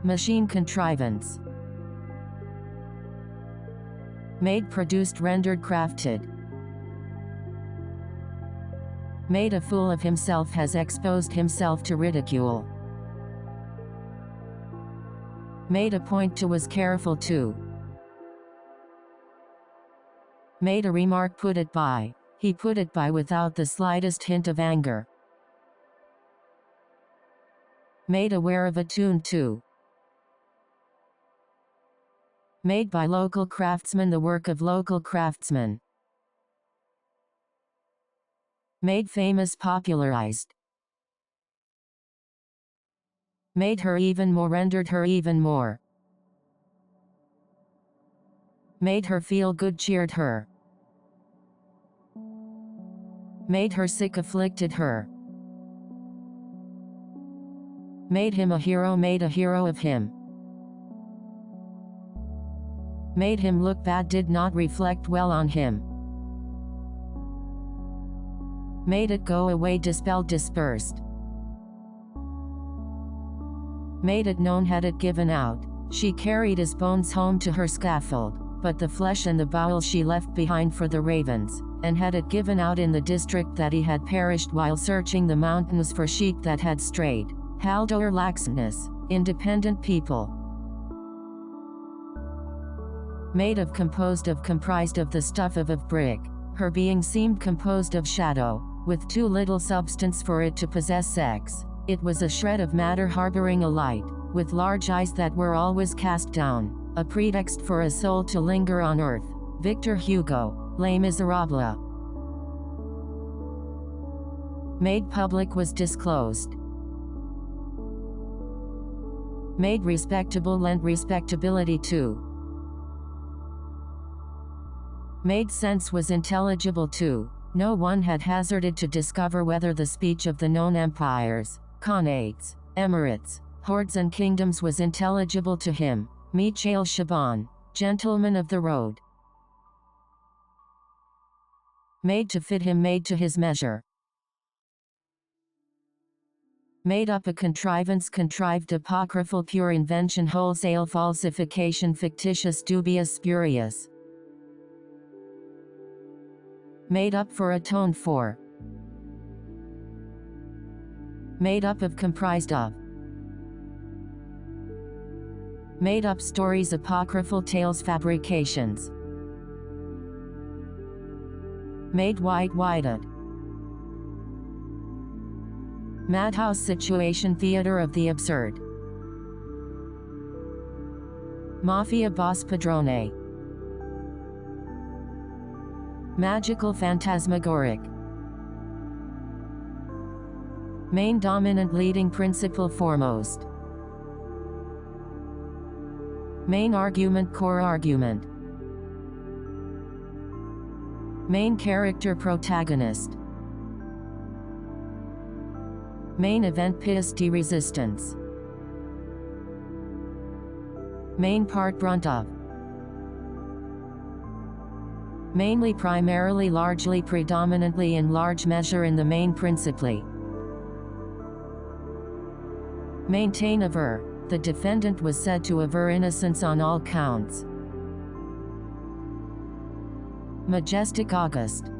Machine contrivance. Made, produced, rendered, crafted. Made a fool of himself, has exposed himself to ridicule. Made a point to, was careful to. Made a remark, put it by. He put it by without the slightest hint of anger. Made aware of, attuned to. Made by local craftsmen, the work of local craftsmen. Made famous, popularized. Made her even more, rendered her even more. Made her feel good, cheered her. Made her sick, afflicted her. Made him a hero, made a hero of him. Made him look bad, did not reflect well on him. Made it go away, dispelled, dispersed. Made it known, had it given out. She carried his bones home to her scaffold, but the flesh and the bowels she left behind for the ravens, and had it given out in the district that he had perished while searching the mountains for sheep that had strayed. Haldor laxness, independent people. Made of, composed of, comprised of, the stuff of brick. Her being seemed composed of shadow, with too little substance for it to possess sex. It was a shred of matter harboring a light, with large eyes that were always cast down, a pretext for a soul to linger on earth. Victor Hugo, Les Miserables. Made public, was disclosed. Made respectable, lent respectability to. Made sense, was intelligible to. No one had hazarded to discover whether the speech of the known empires, khanates, emirates, hordes and kingdoms was intelligible to him. Michael Shaban, gentleman of the road. Made to fit him, made to his measure. Made up, a contrivance, contrived, apocryphal, pure invention, wholesale falsification, fictitious, dubious, spurious. Made up for, atoned for. Made up of, comprised of. Made up stories, apocryphal tales, fabrications. Made white, whited. Madhouse situation, theater of the absurd. Mafia boss, padrone. Magical, phantasmagoric. Main, dominant, leading, principal, foremost. Main argument, core argument. Main character, protagonist. Main event, pièce de resistance. Main part, brunt of. Mainly, primarily, largely, predominantly, in large measure, in the main, principally. Maintain, aver. The defendant was said to aver innocence on all counts. Majestic, august.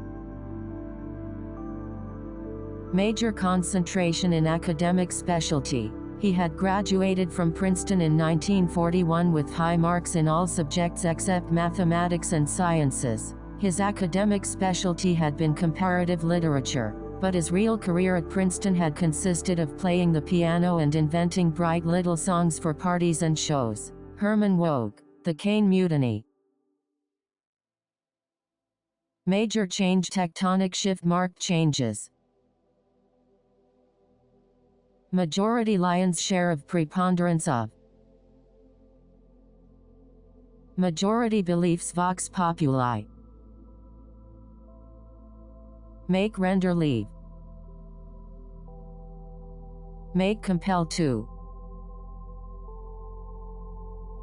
Major concentration in academic specialty. He had graduated from Princeton in 1941 with high marks in all subjects except mathematics and sciences. His academic specialty had been comparative literature, but his real career at Princeton had consisted of playing the piano and inventing bright little songs for parties and shows. Herman Woge, The Caine Mutiny. Major change, tectonic shift, marked changes. Majority, lion's share of, preponderance of. Majority beliefs, vox populi. Make, render, leave. Make, compel to.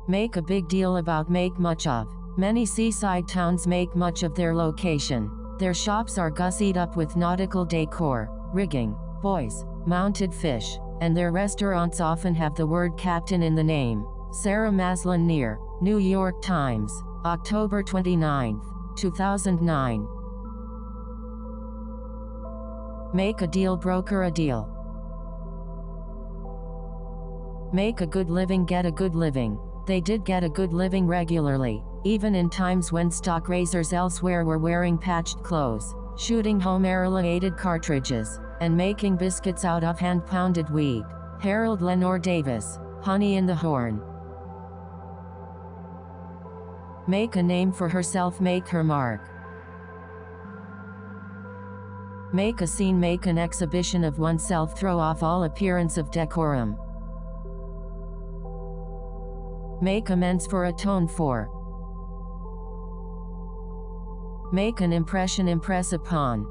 Make a big deal about, make much of. Many seaside towns make much of their location. Their shops are gussied up with nautical decor, rigging, buoys, mounted fish, and their restaurants often have the word captain in the name. Sarah Maslin Neer, New York Times, October 29, 2009. Make a deal, broker a deal. Make a good living, get a good living. They did get a good living regularly, even in times when stock raisers elsewhere were wearing patched clothes, shooting home aerolated cartridges, and making biscuits out of hand-pounded wheat. Harold Lenore Davis, Honey in the Horn. Make a name for herself, make her mark. Make a scene, make an exhibition of oneself, throw off all appearance of decorum. Make amends for, atone for. Make an impression, impress upon.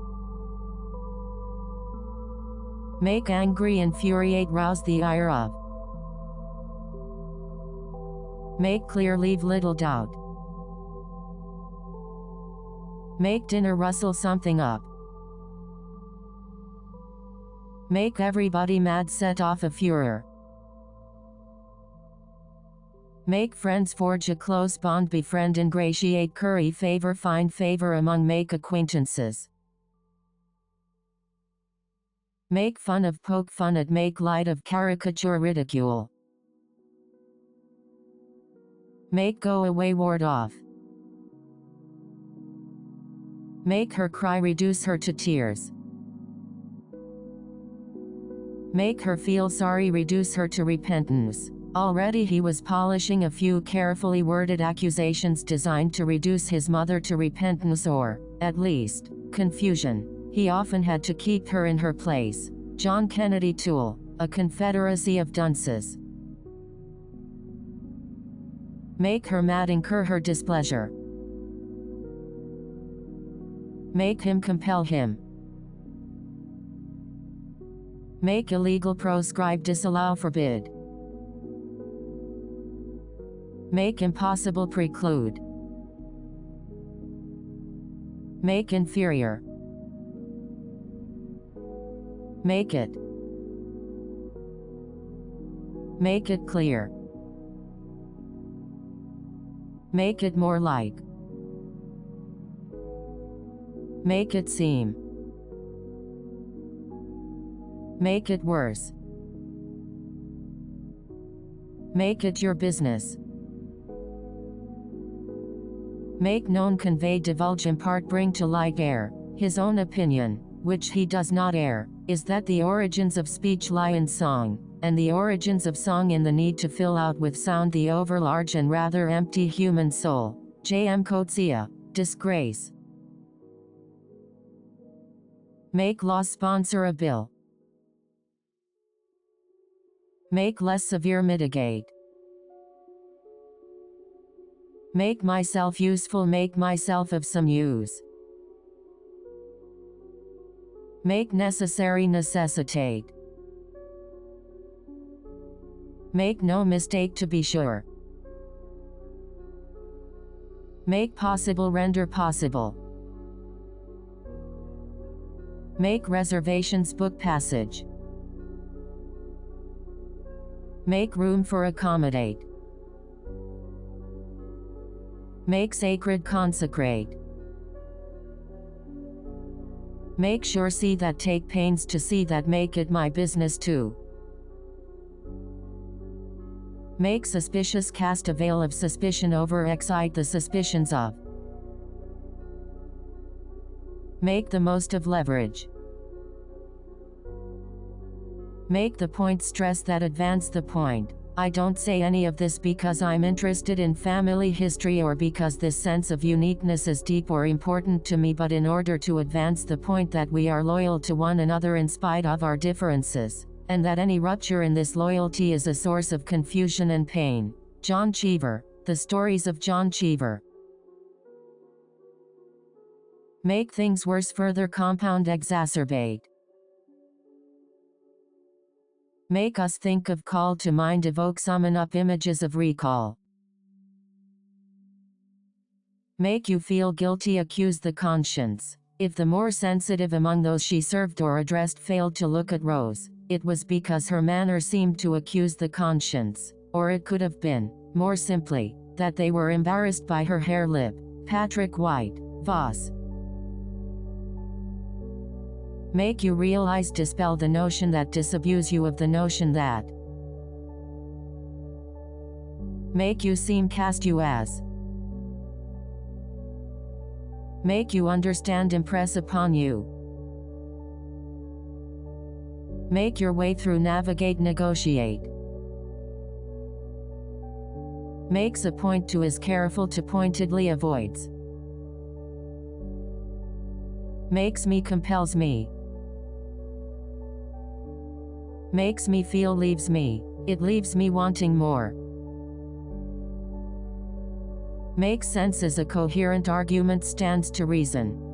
Make angry, infuriate, rouse the ire of. Make clear, leave little doubt. Make dinner, rustle something up. Make everybody mad, set off a furor. Make friends, forge a close bond, befriend, ingratiate, curry favor, find favor among, make acquaintances. Make fun of, poke fun at, make light of, caricature, ridicule. Make go away, ward off. Make her cry, reduce her to tears. Make her feel sorry, reduce her to repentance. Already he was polishing a few carefully worded accusations designed to reduce his mother to repentance or, at least, confusion. He often had to keep her in her place. John Kennedy Toole, A Confederacy of Dunces. Make her mad, incur her displeasure. Make him, compel him. Make illegal, proscribe, disallow, forbid. Make impossible, preclude. Make inferior. Make it. Make it clear. Make it more like. Make it seem. Make it worse. Make it your business. Make known, convey, divulge, impart, bring to light, air. His own opinion, which he does not air, is that the origins of speech lie in song, and the origins of song in the need to fill out with sound the overlarge and rather empty human soul. J. M. Coetzee, Disgrace. Make law, sponsor a bill. Make less severe, mitigate. Make myself useful, make myself of some use. Make necessary, necessitate. Make no mistake, to be sure. Make possible, render possible. Make reservations, book passage. Make room for, accommodate. Make sacred, consecrate. Make sure, see that, take pains to see that, make it my business to. Make suspicious, cast a veil of suspicion over, excite the suspicions of. Make the most of leverage. Make the point, stress that, advance the point. I don't say any of this because I'm interested in family history or because this sense of uniqueness is deep or important to me, but in order to advance the point that we are loyal to one another in spite of our differences, and that any rupture in this loyalty is a source of confusion and pain. John Cheever, The Stories of John Cheever. Make things worse, further compound, exacerbate. Make us think of, call to mind, evoke, summon up images of recall. Make you feel guilty, accuse the conscience. If the more sensitive among those she served or addressed failed to look at Rose, It was because her manner seemed to accuse the conscience. Or it could have been, more simply, that they were embarrassed by her hair lip. Patrick White, Voss. Make you realize, dispel the notion that, disabuse you of the notion that. Make you seem, cast you as. Make you understand, impress upon you. Make your way through, navigate, negotiate. Makes a point to, is careful to, pointedly avoids. Makes me, compels me. Makes me feel, leaves me. It leaves me wanting more. Makes sense as a coherent argument, stands to reason.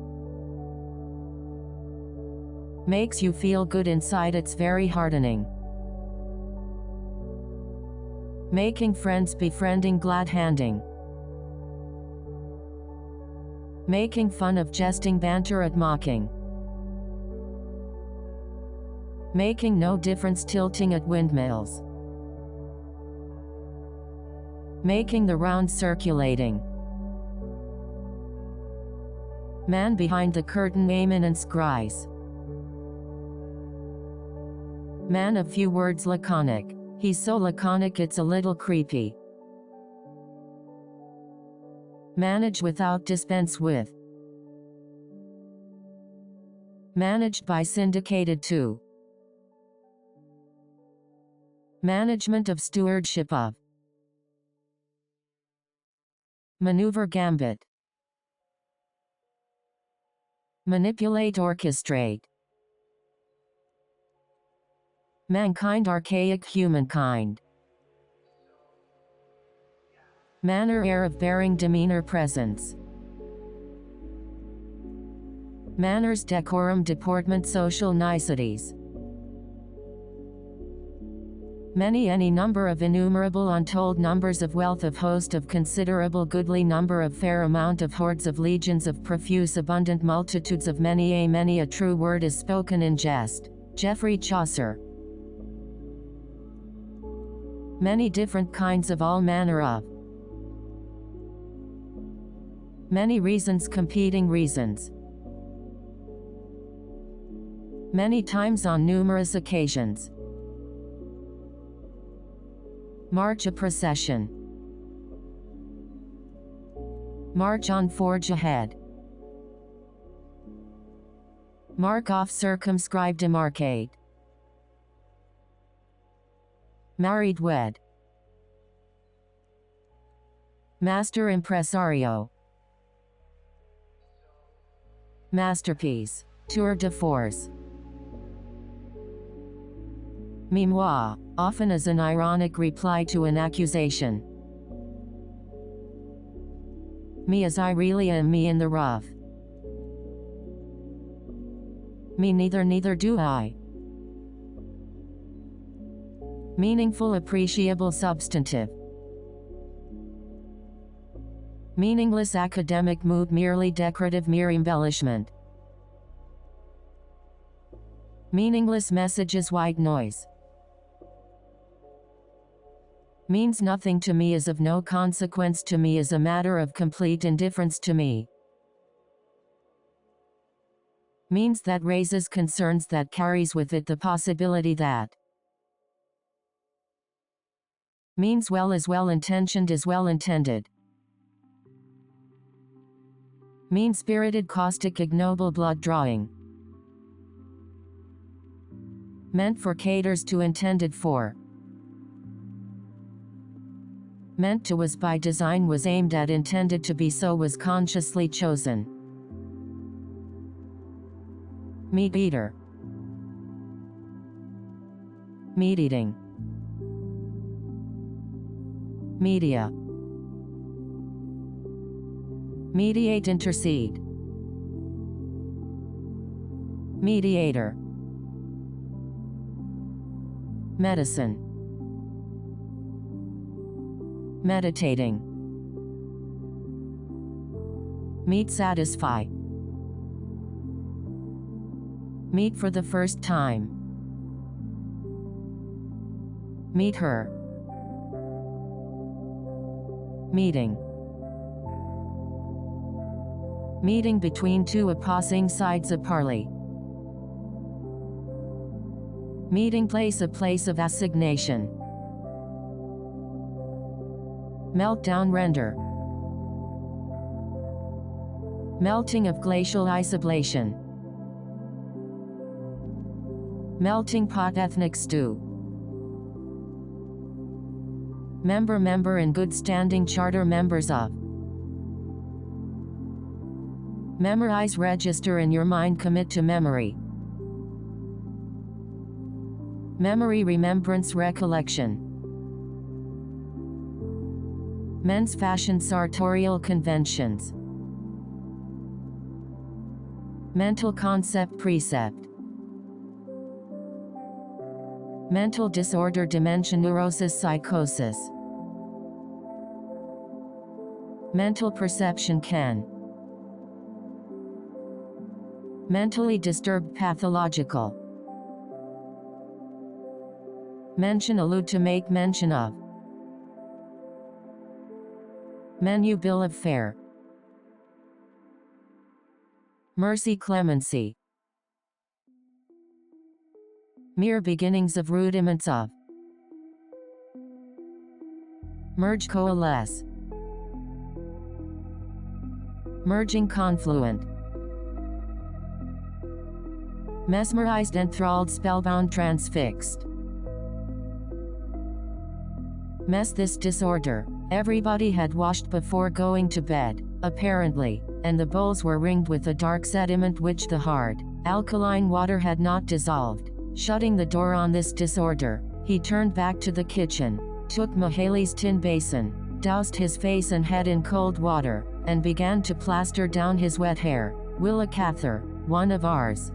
Makes you feel good inside, it's very heartening. Making friends, befriending, glad-handing. Making fun of, jesting, banter at, mocking. Making no difference, tilting at windmills. Making the round, circulating. Man behind the curtain, eminence grise. Man of few words, laconic. He's so laconic it's a little creepy. Manage without, dispense with. Managed by, syndicated to. Management of, stewardship of. Maneuver, gambit. Manipulate, orchestrate. Mankind, archaic, humankind. Manner, air of bearing, demeanor, presence. Manners, decorum, deportment, social niceties. Many, any number of, innumerable, untold numbers of, wealth of, host of, considerable, goodly number of, fair amount of, hordes of, legions of, profuse, abundant multitudes of, many a true word is spoken in jest. Geoffrey Chaucer. Many different kinds of, all manner of. Many reasons, competing reasons. Many times, on numerous occasions. March, a procession. March on, forge ahead. Mark off, circumscribe, demarcate. Married, wed. Master, impresario. Masterpiece. Tour de force. Memoir, often as an ironic reply to an accusation. Me as I really am, me in the rough. Me neither do I. Meaningful, appreciable, substantive. Meaningless, academic, mood, merely decorative, mere embellishment. Meaningless messages, white noise. Means nothing to me, is of no consequence to me, is a matter of complete indifference to me. Means that raises concerns, that carries with it the possibility that. Means well, is well intentioned, is well intended. Mean-spirited, caustic, ignoble, blood drawing. Meant for, caters to, intended for. Meant to, was by design, was aimed at, intended to be so, was consciously chosen. Meat eater. Meat eating. Media. Mediate, intercede. Mediator. Medicine. Meet her. Meeting. Meeting between two opposing sides of parley. Meeting place, a place of assignation. Meltdown, render. Melting of glacial ice, ablation. Melting pot, ethnic stew. Member in good standing, charter members of. Memorize, register in your mind, commit to memory. Memory, remembrance, recollection. Men's fashion, sartorial conventions. Mental concept, precept. Mental disorder, dementia, neurosis, psychosis. Mental perception, can. Mentally disturbed, pathological. Mention, allude to, make mention of. Menu, bill of fare. Mercy, clemency. Mere beginnings of, rudiments of. Merge, coalesce. Merging, confluent. Mesmerized, enthralled, spellbound, transfixed. Mess, this disorder. Everybody had washed before going to bed, apparently, and the bowls were ringed with a dark sediment which the hard, alkaline water had not dissolved. Shutting the door on this disorder, he turned back to the kitchen, took Mihaly's tin basin, doused his face and head in cold water, and began to plaster down his wet hair. Willa Cather, one of ours.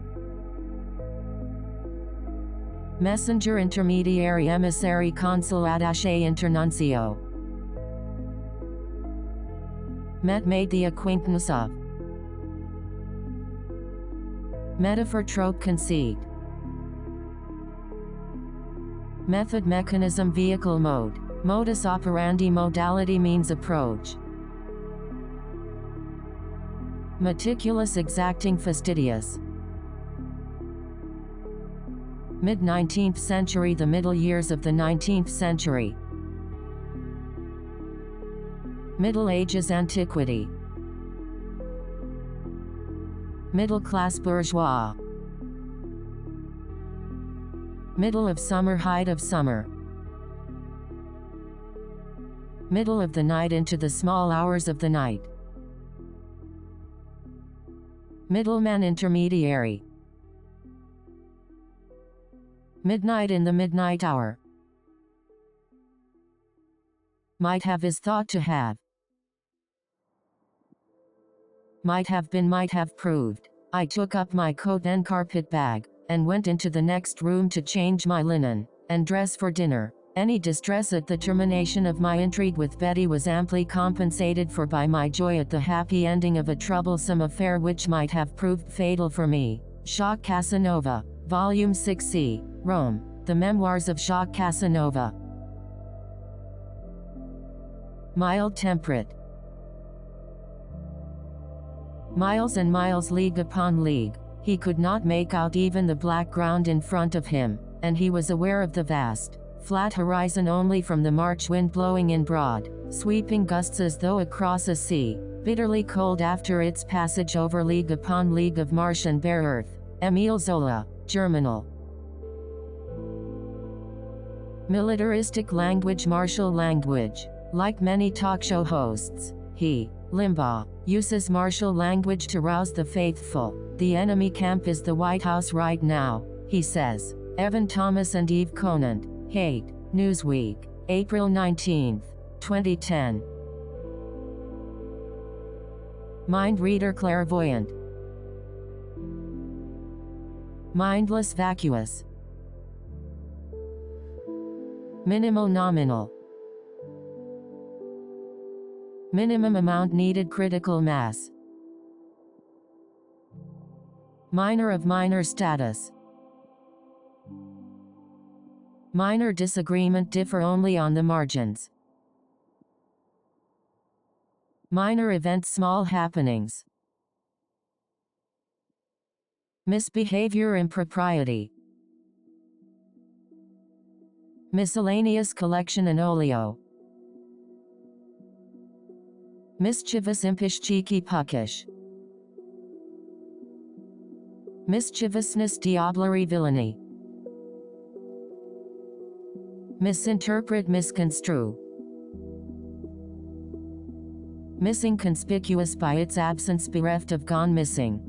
Messenger, intermediary, emissary, consul, attaché, internuncio. Met, made the acquaintance of. Metaphor, trope, conceit. Method, mechanism, vehicle, mode. Modus operandi, modality, means, approach. Meticulous, exacting, fastidious. Mid-19th century, the middle years of the 19th century. Middle Ages, antiquity. Middle class, bourgeois. Middle of summer, height of summer. Middle of the night, into the small hours of the night. Middleman, intermediary. Midnight, in the midnight hour. Might have is thought to have. Might have been, might have proved. I took up my coat and carpet bag, and went into the next room to change my linen, and dress for dinner. Any distress at the termination of my intrigue with Betty was amply compensated for by my joy at the happy ending of a troublesome affair which might have proved fatal for me. Jacques Casanova, Volume 6c, Rome, The Memoirs of Jacques Casanova. Mild, temperate. Miles and miles, league upon league. He could not make out even the black ground in front of him, and he was aware of the vast, flat horizon only from the March wind blowing in broad, sweeping gusts as though across a sea, bitterly cold after its passage over league upon league of marsh and bare earth. Émile Zola, Germinal. Militaristic language, martial language. Like many talk show hosts, he, Limbaugh, uses martial language to rouse the faithful. The enemy camp is the White House right now, he says. Evan Thomas and Eve Conant, Hate, Newsweek, April 19, 2010. Mind reader, clairvoyant. Mindless, vacuous. Minimal, nominal. Minimum amount needed, critical mass. Minor, of minor status. Minor disagreement, differ only on the margins. Minor event, small happenings. Misbehavior, impropriety. Miscellaneous collection in olio. Mischievous, impish, cheeky, puckish. Mischievousness, diablerie, villainy. Misinterpret, misconstrue. Missing, conspicuous by its absence, bereft of, gone missing.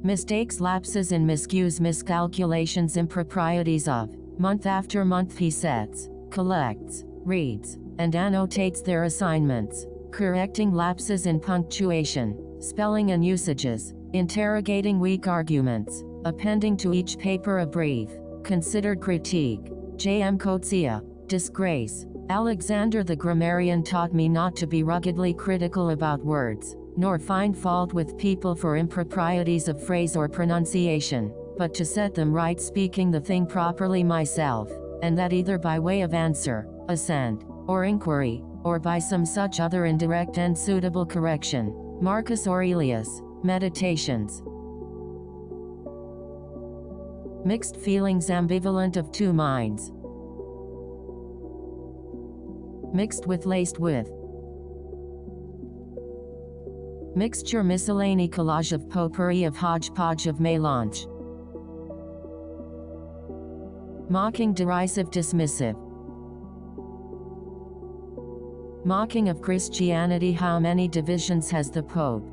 Mistakes, lapses in miscues, miscalculations, improprieties of. Month after month he sets, collects, reads, and annotates their assignments, correcting lapses in punctuation, spelling and usages, interrogating weak arguments, appending to each paper a brief, considered critique. J.M. Coetzee. Disgrace. Alexander the grammarian taught me not to be ruggedly critical about words, nor find fault with people for improprieties of phrase or pronunciation, but to set them right, speaking the thing properly myself, and that either by way of answer, assent, or inquiry, or by some such other indirect and suitable correction. Marcus Aurelius. Meditations. Mixed feelings, ambivalent, of two minds. Mixed with, laced with. Mixture, miscellany, collage of, potpourri of, hodgepodge of, mélange. Mocking, derisive, dismissive. Mocking of Christianity. How many divisions has the Pope?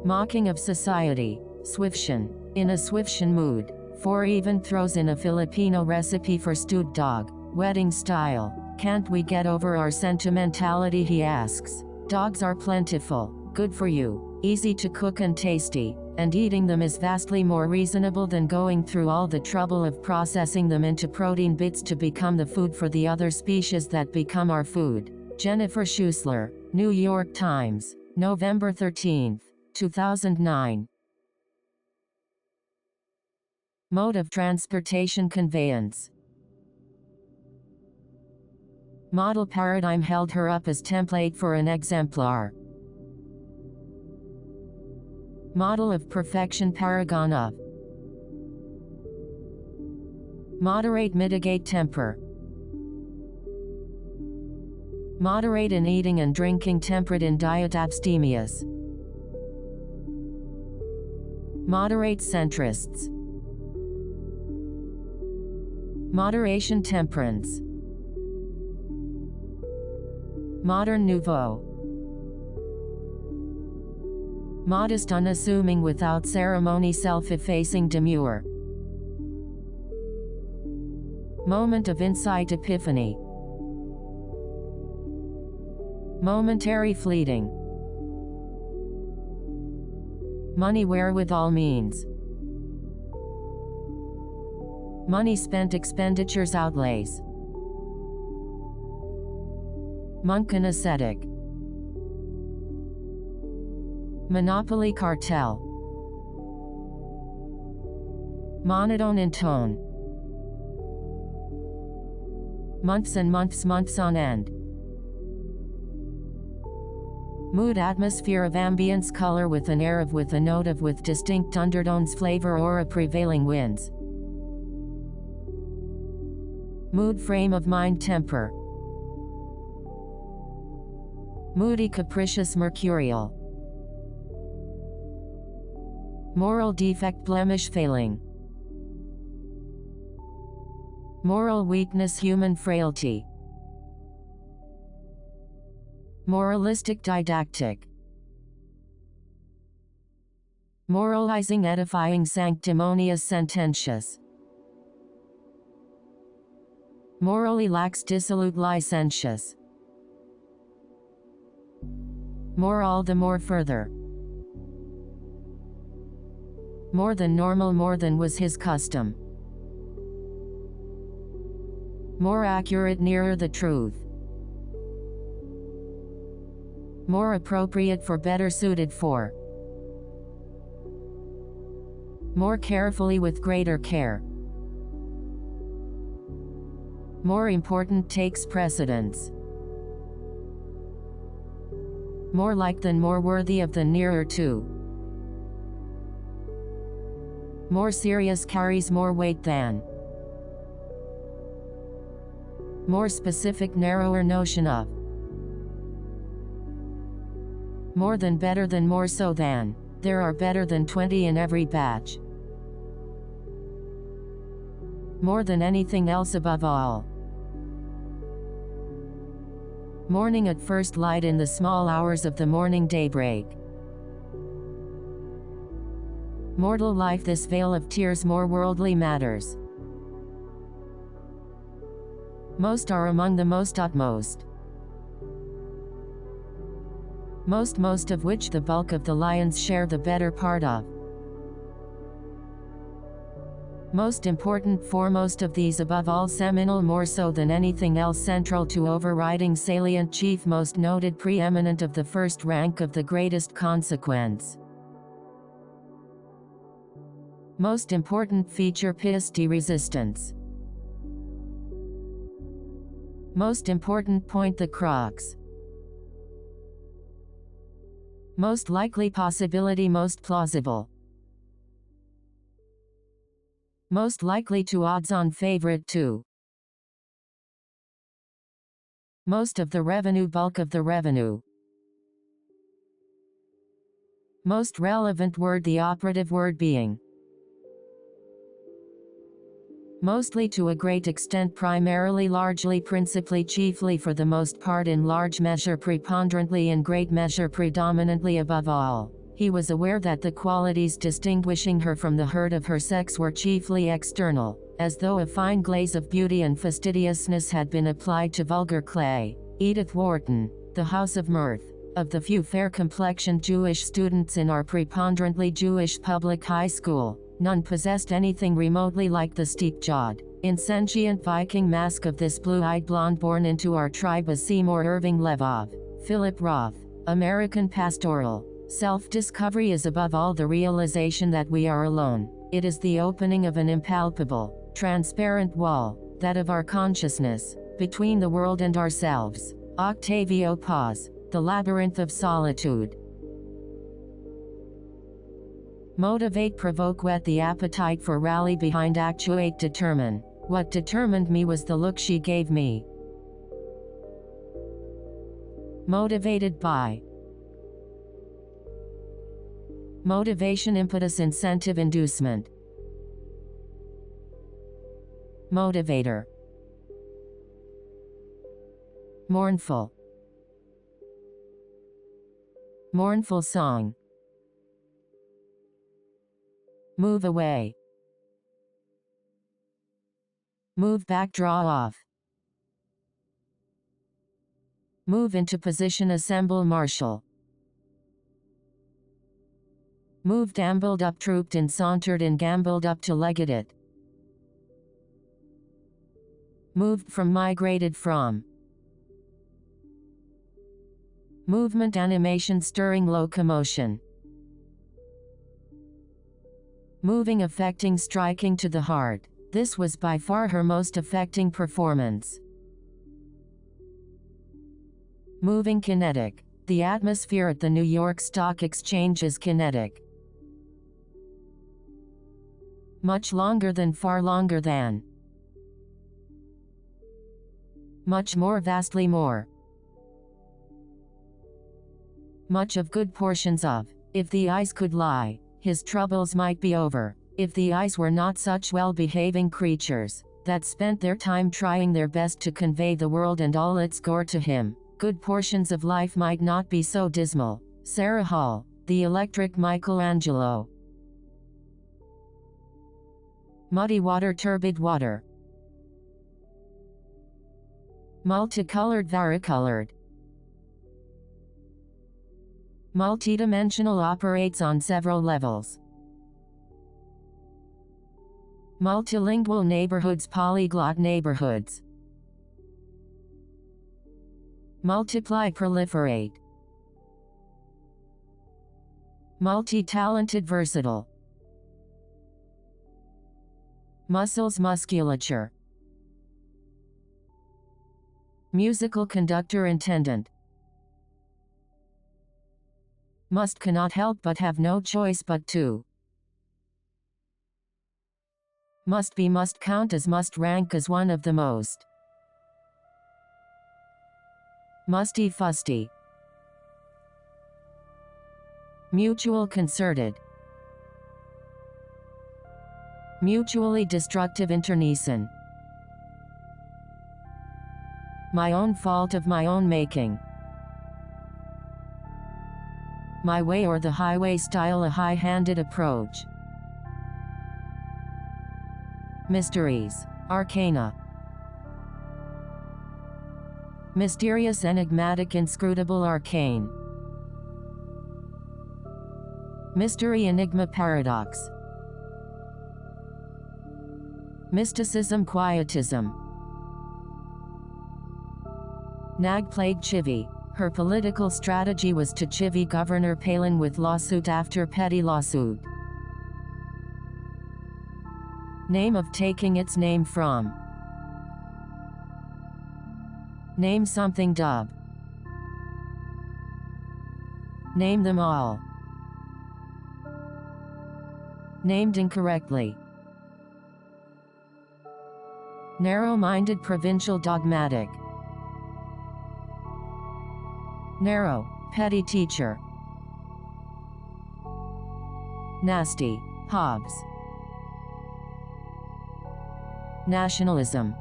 Mocking of society. Swiftian. In a Swiftian mood. For even throws in a Filipino recipe for stewed dog. Wedding style. Can't we get over our sentimentality, he asks. Dogs are plentiful, good for you, easy to cook and tasty, and eating them is vastly more reasonable than going through all the trouble of processing them into protein bits to become the food for the other species that become our food. Jennifer Schuessler. New York Times. November 13, 2009. Mode of transportation, conveyance. Model paradigm, held her up as template for an exemplar. Model of perfection, paragon of. Moderate, mitigate, temper. Moderate in eating and drinking, temperate in diet, abstemious. Moderate, centrists. Moderation, temperance. Modern nouveau. Modest, unassuming, without ceremony, self-effacing, demure. Moment of insight, epiphany. Momentary, fleeting. Money, wherewithal means. Money spent, expenditures, outlays. Monk and ascetic. Monopoly, cartel. Monotone in tone. Months and months, months on end. Mood, atmosphere of ambience, color with an air of, with a note of, with distinct undertones, flavor, aura, prevailing winds. Mood, frame of mind, temper. Moody, capricious, mercurial. Moral defect, blemish, failing. Moral weakness, human frailty. Moralistic, didactic. Moralizing, edifying, sanctimonious, sententious. Morally lax, dissolute, licentious. More, all the more, further. More than normal, more than was his custom. More accurate, nearer the truth. More appropriate for, better suited for. More carefully with greater care. More important takes precedence. More like than, more worthy of than, nearer to. More serious carries more weight than. More specific, narrower notion of. More than, better than, more so than. There are better than 20 in every batch. More than anything else, above all. Morning at first light, in the small hours of the morning daybreak. Mortal life, this veil of tears, more worldly matters. Most are among the most utmost. Most of which the bulk of the lions share the better part of. Most important, foremost of these, above all, seminal, more so than anything else, central to, overriding, salient, chief, most noted, preeminent, of the first rank, of the greatest consequence. Most important feature, piety, resistance. Most important point, the crux. Most likely possibility, most plausible. Most likely to, odds-on favorite to. Most of the revenue, bulk of the revenue. Most relevant word, the operative word being. Mostly, to a great extent, primarily, largely, principally, chiefly, for the most part, in large measure, preponderantly, in great measure, predominantly, above all. He was aware that the qualities distinguishing her from the herd of her sex were chiefly external, as though a fine glaze of beauty and fastidiousness had been applied to vulgar clay. Edith Wharton, The House of Mirth. Of the few fair-complexioned Jewish students in our preponderantly Jewish public high school, none possessed anything remotely like the steep-jawed, insentient Viking mask of this blue-eyed blonde born into our tribe as Seymour Irving Levov, Philip Roth. American Pastoral. Self-discovery is above all the realization that we are alone. It is the opening of an impalpable, transparent wall, that of our consciousness, between the world and ourselves. Octavio Paz. The Labyrinth of Solitude. Motivate, provoke, whet the appetite for, rally behind, actuate, determine. What determined me was the look she gave me. Motivated by. Motivation, impetus, incentive, inducement. Motivator. Mournful. Mournful song. Move away. Move back, draw off. Move into position, assemble, marshal. Moved, ambled up, trooped in, sauntered in, gambled up to, legged it. Moved from, migrated from. Movement, animation, stirring, locomotion. Moving, affecting, striking to the heart. This was by far her most affecting performance. Moving, kinetic. The atmosphere at the New York Stock Exchange is kinetic. Much longer than, far longer than. Much more, vastly more. Much of, good portions of. If the eyes could lie, his troubles might be over. If the eyes were not such well-behaving creatures, that spent their time trying their best to convey the world and all its gore to him, good portions of life might not be so dismal. Sarah Hall. The Electric Michelangelo. Muddy water, turbid water. Multicolored, varicolored. Multidimensional, operates on several levels. Multilingual neighborhoods, polyglot neighborhoods. Multiply, proliferate. Multi-talented, versatile. Muscles, musculature. Musical conductor, intendant. Must, cannot help but, have no choice but to. Must be, must count as, must rank as one of the most. Musty, fusty. Mutual, concerted. Mutually destructive, internecine. My own fault, of my own making. My way or the highway style, a high-handed approach. Mysteries, arcana. Mysterious, enigmatic, inscrutable, arcane. Mystery, enigma, paradox. Mysticism, quietism. Nag played chivy. Her political strategy was to chivvy Governor Palin with lawsuit after petty lawsuit. Name of, taking its name from. Name something, dub. Name them all. Named incorrectly. Narrow-minded, provincial, dogmatic. Narrow, petty teacher. Nasty, Hobbes. Nationalism.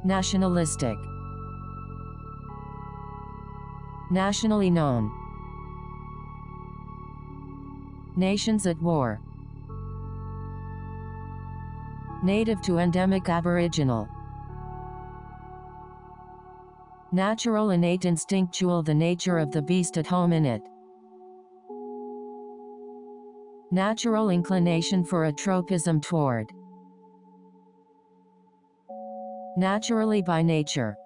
Nationalistic. Nationally known. Nations at war. Native to, endemic, aboriginal. Natural, innate, instinctual, the nature of the beast at home in it. Natural inclination for, a tropism toward. Naturally, by nature.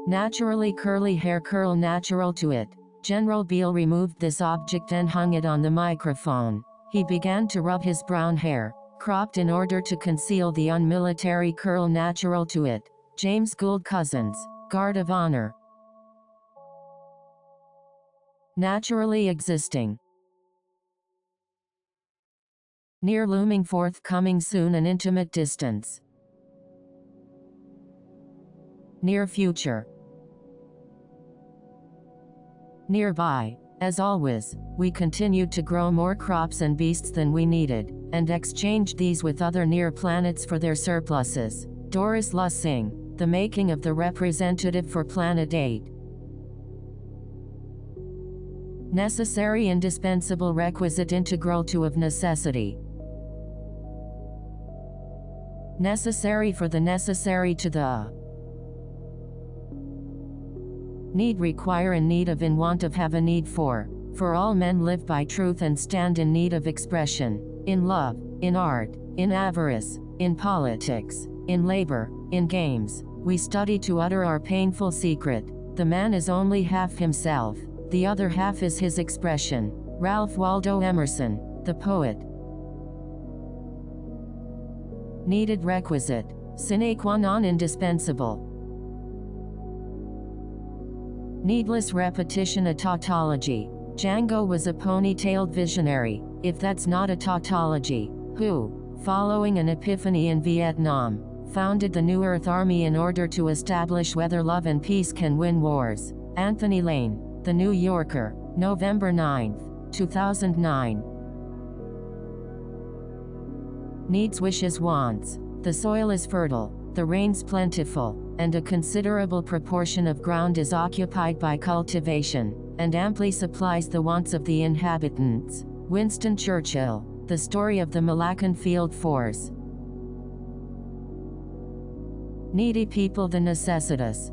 Naturally, curly hair, curl, natural to it. General Beale removed this object and hung it on the microphone. He began to rub his brown hair, cropped in order to conceal the unmilitary curl natural to it. James Gould Cousins, Guard of Honor. Naturally existing. Near, looming, forthcoming, soon, an intimate distance. Near future. Nearby. As always, we continued to grow more crops and beasts than we needed, and exchanged these with other near planets for their surpluses. Doris Lussing, The Making of the Representative for Planet 8. Necessary, indispensable, requisite, integral to, of necessity. Necessary for, the necessary to, the. Need, require, in need of, in want of, have a need for. For all men live by truth and stand in need of expression. In love, in art, in avarice, in politics, in labor, in games, we study to utter our painful secret. The man is only half himself, the other half is his expression. Ralph Waldo Emerson, the poet. Needed, requisite, sine qua non, indispensable. Needless repetition, a tautology. Django was a pony-tailed visionary, if that's not a tautology, who, following an epiphany in Vietnam, founded the New Earth Army in order to establish whether love and peace can win wars. Anthony Lane, The New Yorker, November 9, 2009. Needs, wishes, wants. The soil is fertile, the rains plentiful, and a considerable proportion of ground is occupied by cultivation, and amply supplies the wants of the inhabitants. Winston Churchill, The Story of the Malacan Field Force. Needy people, the necessitous.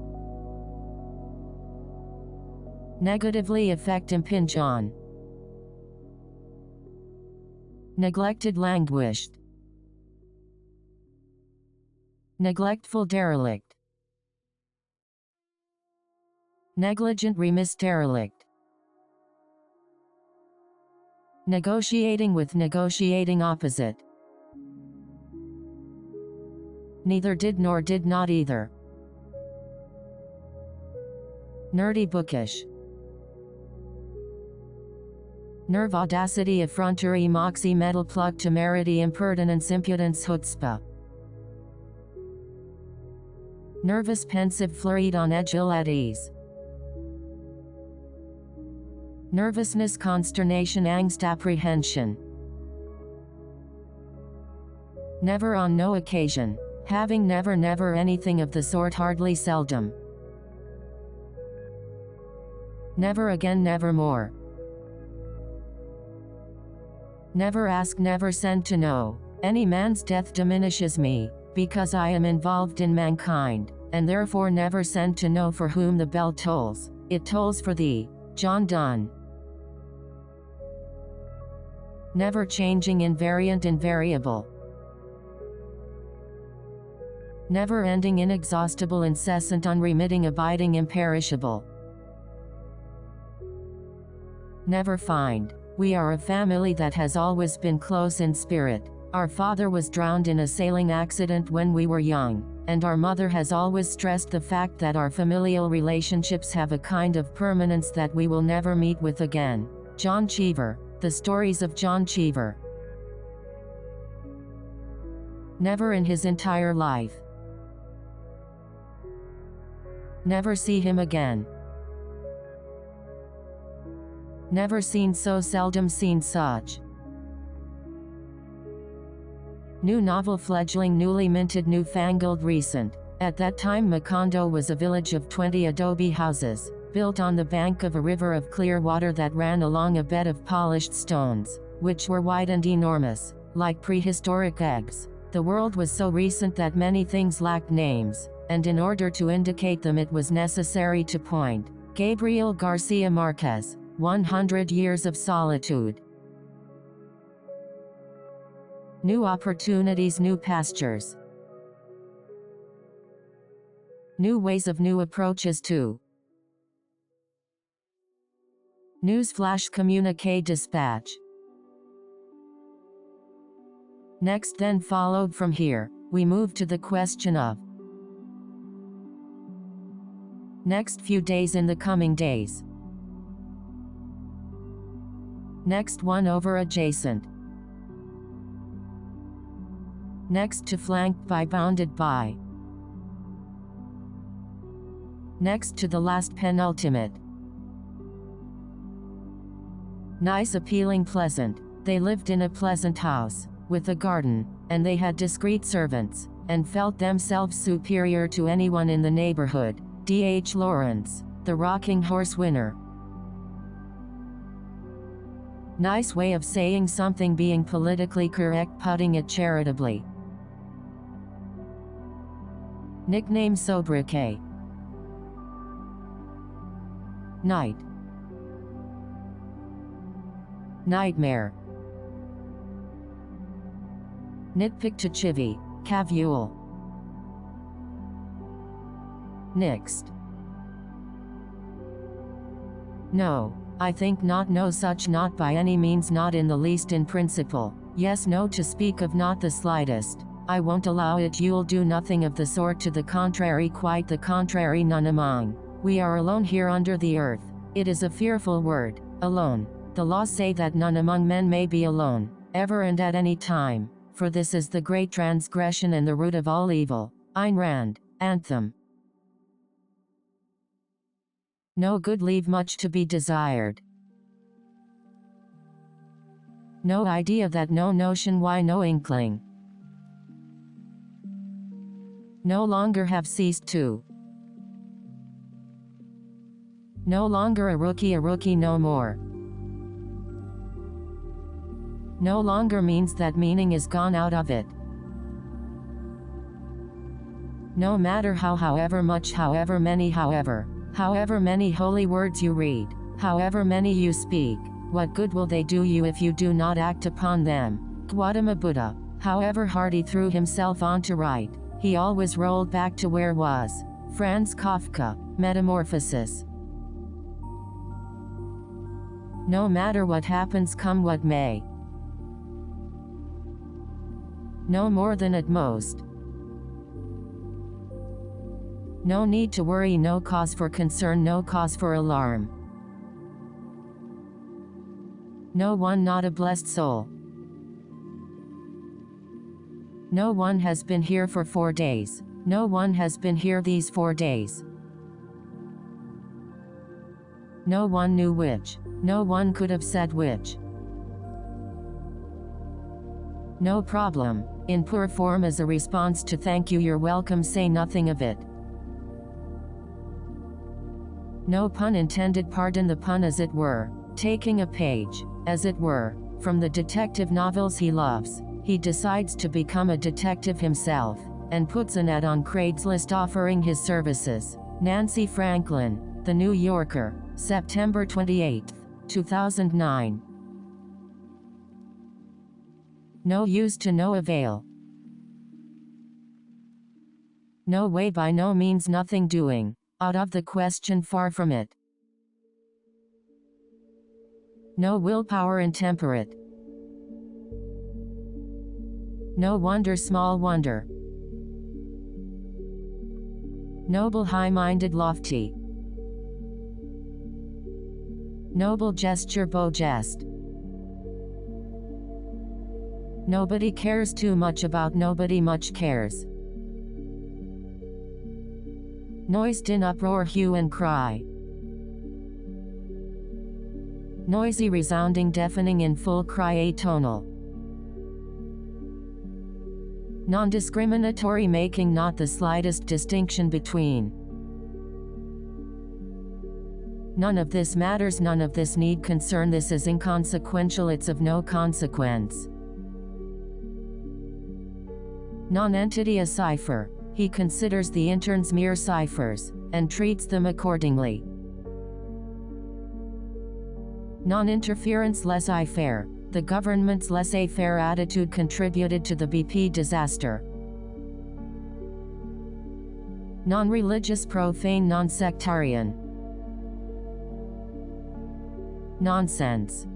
Negatively affect, impinge on. Neglected, languished. Neglectful, derelict. Negligent, remiss, derelict. Negotiating with negotiating opposite. Neither did nor did not either. Nerdy bookish. Nerve audacity effrontery moxie metal plug temerity impertinence impudence chutzpah. Nervous pensive flurried on edge ill at ease. Nervousness consternation angst apprehension. Never on no occasion. Having never anything of the sort hardly seldom. Never again nevermore. Never ask never send to know. Any man's death diminishes me, because I am involved in mankind, and therefore never send to know for whom the bell tolls. It tolls for thee. John Donne. Never changing invariant invariable. Never ending inexhaustible incessant unremitting abiding imperishable. Never find. We are a family that has always been close in spirit. Our father was drowned in a sailing accident when we were young, and our mother has always stressed the fact that our familial relationships have a kind of permanence that we will never meet with again. John Cheever. The Stories of John Cheever. Never in his entire life. Never see him again. Never seen so seldom seen such. New novel fledgling newly minted newfangled recent. At that time Macondo was a village of 20 adobe houses, built on the bank of a river of clear water that ran along a bed of polished stones, which were wide and enormous, like prehistoric eggs. The world was so recent that many things lacked names, and in order to indicate them it was necessary to point. Gabriel Garcia Marquez, 100 Years of Solitude. New opportunities, new pastures. New ways of new approaches to. News flash communique dispatch. Next then followed from here, we move to the question of next few days in the coming days. Next one over adjacent. Next to flanked by bounded by. Next to the last penultimate. Nice appealing pleasant. They lived in a pleasant house, with a garden, and they had discreet servants, and felt themselves superior to anyone in the neighborhood. D.H. Lawrence, The Rocking Horse Winner. Nice way of saying something being politically correct, putting it charitably. Nickname sobriquet. Night. Nightmare. Nitpick to chivy, cavule. Next. No, I think not, no such, not by any means, not in the least, in principle. Yes, no, to speak of, not the slightest. I won't allow it, you'll do nothing of the sort, to the contrary, quite the contrary, none among. We are alone here under the earth. It is a fearful word, alone. The laws say that none among men may be alone, ever and at any time, for this is the great transgression and the root of all evil. Ayn Rand, Anthem. No good leave much to be desired. No idea that, no notion why, no inkling. No longer have ceased to. No longer a rookie no more. No longer means that meaning is gone out of it. No matter how, however much, however many holy words you read, however many you speak, what good will they do you if you do not act upon them? Gautama Buddha, however hard he threw himself on to write, he always rolled back to where was. Franz Kafka, Metamorphosis. No matter what happens, come what may. No more than at most. No need to worry, no cause for concern, no cause for alarm. No one, not a blessed soul. No one has been here for 4 days. No one has been here these 4 days. No one knew which. No one could have said which. No problem. In poor form as a response to thank you, you're welcome, say nothing of it. No pun intended, pardon the pun, as it were. Taking a page, as it were, from the detective novels he loves, he decides to become a detective himself, and puts an ad on Craigslist offering his services. Nancy Franklin, The New Yorker, September 28, 2009. No use to no avail. No way, by no means, nothing doing. Out of the question, far from it. No willpower, intemperate. No wonder, small wonder. Noble, high-minded, lofty. Noble gesture, beau jest. Nobody cares too much about, nobody much cares. Noised in uproar, hue and cry. Noisy, resounding, deafening, in full cry, atonal. Non-discriminatory, making not the slightest distinction between. None of this matters, none of this need concern, this is inconsequential, it's of no consequence. Non-entity, a cipher. He considers the interns mere ciphers, and treats them accordingly. Non-interference, laissez-faire. The government's laissez-faire attitude contributed to the BP disaster. Non-religious, profane, non-sectarian. Nonsense.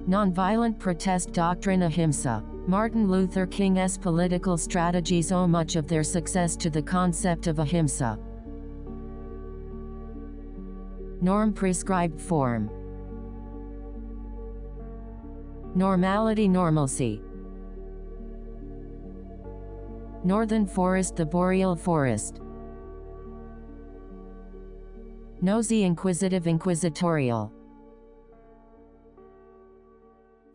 Non-violent protest doctrine, ahimsa. Martin Luther King's political strategies owe much of their success to the concept of ahimsa. Norm, prescribed form. Normality, normalcy. Northern forest, the boreal forest. Nosy, inquisitive, inquisitorial.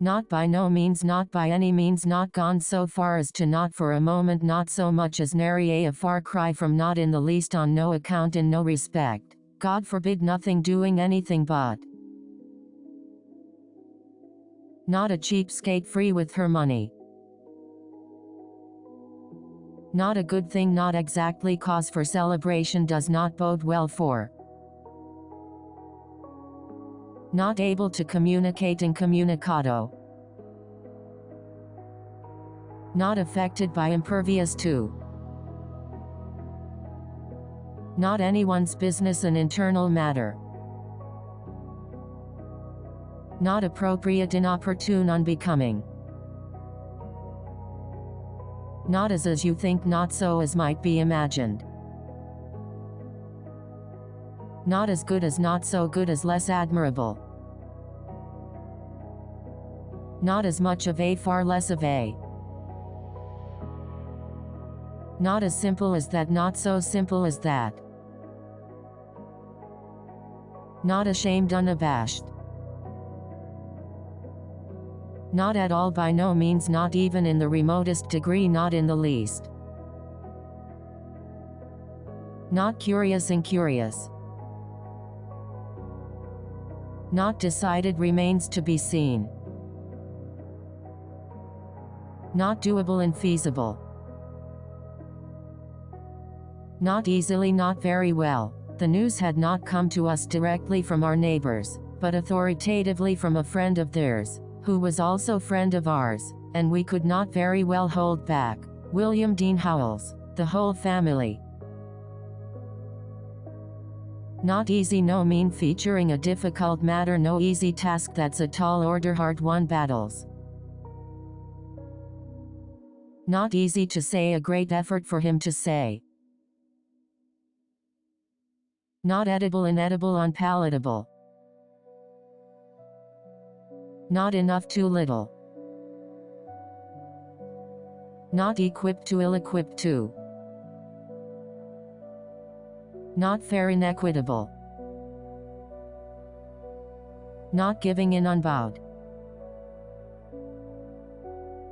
Not by no means, not by any means, not gone so far as to not for a moment, not so much as nary a far cry from, not in the least, on no account, in no respect. God forbid, nothing, doing anything but. Not a cheapskate, free with her money. Not a good thing, not exactly cause for celebration, does not bode well for. Not able to communicate, incommunicado. Not affected by, impervious to. Not anyone's business, an internal matter. Not appropriate, inopportune, unbecoming. Not as you think, not so as might be imagined. Not as good as, not so good as, less admirable. Not as much of a, far less of a. Not as simple as that, not so simple as that. Not ashamed, unabashed. Not at all, by no means, not even in the remotest degree, not in the least. Not curious, incurious. Not decided, remains to be seen. Not doable, infeasible. Not easily, not very well. The news had not come to us directly from our neighbors, but authoritatively from a friend of theirs, who was also friend of ours, and we could not very well hold back. William Dean Howells. The whole family. Not easy, no mean, featuring a difficult matter, no easy task, that's a tall order, hard won battles. Not easy to say, a great effort for him to say. Not edible, inedible, unpalatable. Not enough, too little. Not equipped to, ill-equipped to. Not fair, inequitable. Not giving in, unbowed.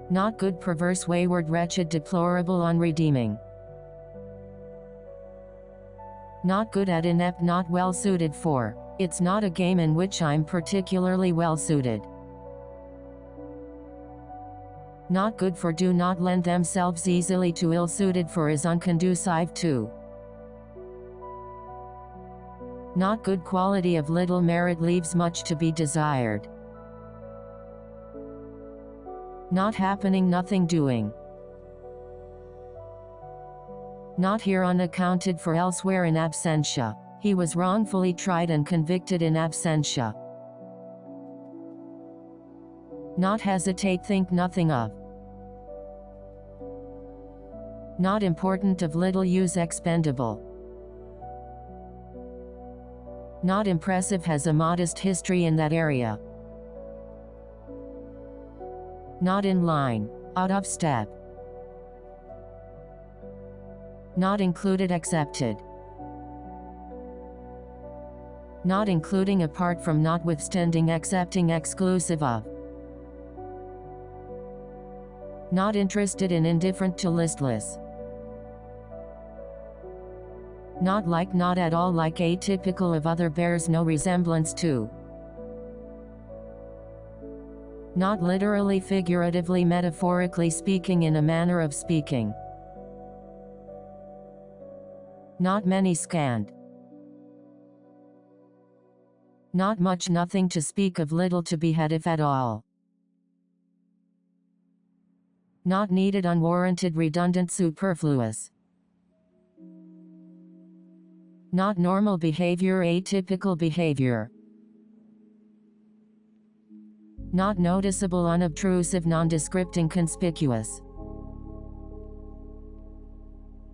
Not good, perverse, wayward, wretched, deplorable, unredeeming. Not good at, inept, not well suited for. It's not a game in which I'm particularly well suited. Not good for, do not lend themselves easily to, ill-suited for, is unconducive to. Not good quality, of little merit, leaves much to be desired. Not happening, nothing doing. Not here, unaccounted for, elsewhere, in absentia. He was wrongfully tried and convicted in absentia. Not hesitate, think nothing of. Not important, of little use, expendable. Not impressive, has a modest history in that area. Not in line, out of step. Not included, accepted. Not including, apart from, notwithstanding, accepting, exclusive of. Not interested in, indifferent to, listless. Not like, not at all like, atypical of other, bears no resemblance to. Not literally, figuratively, metaphorically speaking, in a manner of speaking. Not many, scant. Not much, nothing to speak of, little to be had, if at all. Not needed, unwarranted, redundant, superfluous. Not normal behavior, atypical behavior. Not noticeable, unobtrusive, nondescript, inconspicuous.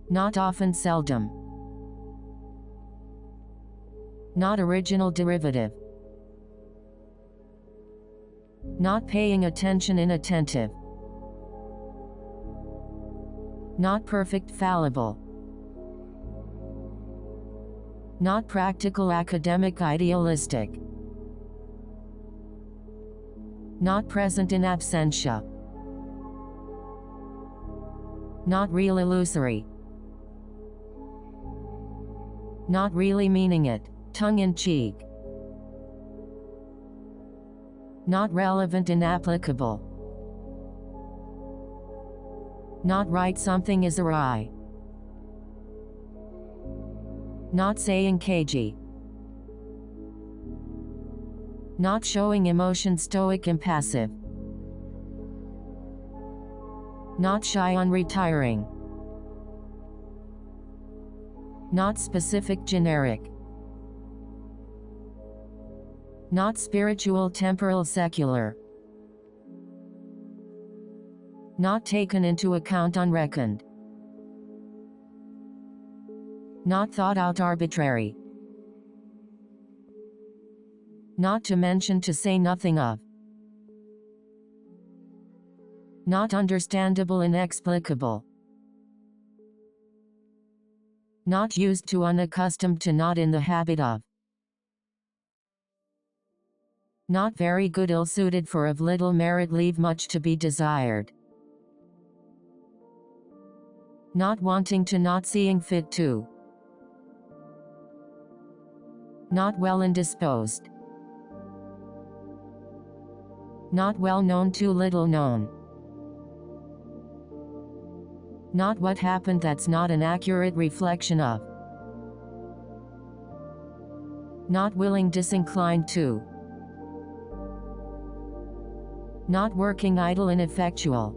Not often, seldom. Not original, derivative. Not paying attention, inattentive. Not perfect, fallible. Not practical, academic, idealistic. Not present, in absentia. Not real, illusory. Not really, meaning it, tongue-in-cheek. Not relevant, inapplicable. Not right, something is awry. Not saying cagey. Not showing emotion, stoic, impassive. Not shy, unretiring. Not specific, generic. Not spiritual, temporal, secular. Not taken into account, unreckoned. Not thought out, arbitrary. Not to mention, to say nothing of. Not understandable, inexplicable. Not used to, unaccustomed to, not in the habit of. Not very good, ill-suited for, of little merit, leave much to be desired. Not wanting to, not seeing fit to. Not well indisposed. Not well known, too little known. Not what happened, that's not an accurate reflection of. Not willing, disinclined to. Not working, idle, ineffectual.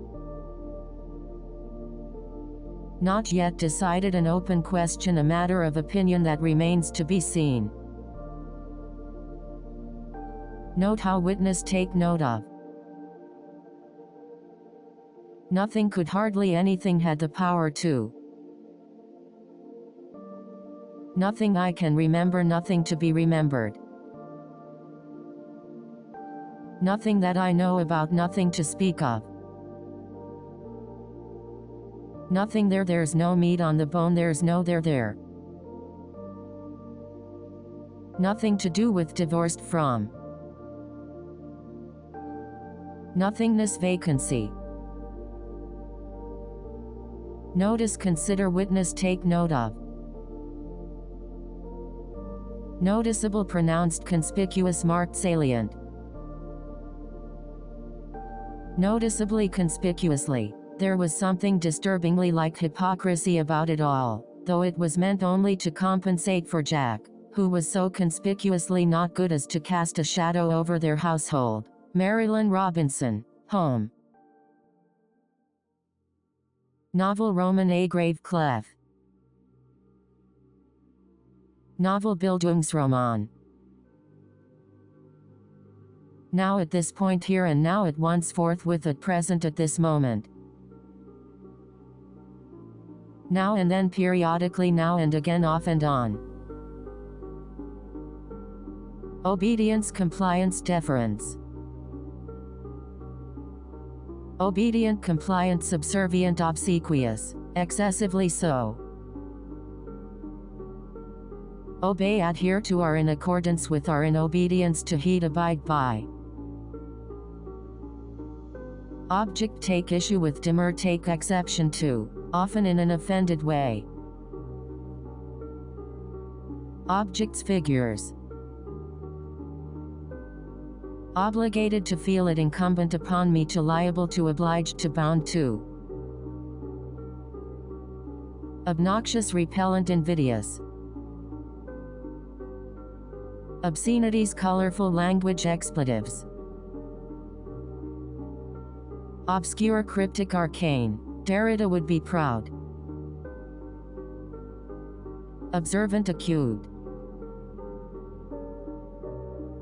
Not yet decided, an open question, a matter of opinion that remains to be seen. Note how witness take note of. Nothing could, hardly anything had the power to. Nothing I can remember, nothing to be remembered. Nothing that I know about, nothing to speak of. Nothing there, there's no meat on the bone, there's no there. Nothing to do with, divorced from. Nothingness, vacancy. Notice, consider, witness, take note of. Noticeable, pronounced, conspicuous, marked, salient. Noticeably, conspicuously. There was something disturbingly like hypocrisy about it all, though it was meant only to compensate for Jack, who was so conspicuously not good as to cast a shadow over their household. Marilyn Robinson, Home. Novel Roman A. Grave Clef. Novel Bildungsroman. Now, at this point, here and now, at once, forthwith, at present, at this moment. Now and then, periodically, now and again, off and on. Obedience, compliance, deference. Obedient, compliant, subservient, obsequious, excessively so. Obey, adhere to, are in accordance with, are in obedience to, heed, abide by. Object, take issue with, demur, take exception to, often in an offended way. Objects, figures. Obligated to, feel it incumbent upon me to, liable to, obliged to, bound to. Obnoxious, repellent, invidious. Obscenities, colorful language, expletives. Obscure, cryptic, arcane. Derrida would be proud. Observant, acute.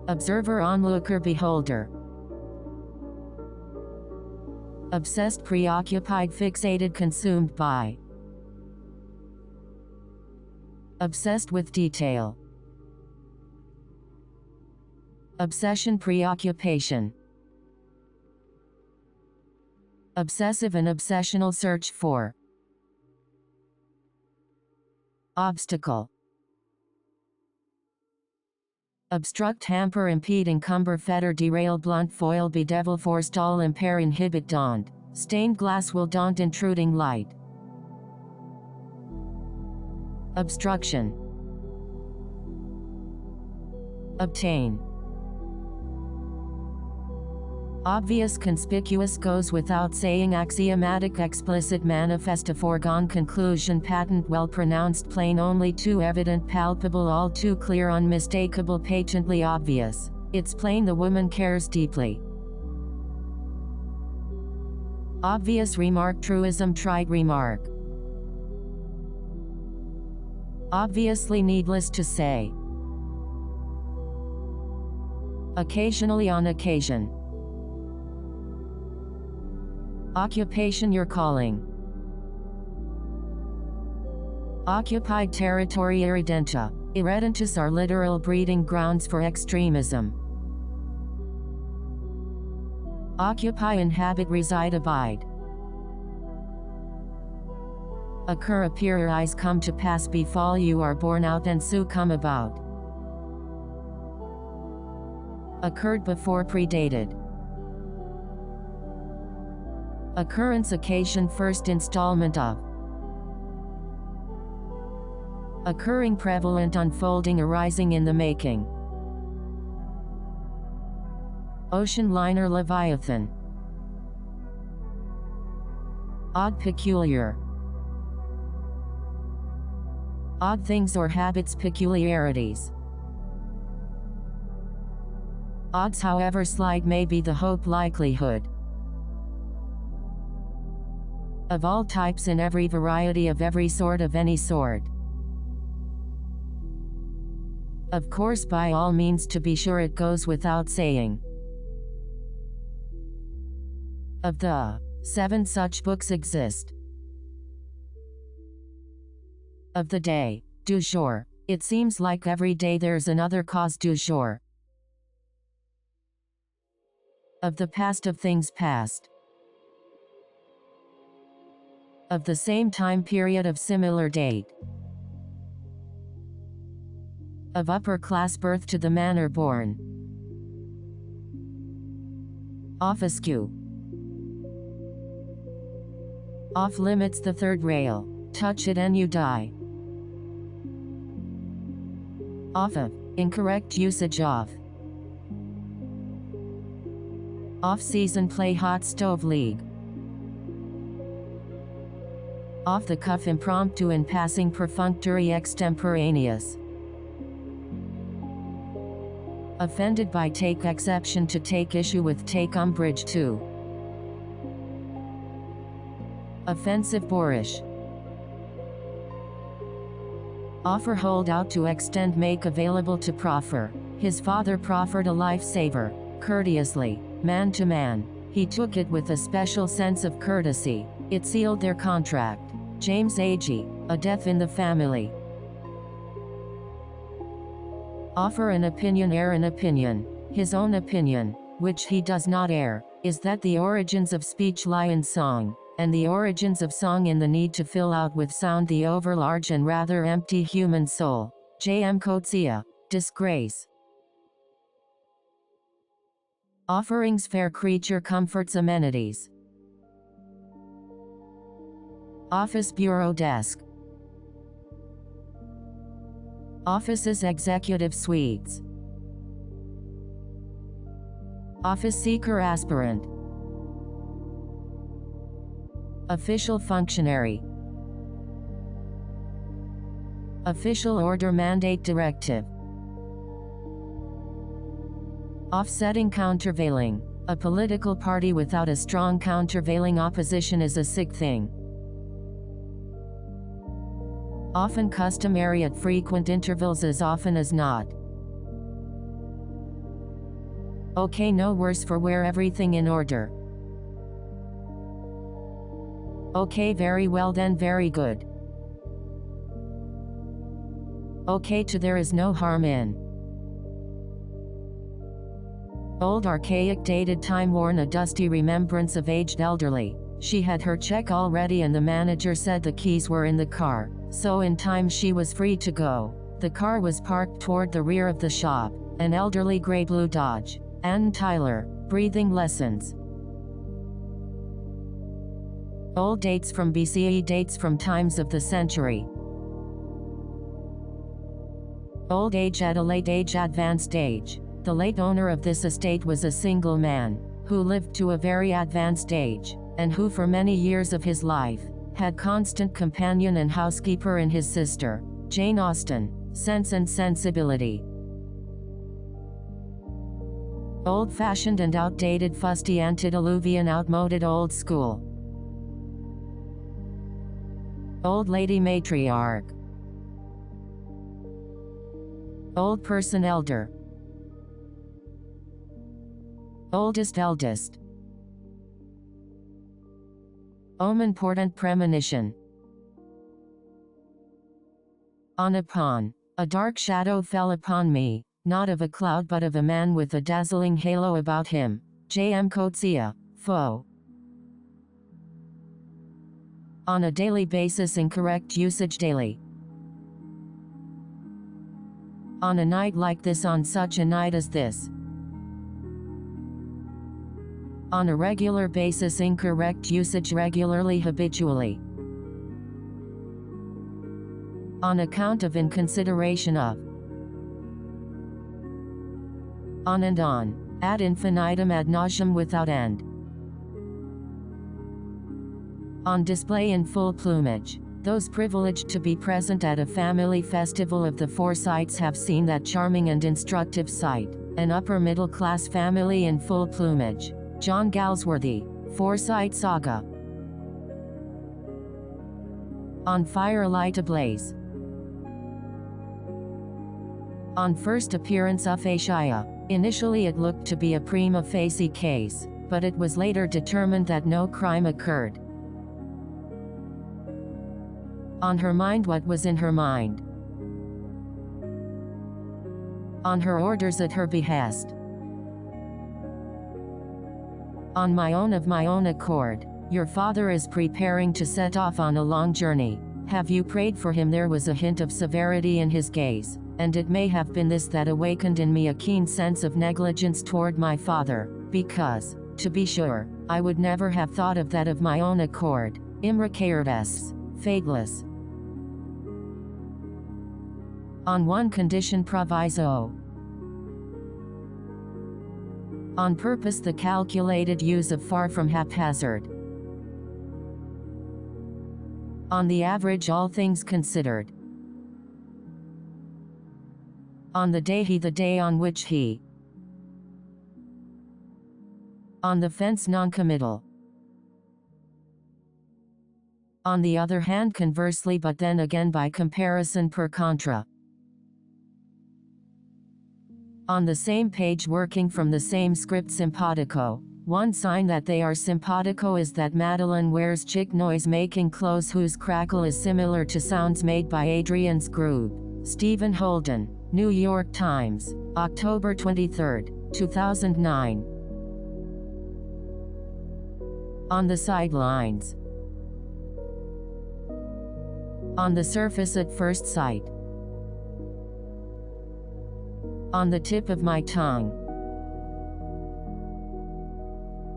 Observer, onlooker, beholder. Obsessed, preoccupied, fixated, consumed by. Obsessed with detail. Obsession, preoccupation. Obsessive and obsessional, search for. Obstacle. Obstruct, hamper, impede, encumber, fetter, derail, blunt, foil, bedevil, forestall, impair, inhibit, daunt. Stained glass will daunt intruding light. Obstruction. Obtain. Obvious, conspicuous, goes without saying, axiomatic, explicit, manifest, a foregone conclusion, patent, well pronounced, plain, only too evident, palpable, all too clear, unmistakable, patently obvious. It's plain the woman cares deeply. Obvious remark, truism, trite remark. Obviously needless to say. Occasionally, on occasion. Occupation, your calling. Occupied territory, irredenta. Irredentus are literal breeding grounds for extremism. Occupy, inhabit, reside, abide. Occur, appear, arise, come to pass, befall, you are born out, and so come about. Occurred before, predated. Occurrence, occasion, first installment of. Occurring, prevalent, unfolding, arising, in the making. Ocean liner, Leviathan. Odd, peculiar. Odd things or habits, peculiarities. Odds, however slight may be the hope, likelihood. Of all types in every variety of every sort of any sort. Of course, by all means, to be sure, it goes without saying. Of the 7 such books exist. Of the day, du jour. It seems like every day there's another cause du jour. Of the past, of things past. Of the same time period, of similar date. Of upper class birth to the manner born. Off askew. Off limits, the third rail. Touch it and you die. Off of. Incorrect usage of. Off-season play, hot stove league. Off the cuff, impromptu, in passing, perfunctory, extemporaneous. Offended by, take exception to, take issue with, take umbrage to. Offensive, boorish. Offer, hold out, to extend, make available, to proffer. His father proffered a lifesaver, courteously, man to man. He took it with a special sense of courtesy. It sealed their contract. James Agee, a death in the family. Offer an opinion, air an opinion. His own opinion, which he does not air, is that the origins of speech lie in song, and the origins of song in the need to fill out with sound the overlarge and rather empty human soul. J.M. Coetzee. Disgrace. Offerings, fair creature, comforts, amenities. Office, bureau, desk. Offices, executive suites. Office seeker, aspirant. Official, functionary. Official order, mandate, directive. Offsetting, countervailing. A political party without a strong countervailing opposition is a sick thing. Often customary, at frequent intervals, as often as not. Okay, no worse for wear, everything in order. Okay, very well then, very good. Okay, to there is no harm in. Old, archaic, dated, time-worn, a dusty remembrance of aged elderly. She had her check already and the manager said the keys were in the car, so in time she was free to go. The car was parked toward the rear of the shop, an elderly gray-blue Dodge. Ann Tyler, breathing lessons. Old, dates from BCE, dates from times of the century. Old age, at a late age, advanced age. The late owner of this estate was a single man, who lived to a very advanced age, and who for many years of his life, had constant companion and housekeeper in his sister, Jane Austen. Sense and sensibility. Old-fashioned and outdated, fusty, antediluvian, outmoded, old school. Old lady, matriarch. Old person, elder. Oldest, eldest. Omen, portent, premonition. On, upon. A dark shadow fell upon me, not of a cloud but of a man with a dazzling halo about him. J.M. Coetzee. Foe. On a daily basis, incorrect usage, daily. On a night like this, on such a night as this. On a regular basis, incorrect usage, regularly, habitually. On account of, in consideration of. On and on. Ad infinitum, ad nauseam, without end. On display in full plumage. Those privileged to be present at a family festival of the Forsytes have seen that charming and instructive sight, an upper middle class family in full plumage. John Galsworthy, Forsyte Saga. On firelight ablaze. On first appearance of Asia, initially it looked to be a prima facie case, but it was later determined that no crime occurred. On her mind, what was in her mind? On her orders at her behest. On my own, of my own accord. Your father is preparing to set off on a long journey. Have you prayed for him? There was a hint of severity in his gaze, and it may have been this that awakened in me a keen sense of negligence toward my father, because, to be sure, I would never have thought of that of my own accord. Imrecairdes, fateless. On one condition proviso. On purpose, the calculated use of far from haphazard. On the average, all things considered. On the day on which he. On the fence, non-committal. On the other hand, conversely, but then again by comparison per contra. On the same page, working from the same script, simpatico. One sign that they are simpatico is that Madeline wears chick noise-making clothes whose crackle is similar to sounds made by Adrian Scrooge. Stephen Holden, New York Times, October 23, 2009. On the sidelines. On the surface at first sight. On the tip of my tongue.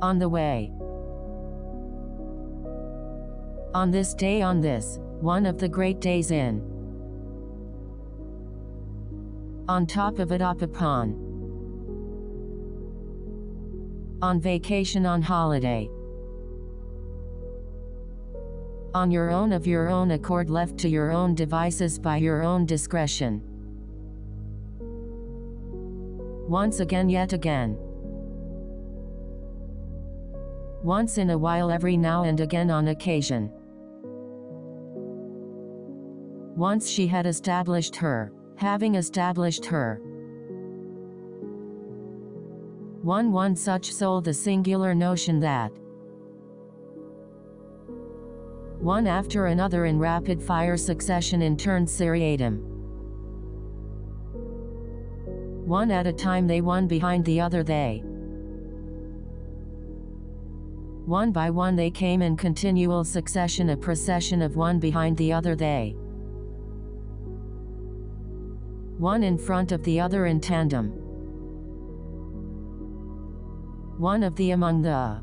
On the way. On this day, on this, one of the great days in. On top of it, up upon. On vacation, on holiday. On your own, of your own accord, left to your own devices by your own discretion. Once again, yet again. Once in a while, every now and again, on occasion. Once she had established her, having established her. One such soul, the singular notion that. One after another in rapid fire succession, in turn seriatim. One at a time, they, one behind the other, they. One by one they came in continual succession, a procession of one behind the other, they. One in front of the other in tandem. One of the among the.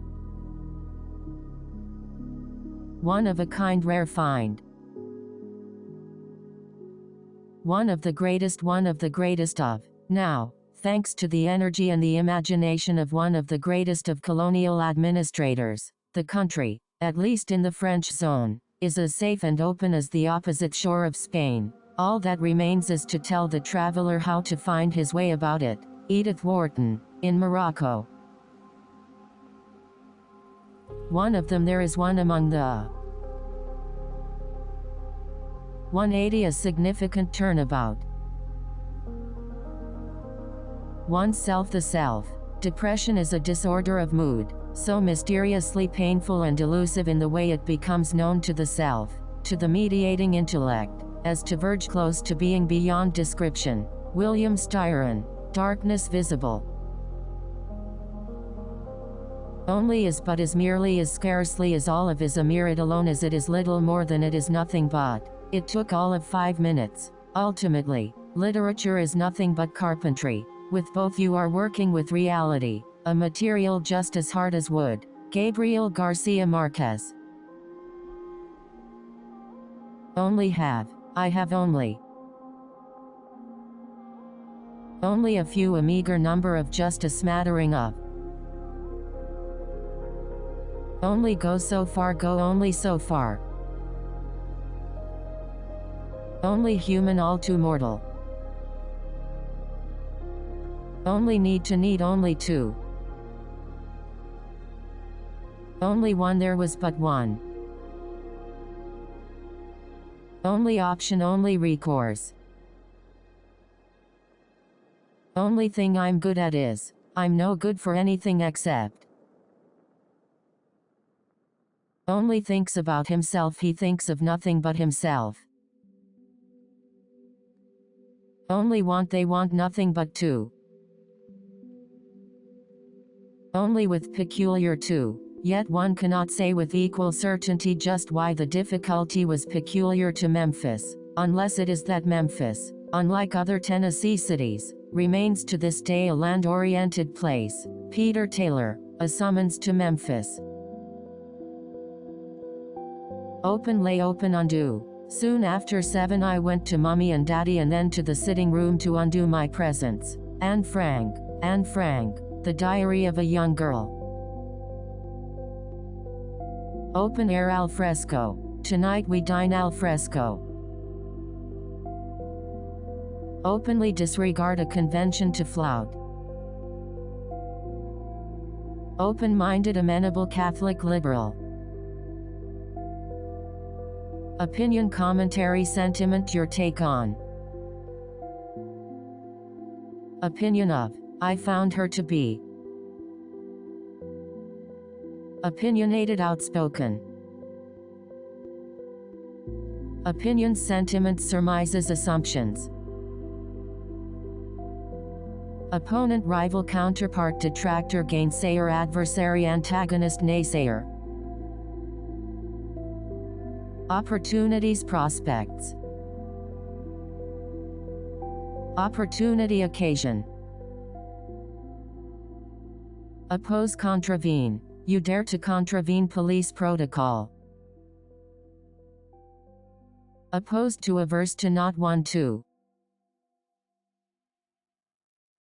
One of a kind, rare find. One of the greatest of. Now, thanks to the energy and the imagination of one of the greatest of colonial administrators, the country, at least in the French zone, is as safe and open as the opposite shore of Spain. All that remains is to tell the traveler how to find his way about it. Edith Wharton, in Morocco. One of them, there is one among the. 180, a significant turnabout. Oneself, the self. Depression is a disorder of mood, so mysteriously painful and elusive in the way it becomes known to the self, to the mediating intellect, as to verge close to being beyond description. William Styron, Darkness Visible. Only is, but is, merely is, scarcely is, all of is, a mere, it alone is, it is little more than, it is nothing but. It took all of 5 minutes. Ultimately, literature is nothing but carpentry. With both you are working with reality, a material just as hard as wood. Gabriel Garcia Marquez. Only have. I have only. Only a few, a meager number of, just a smattering of. Only go so far, go only so far. Only human, all too mortal. Only need to need, only two. Only one, there was but one. Only option, only recourse. Only thing I'm good at is, I'm no good for anything except. Only thinks about himself, he thinks of nothing but himself. Only want, they want nothing but to. Only with peculiar to. Yet one cannot say with equal certainty just why the difficulty was peculiar to Memphis, unless it is that Memphis, unlike other Tennessee cities, remains to this day a land-oriented place. Peter Taylor, A Summons to Memphis. Open, lay open, undo. Soon after 7 I went to Mummy and Daddy and then to the sitting room to undo my presents. Anne Frank, The Diary of a Young Girl. Open air al fresco. Tonight we dine al fresco. Openly disregard a convention to flout. Open-minded, amenable, Catholic, liberal. Opinion, commentary, sentiment, your take on. Opinion of. I found her to be. Opinionated, outspoken. Opinions, sentiments, surmises, assumptions. Opponent, rival, counterpart, detractor, gainsayer, adversary, antagonist, naysayer. Opportunities, prospects. Opportunity, occasion. Oppose, contravene. You dare to contravene police protocol. Opposed to, averse to, not one to.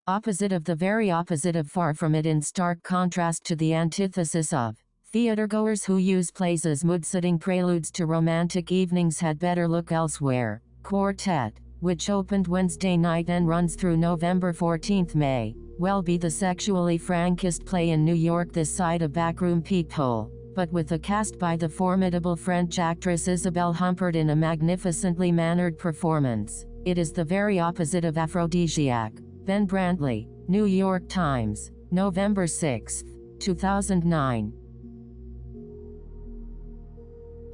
Opposite of, the very opposite of, far from it, in stark contrast to the antithesis of. Theatergoers who use plays as mood-setting preludes to romantic evenings had better look elsewhere. Quartet, which opened Wednesday night and runs through November 14 may well be the sexually frankest play in New York this side of Backroom Peephole, but with a cast by the formidable French actress Isabelle Humpert in a magnificently mannered performance, it is the very opposite of aphrodisiac. Ben Brantley, New York Times, November 6, 2009.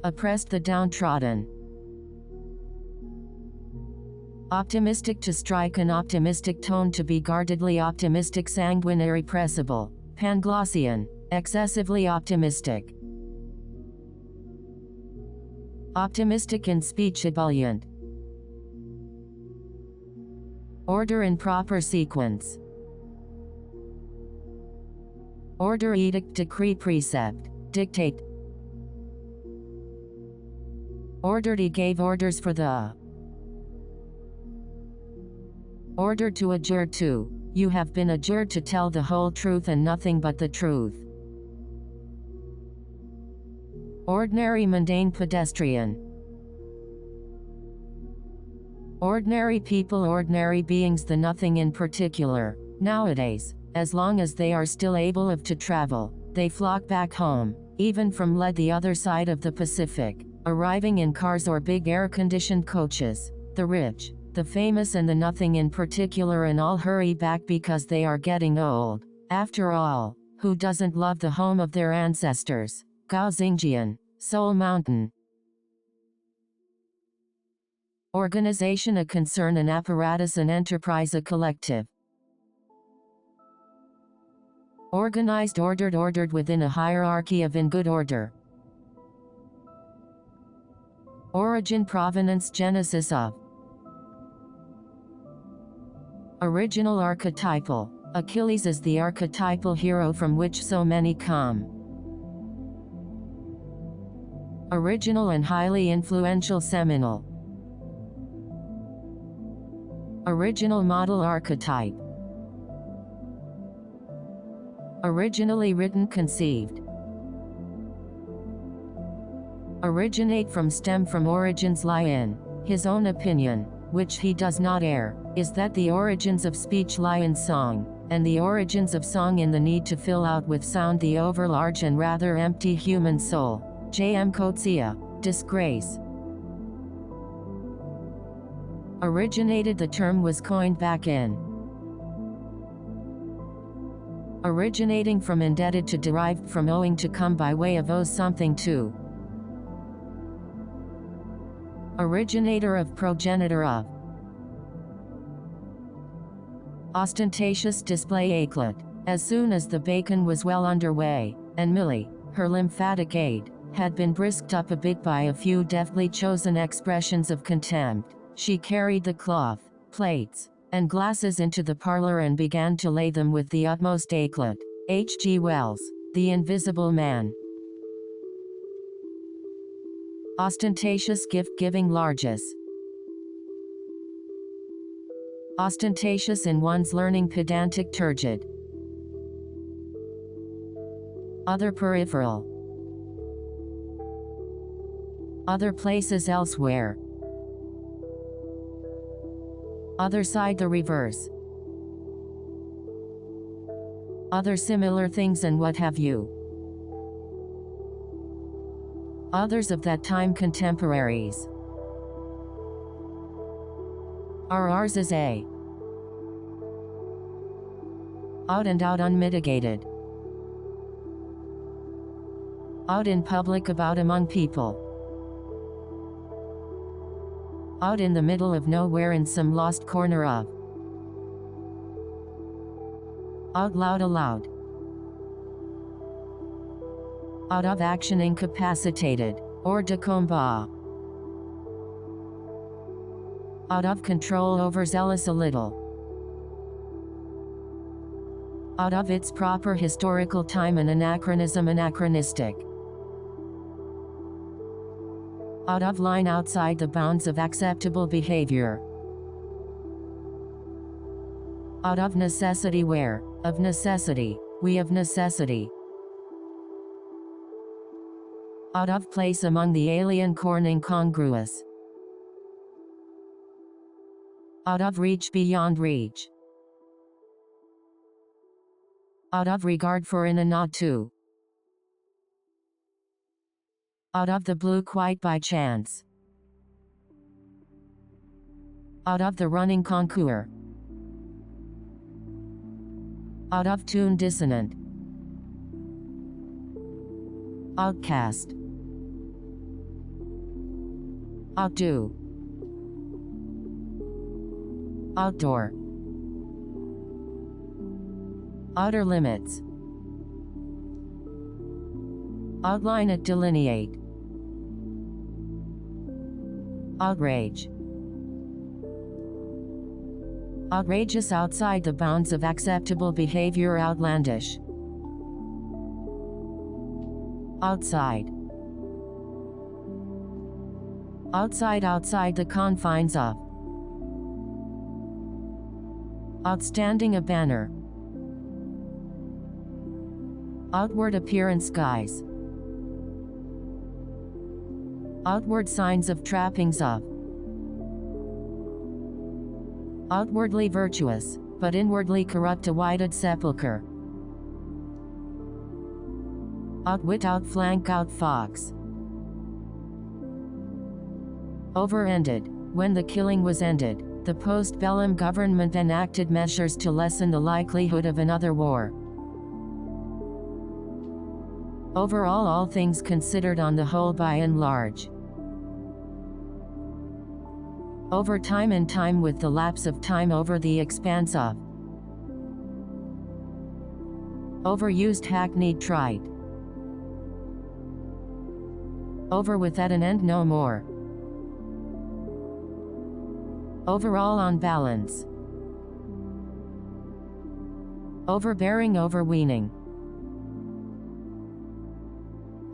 Oppressed, the downtrodden. Optimistic, to strike an optimistic tone, to be guardedly optimistic, sanguine, irrepressible, Panglossian, excessively optimistic. Optimistic in speech, ebullient. Order in proper sequence. Order, edict, decree, precept, dictate. Ordered, he gave orders for the. Ordered, to adjure to. You have been adjured to tell the whole truth and nothing but the truth. Ordinary, mundane, pedestrian. Ordinary people, ordinary beings, the nothing in particular. Nowadays, as long as they are still able to travel, they flock back home, even from the other side of the Pacific, arriving in cars or big air-conditioned coaches. The rich, the famous and the nothing in particular, and all hurry back because they are getting old. After all, who doesn't love the home of their ancestors? Gao Xingjian, Soul Mountain. Organization, a concern, an apparatus, an enterprise, a collective. Organized, ordered, ordered within a hierarchy of in good order. Origin, provenance, genesis of. Original, archetypal. Achilles is the archetypal hero from which so many come. Original and highly influential, seminal. Original, model, archetype. Originally written, conceived. Originate from, stem from, origins lie in. His own opinion, which he does not air, is that the origins of speech lie in song, and the origins of song in the need to fill out with sound the overlarge and rather empty human soul. J. M. Coetzee, Disgrace. Originated, the term was coined back in. Originating from, indebted to, derived from, owing to, come by way of, owes something to. Originator of, progenitor of. Ostentatious display, éclat. As soon as the bacon was well underway, and Milly, her lymphatic aid, had been brisked up a bit by a few deftly chosen expressions of contempt, she carried the cloth, plates, and glasses into the parlor and began to lay them with the utmost éclat. H. G. Wells, The Invisible Man. Ostentatious, gift-giving largesse. Ostentatious in one's learning, pedantic, turgid. Other, peripheral. Other places, elsewhere. Other side, the reverse. Other similar things and what have you. Others of that time, contemporaries. Ours is a. Out and out, unmitigated. Out in public, about, among people. Out in the middle of nowhere, in some lost corner of. Out loud, aloud. Out of action, incapacitated, hors de combat. Out of control, overzealous, a little. Out of its proper historical time, an anachronism, anachronistic. Out of line, outside the bounds of acceptable behavior. Out of necessity, where, of necessity, we of necessity. Out of place, among the alien, corn, incongruous. Out of reach, beyond reach. Out of regard for, in a nod to. Out of the blue, quite by chance. Out of the running, concours. Out of tune, dissonant. Outcast. Outdo. Outdoor. Outer limits. Outline it, delineate. Outrage. Outrageous, outside the bounds of acceptable behavior, outlandish. Outside. Outside, outside the confines of. Outstanding, a banner. Outward appearance, guise. Outward signs of, trappings of. Outwardly virtuous, but inwardly corrupt, a whited sepulchre. Outwit, outflank, outfox. Over-ended. When the killing was ended, the post-bellum government enacted measures to lessen the likelihood of another war. Overall, all things considered, on the whole, by and large. Over time and time, with the lapse of time, over the expanse of. Overused, hackneyed, trite. Over, with, at an end, no more. Overall, on balance. Overbearing, overweening.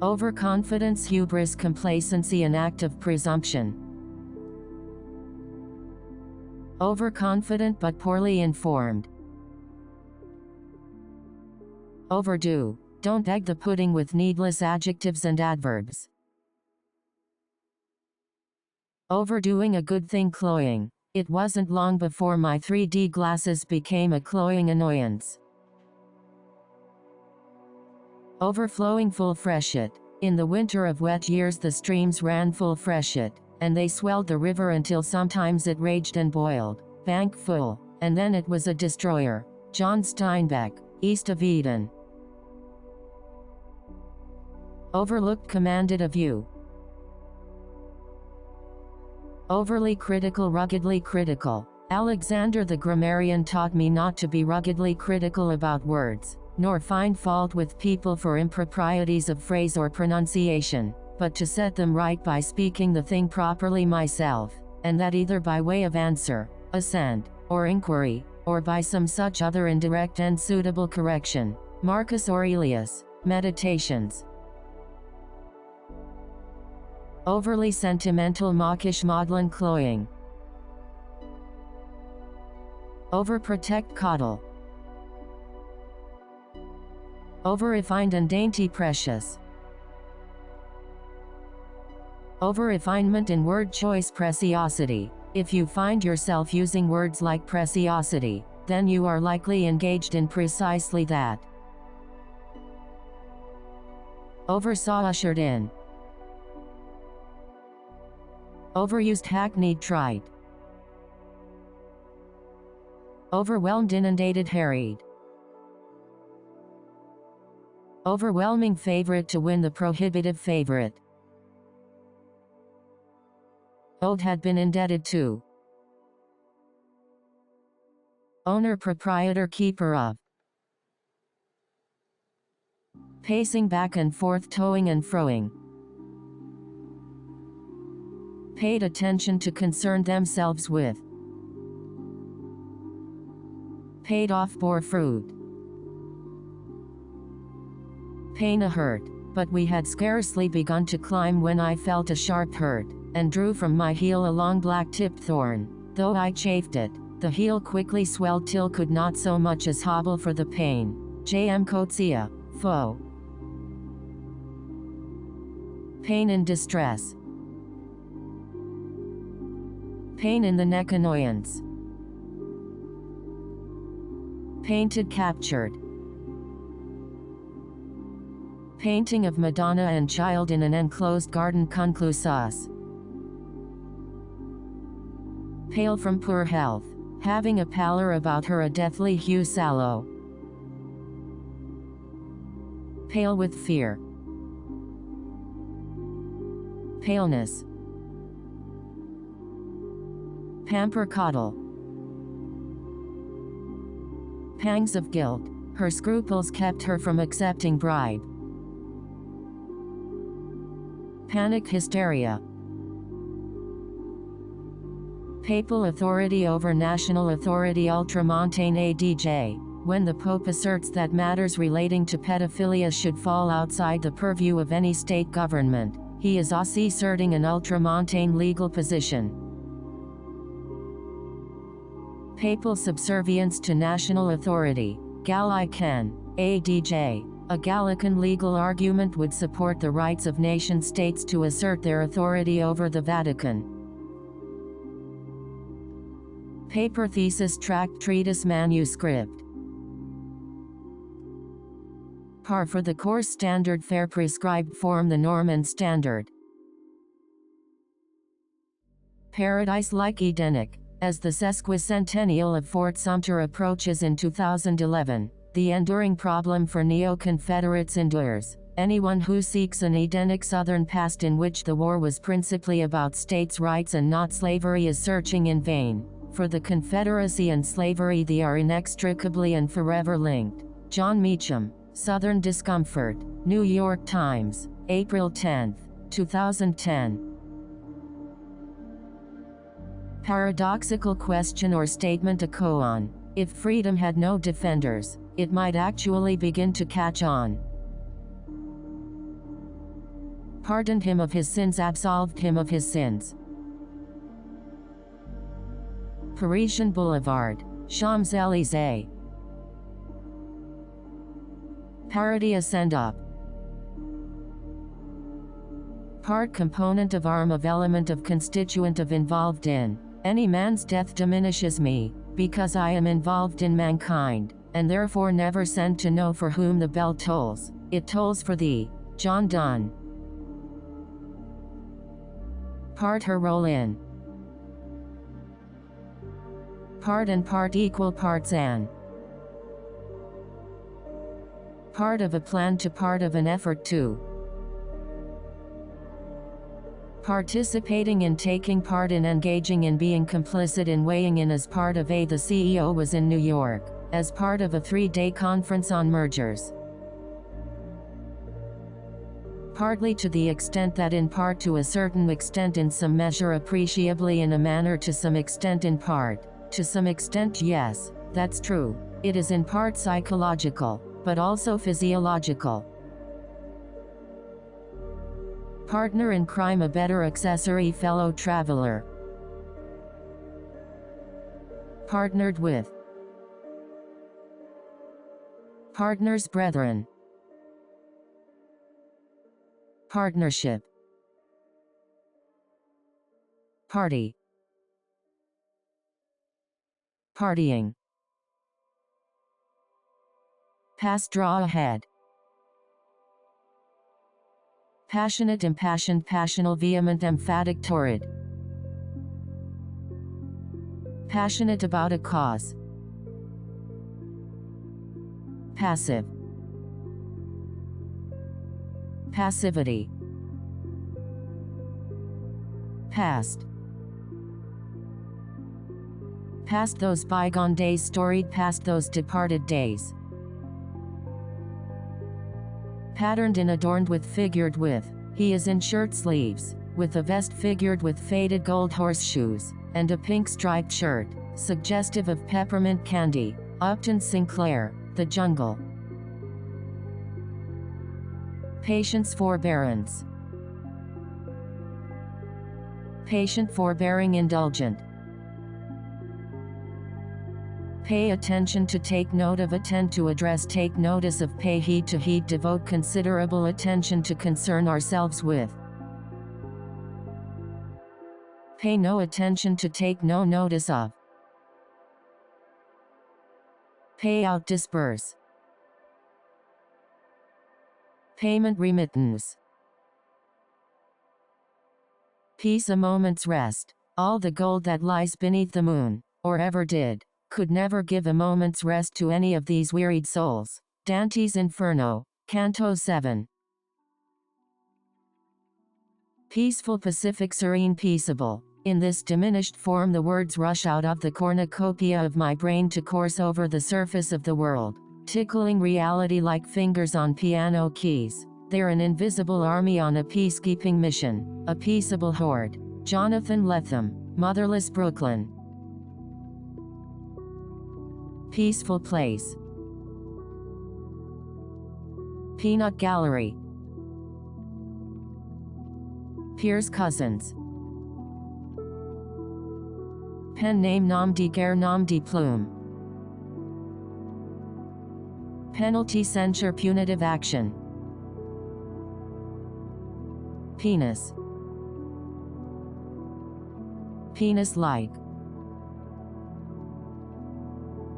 Overconfidence, hubris, complacency, an act of presumption. Overconfident but poorly informed. Overdo. Don't egg the pudding with needless adjectives and adverbs. Overdoing a good thing, cloying. It wasn't long before my 3D glasses became a cloying annoyance. Overflowing, full freshet. In the winter of wet years, the streams ran full freshet, and they swelled the river until sometimes it raged and boiled, bank full, and then it was a destroyer. John Steinbeck, East of Eden. Overlooked commanded a view. Overly critical, ruggedly critical. Alexander the grammarian taught me not to be ruggedly critical about words, nor find fault with people for improprieties of phrase or pronunciation, but to set them right by speaking the thing properly myself, and that either by way of answer, assent, or inquiry, or by some such other indirect and suitable correction. Marcus Aurelius, Meditations. Overly sentimental, mawkish, maudlin, cloying. Overprotect, coddle. Over-refined and dainty, precious. Over-refinement in word choice, preciosity. If you find yourself using words like preciosity, then you are likely engaged in precisely that. Oversaw, ushered in. Overused, hackneyed, trite. Overwhelmed, inundated, harried. Overwhelming favorite, to win the prohibitive favorite. Owed, had been indebted to. Owner, proprietor, keeper of. Pacing back and forth, toing and froing. Paid attention to, concerned themselves with. Paid off, bore fruit. Pain, a hurt. But we had scarcely begun to climb when I felt a sharp hurt, and drew from my heel a long black-tipped thorn. Though I chafed it, the heel quickly swelled till could not so much as hobble for the pain. J. M. Coetzee, Foe. Pain in distress. Pain in the neck, annoyance. Painted, captured. Painting of Madonna and Child in an enclosed garden, conclusus. Pale, from poor health. Having a pallor about her, a deathly hue, sallow. Pale with fear. Paleness. Pamper, coddle. Pangs of guilt. Her scruples kept her from accepting bribe. Panic, hysteria. Papal authority over national authority, ultramontane, ADJ. When the Pope asserts that matters relating to pedophilia should fall outside the purview of any state government, he is asserting an ultramontane legal position. Papal subservience to national authority. Gallican, ADJ. A Gallican legal argument would support the rights of nation-states to assert their authority over the Vatican. Paper, thesis, tract, treatise, manuscript. Par for the course, standard, fare, prescribed form, the norm and standard. Paradise-like, Edenic. As the sesquicentennial of Fort Sumter approaches in 2011, the enduring problem for neo-Confederates endures. Anyone who seeks an Edenic Southern past in which the war was principally about states' rights and not slavery is searching in vain. For the Confederacy and slavery, they are inextricably and forever linked. John Meacham, Southern Discomfort, New York Times, April 10, 2010. Paradoxical question or statement, a koan. If freedom had no defenders, it might actually begin to catch on. Pardoned him of his sins, absolved him of his sins. Parisian Boulevard, Champs-Élysées. Parody, ascend up. Part, component of, arm of, element of, constituent of, involved in. Any man's death diminishes me, because I am involved in mankind, and therefore never send to know for whom the bell tolls. It tolls for thee. John Donne. Part her role in. Part and part equal parts an. Part of a plan to part of an effort to. Participating in, taking part in, engaging in, being complicit in, weighing in as part of a. The CEO was in New York, as part of a 3-day conference on mergers. Partly to the extent that in part, to a certain extent, in some measure, appreciably, in a manner, to some extent, in part. To some extent, yes, that's true. It is in part psychological, but also physiological. Partner in crime, a better accessory, fellow traveler. Partnered with. Partners, brethren. Partnership. Party. Partying. Pass, draw ahead. Passionate, impassioned, passional, vehement, emphatic, torrid. Passionate about a cause. Passive. Passivity. Past. Past those bygone days, storied past those departed days. Patterned in, adorned with, figured with. He is in shirt sleeves, with a vest figured with faded gold horseshoes, and a pink striped shirt, suggestive of peppermint candy. Upton Sinclair, The Jungle. Patience, forbearance. Patient, forbearing, indulgent. Pay attention, to take note of, attend to, address, take notice of, pay heed to, heed, devote considerable attention to, concern ourselves with. Pay no attention to, take no notice of. Pay out, disperse. Payment, remittance. Peace, a moment's rest. All the gold that lies beneath the moon, or ever did, could never give a moment's rest to any of these wearied souls. Dante's Inferno, Canto 7. Peaceful, pacific, serene, peaceable. In this diminished form the words rush out of the cornucopia of my brain to course over the surface of the world, tickling reality like fingers on piano keys. They're an invisible army on a peacekeeping mission, a peaceable horde. Jonathan Lethem, Motherless Brooklyn. Peaceful place. Peanut Gallery. Piers Cousins. Pen name, nom de guerre, nom de plume. Penalty, censure, punitive action. Penis. Penis-like.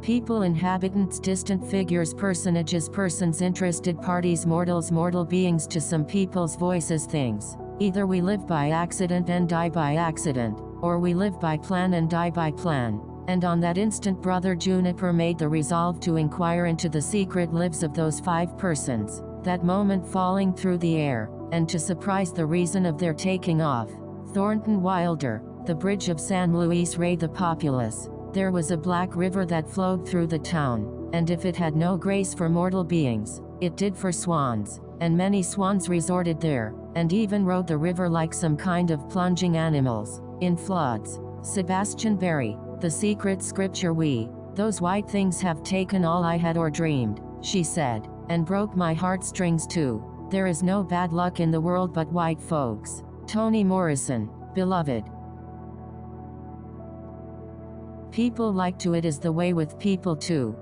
People, inhabitants, distant figures, personages, persons, interested parties, mortals, mortal beings, to some people's voices, things. Either we live by accident and die by accident, or we live by plan and die by plan. And on that instant Brother Juniper made the resolve to inquire into the secret lives of those 5 persons, that moment falling through the air, and to surprise the reason of their taking off. Thornton Wilder, The Bridge of San Luis Rey, the populace. There was a black river that flowed through the town, and if it had no grace for mortal beings, it did for swans, and many swans resorted there, and even rode the river like some kind of plunging animals, in floods. Sebastian Barry, The Secret Scripture. Those white things have taken all I had or dreamed, she said, and broke my heartstrings too. There is no bad luck in the world but white folks. Toni Morrison, Beloved. People like to, it is the way with people too.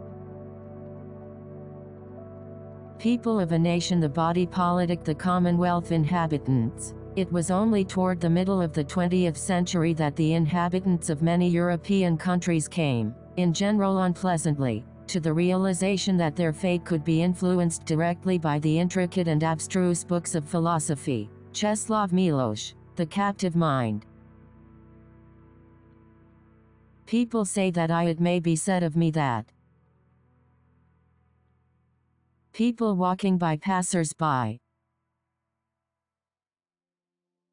People of a nation, the body politic, the Commonwealth, inhabitants. It was only toward the middle of the 20th century that the inhabitants of many European countries came, in general unpleasantly, to the realization that their fate could be influenced directly by the intricate and abstruse books of philosophy. Czeslaw Miłosz, The Captive Mind. People say that it may be said of me that. People walking by, passers-by.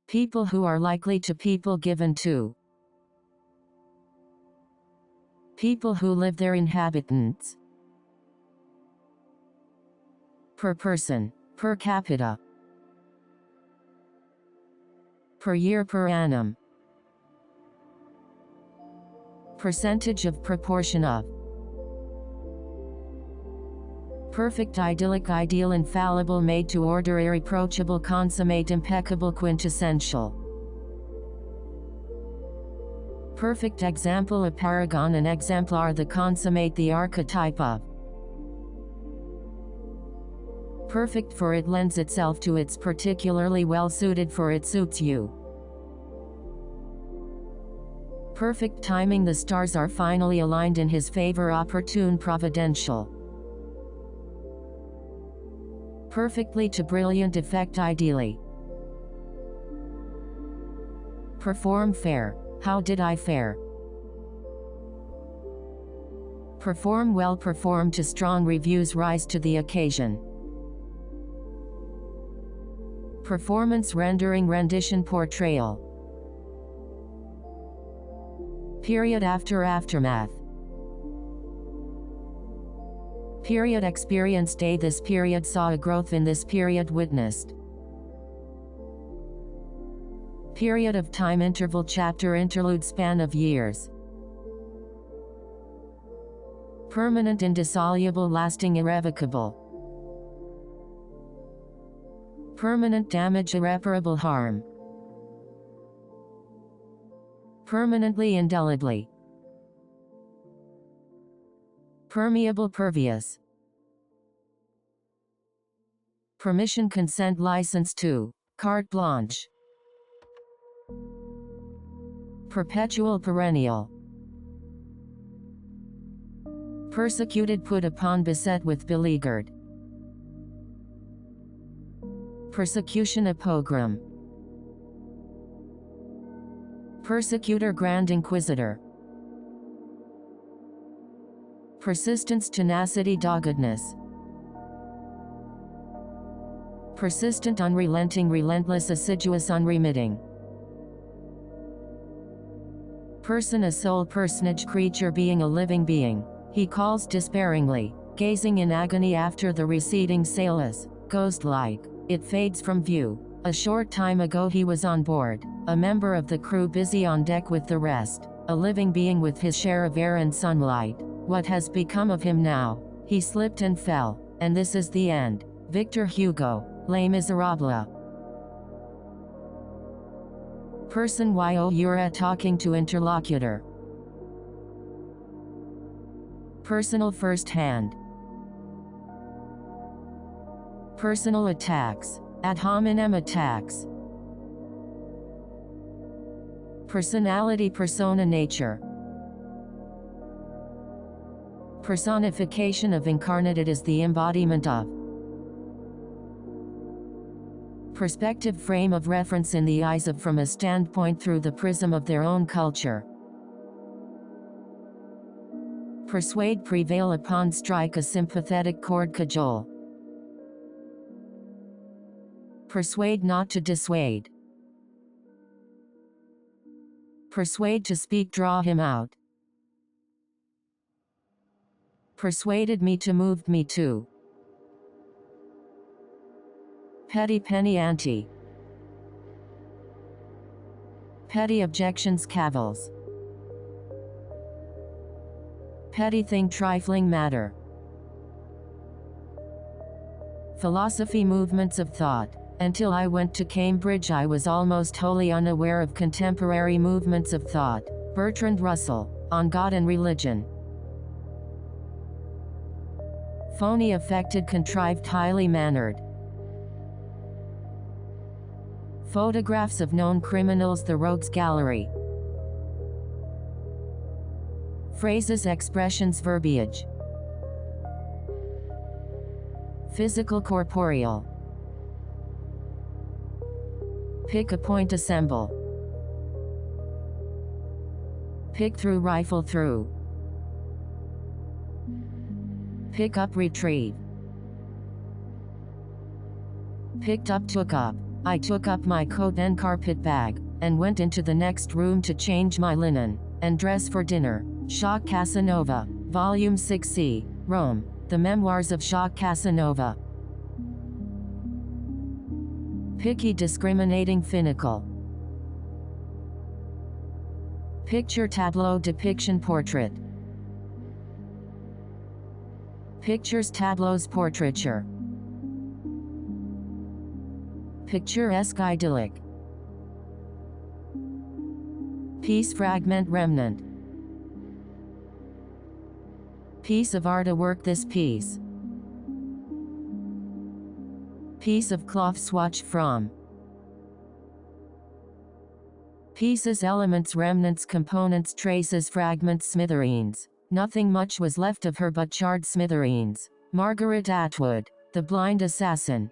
People who are likely to, people given to. People who live there, inhabitants. Per person, per capita. Per year, per annum. Percentage of, proportion of. Perfect, idyllic, ideal, infallible, made to order, irreproachable, consummate, impeccable, quintessential. Perfect example, a paragon, an exemplar, the consummate, the archetype of. Perfect for it lends itself to, it's particularly well suited for, it suits you. Perfect timing, the stars are finally aligned in his favor, opportune, providential. Perfectly to brilliant effect, ideally. Perform fair, how did I fare? Perform well, perform to strong reviews, rise to the occasion. Performance, rendering, rendition, portrayal. Period, after, aftermath. Period, experienced day, this period saw a growth, in this period witnessed. Period of time, interval, chapter, interlude, span of years. Permanent, indissoluble, lasting, irrevocable. Permanent damage, irreparable harm. Permanently, indelibly. Permeable, pervious. Permission, consent, license to, carte blanche. Perpetual, perennial. Persecuted, put upon, beset with, beleaguered. Persecution, a pogrom. Persecutor, grand inquisitor. Persistence, tenacity, doggedness. Persistent, unrelenting, relentless, assiduous, unremitting. Person, a soul, personage, creature, being, a living being. He calls despairingly, gazing in agony after the receding sail as, ghost-like, it fades from view. A short time ago he was on board, a member of the crew, busy on deck with the rest, a living being with his share of air and sunlight. What has become of him now? He slipped and fell, and this is the end. Victor Hugo, Les Miserables. Person, you're talking to interlocutor. Personal, first hand. Personal attacks, ad hominem attacks. Personality, persona, nature. Personification of, incarnate, it is the embodiment of. Perspective, frame of reference in the eyes of, from a standpoint through the prism of their own culture. Persuade, prevail upon, strike a sympathetic chord, cajole. Persuade, not to dissuade. Persuade, to speak, draw him out. Persuaded me to, moved me to. Petty, penny ante. Petty objections, cavils. Petty thing, trifling matter. Philosophy, movements of thought. Until I went to Cambridge I was almost wholly unaware of contemporary movements of thought. Bertrand Russell, On God and Religion. Phony, affected, contrived, highly mannered. Photographs of known criminals, the Rogues Gallery. Phrases, expressions, verbiage. Physical, corporeal. Pick, appoint, assemble. Pick through, rifle through. Pick up, retrieve. Picked up, took up. I took up my coat and carpet bag, and went into the next room to change my linen, and dress for dinner. Jacques Casanova, Volume 6c, Rome, The Memoirs of Jacques Casanova. Picky, discriminating, finical. Picture, tableau, depiction, portrait. Pictures, tableaus, portraiture. Picturesque, idyllic. Piece, fragment, remnant. Piece of art, a work, this piece. Piece of cloth, swatch from. Pieces, elements, remnants, components, traces, fragments, smithereens. Nothing much was left of her but charred smithereens. Margaret Atwood, The Blind Assassin.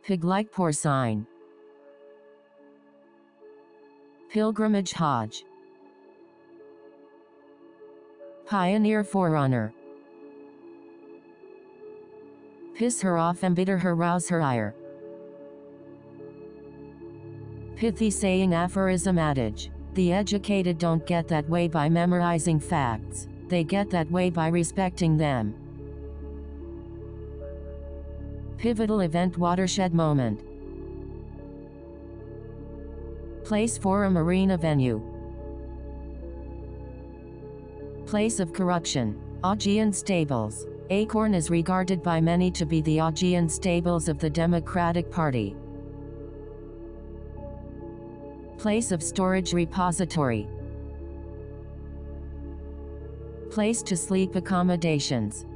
Pig-like porcine. Pilgrimage, Hajj. Pioneer, forerunner. Piss her off, embitter her, rouse her ire. Pithy saying, aphorism, adage. The educated don't get that way by memorizing facts, they get that way by respecting them. Pivotal event, watershed moment. Place, forum, arena, venue. Place of corruption, Augean stables. Acorn is regarded by many to be the Augean stables of the Democratic Party. Place of storage, repository. Place to sleep, accommodations.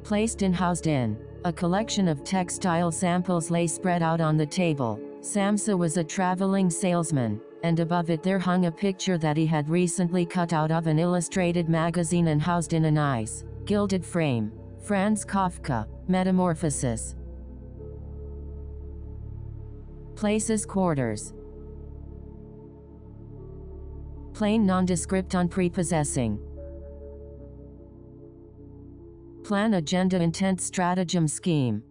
Placed in, housed in. A collection of textile samples lay spread out on the table. Samsa was a traveling salesman, and above it there hung a picture that he had recently cut out of an illustrated magazine and housed in a nice, gilded frame. Franz Kafka, Metamorphosis. Places, quarters. Plain, nondescript, unprepossessing. Plan, agenda, intent, stratagem, scheme.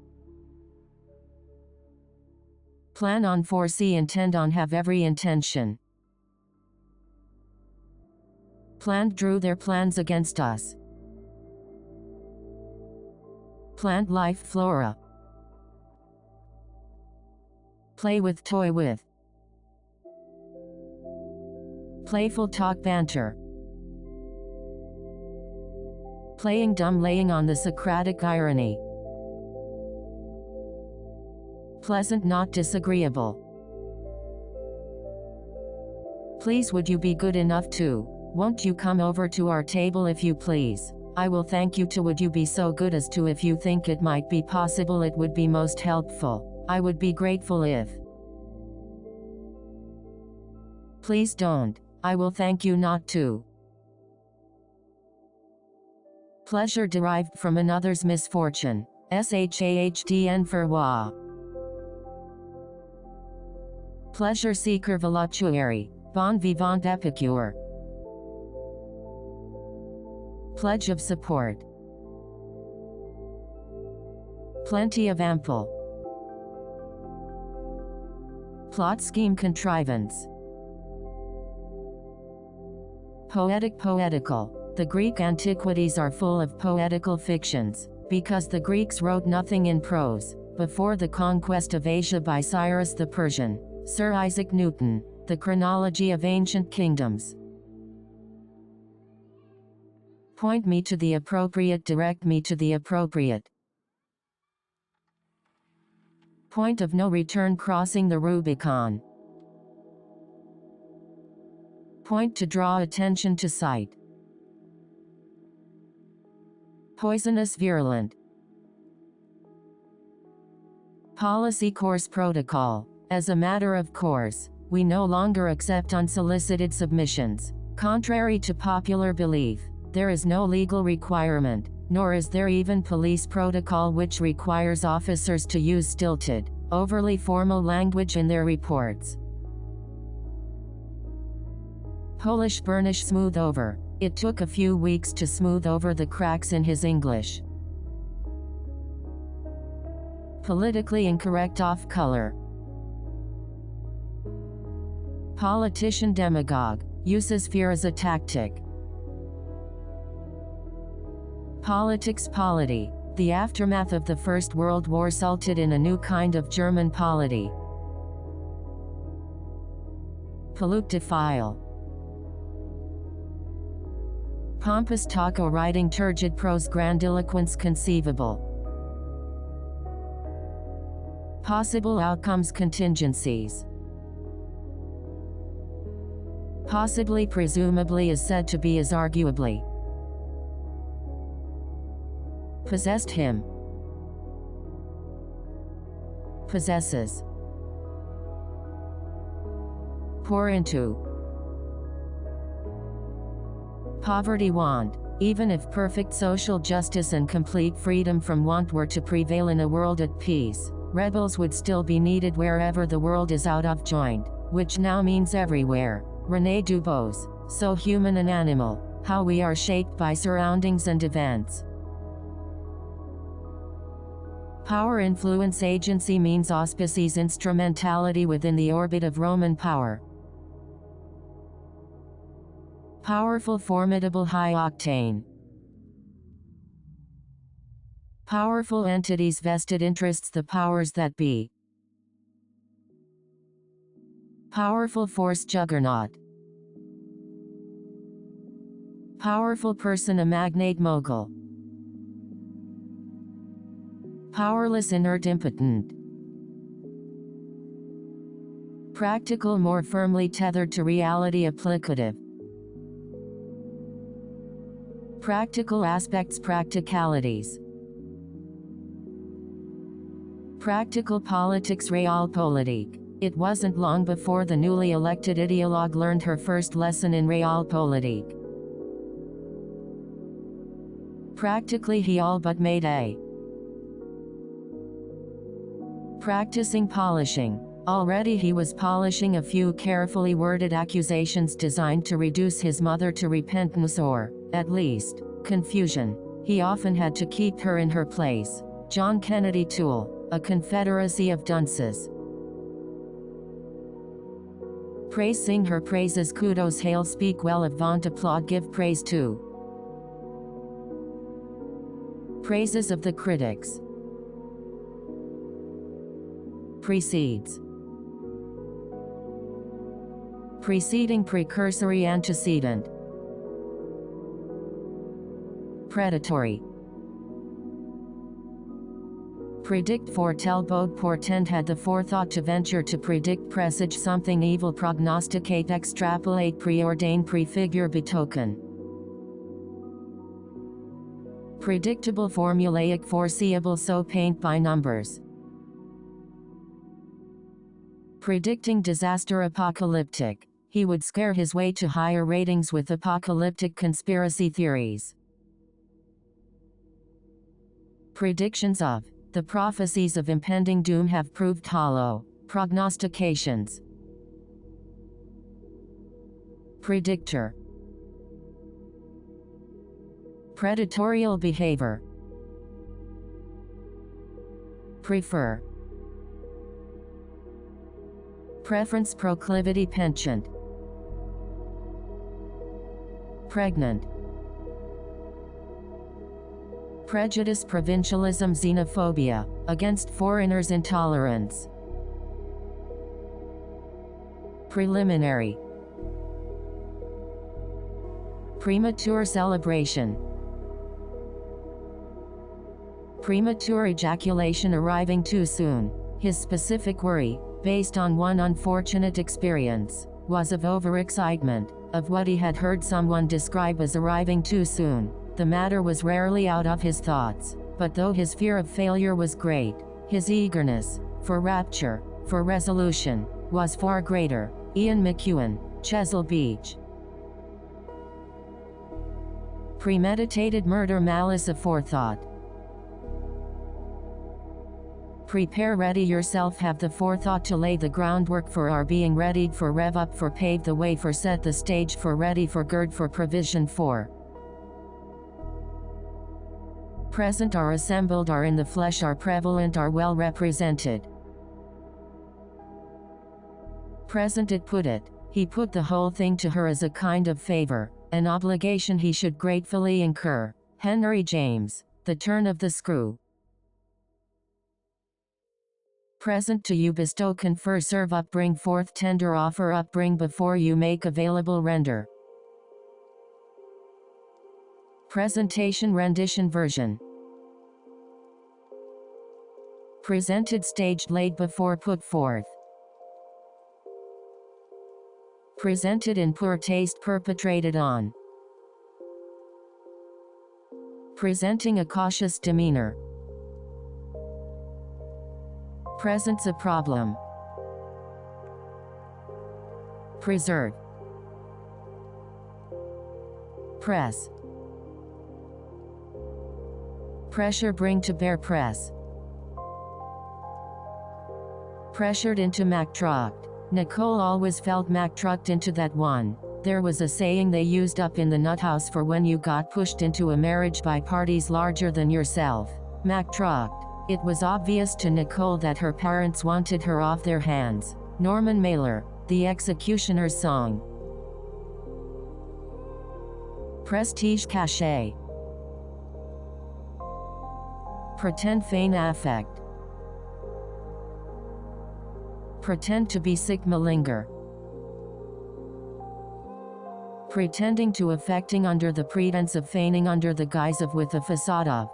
Plan on, foresee, intend on, have every intention. Planned, drew their plans against us. Plant life, flora. Play with, toy with. Playful talk, banter. Playing dumb, laying on the Socratic irony. Pleasant, not disagreeable. Please, would you be good enough to? Won't you come over to our table if you please? I will thank you to. Would you be so good as to? If you think it might be possible, it would be most helpful. I would be grateful if. Please don't. I will thank you not to. Pleasure derived from another's misfortune. Shahdn for wa. Pleasure seeker, voluptuary. Bon vivant, epicure. Pledge of support. Plenty of, ample. Plot, scheme, contrivance. Poetic, poetical. The Greek antiquities are full of poetical fictions, because the Greeks wrote nothing in prose. Before the conquest of Asia by Cyrus the Persian, Sir Isaac Newton, The Chronology of Ancient Kingdoms. Point me to the appropriate, direct me to the appropriate. Point of no return, crossing the Rubicon. Point to draw attention to, sight. Poisonous, virulent. Policy, course, protocol. As a matter of course, we no longer accept unsolicited submissions. Contrary to popular belief, there is no legal requirement, nor is there even police protocol which requires officers to use stilted, overly formal language in their reports. Polish burnish smooth over. It took a few weeks to smooth over the cracks in his English. Politically incorrect off color. Politician demagogue, uses fear as a tactic. Politics polity. The aftermath of the First World War resulted in a new kind of German polity. Pollute-defile. Pompous talk or writing turgid prose grandiloquence conceivable. Possible outcomes contingencies. Possibly presumably is said to be as arguably. Possessed him. Possesses. Pour into. Poverty want. Even if perfect social justice and complete freedom from want were to prevail in a world at peace, rebels would still be needed wherever the world is out of joint, which now means everywhere. René Dubos. So human and animal, how we are shaped by surroundings and events. Power influence agency means auspices instrumentality within the orbit of Roman power. Powerful formidable high octane. Powerful entities vested interests the powers that be. Powerful force juggernaut. Powerful person a magnate mogul. Powerless inert impotent. Practical more firmly tethered to reality applicative. Practical aspects practicalities. Practical politics realpolitik. It wasn't long before the newly elected ideologue learned her first lesson in realpolitik. Practically he all but made a practicing polishing. Already he was polishing a few carefully worded accusations designed to reduce his mother to repentance or, at least, confusion. He often had to keep her in her place. John Kennedy Toole, a confederacy of dunces. Praise sing her praises kudos hail speak well of vaunt applaud give praise to. Praises of the critics. Precedes. Preceding precursory antecedent. Predatory. Predict foretell bode portend had the forethought to venture to predict presage something evil prognosticate extrapolate preordain prefigure betoken. Predictable formulaic foreseeable so paint by numbers. Predicting disaster apocalyptic. He would scare his way to higher ratings with apocalyptic conspiracy theories. Predictions of. The prophecies of impending doom have proved hollow. Prognostications. Predictor. Predatorial behavior. Prefer. Preference proclivity penchant. Pregnant. Prejudice provincialism xenophobia, against foreigners intolerance. Preliminary. Premature celebration. Premature ejaculation arriving too soon. His specific worry, based on one unfortunate experience, was of overexcitement, of what he had heard someone describe as arriving too soon. The matter was rarely out of his thoughts, but though his fear of failure was great, his eagerness for rapture, for resolution, was far greater. Ian McEwan, Chesil Beach. Premeditated murder malice aforethought. Prepare, ready yourself, have the forethought to lay the groundwork for, are being readied for, rev up for, pave the way for, set the stage for, ready for, gird for, provision for. Present, are assembled, are in the flesh, are prevalent, are well represented. Present, it put it. He put the whole thing to her as a kind of favor, an obligation he should gratefully incur. Henry James. The turn of the screw. Present, to you bestow, confer, serve up, bring forth, tender, offer up, bring before you, make available, render. Presentation, rendition, version. Presented, staged, laid before, put forth. Presented in poor taste, perpetrated on. Presenting a cautious demeanor. Presents a problem. Preserve. Press. Pressure, bring to bear, press. Pressured into, mactrucked. Nicole always felt mactrucked into that one. There was a saying they used up in the nut house for when you got pushed into a marriage by parties larger than yourself. Mactrucked. It was obvious to Nicole that her parents wanted her off their hands. Norman Mailer, The Executioner's Song. Prestige, cachet. Pretend, feign affect. Pretend to be sick, malinger. Pretending to, affecting under the pretense of, feigning under the guise of, with a facade of.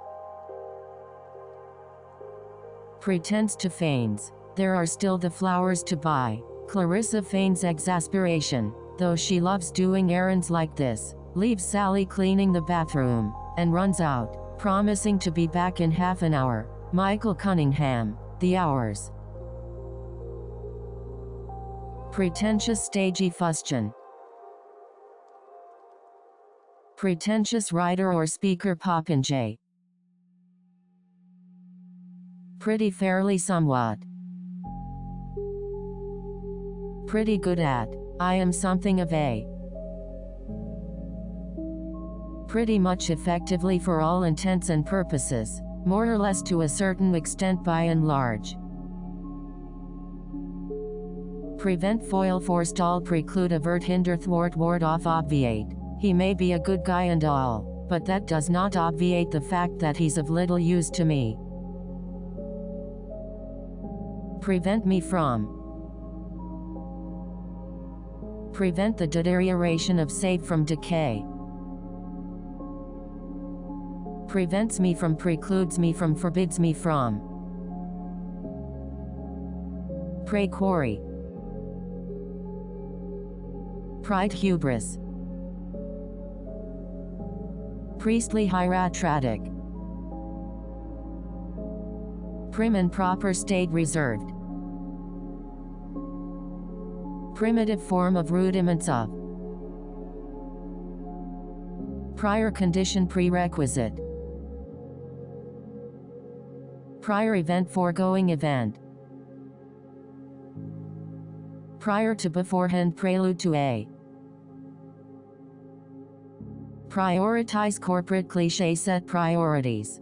Pretends to, feigns. There are still the flowers to buy. Clarissa feigns exasperation, though she loves doing errands like this, leaves Sally cleaning the bathroom, and runs out, promising to be back in half an hour. Michael Cunningham, The Hours. Pretentious, stagey fustian. Pretentious writer or speaker, popinjay. Pretty, fairly, somewhat. Pretty good at. I am something of a. Pretty much, effectively, for all intents and purposes. More or less, to a certain extent, by and large. Prevent, foil, forestall, preclude, avert, hinder, thwart, ward off, obviate. He may be a good guy and all, but that does not obviate the fact that he's of little use to me. Prevent me from. Prevent the deterioration of, save from decay. Prevents me from, precludes me from, forbids me from. Pray, quarry. Pride, hubris. Priestly, hieratic. Prim and proper, state, reserved. Primitive form of, rudiments of. Prior condition, prerequisite. Prior event, foregoing event. Prior to, beforehand, prelude to a. Prioritize, corporate cliché, set priorities.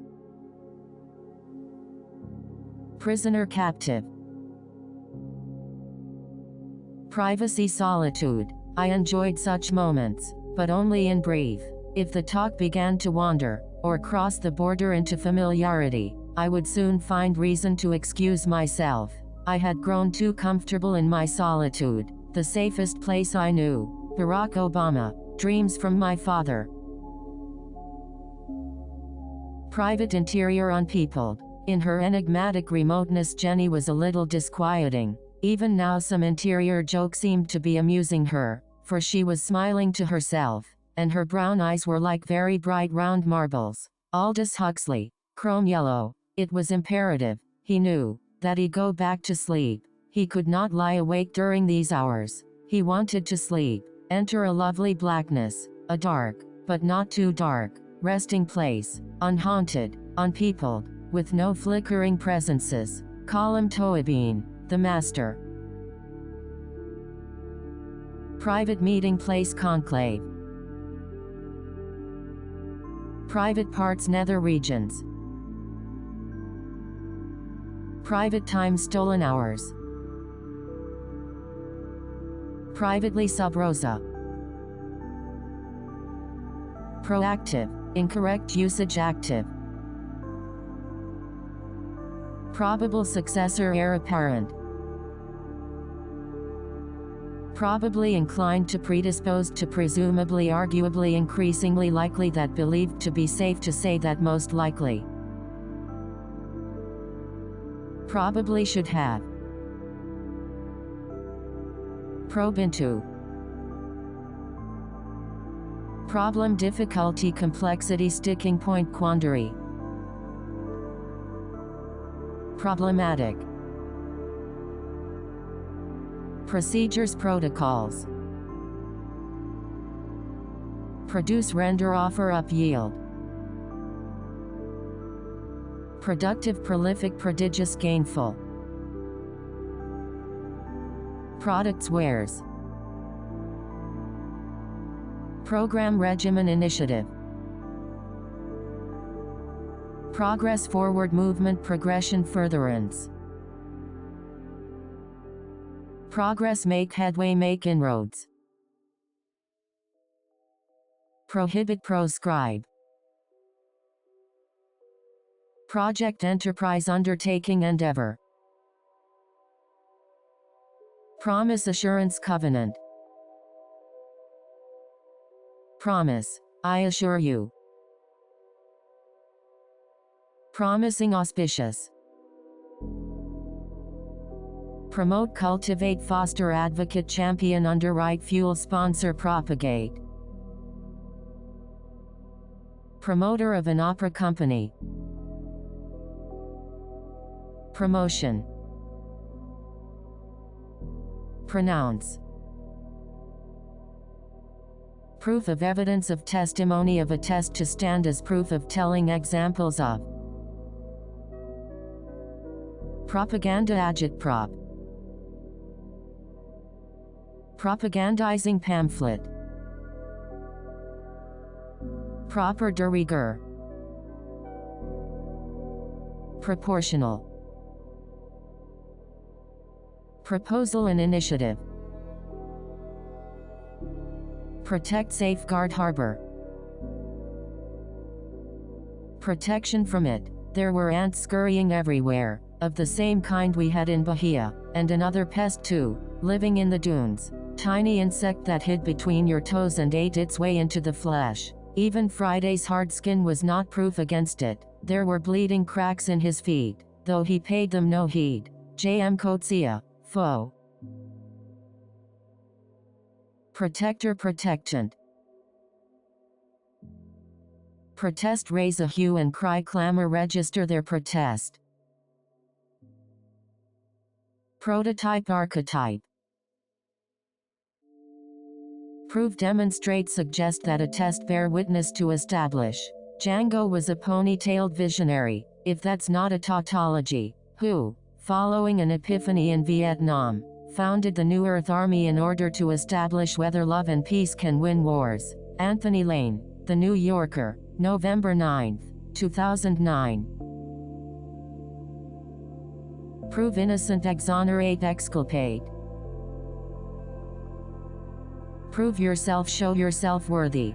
Prisoner, captive. Privacy, solitude. I enjoyed such moments, but only in brief. If the talk began to wander, or cross the border into familiarity, I would soon find reason to excuse myself. I had grown too comfortable in my solitude. The safest place I knew. Barack Obama. Dreams from my father. Private, interior, unpeopled. In her enigmatic remoteness, Jenny was a little disquieting. Even now, some interior joke seemed to be amusing her, for she was smiling to herself, and her brown eyes were like very bright round marbles. Aldous Huxley. Chrome yellow. It was imperative, he knew, that he go back to sleep. He could not lie awake during these hours. He wanted to sleep. Enter a lovely blackness, a dark, but not too dark, resting place, unhaunted, unpeopled, with no flickering presences. Column Toabine, the master. Private meeting place conclave. Private parts nether regions. Private time stolen hours. Privately sub rosa. Proactive, incorrect usage active. Probable successor heir apparent. Probably inclined to predisposed to presumably arguably increasingly likely that believed to be safe to say that most likely. Probably should have. Probe into. Problem difficulty complexity sticking point quandary. Problematic. Procedures protocols. Produce render offer up yield. Productive prolific prodigious gainful. Products wares. Program regimen initiative. Progress forward movement progression furtherance. Progress make headway make inroads. Prohibit proscribe. Project enterprise undertaking endeavor. Promise assurance covenant. Promise, I assure you. Promising auspicious. Promote cultivate foster advocate champion underwrite fuel sponsor propagate. Promoter of an opera company. Promotion. Pronounce. Proof of evidence of testimony of attest to stand as proof of telling examples of. Propaganda agitprop. Propagandizing pamphlet. Proper de rigueur. Proportional. Proposal and initiative. Protect safeguard harbor. Protection from it. There were ants scurrying everywhere, of the same kind we had in Bahia, and another pest too, living in the dunes. Tiny insect that hid between your toes and ate its way into the flesh. Even Friday's hard skin was not proof against it. There were bleeding cracks in his feet, though he paid them no heed. J.M. Coetzee, foe. Protector protectant. Protest raise a hue and cry clamor register their protest. Prototype archetype. Prove demonstrate suggest that attest bear witness to establish. Django was a ponytailed visionary, if that's not a tautology, who, following an epiphany in Vietnam, founded the New Earth Army in order to establish whether love and peace can win wars. Anthony Lane, The New Yorker, November 9, 2009. Prove innocent exonerate exculpate. Prove yourself show yourself worthy.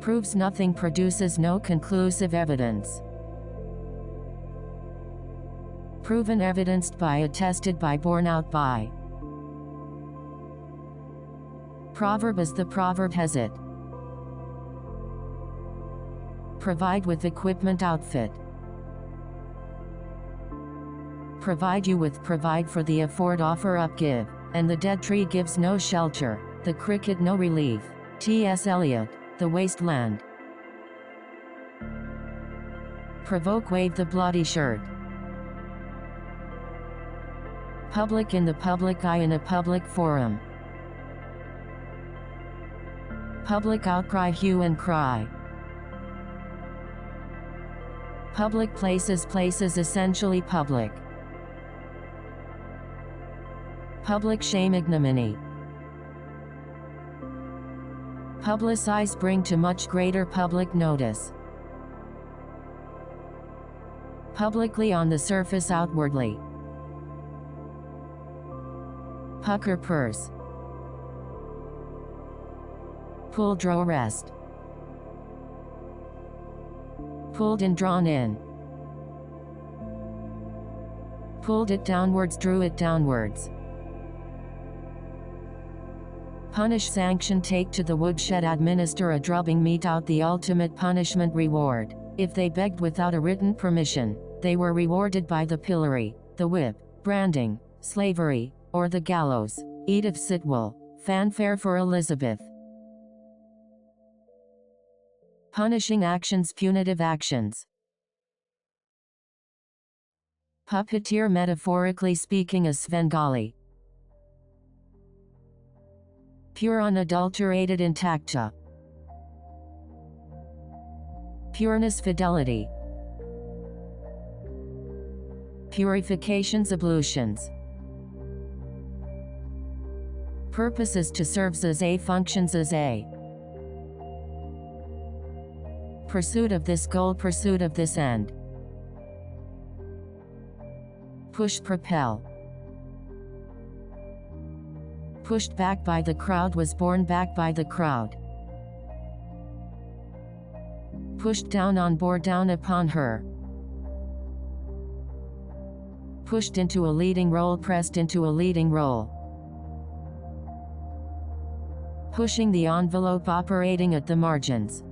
Proves nothing produces no conclusive evidence. Proven evidenced by attested by borne out by. Proverb as the proverb has it. Provide with equipment outfit. Provide you with provide for the afford offer up give, and the dead tree gives no shelter, the cricket no relief. T.S. Eliot, The Wasteland. Provoke wave the bloody shirt. Public in the public eye in a public forum. Public outcry hue and cry. Public places, places essentially public. Public shame, ignominy. Publicize, bring to much greater public notice. Publicly, on the surface, outwardly. Pucker, purse. Pull, draw, rest. Pulled in, drawn in. Pulled it downwards, drew it downwards. Punish, sanction, take to the woodshed, administer a drubbing, mete out the ultimate punishment, reward. If they begged without a written permission, they were rewarded by the pillory, the whip, branding, slavery, or the gallows. Edith Sitwell. Fanfare for Elizabeth. Punishing actions, punitive actions. Puppeteer, metaphorically speaking, a Svengali. Pure, unadulterated, intacta. Pureness, fidelity. Purifications, ablutions. Purposes, to serves as a, functions as a. Pursuit of this goal, pursuit of this end. Push, propel. Pushed back by the crowd, was borne back by the crowd. Pushed down on, bore down upon her. Pushed into a leading role, pressed into a leading role. Pushing the envelope, operating at the margins.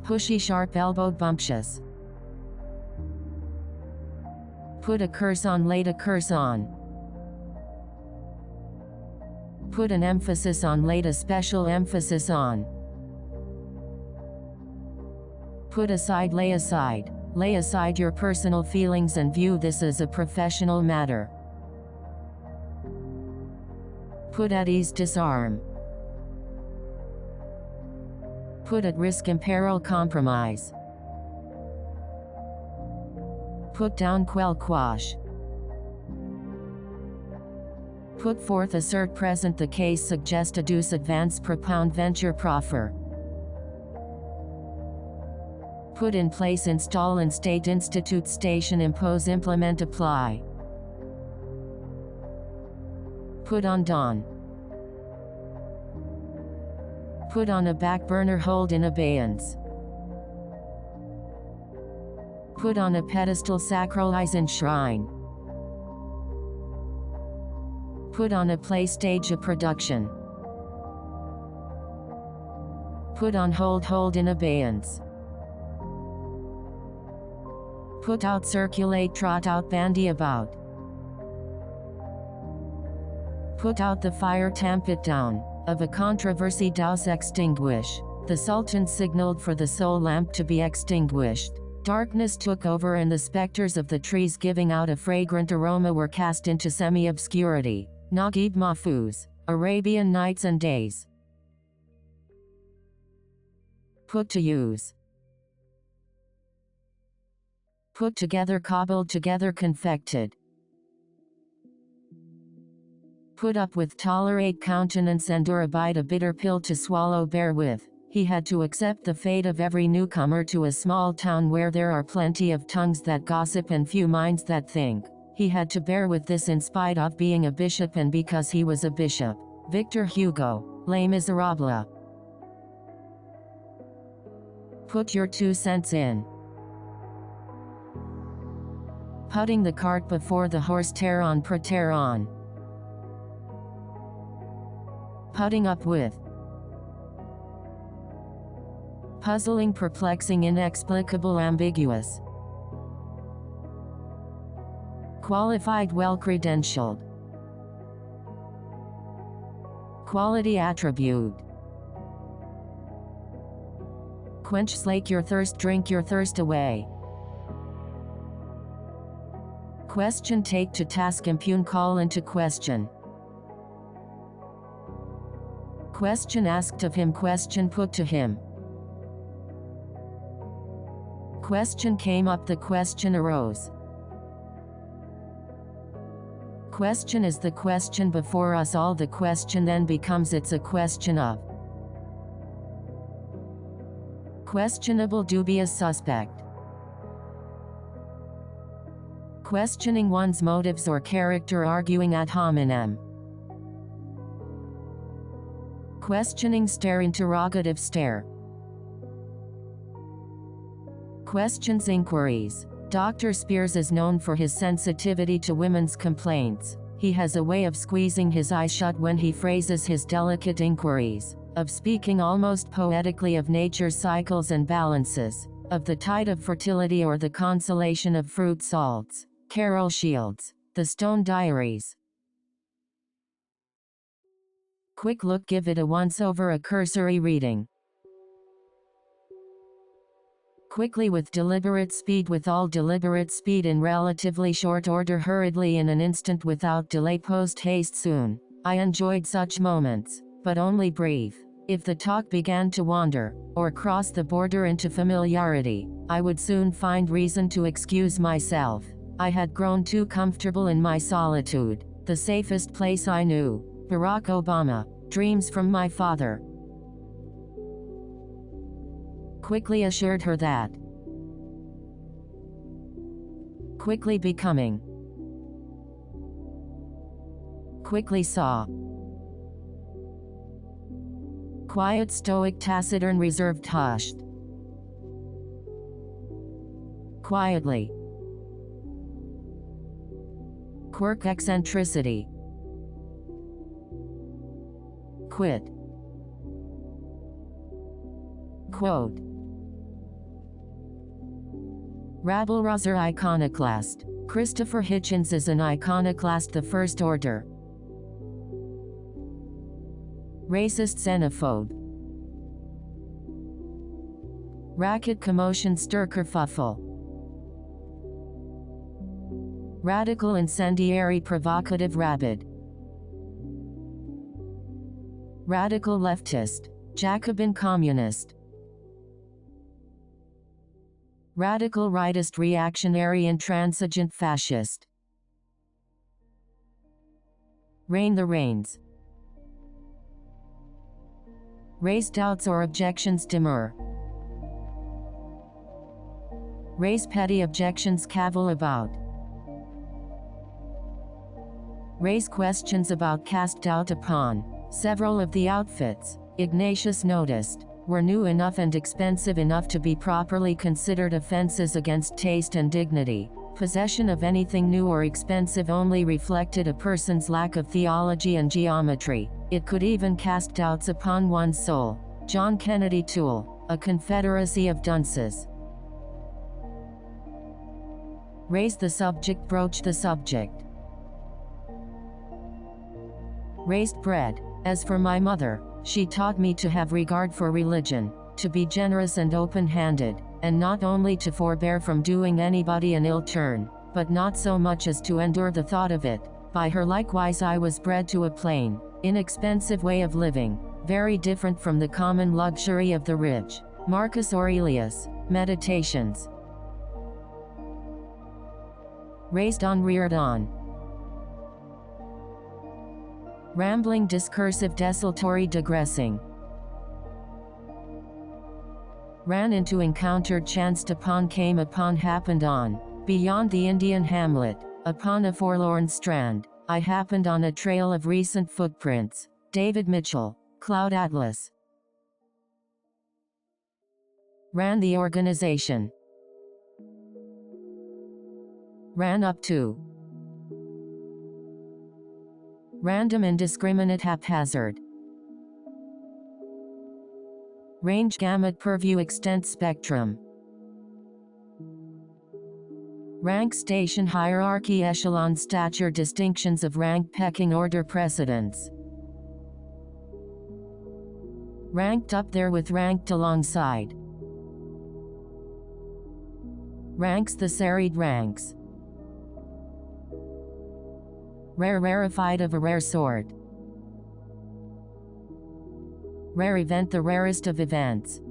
Pushy, sharp-elbowed, bumptious. Put a curse on, laid a curse on. Put an emphasis on, laid a special emphasis on. Put aside, lay aside. Lay aside your personal feelings and view this as a professional matter. Put at ease, disarm. Put at risk, imperil, compromise. Put down, quell, quash. Put forth, assert, present the case, suggest, adduce, advance, propound, venture, proffer. Put in place, install, instate, institute, station, impose, implement, apply. Put on, dawn. Put on a back burner, hold in abeyance. Put on a pedestal, sacralize, enshrine. Put on a play, stage a production. Put on hold, hold in abeyance. Put out, circulate, trot out, bandy about. Put out the fire, tamp it down. Of a controversy, douse, extinguish. The Sultan signaled for the soul lamp to be extinguished. Darkness took over and the specters of the trees giving out a fragrant aroma were cast into semi-obscurity. Naguib Mahfouz. Arabian Nights and Days. Put to use. Put together, cobbled together, confected. Put up with, tolerate, countenance, endure, abide, a bitter pill to swallow, bear with. He had to accept the fate of every newcomer to a small town where there are plenty of tongues that gossip and few minds that think. He had to bear with this in spite of being a bishop and because he was a bishop. Victor Hugo. Les Miserables. Put your 2 cents in. Putting the cart before the horse, tear on, prater on. Putting up with. Puzzling, perplexing, inexplicable, ambiguous. Qualified, well-credentialed. Quality attribute. Quench, slake your thirst, drink your thirst away. Question, take to task, impugn, call into question. Question asked of him, question put to him. Question came up, the question arose. Question is the question before us all, the question then becomes it's a question of. Questionable, dubious, suspect. Questioning one's motives or character, arguing ad hominem. Questioning stare, interrogative stare. Questions, inquiries. Dr. Spears is known for his sensitivity to women's complaints. He has a way of squeezing his eyes shut when he phrases his delicate inquiries, of speaking almost poetically of nature's cycles and balances, of the tide of fertility or the consolation of fruit salts. Carol Shields, The Stone Diaries. Quick look, give it a once-over, a cursory reading. Quickly, with deliberate speed, with all deliberate speed, in relatively short order, hurriedly, in an instant, without delay, post-haste, soon. I enjoyed such moments, but only brief. If the talk began to wander, or cross the border into familiarity, I would soon find reason to excuse myself. I had grown too comfortable in my solitude, the safest place I knew. Barack Obama, Dreams from My Father. Quickly assured her that. Quickly becoming. Quickly saw. Quiet, stoic, taciturn, reserved, hushed. Quietly. Quirk, eccentricity. Quit. Quote. Rabble-rouser, iconoclast. Christopher Hitchens is an iconoclast, the first order. Racist, xenophobe. Racket, commotion, stir, kerfuffle. Radical, incendiary, provocative, rabid. Radical leftist. Jacobin, communist. Radical rightist, reactionary, intransigent, fascist. Rein, the reins. Raise doubts or objections, demur. Raise petty objections, cavil about. Raise questions about, cast doubt upon. Several of the outfits, Ignatius noticed, were new enough and expensive enough to be properly considered offenses against taste and dignity. Possession of anything new or expensive only reflected a person's lack of theology and geometry. It could even cast doubts upon one's soul. John Kennedy Toole, A Confederacy of Dunces. Raise the subject, broach the subject. Raised bread. As for my mother, she taught me to have regard for religion, to be generous and open-handed, and not only to forbear from doing anybody an ill turn, but not so much as to endure the thought of it. By her likewise I was bred to a plain, inexpensive way of living, very different from the common luxury of the rich. Marcus Aurelius, Meditations. Raised on, reared on. Rambling, discursive, desultory, digressing. Ran into, encountered, chanced upon, came upon, happened on. Beyond the Indian hamlet, upon a forlorn strand, I happened on a trail of recent footprints. David Mitchell, Cloud Atlas. Ran the organization. Ran up to. Random, indiscriminate, haphazard. Range, gamut, purview, extent, spectrum. Rank, station, hierarchy, echelon, stature, distinctions of rank, pecking order, precedence. Ranked up there with, ranked alongside. Ranks, the serried ranks. Rare, rarefied, of a rare sort. Rare event, the rarest of events.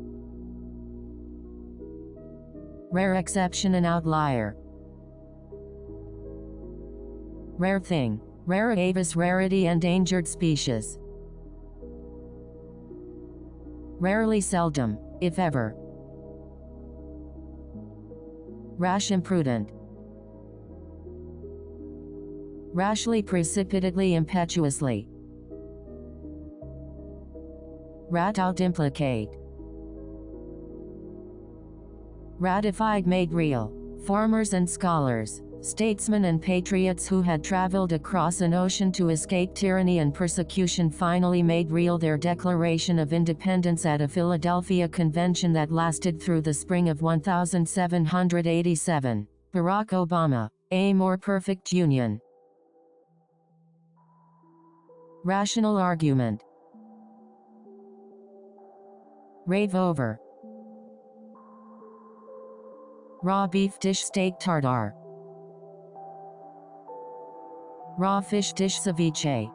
Rare exception and outlier. Rare thing. Rare avis rarity, endangered species. Rarely, seldom, if ever. Rash, imprudent. Rashly, precipitately, impetuously. Rat out, implicate. Ratified, made real. Farmers and scholars, statesmen and patriots who had traveled across an ocean to escape tyranny and persecution finally made real their Declaration of Independence at a Philadelphia convention that lasted through the spring of 1787. Barack Obama, a more perfect union. Rational argument. Rave over. Raw beef dish, steak tartare. Raw fish dish, ceviche.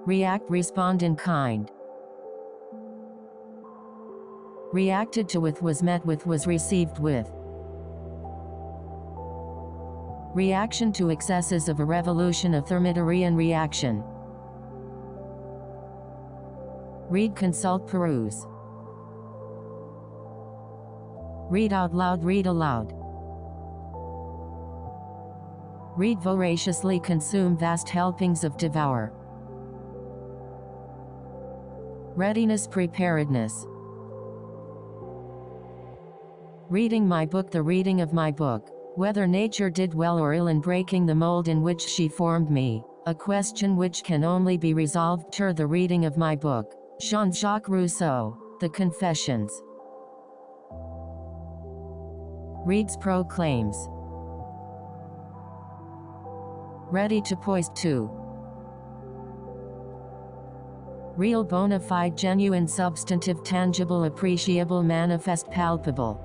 React, respond in kind. Reacted to with, was met with, was received with. Reaction to excesses of a revolution, a thermidorian reaction. Read, consult, peruse. Read out loud, read aloud. Read voraciously, consume vast helpings of, devour. Readiness, preparedness. Reading my book, the reading of my book. Whether nature did well or ill in breaking the mold in which she formed me, a question which can only be resolved through the reading of my book. Jean-Jacques Rousseau, The Confessions. Reads, proclaims. Ready to poised to. Real, bona fide, genuine, substantive, tangible, appreciable, manifest, palpable.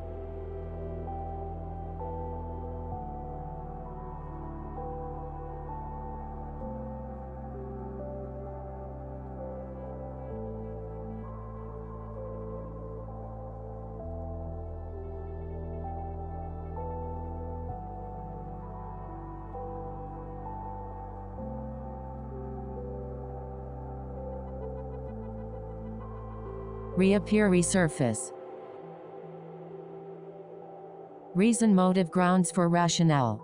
Reappear, resurface. Reason, motive, grounds for rationale.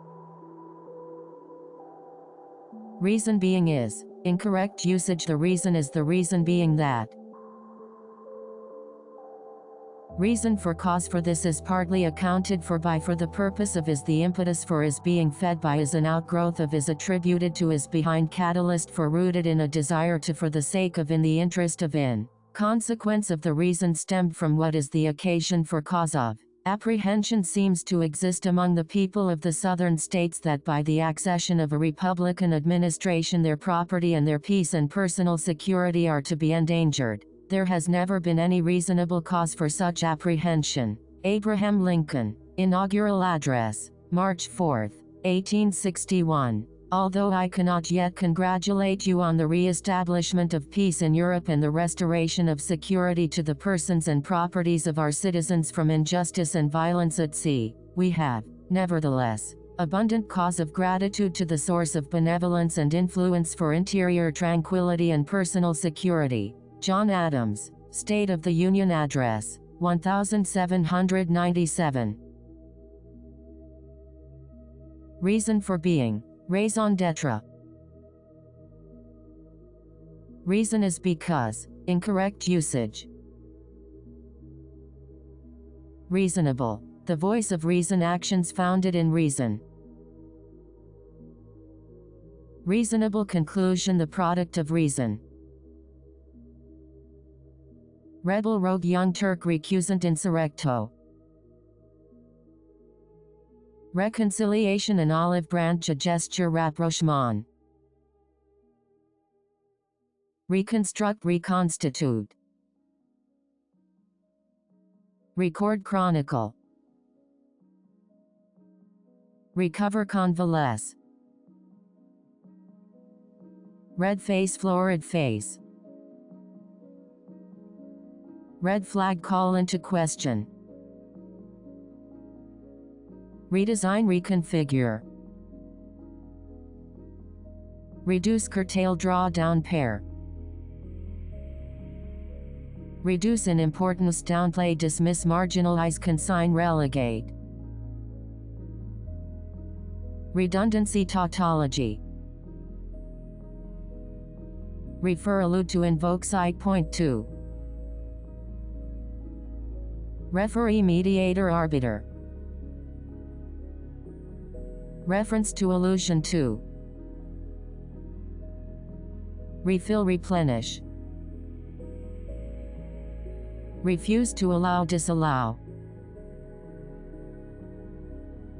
Reason being is. Incorrect usage, the reason is the reason being that. Reason for cause for this is partly accounted for by for the purpose of is the impetus for is being fed by is an outgrowth of is attributed to is behind catalyst for rooted in a desire to for the sake of in the interest of in. Consequence of the reason stemmed from what is the occasion for cause of. Apprehension seems to exist among the people of the southern states that by the accession of a Republican administration their property and their peace and personal security are to be endangered. There has never been any reasonable cause for such apprehension. Abraham Lincoln. Inaugural Address. March 4, 1861. Although I cannot yet congratulate you on the re-establishment of peace in Europe and the restoration of security to the persons and properties of our citizens from injustice and violence at sea, we have, nevertheless, abundant cause of gratitude to the source of benevolence and influence for interior tranquility and personal security. John Adams, State of the Union Address, 1797. Reason for being. Raison d'être. Reason is because. Incorrect usage. Reasonable. The voice of reason, actions founded in reason. Reasonable conclusion, the product of reason. Rebel, rogue, young Turk, recusant, insurrecto. Reconciliation, an olive branch, a gesture, rapprochement. Reconstruct, reconstitute. Record, chronicle. Recover, convalesce. Red face, florid face. Red flag, call into question. Redesign, reconfigure. Reduce, curtail, draw down, pare. Reduce in importance, downplay, dismiss, marginalize, consign, relegate. Redundancy, tautology. Refer, allude to, invoke, cite, point to. Referee, mediator, arbiter. Reference to, allusion to. Refill, replenish. Refuse to, allow, disallow.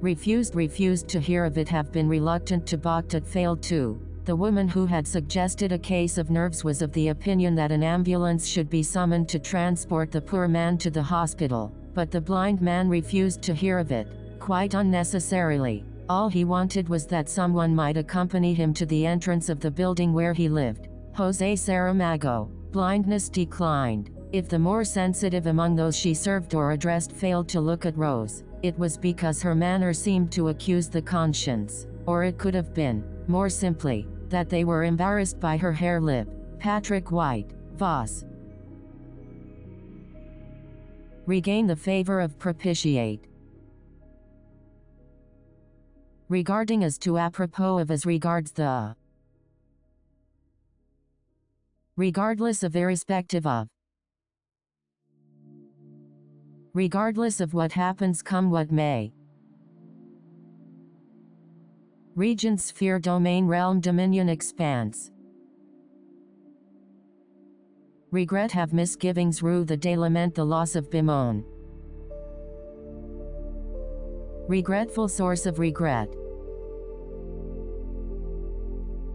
Refused to hear of it, have been reluctant to, balked at, failed to. The woman who had suggested a case of nerves was of the opinion that an ambulance should be summoned to transport the poor man to the hospital, but the blind man refused to hear of it, quite unnecessarily. All he wanted was that someone might accompany him to the entrance of the building where he lived. Jose Saramago. Blindness declined. If the more sensitive among those she served or addressed failed to look at Rose, it was because her manner seemed to accuse the conscience, or it could have been, more simply, that they were embarrassed by her hair lip. Patrick White, Voss. Regain the favor of, propitiate. Regarding as to, apropos of, as regards the. Regardless of, irrespective of. Regardless of what happens, come what may. Region, sphere, domain, realm, dominion, expanse. Regret, have misgivings, rue the day, lament the loss of, bemoan. Regretful, source of regret.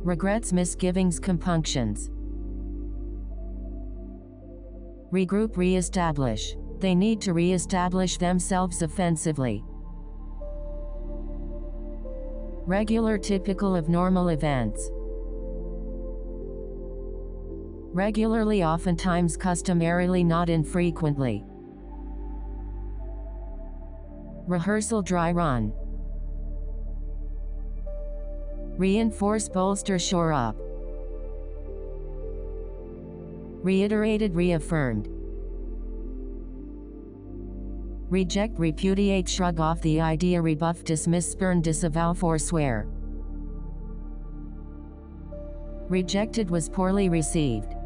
Regrets, misgivings, compunctions. Regroup, re-establish. They need to re-establish themselves offensively. Regular, typical of normal events. Regularly, oftentimes, customarily, not infrequently. Rehearsal, dry run. Reinforce, bolster, shore up. Reiterated, reaffirmed. Reject, repudiate, shrug off the idea, rebuff, dismiss, spurn, disavow, forswear. Rejected, was poorly received.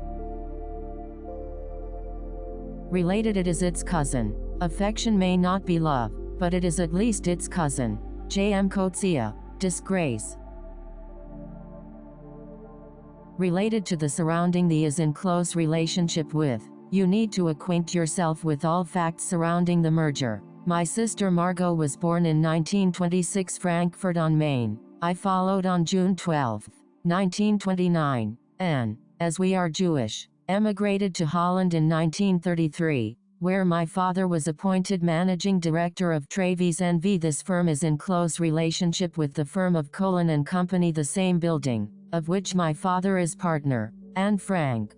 Related, it is its cousin. Affection may not be love, but it is at least its cousin. J.M. Coetzee. Disgrace. Related to, the surrounding, the is in close relationship with. You need to acquaint yourself with all facts surrounding the merger. My sister Margot was born in 1926, Frankfurt on Main. I followed on June 12, 1929. And, as we are Jewish, emigrated to Holland in 1933, where my father was appointed managing director of Travis N.V. This firm is in close relationship with the firm of Colin and Company, the same building, of which my father is partner. Anne Frank.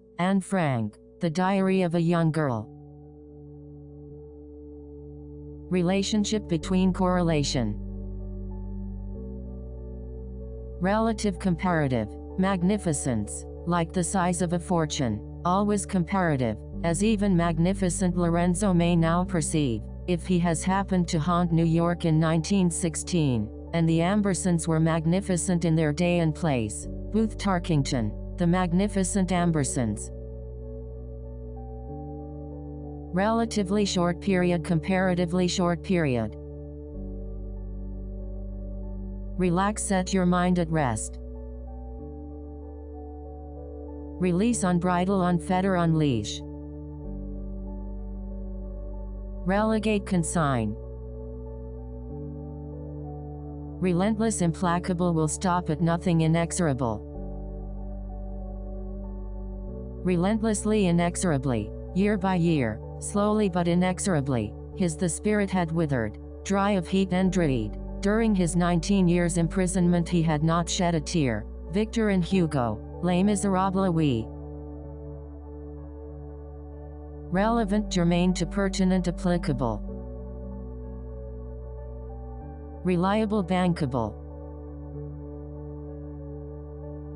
The Diary of a Young Girl. Relationship between, correlation. Relative, comparative. Magnificence. Like the size of a fortune. Always comparative, as even magnificent Lorenzo may now perceive, if he has happened to haunt New York in 1916, and the Ambersons were magnificent in their day and place. Booth Tarkington. The Magnificent Ambersons. Relatively short period, comparatively short period. Relax, set your mind at rest. Release, unbridle, unfetter, unleash. Relegate, consign. Relentless, implacable, will stop at nothing, inexorable. Relentlessly, inexorably, year by year, slowly but inexorably, the spirit had withered, dry of heat and dread. During his 19 years' imprisonment he had not shed a tear. Victor and Hugo, Les Miserables. Oui. Relevant, germane to, pertinent, applicable. Reliable, bankable.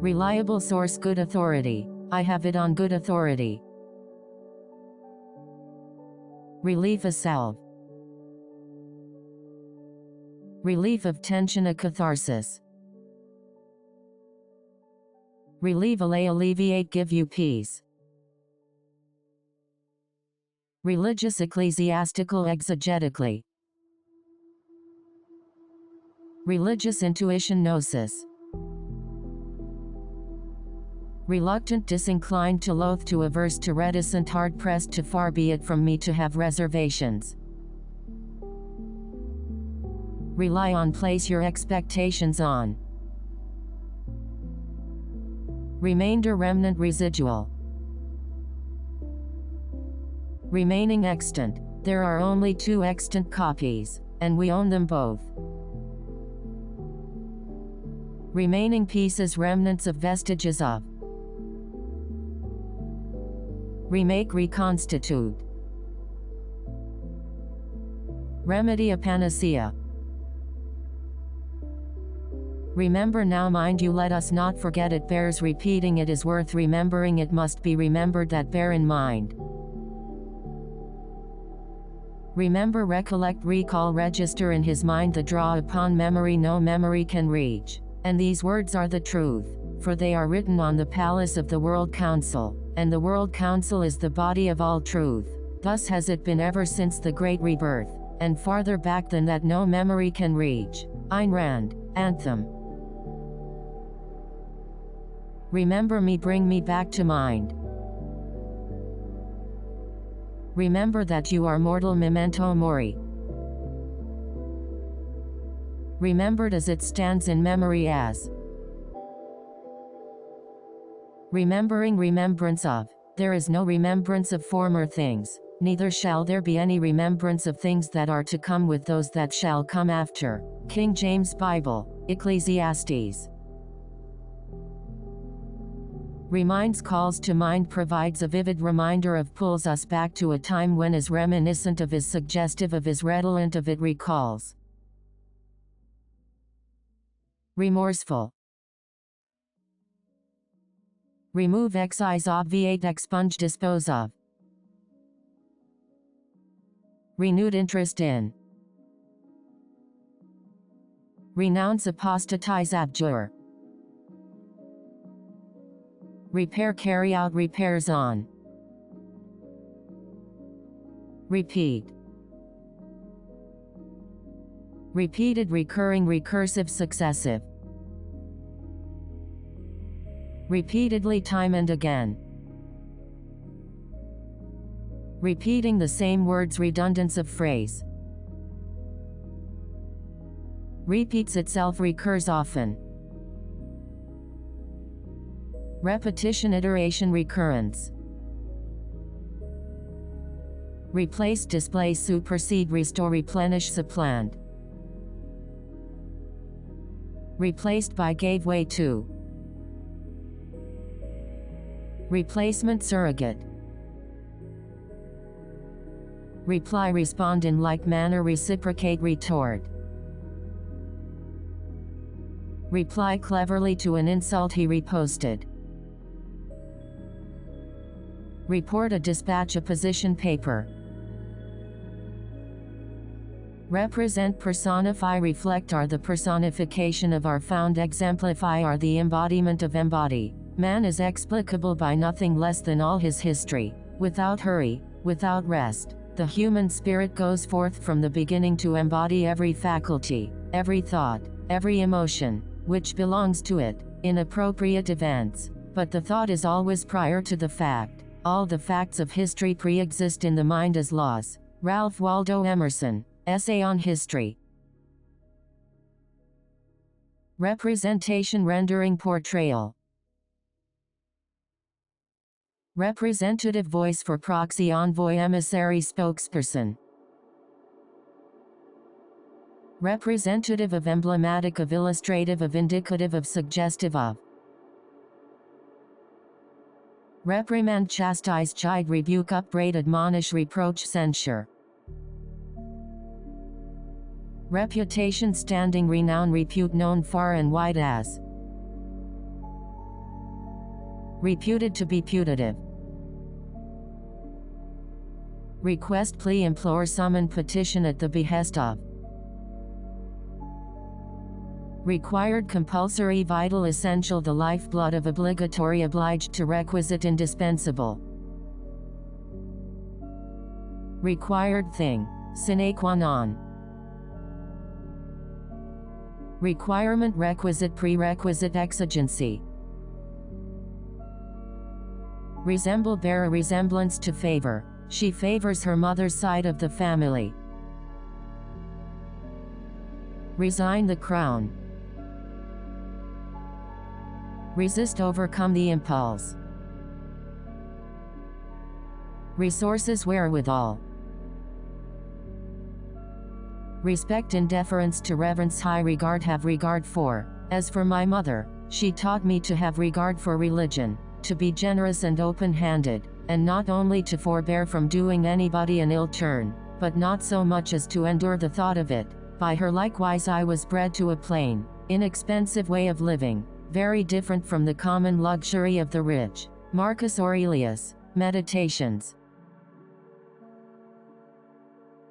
Reliable source, good authority. I have it on good authority. Relief, a salve. Relief of tension, a catharsis. Relieve, allay, alleviate, give you peace. Religious, ecclesiastical, exegetically. Religious intuition, gnosis. Reluctant, disinclined to, loath to, averse to, reticent, hard-pressed to, far be it from me to have reservations. Rely on, place your expectations on. Remainder, remnant, residual. Remaining, extant. There are only 2 extant copies, and we own them both. Remaining pieces, remnants of, vestiges of. Remake, reconstitute. Remedy, a panacea. Remember now, mind you, let us not forget it bears repeating, it is worth remembering, it must be remembered that bear in mind. Remember, recollect, recall, register in his mind the draw upon memory no memory can reach. And these words are the truth, for they are written on the palace of the World Council, and the World Council is the body of all truth. Thus has it been ever since the great rebirth, and farther back than that no memory can reach. Ayn Rand, Anthem. Remember me, bring me back to mind. Remember that you are mortal, memento mori. Remembered as it stands in memory as. Remembering, remembrance of. There is no remembrance of former things, neither shall there be any remembrance of things that are to come with those that shall come after. King James Bible, Ecclesiastes. Reminds, calls to mind, provides a vivid reminder of, pulls us back to a time when, is reminiscent of, is suggestive of, is redolent of, it recalls. Remorseful. Remove, excise, obviate, expunge, dispose of. Renewed interest in. Renounce, apostatize, abjure. Repair, carry out repairs on. Repeat. Repeated, recurring, recursive, successive. Repeatedly, time and again. Repeating the same words, redundance of phrase. Repeats itself, recurs often. Repetition, iteration, recurrence. Replace, displace, supersede, restore, replenish, supplant. Replaced by, gave way to. Replacement, surrogate. Reply, respond in like manner, reciprocate, retort. Reply cleverly to an insult he reposted. Report, a dispatch, a position paper. Represent, personify, reflect are the personification of, are found, exemplify are the embodiment of, embody. Man is explicable by nothing less than all his history. Without hurry, without rest, the human spirit goes forth from the beginning to embody every faculty, every thought, every emotion, which belongs to it, in appropriate events. But the thought is always prior to the fact. All the facts of history pre-exist in the mind as laws. Ralph Waldo Emerson, Essay on History. Representation, rendering, portrayal. Representative, voice for, proxy, envoy, emissary, spokesperson. Representative of, emblematic of, illustrative of, indicative of, suggestive of. Reprimand, chastise, chide, rebuke, upbraid, admonish, reproach, censure. Reputation, standing, renown, repute, known far and wide as. Reputed to be putative. Request, plea, implore, summon, petition at the behest of. Required, compulsory, vital, essential, the lifeblood of, obligatory, obliged to, requisite, indispensable. Required thing, sine qua non. Requirement, requisite, prerequisite, exigency. Resemble, bear a resemblance to, favor. She favors her mother's side of the family. Resign the crown. Resist, overcome the impulse. Resources, wherewithal. Respect, in deference to, reverence, high regard, have regard for. As for my mother, she taught me to have regard for religion, to be generous and open-handed, and not only to forbear from doing anybody an ill turn, but not so much as to endure the thought of it. By her likewise I was bred to a plain, inexpensive way of living, very different from the common luxury of the rich. Marcus Aurelius, Meditations.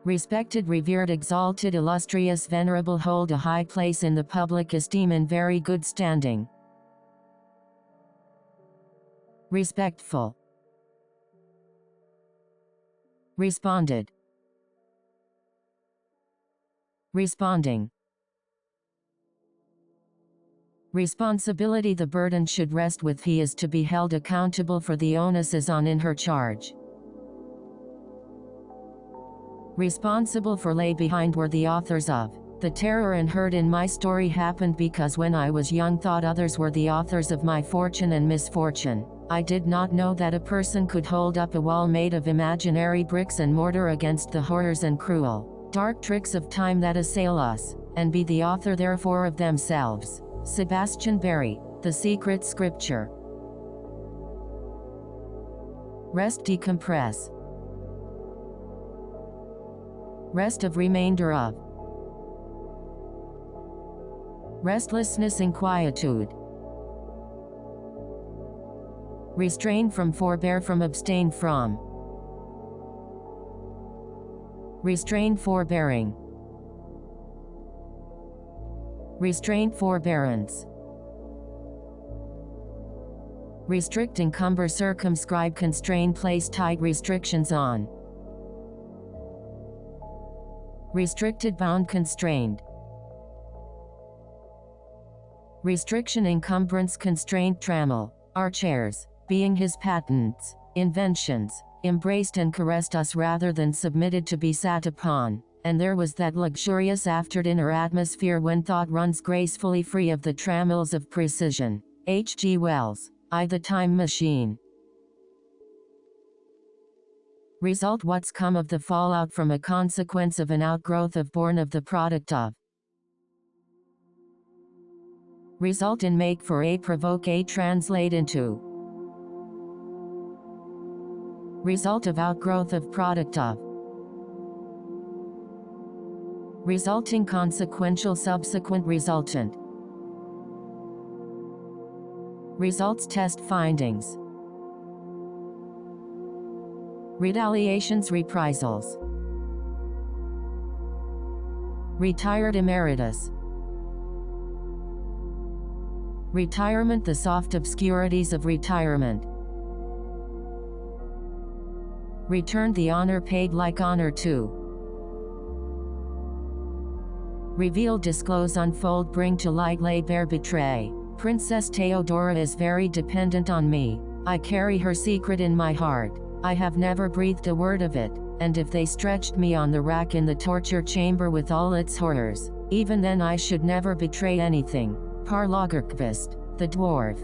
Respected, revered, exalted, illustrious, venerable, hold a high place in the public esteem, in very good standing. Respectful. Responded. Responding. Responsibility, the burden should rest with, he is to be held accountable for, the onus is on, in her charge. Responsible for, lay behind, were the authors of. The terror and hurt in my story happened because when I was young thought others were the authors of my fortune and misfortune. I did not know that a person could hold up a wall made of imaginary bricks and mortar against the horrors and cruel, dark tricks of time that assail us, and be the author therefore of themselves. Sebastian Barry, The Secret Scripture. Rest, decompress. Rest of, remainder of. Restlessness, inquietude. Restrain from, forbear from, abstain from. Restrain, forbearing. Restraint, forbearance. Restrict, encumber, circumscribe, constrain, place tight restrictions on. Restricted, bound, constrained. Restriction, encumbrance, constraint, trammel. Our chairs, being his patents, inventions, embraced and caressed us rather than submitted to be sat upon, and there was that luxurious after-dinner atmosphere when thought runs gracefully free of the trammels of precision. H. G. Wells, I, the Time Machine. Result, what's come of the fallout from a consequence of an outgrowth of, born of, the product of. Result in, make for, a, provoke, a, translate into. Result of, outgrowth of, product of. Resulting, consequential, subsequent, resultant. Results, test findings. Retaliations, reprisals. Retired, emeritus. Retirement, the soft obscurities of retirement. Return, the honor paid like honor to. Reveal, disclose, unfold, bring to light, lay bare, betray. Princess Theodora is very dependent on me. I carry her secret in my heart. I have never breathed a word of it, and if they stretched me on the rack in the torture chamber with all its horrors, even then I should never betray anything. Par Lagerkvist, the dwarf.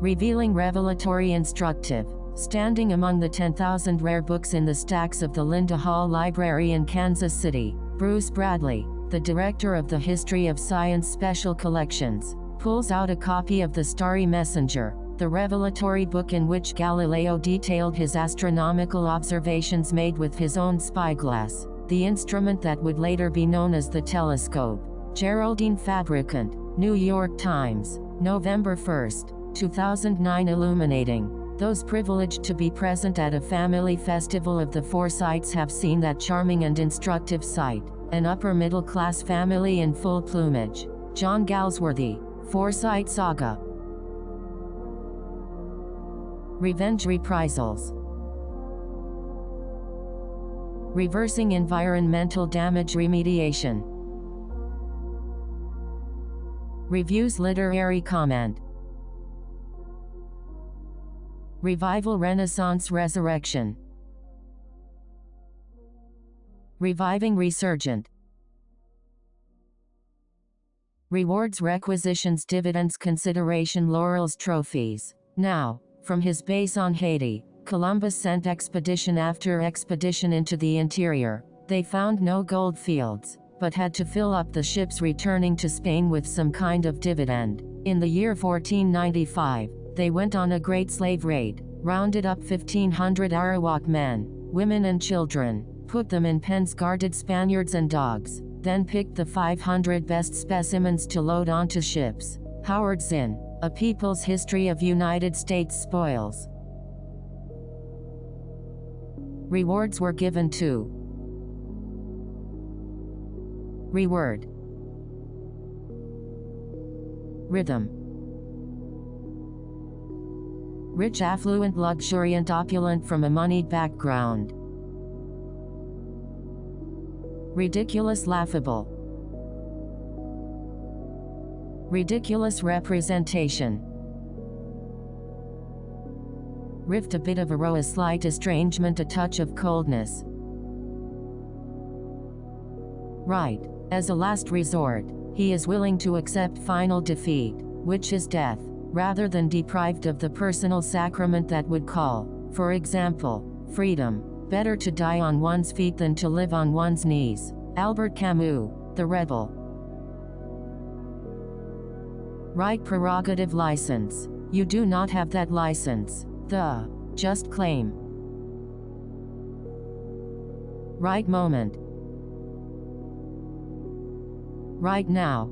Revealing, revelatory, instructive. Standing among the 10,000 rare books in the stacks of the Linda Hall Library in Kansas City, Bruce Bradley, the director of the History of Science Special Collections, pulls out a copy of The Starry Messenger, the revelatory book in which Galileo detailed his astronomical observations made with his own spyglass. the instrument that would later be known as the telescope. Geraldine Fabricant, New York Times, November 1, 2009. Illuminating. Those privileged to be present at a family festival of the Forsytes have seen that charming and instructive sight, an upper-middle-class family in full plumage. John Galsworthy, Forsyte Saga. Revenge reprisals. Reversing environmental damage remediation. Reviews literary comment. Revival Renaissance resurrection. Reviving resurgent. Rewards requisitions dividends consideration laurels trophies. Now, from his base on Haiti, Columbus sent expedition after expedition into the interior. They found no gold fields, but had to fill up the ships returning to Spain with some kind of dividend. In the year 1495, they went on a great slave raid, rounded up 1,500 Arawak men, women and children, put them in pens guarded Spaniards and dogs, then picked the 500 best specimens to load onto ships. Howard Zinn, A People's History of United States Spoils. Rewards were given to Reword. Rhythm. Rich, affluent, luxuriant, opulent from a moneyed background. Ridiculous, laughable. Ridiculous representation. Rift, a bit of a row, a slight estrangement, a touch of coldness. Right. As a last resort, he is willing to accept final defeat, which is death, rather than deprived of the personal sacrament that would call, for example, freedom. Better to die on one's feet than to live on one's knees. Albert Camus, The Rebel. Right prerogative license. You do not have that license. The just claim. Right moment. Right now.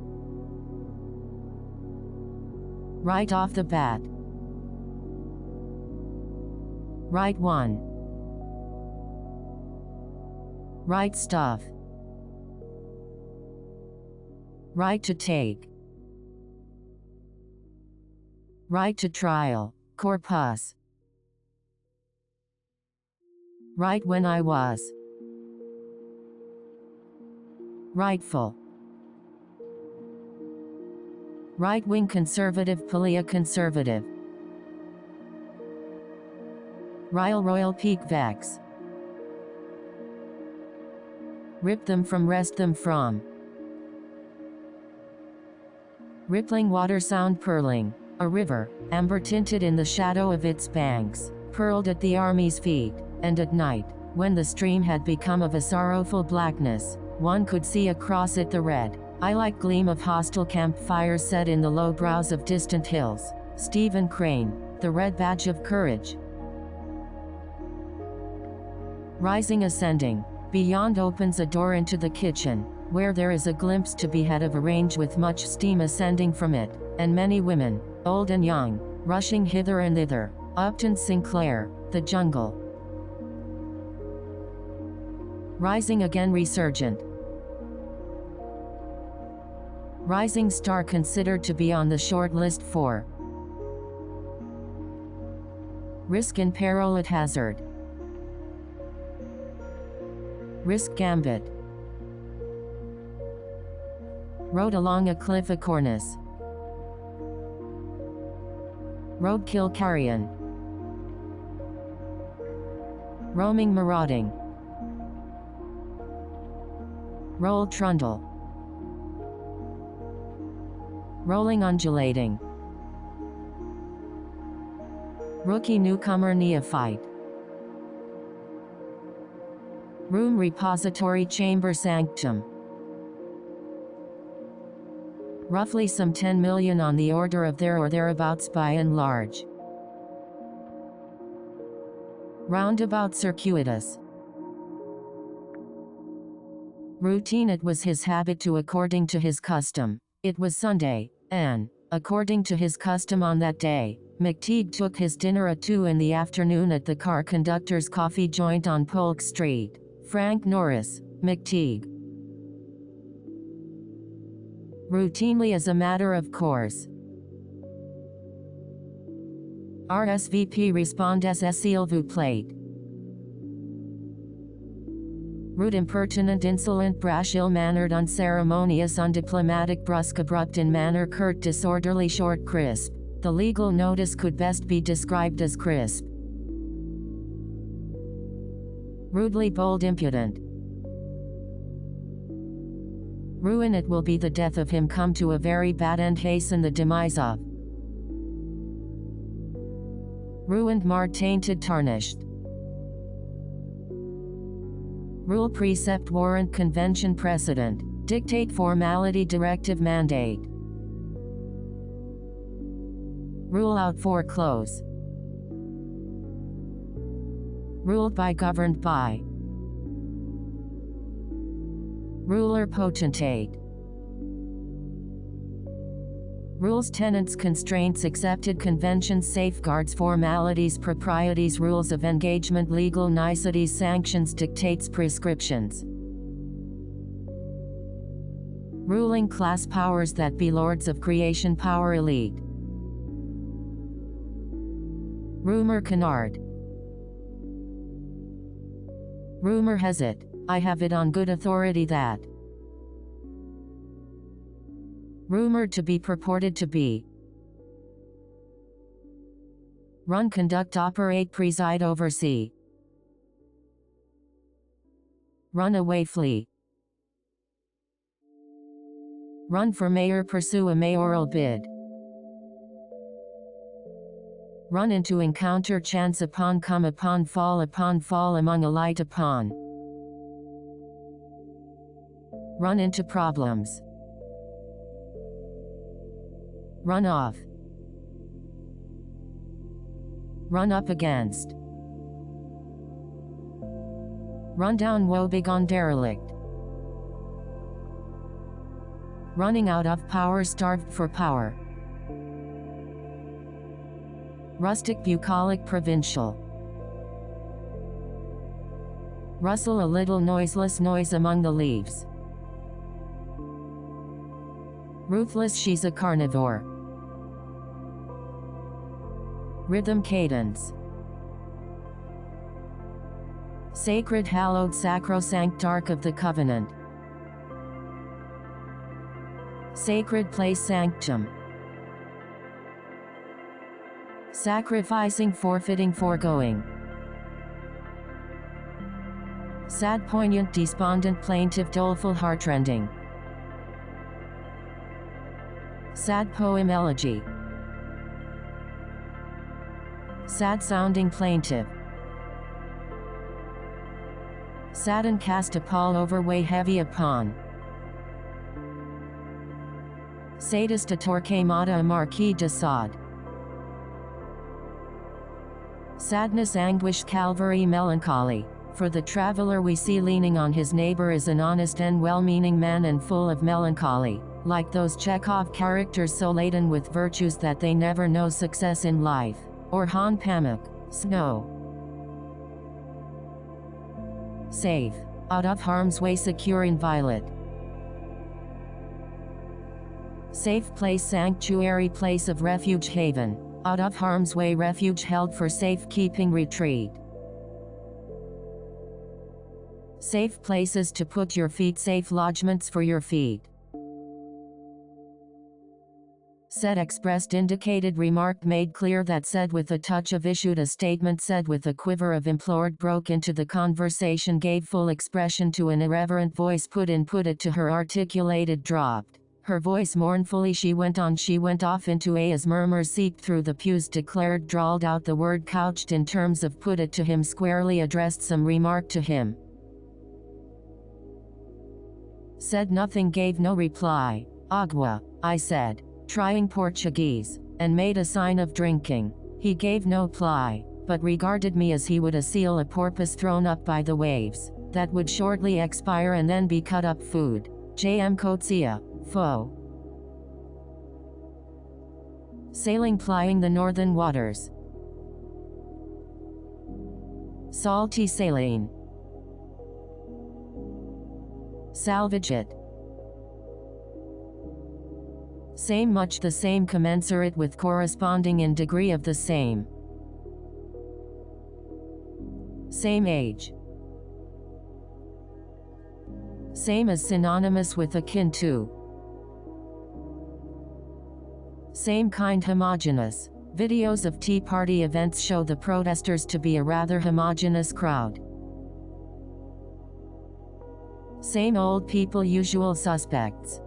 Right off the bat. Right one. Right stuff. Right to take. Right to trial. Corpus. Right when I was. Rightful. Right-wing conservative, Palia conservative. Royal peak vex. Rip them from, rest them from. Rippling water sound, purling. A river, amber tinted in the shadow of its banks, purled at the army's feet, and at night, when the stream had become of a sorrowful blackness, one could see across it the red, eye-like gleam of hostile campfires set in the low brows of distant hills. Stephen Crane, The Red Badge of Courage. Rising, ascending. Beyond opens a door into the kitchen, where there is a glimpse to be had of a range with much steam ascending from it, and many women, old and young, rushing hither and thither. Upton Sinclair, The Jungle. Rising again, resurgent. Rising star considered to be on the short list for risk and peril at hazard. Risk gambit. Rode along a cliff, a cornice. Roadkill, carrion. Roaming, marauding. Roll, trundle. Rolling, undulating. Rookie, newcomer, neophyte. Room, repository, chamber, sanctum. Roughly some 10 million, on the order of there or thereabouts by and large. Roundabout, circuitous. Routine. It was his habit to according to his custom. It was Sunday, and, according to his custom on that day, McTeague took his dinner at 2 in the afternoon at the car conductor's coffee joint on Polk Street. Frank Norris, McTeague. Routinely, as a matter of course. RSVP respondes s'il vous plaît. Rude, impertinent, insolent, brash, ill-mannered, unceremonious, undiplomatic, brusque, abrupt in manner, curt, disorderly, short, crisp. The legal notice could best be described as crisp. Rudely bold, impudent. Ruin. It will be the death of him come to a very bad end, hasten the demise of. Ruined, marred, tainted, tarnished. Rule, precept, warrant, convention, precedent, dictate, formality, directive, mandate. Rule out, foreclose. Ruled by, governed by. Ruler, potentate. Rules, tenets, constraints, accepted conventions, safeguards, formalities, proprieties, rules of engagement, legal niceties, sanctions, dictates, prescriptions. Ruling class, powers that be lords of creation, power elite. Rumor, canard. Rumor has it, I have it on good authority that. Rumored to be, purported to be. Run, conduct, operate, preside, oversee. Run away, flee. Run for mayor, pursue a mayoral bid. Run into, encounter, chance upon, come upon, fall among, alight upon. Run into problems. Run off. Run up against. Run down, woebegone, derelict. Running out of power, starved for power. Rustic, bucolic, provincial. Rustle, a little noiseless noise among the leaves. Ruthless, she's a carnivore. Rhythm, cadence. Sacred, hallowed, sacrosanct, ark of the covenant. Sacred place, sanctum. Sacrificing, forfeiting, foregoing. Sad, poignant, despondent, plaintive, doleful, heartrending. Sad poem, elegy. Sad-sounding, plaintive. Sadden, cast a pall over, weigh heavy upon. Sadist, a Torquemada, a Marquis de Sade. Sadness, anguish, Calvary, melancholy. For the traveler we see leaning on his neighbor is an honest and well-meaning man and full of melancholy, like those Chekhov characters so laden with virtues that they never know success in life. Or Han Pamuk, Snow. Safe. Out of harm's way, secure, inviolate. Safe place, sanctuary, place of refuge, haven. Out of harm's way, refuge held for safekeeping, retreat. Safe places to put your feet, safe lodgements for your feet. Said, expressed, indicated, remarked, made clear that, said with a touch of, issued a statement, said with a quiver of, implored, broke into the conversation, gave full expression to an irreverent voice, put it to her, articulated, dropped her voice mournfully, she went on, she went off into a, as murmurs seeped through the pews, declared, drawled out the word, couched in terms of, put it to him, squarely addressed some remark to him. Said nothing, gave no reply. Agua, I said, trying Portuguese, and made a sign of drinking. He gave no ply, but regarded me as he would a seal, a porpoise thrown up by the waves. that would shortly expire and then be cut up food. J.M. Coetzee, Fo. Sailing plying the northern waters. Salty saline. Salvage it. Same much the same commensurate with corresponding in degree of the same. Same age. Same as synonymous with akin to. Same kind homogeneous. Videos of Tea Party events show the protesters to be a rather homogeneous crowd. Same old people usual suspects.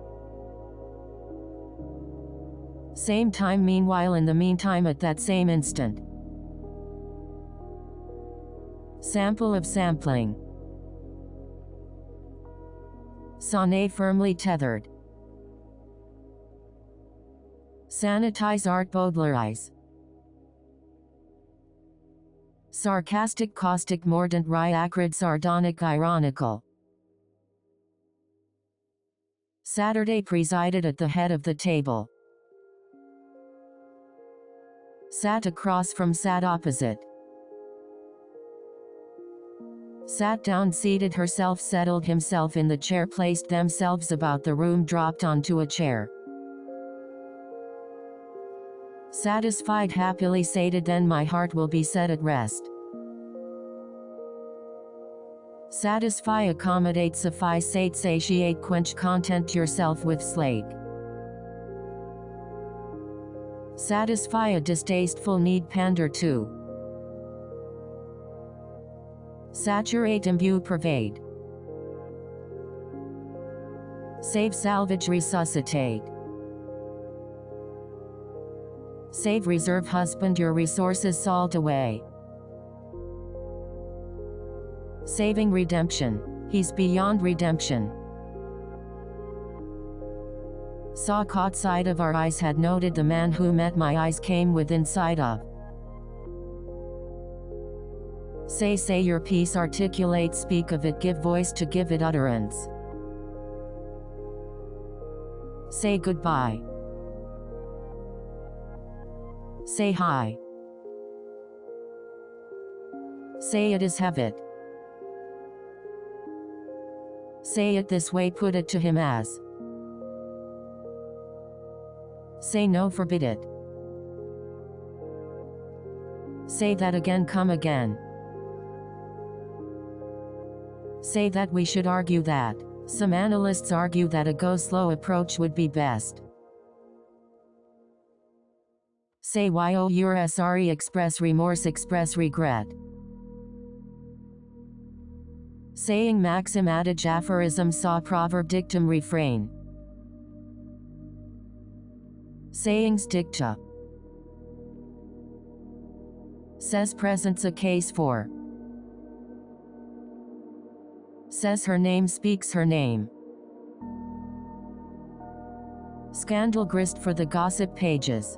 Same time meanwhile in the meantime at that same instant. Sample of sampling. Sonnet firmly tethered. Sanitize art Baudelarize. Sarcastic caustic mordant wry acrid sardonic ironical. Saturday presided at the head of the table. Sat across from sat opposite. Sat down seated herself settled himself in the chair placed themselves about the room dropped onto a chair. Satisfied happily sated then my heart will be set at rest. Satisfy accommodate suffice sate satiate quench content yourself with slake. Satisfy a distasteful need pander to. Saturate imbue pervade. Save salvage resuscitate. Save reserve husband your resources salt away. Saving redemption. He's beyond redemption. Saw caught sight of our eyes had noted the man who met my eyes came within sight of. Say your piece articulate speak of it give voice to give it utterance. Say goodbye. Say hi. Say it is have it. Say it this way put it to him as. Say no forbid it. Say that again come again. Say that we should argue that. Some analysts argue that a go-slow approach would be best. Say you're sorry express remorse express regret. Saying maxim adage aphorism saw proverb dictum refrain. Sayings dicta. Says presents a case for. Says her name speaks her name. Scandal grist for the gossip pages.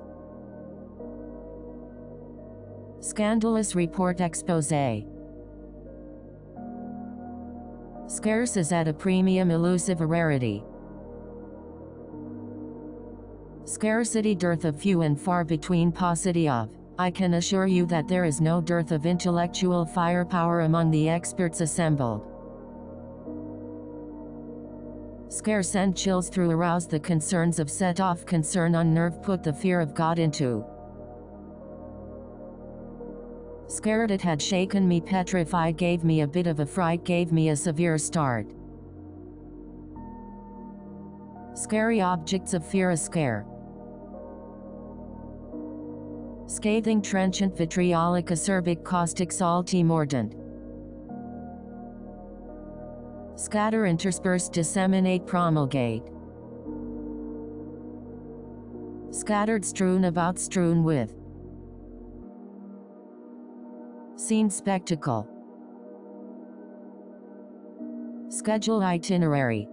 Scandalous report exposé. Scarce is at a premium elusive a rarity. Scarcity dearth of few and far between paucity of. I can assure you that there is no dearth of intellectual firepower among the experts assembled. Scare send chills through arouse the concerns of set off concern unnerve put the fear of God into. Scared it had shaken me petrified gave me a bit of a fright gave me a severe start. Scary objects of fear a scare. Scathing trenchant vitriolic acerbic caustic salty mordant. Scatter intersperse disseminate promulgate. Scattered strewn about strewn with. Scene spectacle. Schedule itinerary.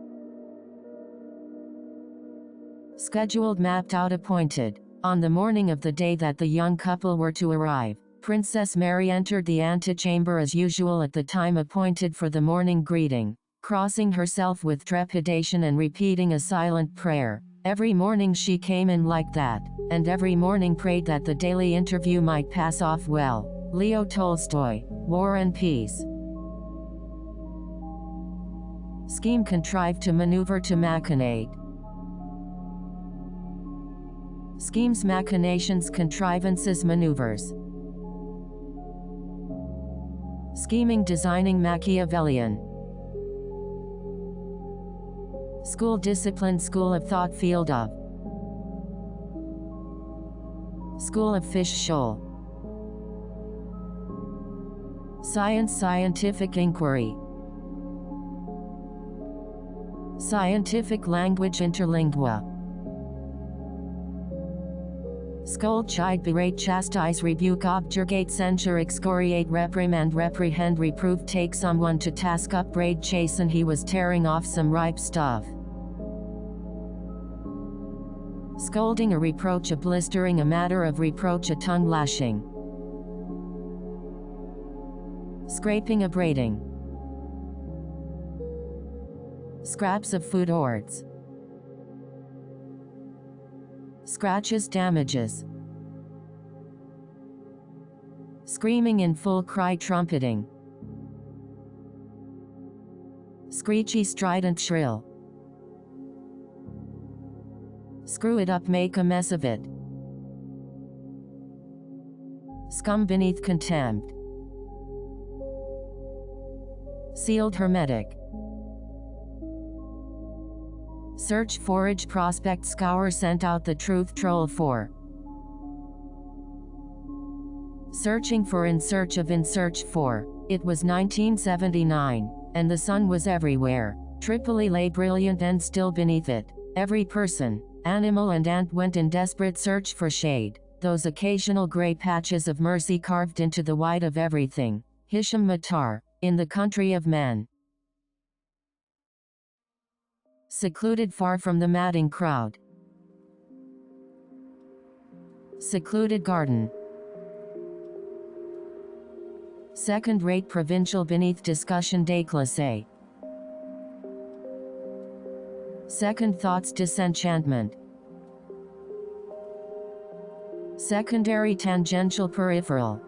Scheduled mapped out appointed. On the morning of the day that the young couple were to arrive, Princess Mary entered the antechamber as usual at the time appointed for the morning greeting, crossing herself with trepidation and repeating a silent prayer. Every morning she came in like that, and every morning prayed that the daily interview might pass off well. Leo Tolstoy, War and Peace. Scheme contrived to maneuver to machinate. Schemes, machinations, contrivances, maneuvers. Scheming, designing, Machiavellian. School, discipline, school of thought, field of. School of fish, shoal. Science, scientific inquiry. Scientific language, interlingua. Scold, chide, berate, chastise, rebuke, objurgate, censure, excoriate, reprimand, reprehend, reprove, take someone to task, upbraid, chasten. He was tearing off some ripe stuff. Scolding, a reproach, a blistering, a matter of reproach, a tongue lashing. Scraping, abrading. Scraps of food, ords. Scratches, damages. Screaming in full cry, trumpeting. Screechy, strident, shrill. Screw it up, make a mess of it. Scum, beneath contempt. Sealed, hermetic. Search, forage, prospect, scour, sent out the truth, troll for. Searching for, in search of, in search for. It was 1979, and the sun was everywhere. Tripoli lay brilliant and still beneath it. Every person, animal and ant went in desperate search for shade. Those occasional gray patches of mercy carved into the white of everything. Hisham Matar, in the country of men. Secluded, far from the madding crowd. Secluded garden. Second-rate, provincial, beneath discussion, déclassé. Second thoughts, disenchantment. Secondary, tangential, peripheral.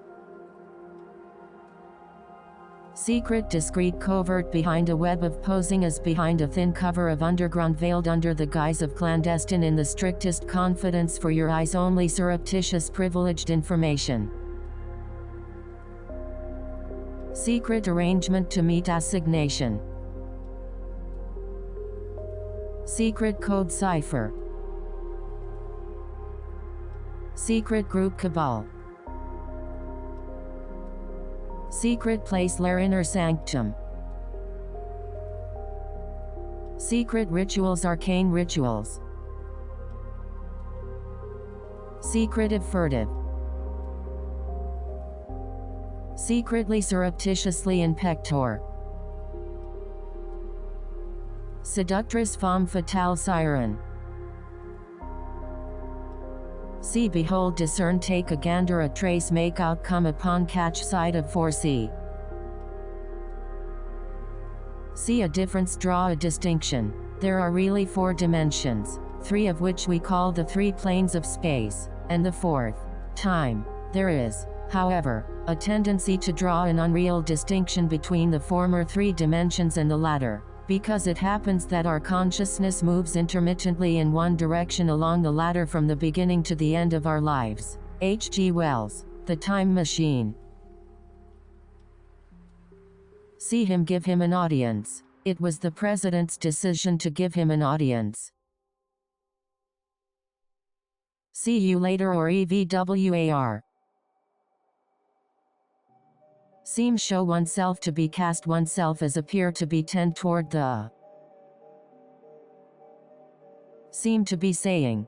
Secret, discreet, covert, behind a web of posing as behind a thin cover of underground, veiled under the guise of clandestine, in the strictest confidence, for your eyes only, surreptitious, privileged information. Secret arrangement to meet assignation. Secret code cipher. Secret group, cabal. Secret place, lair, inner sanctum. Secret rituals, arcane rituals. Secretive, furtive. Secretly, surreptitiously, in pector. Seductress, femme fatale, siren. See, behold, discern, take a gander, a trace, make out, come upon, catch sight of, foresee. See a difference, draw a distinction. There are really 4 dimensions, 3 of which we call the 3 planes of space, and the 4th, time. There is, however, a tendency to draw an unreal distinction between the former 3 dimensions and the latter, because it happens that our consciousness moves intermittently in one direction along the ladder from the beginning to the end of our lives. H. G. Wells, The Time Machine. See him, give him an audience. It was the president's decision to give him an audience. See you later, or EVWAR. Seem, show oneself to be, cast oneself as, appear to be, tend toward the. Seem to be, saying.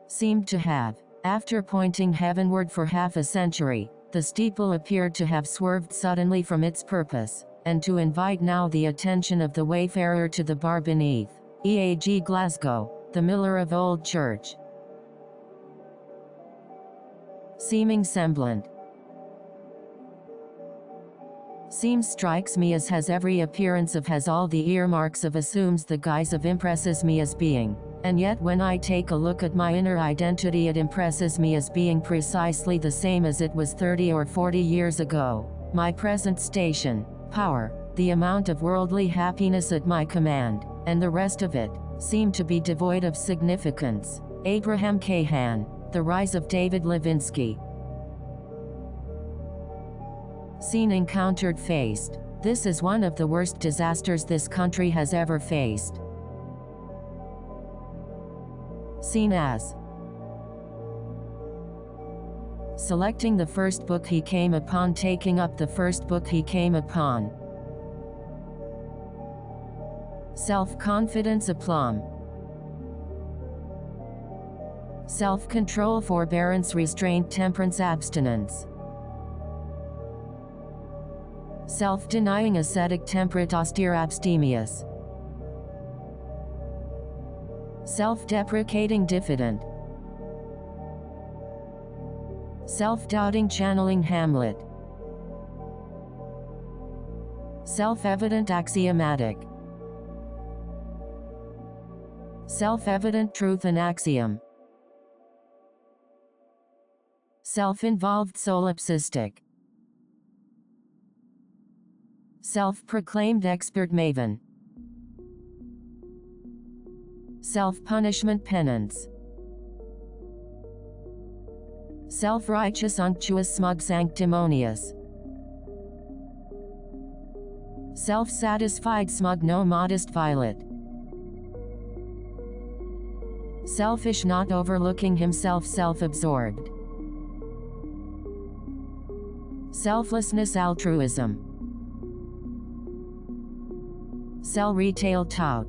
Seemed to have. After pointing heavenward for half a century, the steeple appeared to have swerved suddenly from its purpose, and to invite now the attention of the wayfarer to the bar beneath. E.A.G. Glasgow, the miller of Old Church. Seeming semblant. Seems strikes me as has every appearance of has all the earmarks of assumes the guise of impresses me as being. And yet when I take a look at my inner identity it impresses me as being precisely the same as it was 30 or 40 years ago. My present station, power, the amount of worldly happiness at my command, and the rest of it, seem to be devoid of significance. Abraham Cahan, The Rise of David Levinsky. Seen, encountered, faced. This is one of the worst disasters this country has ever faced. Seen as. Selecting the first book he came upon, taking up the first book he came upon. Self-confidence, aplomb. Self-control, forbearance, restraint, temperance, abstinence. Self-denying, ascetic, temperate, austere, abstemious. Self-deprecating, diffident. Self-doubting, channeling, Hamlet. Self-evident, axiomatic. Self-evident, truth and axiom. Self-involved, solipsistic. Self-proclaimed expert, maven. Self-punishment, penance. Self-righteous, unctuous, smug, sanctimonious. Self-satisfied, smug, no, modest, violet. Selfish, not overlooking himself, self-absorbed. Selflessness, altruism. Sell, retail, tout.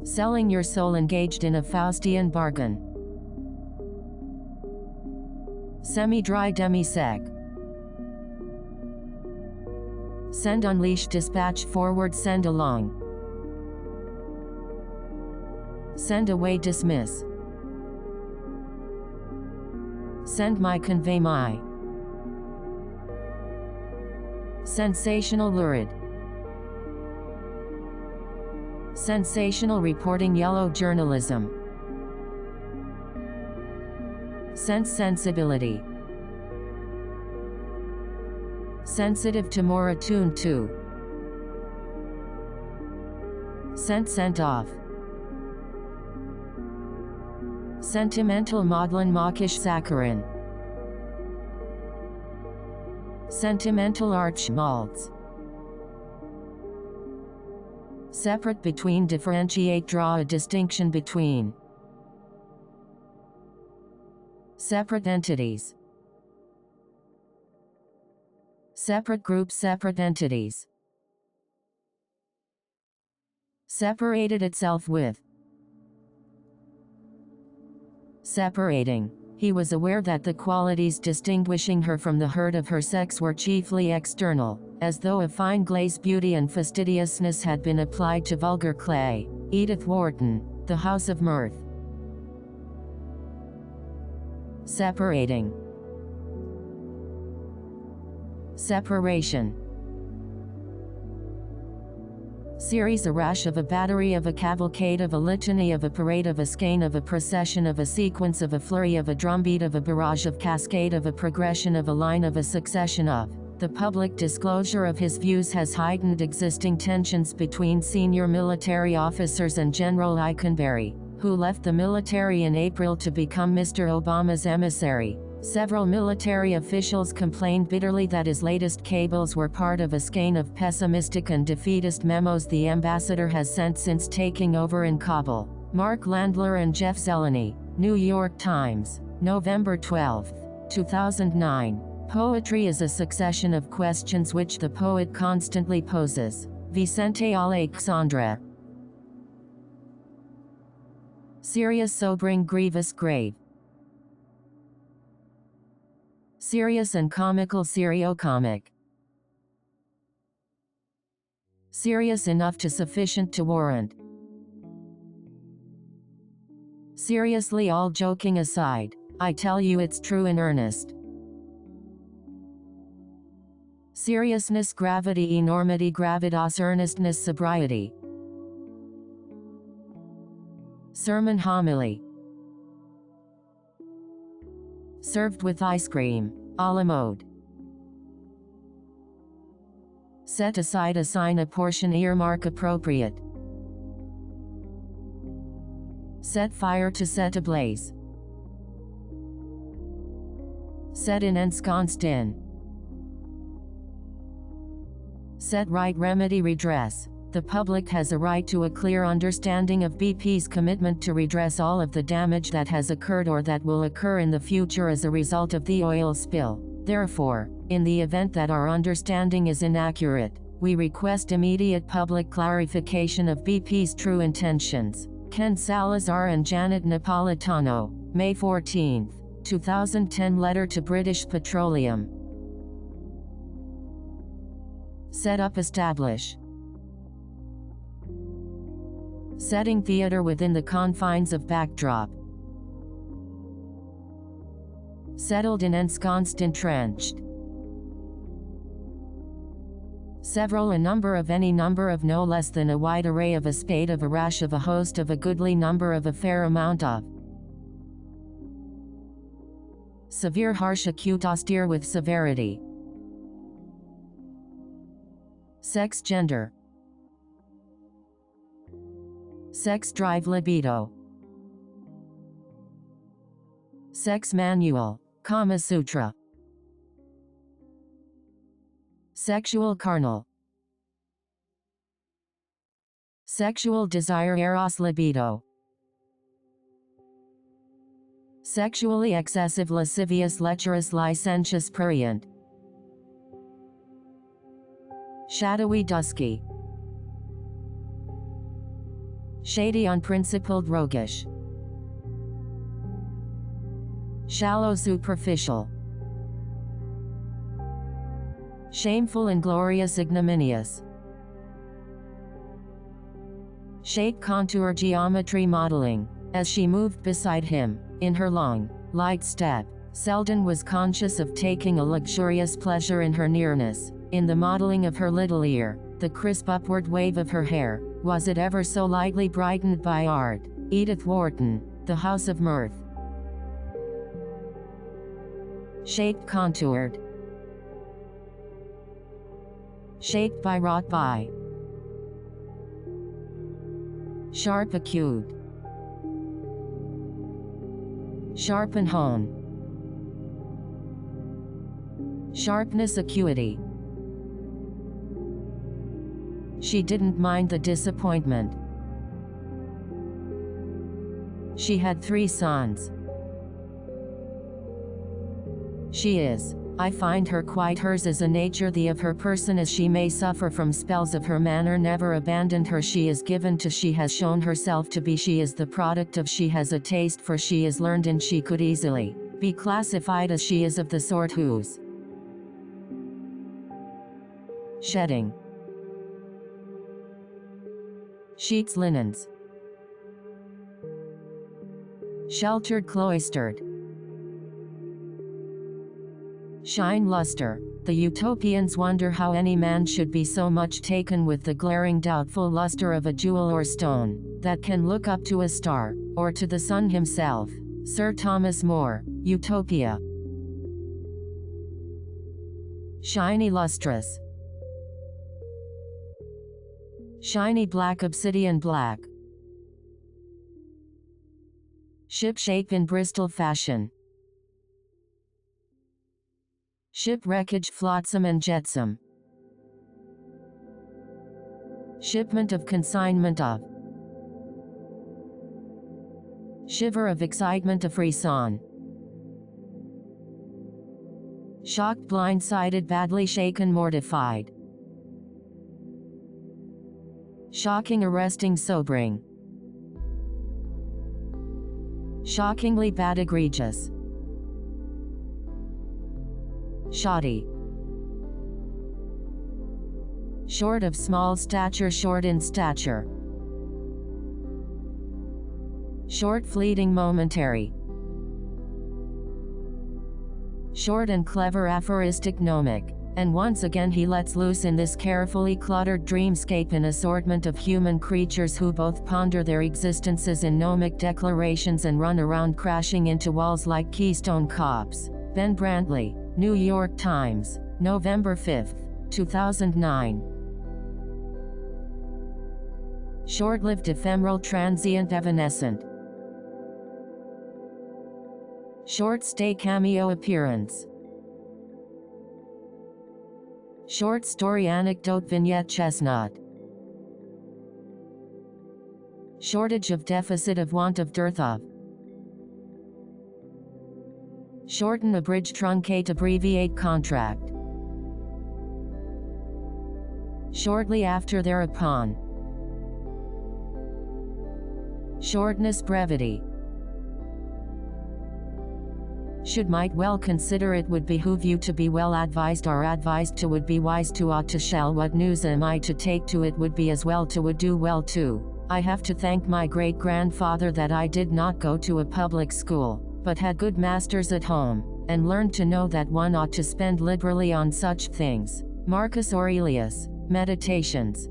Selling your soul, engaged in a Faustian bargain. Semi-dry, demi-sec. Send, unleash, dispatch, forward, send along. Send away, dismiss. Send my, convey my. Sensational, lurid. Sensational reporting, yellow journalism. Sense, sensibility. Sensitive to, more attuned to. Sent off. Sentimental, maudlin, mawkish, saccharine. Sentimental, arch, malts. Separate, between, differentiate, draw a distinction between. Separate entities. Separate groups, separate entities. Separated itself with. Separating. He was aware that the qualities distinguishing her from the herd of her sex were chiefly external, as though a fine glaze beauty and fastidiousness had been applied to vulgar clay. Edith Wharton, The House of Mirth. Separating. Separation. Series, a rash of, a battery of, a cavalcade of, a litany of, a parade of, a skein of, a procession of, a sequence of, a flurry of, a drumbeat of, a barrage of, cascade of, a progression of, a line of, a succession of. The public disclosure of his views has heightened existing tensions between senior military officers and General Eikenberry, who left the military in April to become Mr. Obama's emissary. Several military officials complained bitterly that his latest cables were part of a skein of pessimistic and defeatist memos the ambassador has sent since taking over in Kabul. Mark Landler and Jeff Zeleny, New York Times, November 12, 2009. Poetry is a succession of questions which the poet constantly poses. Vicente Alexandre. Serious, sobering, grievous, grave. Serious and comical, serio-comic. Serious enough to, sufficient to warrant. Seriously, all joking aside, I tell you it's true in earnest. Seriousness, gravity, enormity, gravitas, earnestness, sobriety. Sermon homily. Served with ice cream, a la mode. Set aside, assign a portion, earmark, appropriate. Set fire, to set ablaze. Set in, ensconced in. Set right, remedy, redress. The public has a right to a clear understanding of BP's commitment to redress all of the damage that has occurred or that will occur in the future as a result of the oil spill. Therefore, in the event that our understanding is inaccurate, we request immediate public clarification of BP's true intentions. Ken Salazar and Janet Napolitano, May 14, 2010. Letter to British Petroleum. Set up, establish. Setting theater within the confines of backdrop. Settled in, ensconced, entrenched. Several, a number of, any number of, no less than, a wide array of, a spade of, a rash of, a host of, a goodly number of, a fair amount of. Severe, harsh, acute, austere, with severity. Sex, gender. Sex drive, libido. Sex manual, Kama Sutra. Sexual, carnal. Sexual desire, eros, libido. Sexually excessive, lascivious, lecherous, licentious, prurient. Shadowy, dusky. Shady, unprincipled, roguish. Shallow, superficial. Shameful, inglorious, ignominious. Shape, contour, geometry, modeling. As she moved beside him, in her long, light step, Selden was conscious of taking a luxurious pleasure in her nearness, in the modeling of her little ear, the crisp upward wave of her hair. Was it ever so lightly brightened by art? Edith Wharton, The House of Mirth. Shaped, contoured. Shaped by, wrought by. Sharp, acute. Sharpen, hone. Sharpness, acuity. She didn't mind the disappointment. She had 3 sons. She is. I find her quite hers as a nature, the of her person, as she may suffer from spells of her manner, never abandoned her, she is given to, she has shown herself to be, she is the product of, she has a taste for, she is learned, and she could easily be classified as she is of the sort whose shedding. Sheets, linens. Sheltered, cloistered. Shine, luster. The utopians wonder how any man should be so much taken with the glaring doubtful luster of a jewel or stone, that can look up to a star, or to the sun himself. Sir Thomas More, Utopia. Shiny, lustrous. Shiny black, obsidian black. Ship shape in Bristol fashion. Shipwreckage, flotsam and jetsam. Shipment of, consignment of. Shiver of excitement, a frisson. Shocked, blindsided, badly shaken, mortified. Shocking, arresting, sobering. Shockingly bad, egregious. Shoddy. Short of small stature, short in stature. Short, fleeting, momentary. Short and clever, aphoristic, gnomic. And once again he lets loose in this carefully cluttered dreamscape an assortment of human creatures who both ponder their existences in gnomic declarations and run around crashing into walls like Keystone Cops. Ben Brantley, New York Times, November 5, 2009. Short-lived, ephemeral, transient, evanescent. Short-stay, cameo appearance. Short story, anecdote, vignette, chestnut. Shortage of, deficit of, want of, dearth of. Shorten, abridge, truncate, abbreviate, contract. Shortly after, thereupon. Shortness, brevity. Should, might, well, consider, it would behoove you to be well advised, are advised to, would be wise to, ought to, shall, what news am I to take to, it would be as well to, would do well to. I have to thank my great-grandfather that I did not go to a public school, but had good masters at home, and learned to know that one ought to spend liberally on such things. Marcus Aurelius, Meditations.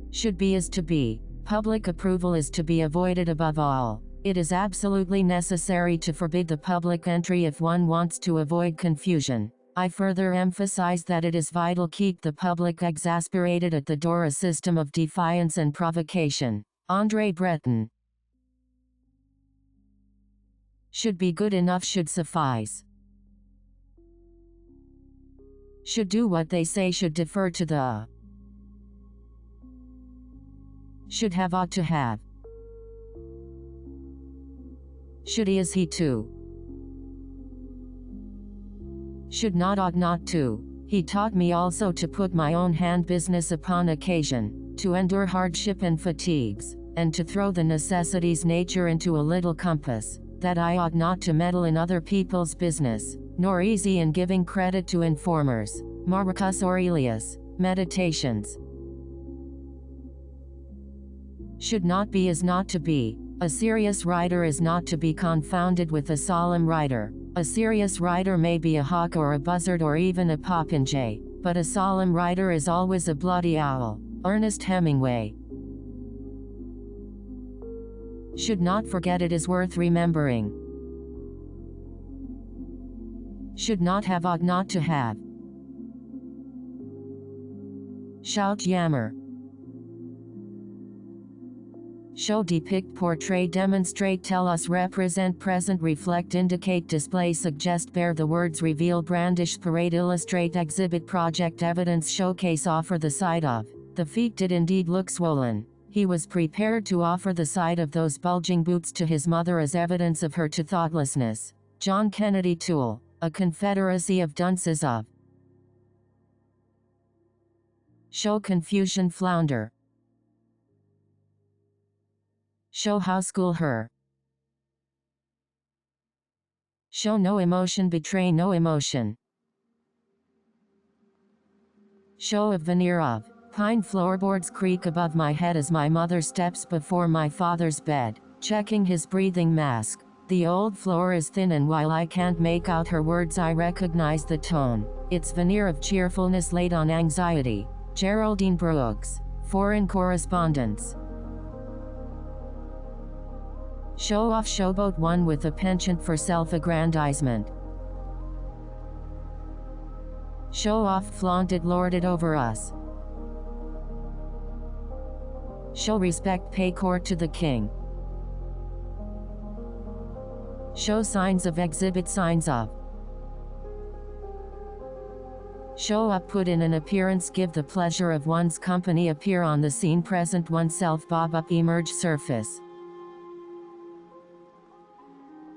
Should be is to be. Public approval is to be avoided above all. It is absolutely necessary to forbid the public entry if one wants to avoid confusion. I further emphasize that it is vital keep the public exasperated at the door, a system of defiance and provocation. André Breton. Should be good enough, should suffice. Should do what they say, should defer to the. Should have, ought to have. Should he, is he to. Should not, ought not to. He taught me also to put my own hand business upon occasion, to endure hardship and fatigues, and to throw the necessities nature into a little compass, that I ought not to meddle in other people's business, nor easy in giving credit to informers. Marcus Aurelius, Meditations. Should not be is not to be. A serious writer is not to be confounded with a solemn writer. A serious writer may be a hawk or a buzzard or even a popinjay, but a solemn writer is always a bloody owl. Ernest Hemingway. Should not forget, it is worth remembering. Should not have, ought not to have. Shout, yammer. Show, depict, portray, demonstrate, tell us, represent, present, reflect, indicate, display, suggest, bear the words, reveal, brandish, parade, illustrate, exhibit, project, evidence, showcase, offer the sight of. The feet did indeed look swollen. He was prepared to offer the sight of those bulging boots to his mother as evidence of her to thoughtlessness. John Kennedy Toole, A Confederacy of Dunces of. Show, confusion, flounder. Show how, school her. Show no emotion, betray no emotion. Show of, veneer of. Pine floorboards creak above my head as my mother steps before my father's bed, checking his breathing mask. The old floor is thin, and while I can't make out her words, I recognize the tone. It's veneer of cheerfulness laid on anxiety. Geraldine Brooks, Foreign Correspondence. Show off, showboat, one with a penchant for self-aggrandizement. Show off, flaunt it, lord it over us. Show respect, pay court to the king. Show signs of, exhibit signs of. Show up, put in an appearance, give the pleasure of one's company, appear on the scene, present oneself, bob up, emerge, surface.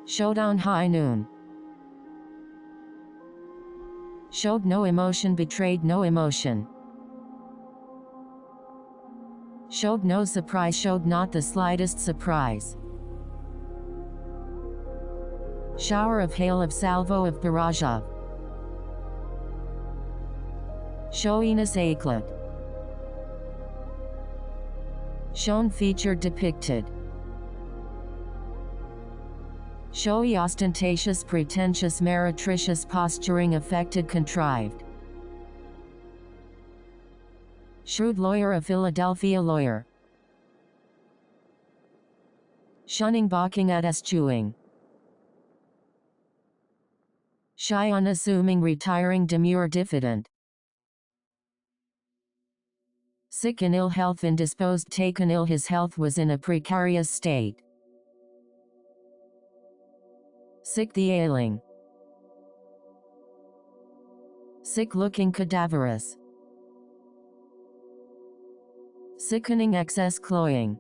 Showdown, high noon. Showed no emotion, betrayed no emotion. Showed no surprise, showed not the slightest surprise. Shower of, hail of, salvo of, barrage of. Showiness, éclat. Shown featured depicted. Showy, ostentatious, pretentious, meretricious, posturing, affected, contrived. Shrewd lawyer, a Philadelphia lawyer. Shunning, balking at, eschewing. Shy, unassuming, retiring, demure, diffident. Sick, in ill health, indisposed, taken ill, his health was in a precarious state. Sick, the ailing. Sick looking, cadaverous. Sickening, excess, cloying.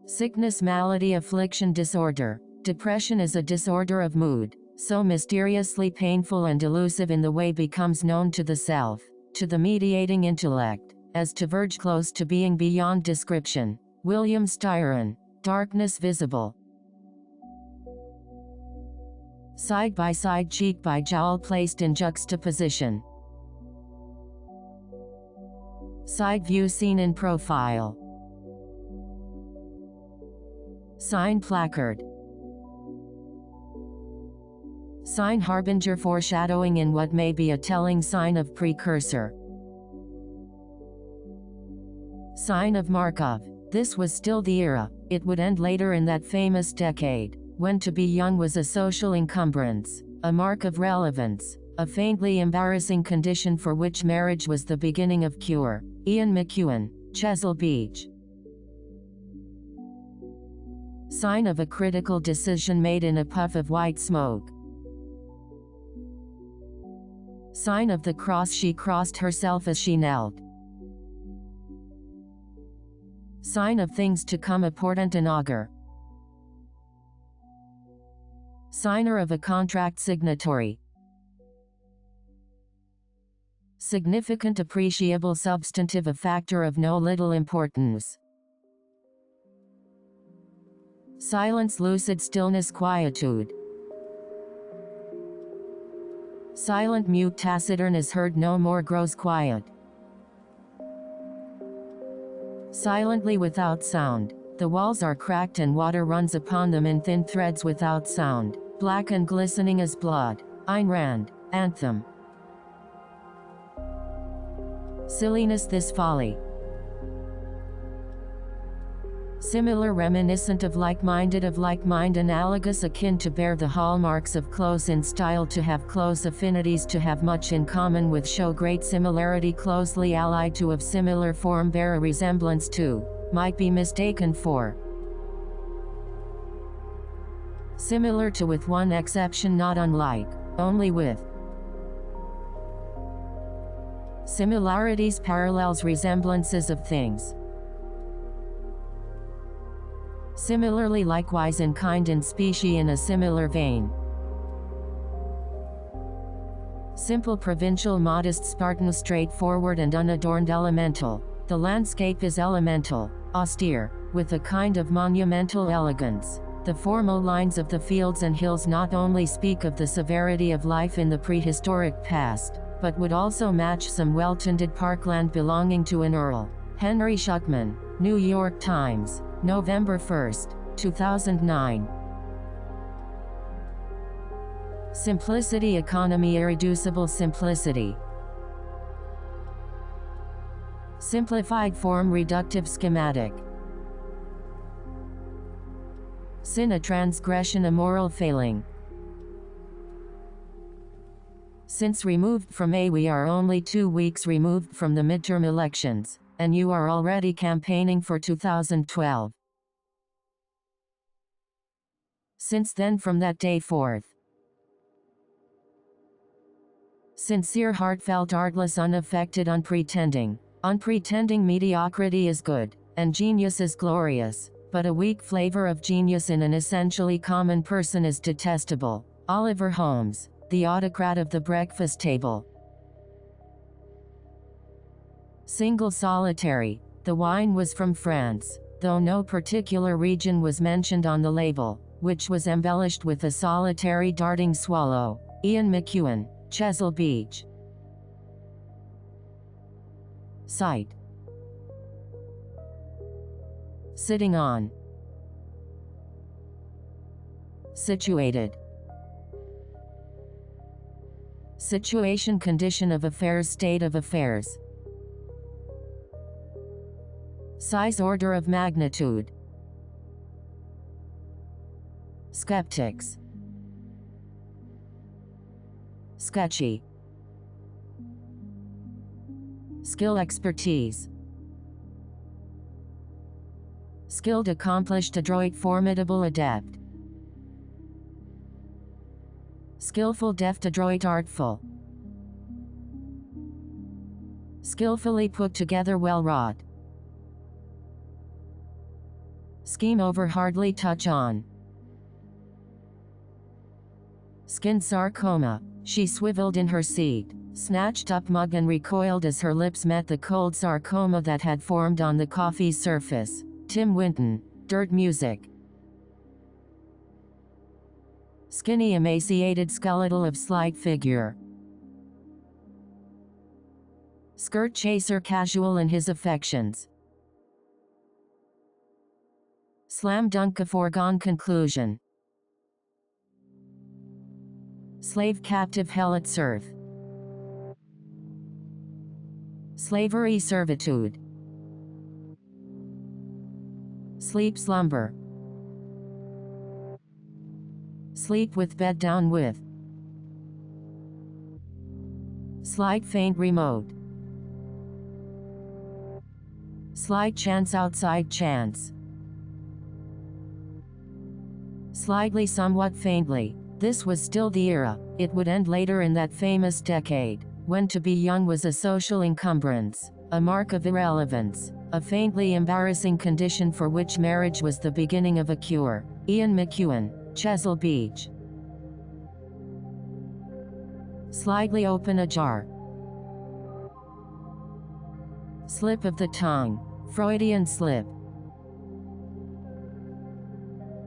Sickness, malady, affliction, disorder. Depression is a disorder of mood, so mysteriously painful and elusive in the way becomes known to the self, to the mediating intellect, as to verge close to being beyond description. William Styron. Darkness visible. Side by side, cheek by jowl, placed in juxtaposition. Side view, seen in profile. Sign, placard. Sign, harbinger, foreshadowing in what may be a telling sign of precursor. Sign of mark of. This was still the era. It would end later in that famous decade, when to be young was a social encumbrance, a mark of relevance, a faintly embarrassing condition for which marriage was the beginning of cure. Ian McEwan, Chesil Beach. Sign of a critical decision made in a puff of white smoke. Sign of the cross, she crossed herself as she knelt. Sign of things to come, a portent, an augur. Signer of a contract, signatory. Significant, appreciable, substantive, a factor of no little importance. Silence, lucid stillness, quietude. Silent, mute, taciturn, is heard no more, grows quiet. Silently, without sound. The walls are cracked and water runs upon them in thin threads without sound. Black and glistening as blood. Ayn Rand. Anthem. Silliness, this folly. Similar, reminiscent of like-minded, of like mind, analogous, akin to, bear the hallmarks of close in style, to have close affinities, to have much in common with, show great similarity, closely allied to, of similar form, bear a resemblance to, might be mistaken for. Similar to, with one exception, not unlike, only with. Similarities, parallels, resemblances of things. Similarly, likewise, in kind, in specie, in a similar vein. Simple, provincial, modest, Spartan, straightforward and unadorned, elemental. The landscape is elemental, austere, with a kind of monumental elegance. The formal lines of the fields and hills not only speak of the severity of life in the prehistoric past, but would also match some well-tended parkland belonging to an earl. Henry Schuckman, New York Times, November 1, 2009. Simplicity, economy, irreducible simplicity. Simplified form, reductive, schematic. Sin, a transgression, a moral failing. Since removed from A, we are only 2 weeks removed from the midterm elections, and you are already campaigning for 2012. Since then, from that day forth. Sincere, heartfelt, artless, unaffected, unpretending. Unpretending mediocrity is good, and genius is glorious, but a weak flavor of genius in an essentially common person is detestable. Oliver Holmes, the autocrat of the breakfast table. Single, solitary. The wine was from France, though no particular region was mentioned on the label, which was embellished with a solitary darting swallow. Ian McEwan, Chesil Beach. Site. Sitting on. Situated. Situation, condition of affairs, state of affairs. Size, order of magnitude. Skeptics. Sketchy. Skill, expertise. Skilled, accomplished, adroit, formidable, adept. Skillful, deft, adroit, artful. Skillfully put together, well wrought. Scheme over, hardly touch on. Skin sarcoma. She swiveled in her seat, snatched up mug and recoiled as her lips met the cold sarcoma that had formed on the coffee's surface. Tim Winton. Dirt music. Skinny, emaciated, skeletal, of slight figure. Skirt chaser, casual in his affections. Slam dunk, a foregone conclusion. Slave, captive, helot, serf. Slavery, servitude. Sleep, slumber. Sleep with, bed down with. Slight, faint, remote. Slight chance, outside chance. Slightly, somewhat, faintly. This was still the era. It would end later in that famous decade, when to be young was a social encumbrance, a mark of irrelevance, a faintly embarrassing condition for which marriage was the beginning of a cure. Ian McEwan, Chesil Beach. Slightly open, ajar. Slip of the tongue. Freudian slip.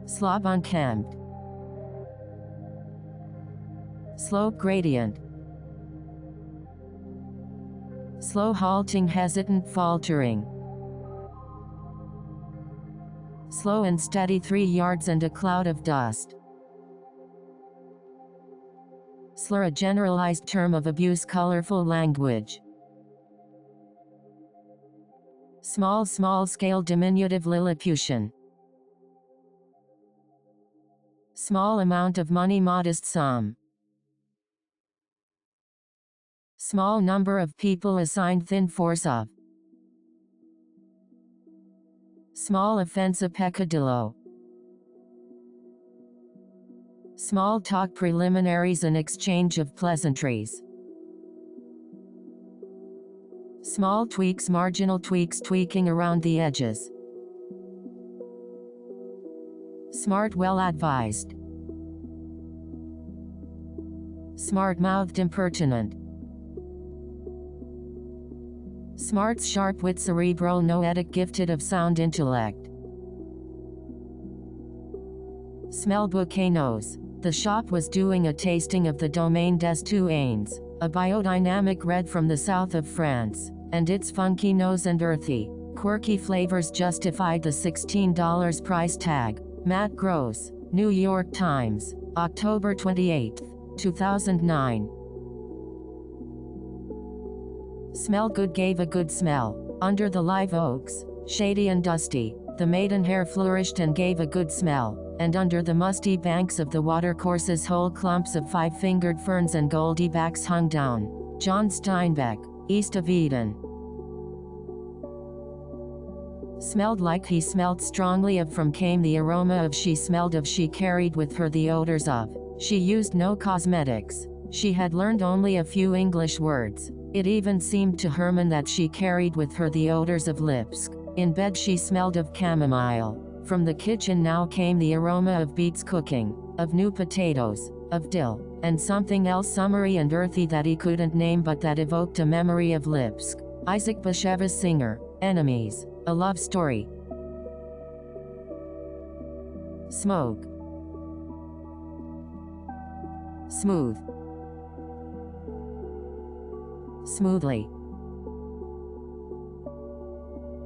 Slob, unkempt. Slope, gradient. Slow, halting, hesitant, faltering. Slow and steady, 3 yards and a cloud of dust. Slur, a generalized term of abuse, colorful language. Small, small scale, diminutive, Lilliputian. Small amount of money, modest sum. Small number of people assigned, thin force of. Small offense, a peccadillo. Small talk, preliminaries, an exchange of pleasantries. Small tweaks, marginal tweaks, tweaking around the edges. Smart, well advised. Smart-mouthed, impertinent. Smarts, sharp wit, cerebral, noetic, gifted of sound intellect. Smell, bouquet, nose. The shop was doing a tasting of the Domaine des Tuanes, a biodynamic red from the south of France, and its funky nose and earthy, quirky flavors justified the $16 price tag. Matt Gross, New York Times, October 28, 2009. Smell good, gave a good smell. Under the live oaks, shady and dusty, the maidenhair flourished and gave a good smell, and under the musty banks of the watercourses whole clumps of 5-fingered ferns and goldie-backs hung down. John Steinbeck, East of Eden. Smelled like, he smelled strongly of, from came the aroma of, she smelled of, she carried with her the odors of. She used no cosmetics. She had learned only a few English words. It even seemed to Herman that she carried with her the odors of Lipsk. In bed she smelled of chamomile. From the kitchen now came the aroma of beets cooking, of new potatoes, of dill, and something else summery and earthy that he couldn't name but that evoked a memory of Lipsk. Isaac Bashevis Singer, Enemies, a love story. Smoke. Smooth. Smoothly.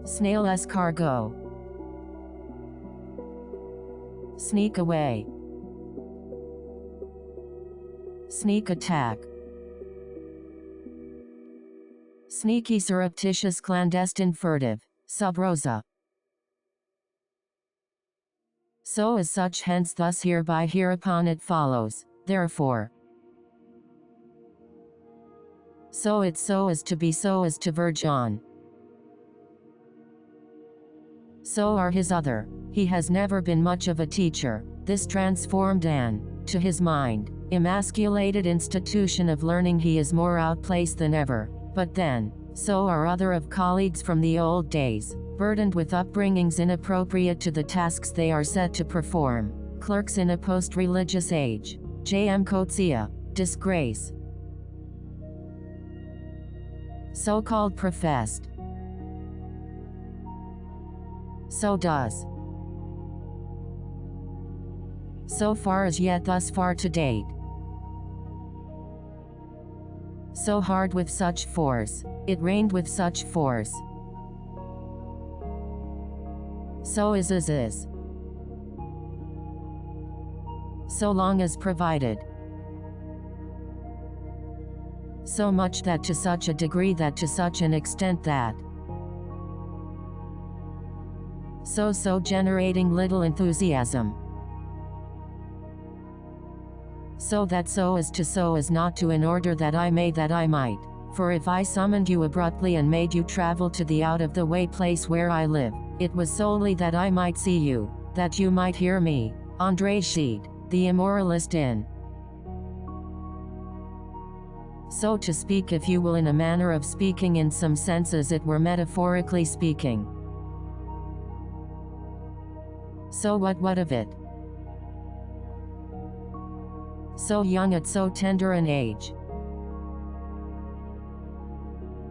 Snail escargot. Sneak away. Sneak attack. Sneaky, surreptitious, clandestine, furtive. Sub rosa. So as such, hence, thus, hereby, hereupon, it follows, therefore. So it's so as to be, so as to verge on. So are his other. He has never been much of a teacher, this transformed and, to his mind, emasculated institution of learning. He is more outplaced than ever. But then, so are other of colleagues from the old days, burdened with upbringings inappropriate to the tasks they are set to perform. Clerks in a post-religious age. J.M. Coetzee. Disgrace. So-called professed. So does. So far as yet, thus far to date. So hard with such force, it rained with such force. So is. So long as provided. So much that, to such a degree that, to such an extent that. So generating little enthusiasm. So that, so as not to, in order that I may, that I might. For if I summoned you abruptly and made you travel to the out-of-the-way place where I live, it was solely that I might see you, that you might hear me. André Gide, the immoralist in. So to speak, if you will, in a manner of speaking, in some sense, as it were metaphorically speaking. So what of it? So young at so tender an age.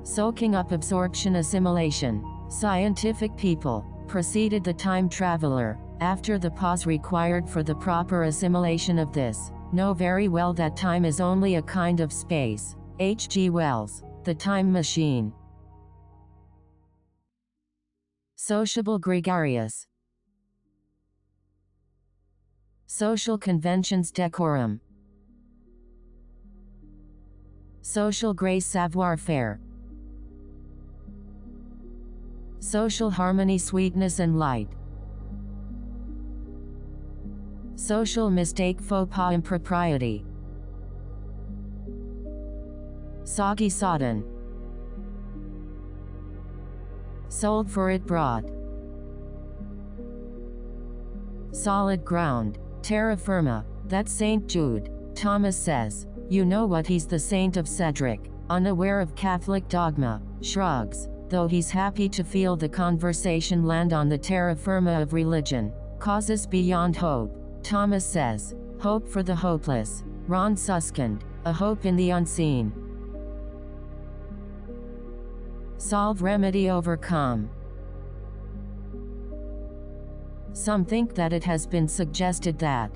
Soaking up, absorption, assimilation. Scientific people, proceeded the time traveler, after the pause required for the proper assimilation of this, know very well that time is only a kind of space. H.G. Wells, The Time Machine. Sociable, gregarious. Social conventions, decorum. Social grace, savoir-faire. Social harmony, sweetness and light. Social mistake, faux pas, impropriety. Soggy, sodden. Sold for it, brought. Solid ground. Terra firma. That's St. Jude. Thomas says, you know what, he's the saint of Cedric, unaware of Catholic dogma, shrugs, though he's happy to feel the conversation land on the terra firma of religion. Causes beyond hope. Thomas says, hope for the hopeless. Ron Suskind, a hope in the unseen. Solve, remedy, overcome. Some think that it has been suggested that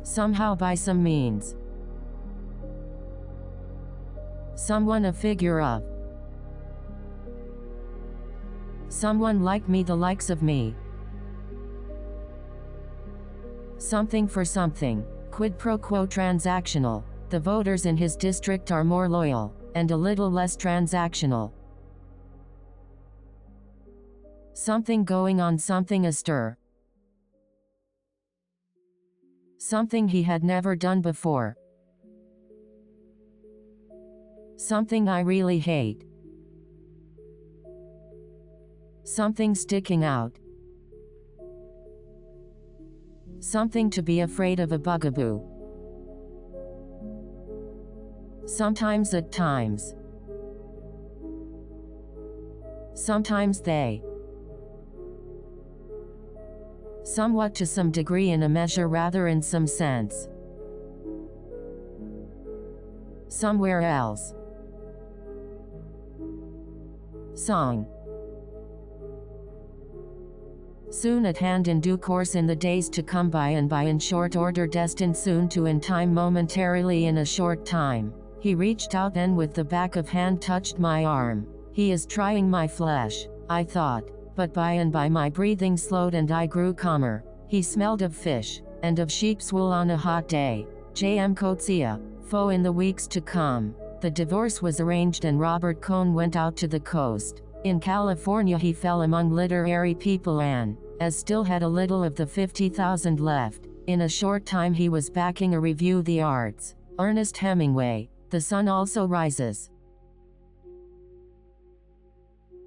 somehow, by some means, someone, a figure of someone like me, the likes of me, something for something, quid pro quo, transactional. The voters in his district are more loyal, and a little less transactional. Something going on, something astir. Something he had never done before. Something I really hate. Something sticking out. Something to be afraid of, a bugaboo. Sometimes, at times. Sometimes they. Somewhat, to some degree, in a measure, rather, in some sense. Somewhere else. Song. Soon at hand, in due course, in the days to come, by and by, in short order, destined soon to, in time, momentarily, in a short time. He reached out and with the back of hand touched my arm. He is trying my flesh, I thought. But by and by my breathing slowed and I grew calmer. He smelled of fish, and of sheep's wool on a hot day. J.M. Coetzee, Foe in the weeks to come. The divorce was arranged and Robert Cohn went out to the coast. In California he fell among literary people and, as still had a little of the 50,000 left, in a short time he was backing a review the arts. Ernest Hemingway, The Sun Also Rises.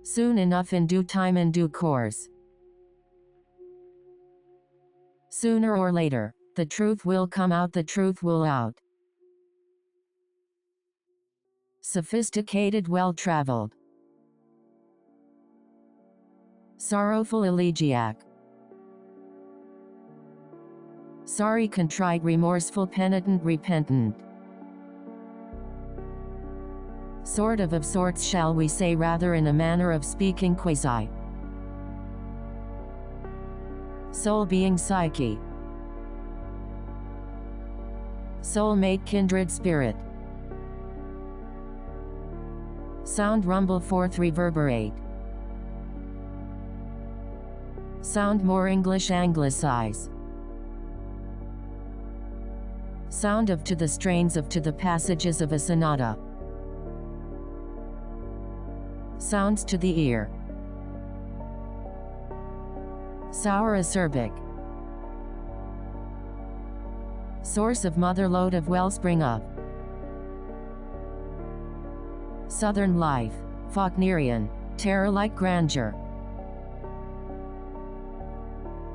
Soon enough, in due time and due course. Sooner or later, the truth will come out, the truth will out. Sophisticated, well-traveled. Sorrowful elegiac. Sorry, contrite, remorseful, penitent, repentant. Sort of sorts, shall we say, rather, in a manner of speaking, quasi. Soul being psyche. Soulmate, kindred spirit. Sound, rumble forth, reverberate. Sound, more English, anglicize. Sound of, to the strains of, to the passages of a sonata. Sounds to the ear. Sour, acerbic. Source of, mother lode of, wellspring of. Southern life, Faulknerian, terror-like grandeur.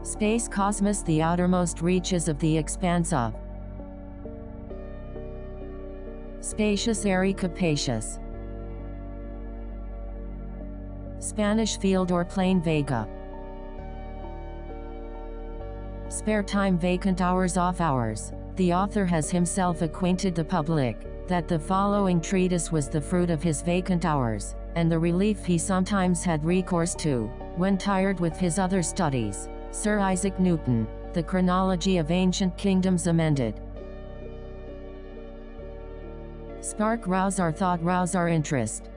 Space, cosmos, the outermost reaches of the expanse of. Spacious, airy, capacious. Spanish field or plain, vega. Spare time, vacant hours, off hours. The author has himself acquainted the public that the following treatise was the fruit of his vacant hours, and the relief he sometimes had recourse to, when tired with his other studies. Sir Isaac Newton, The Chronology of Ancient Kingdoms Amended. Spark, rouse our thought, rouse our interest.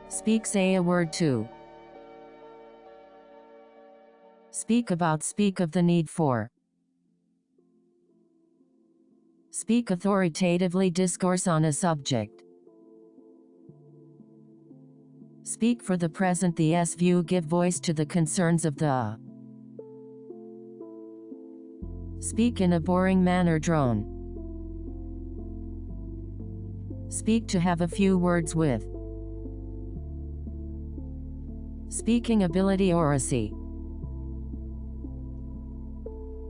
Speak, say a word to. Speak about, speak of the need for. Speak authoritatively, discourse on a subject. Speak for the present, the S view, give voice to the concerns of the. Speak in a boring manner, drone. Speak, to have a few words with. Speaking ability, oracy.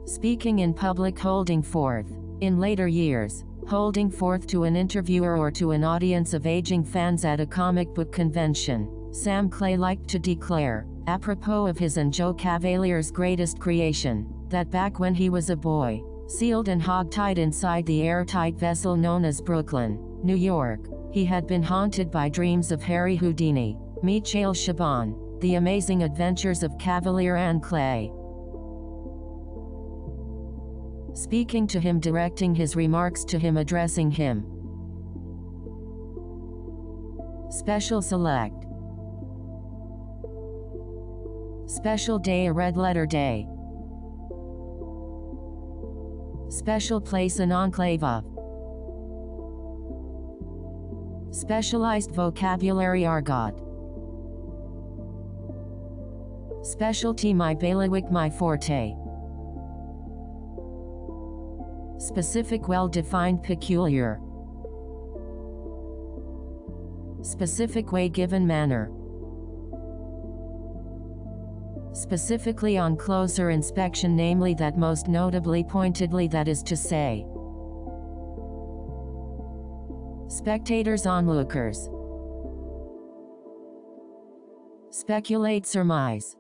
Speaking in public, holding forth. In later years, holding forth to an interviewer or to an audience of aging fans at a comic book convention. Sam Clay liked to declare, apropos of his and Joe Cavalier's greatest creation, that back when he was a boy, sealed and hogtied inside the airtight vessel known as Brooklyn, New York, he had been haunted by dreams of Harry Houdini, Michael Chabon, The Amazing Adventures of Cavalier and Clay. Speaking to him, directing his remarks to him, addressing him. Special select. Special day, a red letter day. Special place, an enclave of. Specialized vocabulary, argot. Specialty, my bailiwick, my forte. Specific, well-defined, peculiar. Specific way, given manner. Specifically, on closer inspection, namely that, most notably, pointedly, that is to say. Spectators, onlookers. Speculate, surmise.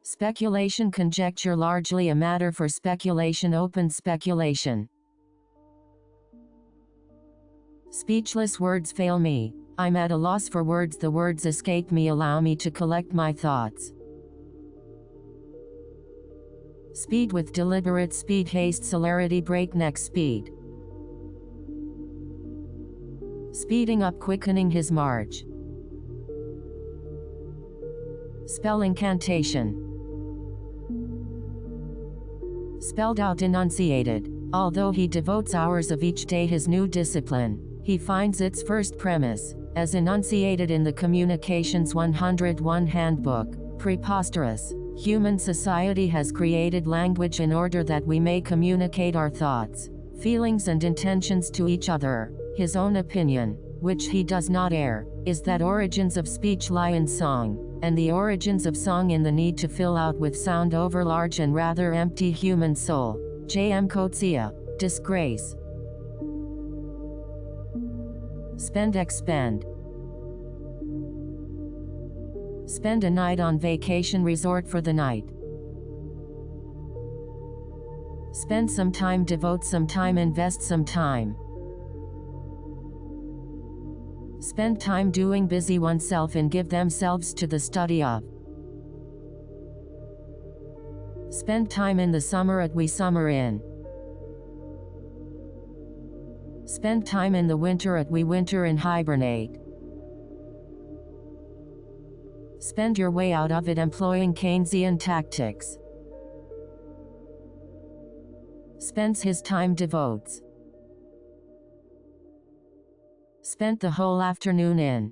Speculation, conjecture, largely a matter for speculation, open speculation. Speechless, words fail me. I'm at a loss for words, the words escape me, allow me to collect my thoughts. Speed, with deliberate speed, haste, celerity, breakneck speed. speeding up, quickening his march. Spell incantation. Spelled out, enunciated. Although he devotes hours of each day his new discipline, he finds its first premise, as enunciated in the Communications 101 Handbook, preposterous. Human society has created language in order that we may communicate our thoughts, feelings and intentions to each other. His own opinion, which he does not air, is that origins of speech lie in song, and the origins of song in the need to fill out with sound over large and rather empty human soul. J.M. Coetzee. Disgrace. Spend, expend. Spend a night on vacation resort for the night. Spend some time, devote some time, invest some time. Spend time doing, busy oneself and give themselves to the study of. Spend time in the summer at we summer in. Spend time in the winter at we winter in hibernate. Spend your way out of it employing Keynesian tactics. Spends his time, devotes. Spent the whole afternoon in.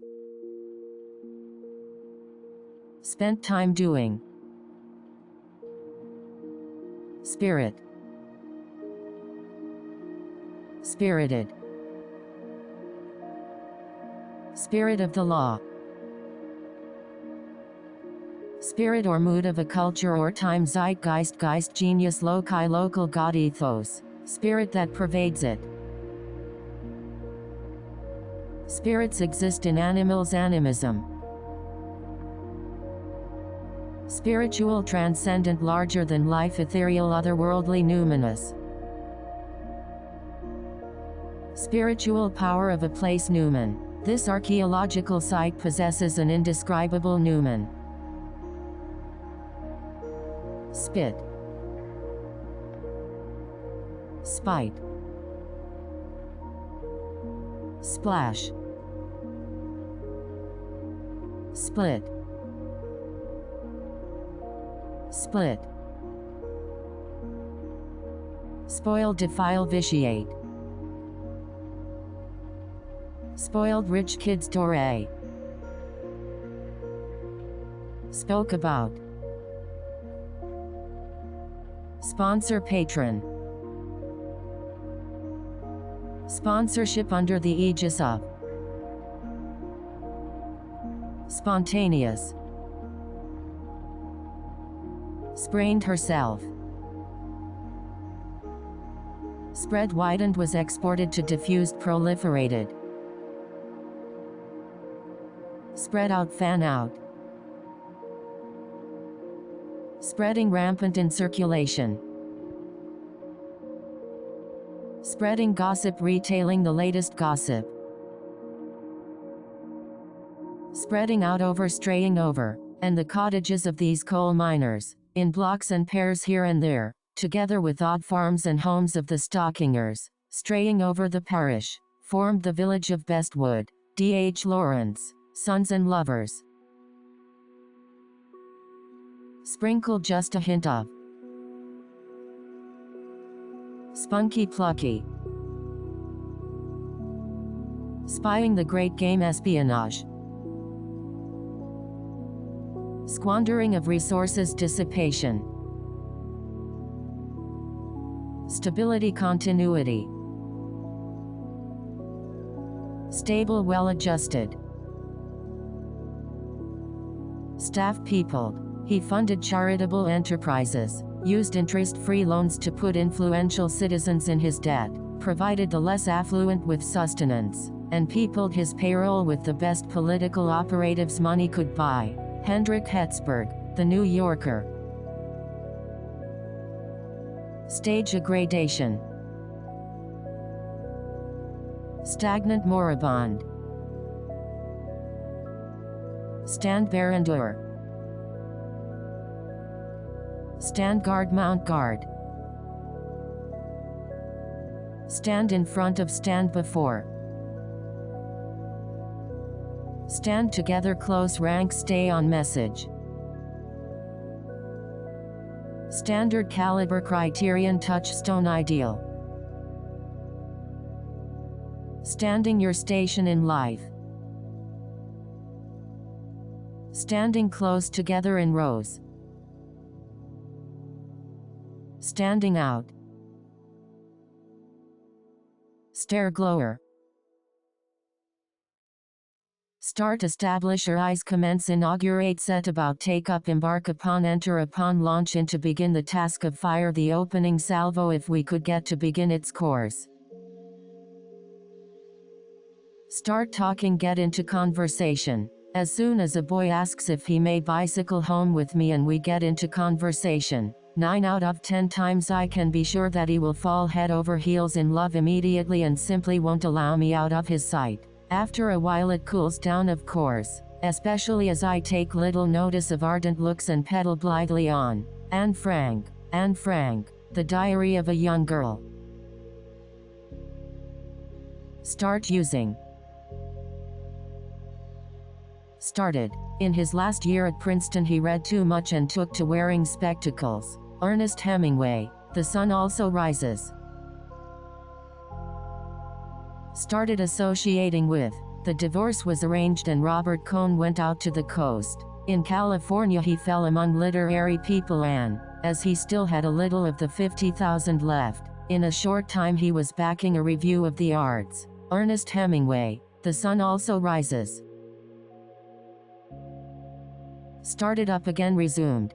Spent time doing. Spirit. Spirited. Spirit of the law. Spirit or mood of a culture or time, zeitgeist, geist, genius, loci, local, god, ethos. Spirit that pervades it. Spirits exist in animals, animism. Spiritual, transcendent, larger than life, ethereal, otherworldly, numinous. Spiritual power of a place, numen. This archaeological site possesses an indescribable numen. Spit. Spite. Splash. Split. Split. Spoil, defile, vitiate. Spoiled rich kid's story. Spoke about. Sponsor, patron. Sponsorship under the aegis of. Spontaneous. Sprained herself. Spread, widened, was exported to, diffused, proliferated. Spread out, fan out. Spreading, rampant in circulation. Spreading gossip, retailing the latest gossip. Spreading out, over, straying over, and the cottages of these coal miners, in blocks and pairs here and there, together with odd farms and homes of the stockingers, straying over the parish, formed the village of Bestwood. D.H. Lawrence, Sons and Lovers. Sprinkle just a hint of. Spunky, plucky. Spying the great game, espionage. Squandering of resources, dissipation. Stability, continuity. Stable, well adjusted. Staff, peopled. He funded charitable enterprises, used interest-free loans to put influential citizens in his debt, provided the less affluent with sustenance, and peopled his payroll with the best political operatives money could buy. Hendrik Hetzberg, The New Yorker. Stage a gradation. Stagnant, moribund. Stand, bear, endure. Stand guard, mount guard. Stand in front of, stand before. Stand together close rank stay on message. Standard caliber criterion touchstone ideal. Standing your station in life. Standing close together in rows. Standing out. Stare glower. Start establish arise commence inaugurate set about take up embark upon enter upon launch into begin the task of fire the opening salvo if we could get to begin its course. Start talking get into conversation. As soon as a boy asks if he may bicycle home with me and we get into conversation, 9 out of 10 times I can be sure that he will fall head over heels in love immediately and simply won't allow me out of his sight. After a while it cools down of course, especially as I take little notice of ardent looks and pedal blithely on. Anne Frank, The Diary of a Young Girl. Start using. Started. In his last year at Princeton he read too much and took to wearing spectacles. Ernest Hemingway, The Sun Also Rises. Started associating with. The divorce was arranged and Robert Cohn went out to the coast. In California he fell among literary people and, as he still had a little of the 50,000 left, in a short time he was backing a review of the arts. Ernest Hemingway, The Sun Also Rises. Started up again resumed.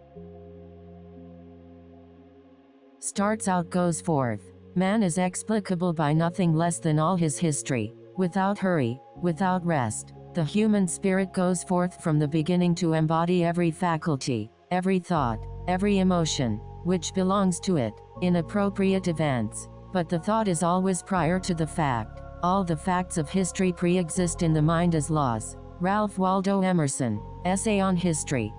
Starts out goes forth. Man is explicable by nothing less than all his history. Without hurry, without rest, the human spirit goes forth from the beginning to embody every faculty, every thought, every emotion, which belongs to it, in appropriate events. But the thought is always prior to the fact. All the facts of history pre-exist in the mind as laws. Ralph Waldo Emerson, Essay on History.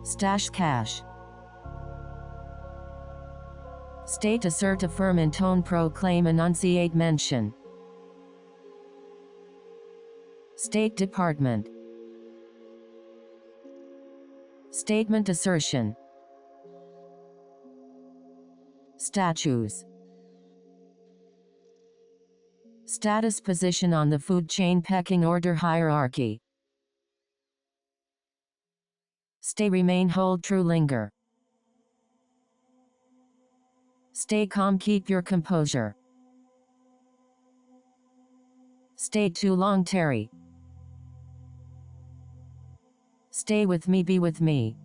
Stash cash. State assert affirm intone proclaim enunciate mention. State Department. Statement assertion. Statues. Status position on the food chain pecking order hierarchy. Stay remain hold true linger. Stay calm keep your composure. Stay too long tarry. Stay with me be with me.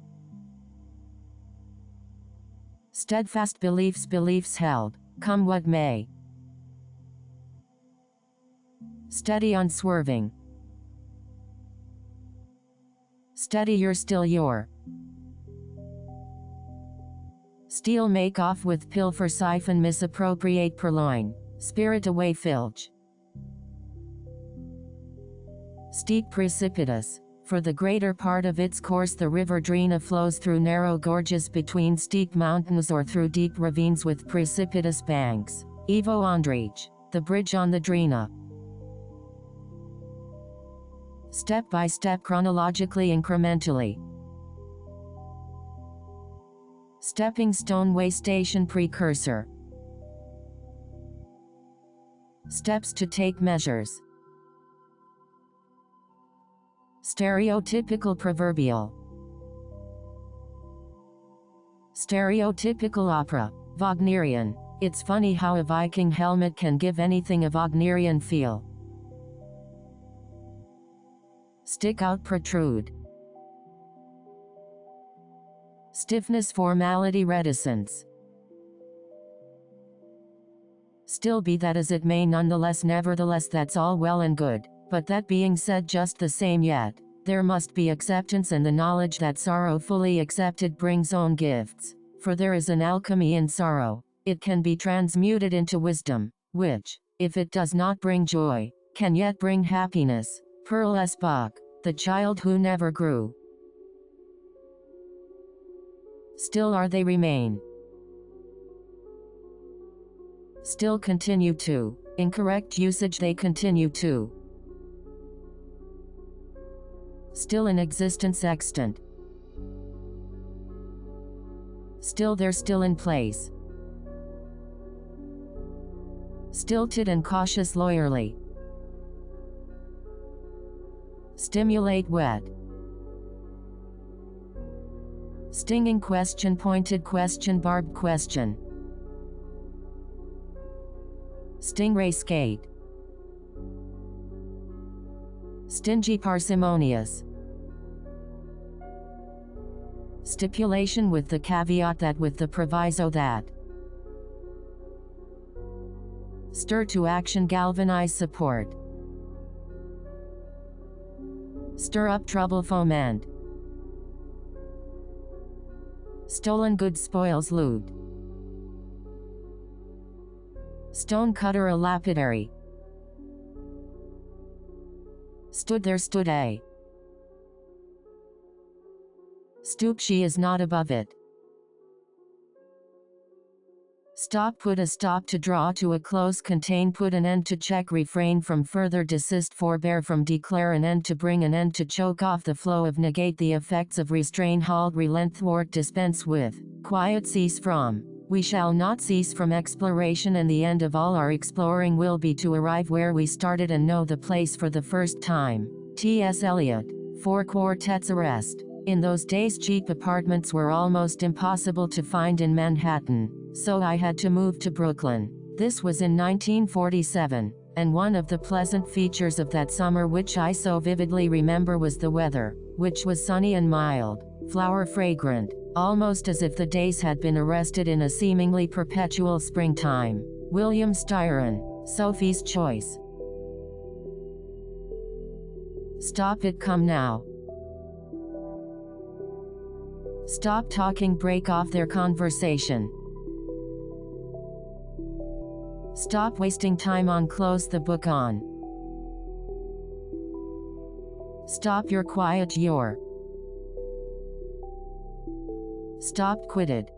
Steadfast beliefs held, come what may. Steady unswerving. Steady you're still your. Steal make off with pilfer siphon misappropriate purloin, spirit away filch. Steep precipitous. For the greater part of its course the river Drina flows through narrow gorges between steep mountains or through deep ravines with precipitous banks. Ivo Andrich, The Bridge on the Drina. Step by step chronologically incrementally. Stepping stone way station precursor. Steps to take measures. Stereotypical proverbial. Stereotypical opera. Wagnerian. It's funny how a Viking helmet can give anything a Wagnerian feel. Stick out protrude. Stiffness formality reticence. Still be that as it may nonetheless nevertheless that's all well and good. But that being said just the same yet, there must be acceptance and the knowledge that sorrow fully accepted brings own gifts. For there is an alchemy in sorrow. It can be transmuted into wisdom, which, if it does not bring joy, can yet bring happiness. Pearl S. Buck, The Child Who Never Grew. Still are they remain. Still continue to. Incorrect usage they continue to. Still in existence extant. Still there, still in place. Stilted and cautious, lawyerly. Stimulate, wet. Stinging question, pointed question, barbed question. Stingray, skate. Stingy, parsimonious. Stipulation with the caveat that, with the proviso that. Stir to action, galvanize, support. Stir up trouble, foment. Stolen goods, spoils, loot. Stone cutter, a lapidary. Stood there, stood a. Stoop, she is not above it. Stop, put a stop to, draw to a close, contain, put an end to, check, refrain from further, desist, forbear from, declare an end to, bring an end to, choke off the flow of, negate the effects of, restrain, halt, relent, thwart, dispense with, quiet, cease from. We shall not cease from exploration, and the end of all our exploring will be to arrive where we started and know the place for the first time. T.S. Eliot. 4 Quartets Arrest. In those days cheap apartments were almost impossible to find in Manhattan, so I had to move to Brooklyn. This was in 1947, and one of the pleasant features of that summer which I so vividly remember was the weather, which was sunny and mild, flower fragrant, almost as if the days had been arrested in a seemingly perpetual springtime. William Styron, Sophie's Choice. Stop it, come now. Stop talking, break off their conversation. Stop wasting time on, close the book on. Stop your quiet, your. Stop, quitted.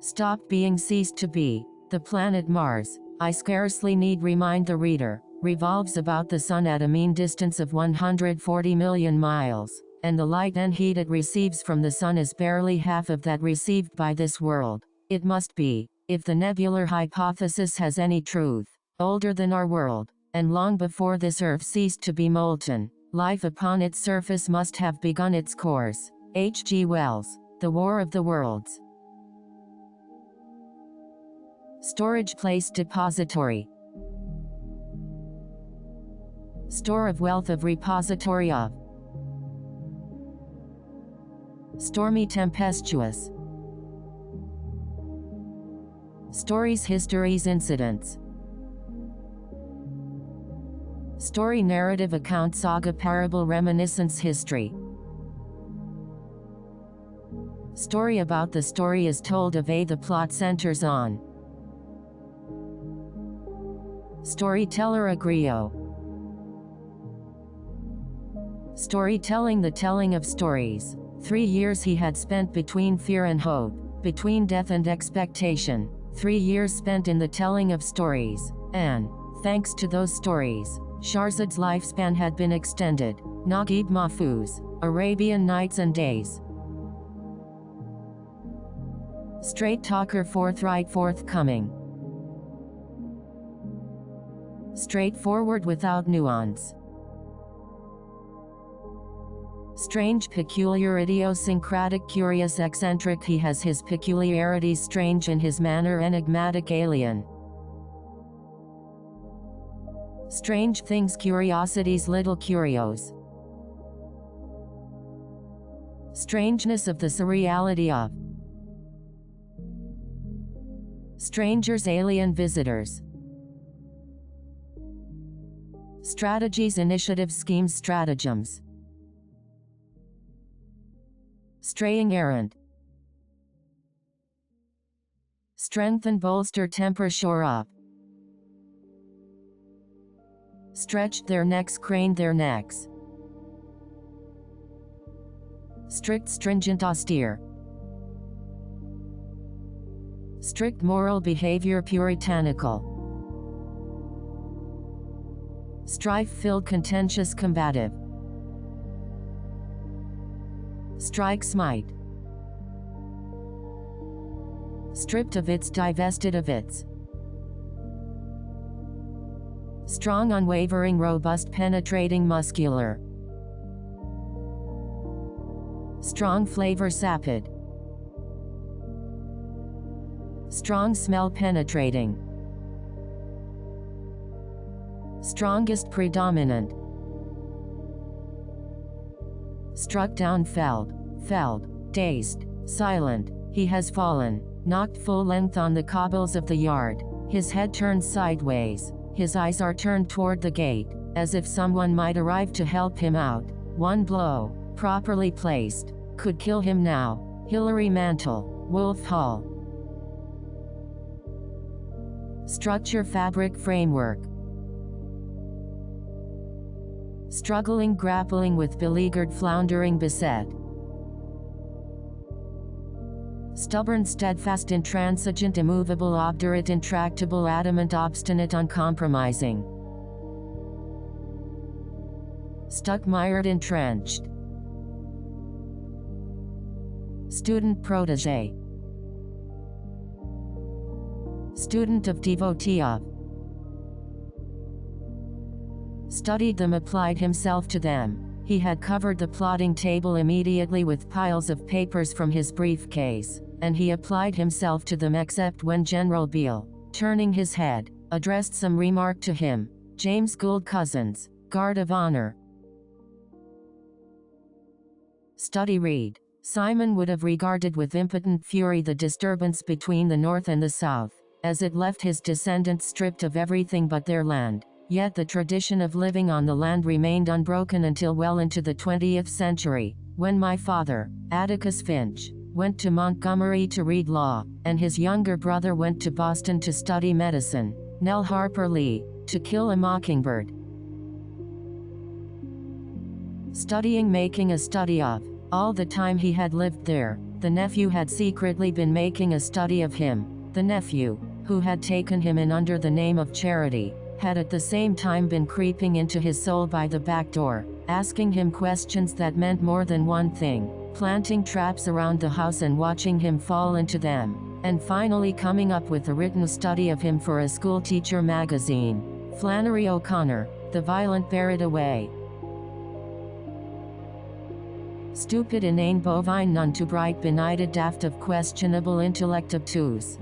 Stop being, ceased to be. The planet Mars, I scarcely need remind the reader, revolves about the Sun at a mean distance of 140 million miles. And the light and heat it receives from the Sun is barely half of that received by this world. It must be, if the nebular hypothesis has any truth, older than our world, and long before this Earth ceased to be molten. Life upon its surface must have begun its course. H. G. Wells, The War of the Worlds. Storage place, depository. Store of wealth, of repository of. Stormy, tempestuous. Stories, histories, incidents. Story, narrative, account, saga, parable, reminiscence, history. Story about the story is told of, the plot centers on. Storyteller, a griot. Storytelling, the telling of stories. 3 years he had spent between fear and hope, between death and expectation. 3 years spent in the telling of stories, and, thanks to those stories, Shahrazad's lifespan had been extended. Naguib Mahfouz, Arabian Nights and Days. Straight talker, forthright, forthcoming. Straightforward, without nuance. Strange, peculiar, idiosyncratic, curious, eccentric. He has his peculiarities, strange in his manner, enigmatic, alien. Strange things, curiosities, little curios. Strangeness of the surreality of. Strangers, alien visitors. Strategies, initiatives, schemes, stratagems. Straying errant. Strengthen, bolster, temper, shore up. Stretched their necks, craned their necks. Strict, stringent, austere. Strict moral behavior, puritanical. strife-filled, contentious, combative. Strike, smite. Stripped of its, divested of its. Strong, unwavering, robust, penetrating, muscular. Strong flavor, sapid. Strong smell, penetrating. Strongest, predominant. Struck down, felled, dazed, silent. He has fallen, knocked full length on the cobbles of the yard. His head turns sideways. His eyes are turned toward the gate, as if someone might arrive to help him out. One blow, properly placed, could kill him now. Hilary Mantel, Wolf Hall. Structure, fabric, framework. Struggling, grappling with, beleaguered, floundering, beset. Stubborn, steadfast, intransigent, immovable, obdurate, intractable, adamant, obstinate, uncompromising. Stuck, mired, entrenched. Student, protege. Student of, devotee of. Studied them, applied himself to them. He had covered the plotting table immediately with piles of papers from his briefcase, and he applied himself to them except when General Beale, turning his head, addressed some remark to him. James Gould Cousins, Guard of Honor. Study, read. Simon would have regarded with impotent fury the disturbance between the North and the South, as it left his descendants stripped of everything but their land. Yet the tradition of living on the land remained unbroken until well into the 20th century, when my father, Atticus Finch, went to Montgomery to read law, and his younger brother went to Boston to study medicine. Nell Harper Lee, To Kill a Mockingbird. Studying, making a study of. All the time he had lived there, the nephew had secretly been making a study of him. The nephew, who had taken him in under the name of Charity, had at the same time been creeping into his soul by the back door, asking him questions that meant more than one thing, planting traps around the house and watching him fall into them, and finally coming up with a written study of him for a schoolteacher magazine. Flannery O'Connor, The Violent Bear It Away. Stupid, inane, bovine, none too bright, benighted, daft, of questionable intellect, obtuse.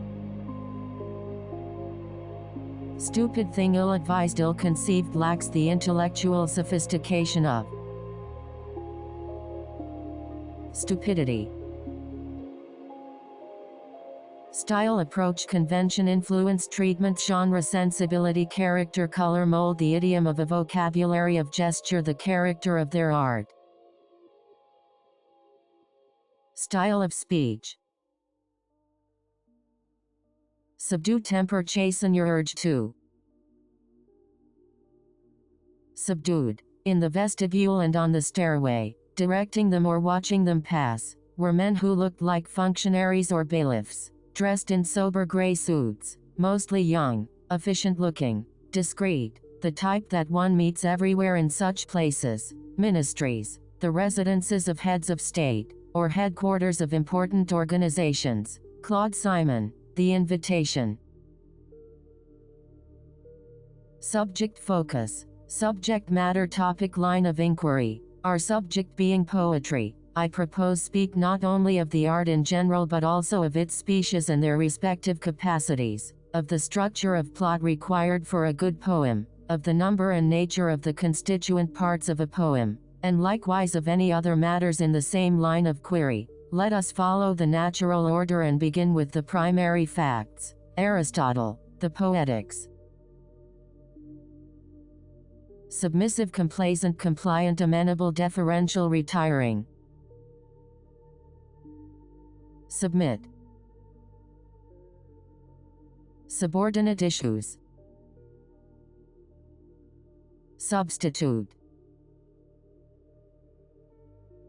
Stupid thing, ill-advised, ill-conceived, lacks the intellectual sophistication of. Stupidity. Style, approach, convention, influence, treatment, genre, sensibility, character, color, mold, the idiom of a vocabulary of gesture, the character of their art. Style of speech. Subdue temper, chasten your urge to. Subdued. In the vestibule and on the stairway, directing them or watching them pass, were men who looked like functionaries or bailiffs, dressed in sober gray suits, mostly young, efficient-looking, discreet, the type that one meets everywhere in such places, ministries, the residences of heads of state, or headquarters of important organizations. Claude Simon, The Invitation. Subject focus. Subject matter, topic, line of inquiry. Our subject being poetry, I propose speak not only of the art in general but also of its species and their respective capacities, of the structure of plot required for a good poem, of the number and nature of the constituent parts of a poem, and likewise of any other matters in the same line of query. Let us follow the natural order and begin with the primary facts. Aristotle, The Poetics. Submissive, complacent, compliant, amenable, deferential, retiring. Submit. Subordinate issues. Substitute.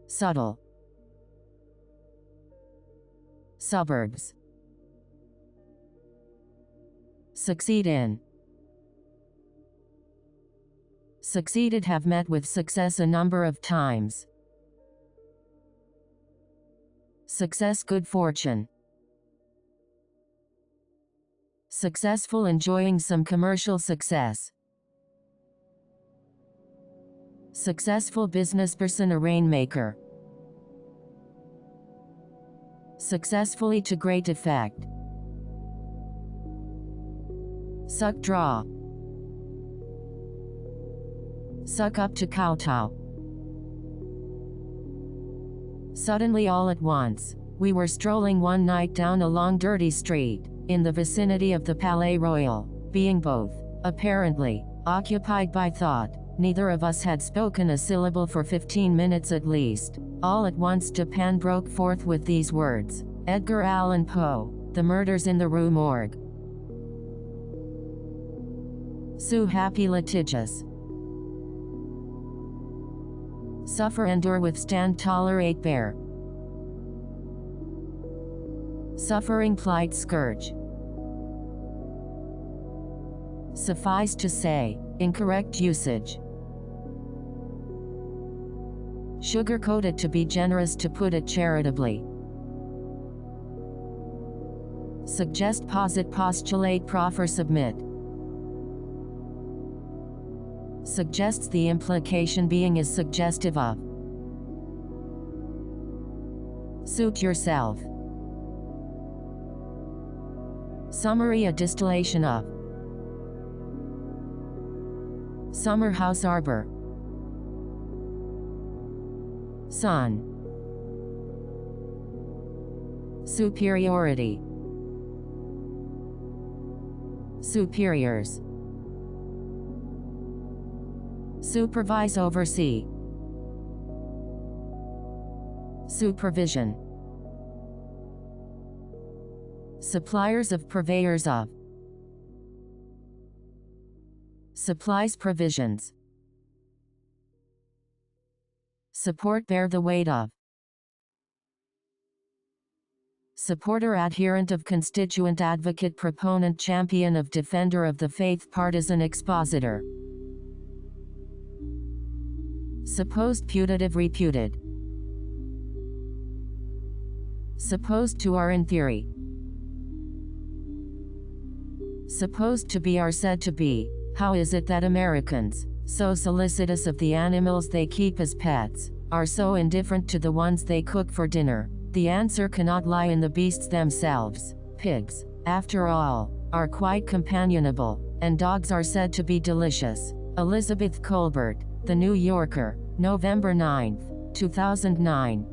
Subtle. Suburbs. Succeed in. Succeeded, have met with success a number of times. Success, good fortune. Successful, enjoying some commercial success. Successful businessperson, a rainmaker. Successfully, to great effect. Suck, draw. Suck up, to kowtow. Suddenly, all at once, we were strolling one night down a long dirty street, in the vicinity of the Palais Royal. Being both, apparently, occupied by thought, neither of us had spoken a syllable for 15 minutes at least. All at once Japan broke forth with these words: Edgar Allan Poe, The Murders in the Rue Morgue. Sue, happy, litigious. Suffer, endure, withstand, tolerate, bear. Suffering, plight, scourge. Suffice to say, incorrect usage. Sugar-coated, to be generous, to put it charitably. Suggest, posit, postulate, proffer, submit. Suggests, the implication being is suggestive of. Suit yourself. Summary, a distillation of. Summer house, arbor. Sun. Superiority. Superiors. Supervise, oversee. Supervision. Suppliers of, purveyors of. Supplies, provisions. Support, bear the weight of. Supporter, adherent of, constituent, advocate, proponent, champion of, defender of the faith, partisan, expositor. Supposed, putative, reputed. Supposed to, are, in theory. Supposed to be, are said to be. How is it that Americans, so solicitous of the animals they keep as pets, are so indifferent to the ones they cook for dinner? The answer cannot lie in the beasts themselves. Pigs, after all, are quite companionable, and dogs are said to be delicious. Elizabeth Colbert, The New Yorker, November 9, 2009.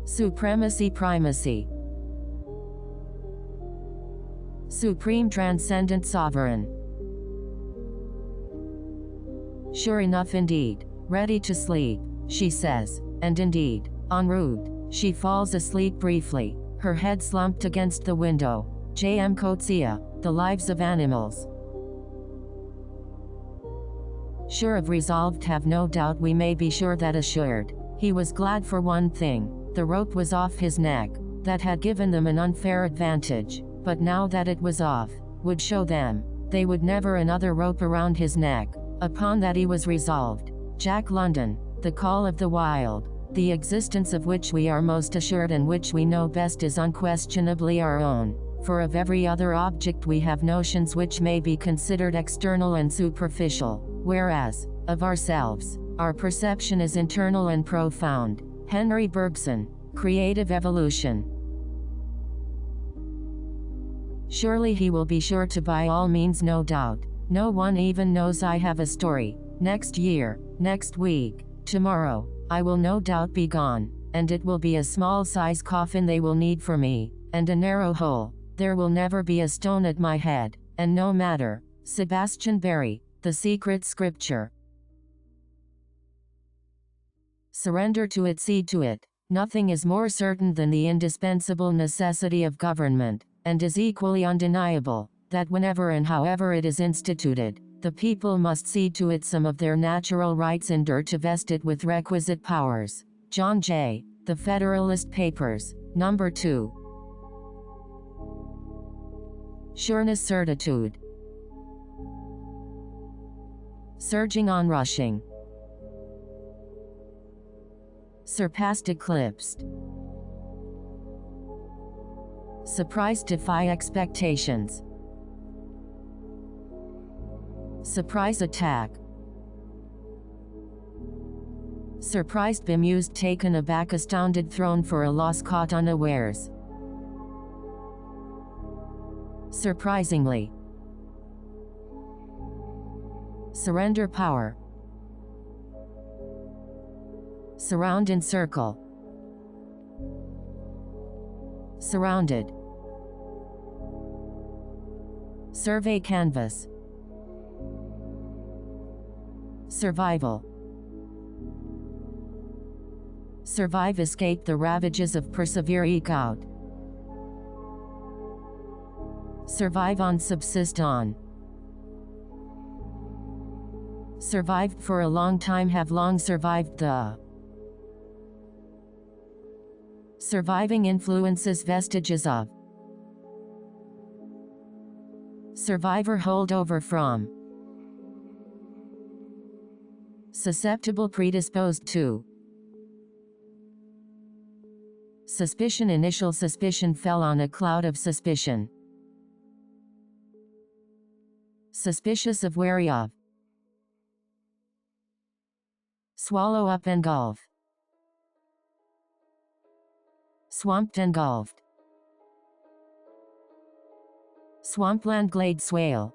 Supremacy, primacy. Supreme, transcendent, sovereign. Sure enough, indeed. Ready to sleep, she says, and indeed, en route, she falls asleep briefly, her head slumped against the window. J.M. Coetzee, The Lives of Animals. Sure of, resolved, have no doubt, we may be sure that assured. He was glad for one thing: the rope was off his neck. That had given them an unfair advantage, but now that it was off, would show them they would never another rope around his neck. Upon that he was resolved. Jack London, The Call of the Wild. The existence of which we are most assured and which we know best is unquestionably our own, for of every other object we have notions which may be considered external and superficial, whereas, of ourselves, our perception is internal and profound. Henry Bergson, Creative Evolution. Surely he will be sure to, by all means, no doubt. No one even knows I have a story. Next year, next week, tomorrow, I will no doubt be gone, and it will be a small-size coffin they will need for me, and a narrow hole. There will never be a stone at my head, and no matter. Sebastian Barry, The Secret Scripture. Surrender to it, cede to it. Nothing is more certain than the indispensable necessity of government, and is equally undeniable, that whenever and however it is instituted, the people must cede to it some of their natural rights and to vest it with requisite powers. John Jay, The Federalist Papers, No. 2. Sureness, certitude. Surging on, rushing. Surpassed, eclipsed. Surprised, defy expectations. Surprise attack. Surprised, bemused, taken aback, astounded, thrown for a loss, caught unawares. Surprisingly. Surrender power. Surround, encircle. Surrounded. Survey canvas. Survival. Survive, escape the ravages of, persevere, eke out. Survive on, subsist on. Survived for a long time, have long survived the. Surviving influences, vestiges of. Survivor, holdover from. Susceptible, predisposed to. Suspicion, initial suspicion fell on a cloud of suspicion. Suspicious of, wary of. Swallow up, engulf. Swamped, engulfed. Swampland, glade, swale.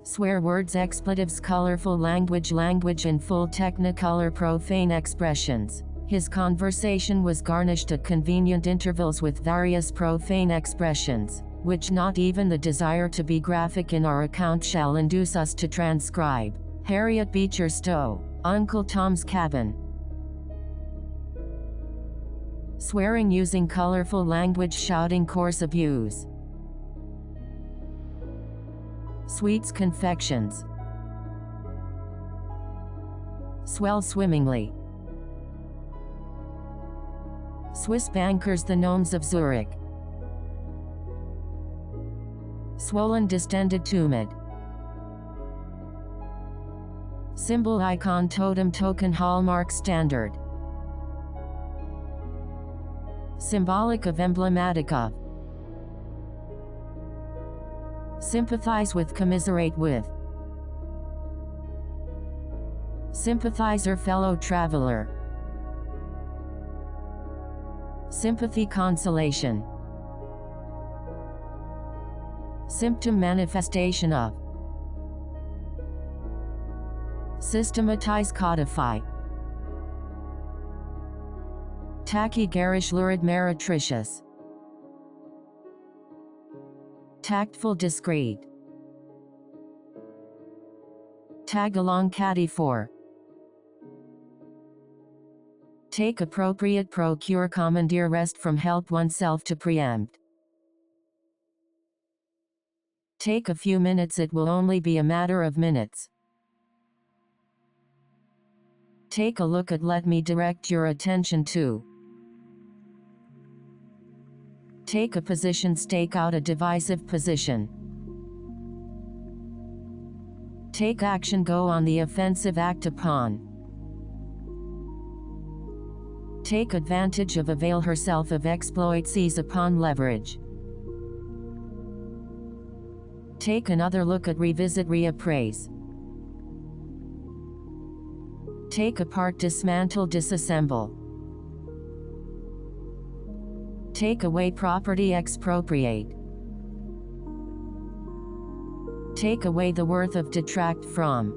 Swear words, expletives, colorful language, language in full technicolor, profane expressions. His conversation was garnished at convenient intervals with various profane expressions, which not even the desire to be graphic in our account shall induce us to transcribe. Harriet Beecher Stowe, Uncle Tom's Cabin. Swearing, using colorful language, shouting, coarse abuse. Sweets, confections. Swell, swimmingly. Swiss bankers, the gnomes of Zurich. Swollen, distended, tumid. Symbol, icon, totem, token, hallmark, standard. Symbolic of, emblematic of. Sympathize with, commiserate with. Sympathizer, fellow traveler. Sympathy, consolation. Symptom, manifestation of. Systematize, codify. Tacky, garish, lurid, meretricious. Tactful, discreet. Tag along, caddy for. Take appropriate, procure, commandeer, wrest from, help oneself to, preempt. Take a few minutes, it will only be a matter of minutes. Take a look at, let me direct your attention to. Take a position, stake out a divisive position. Take action, go on the offensive, act upon. Take advantage of, avail herself of, exploit, seize upon, leverage. Take another look at, revisit, reappraise. Take apart, dismantle, disassemble. Take away property, expropriate. Take away the worth of, detract from.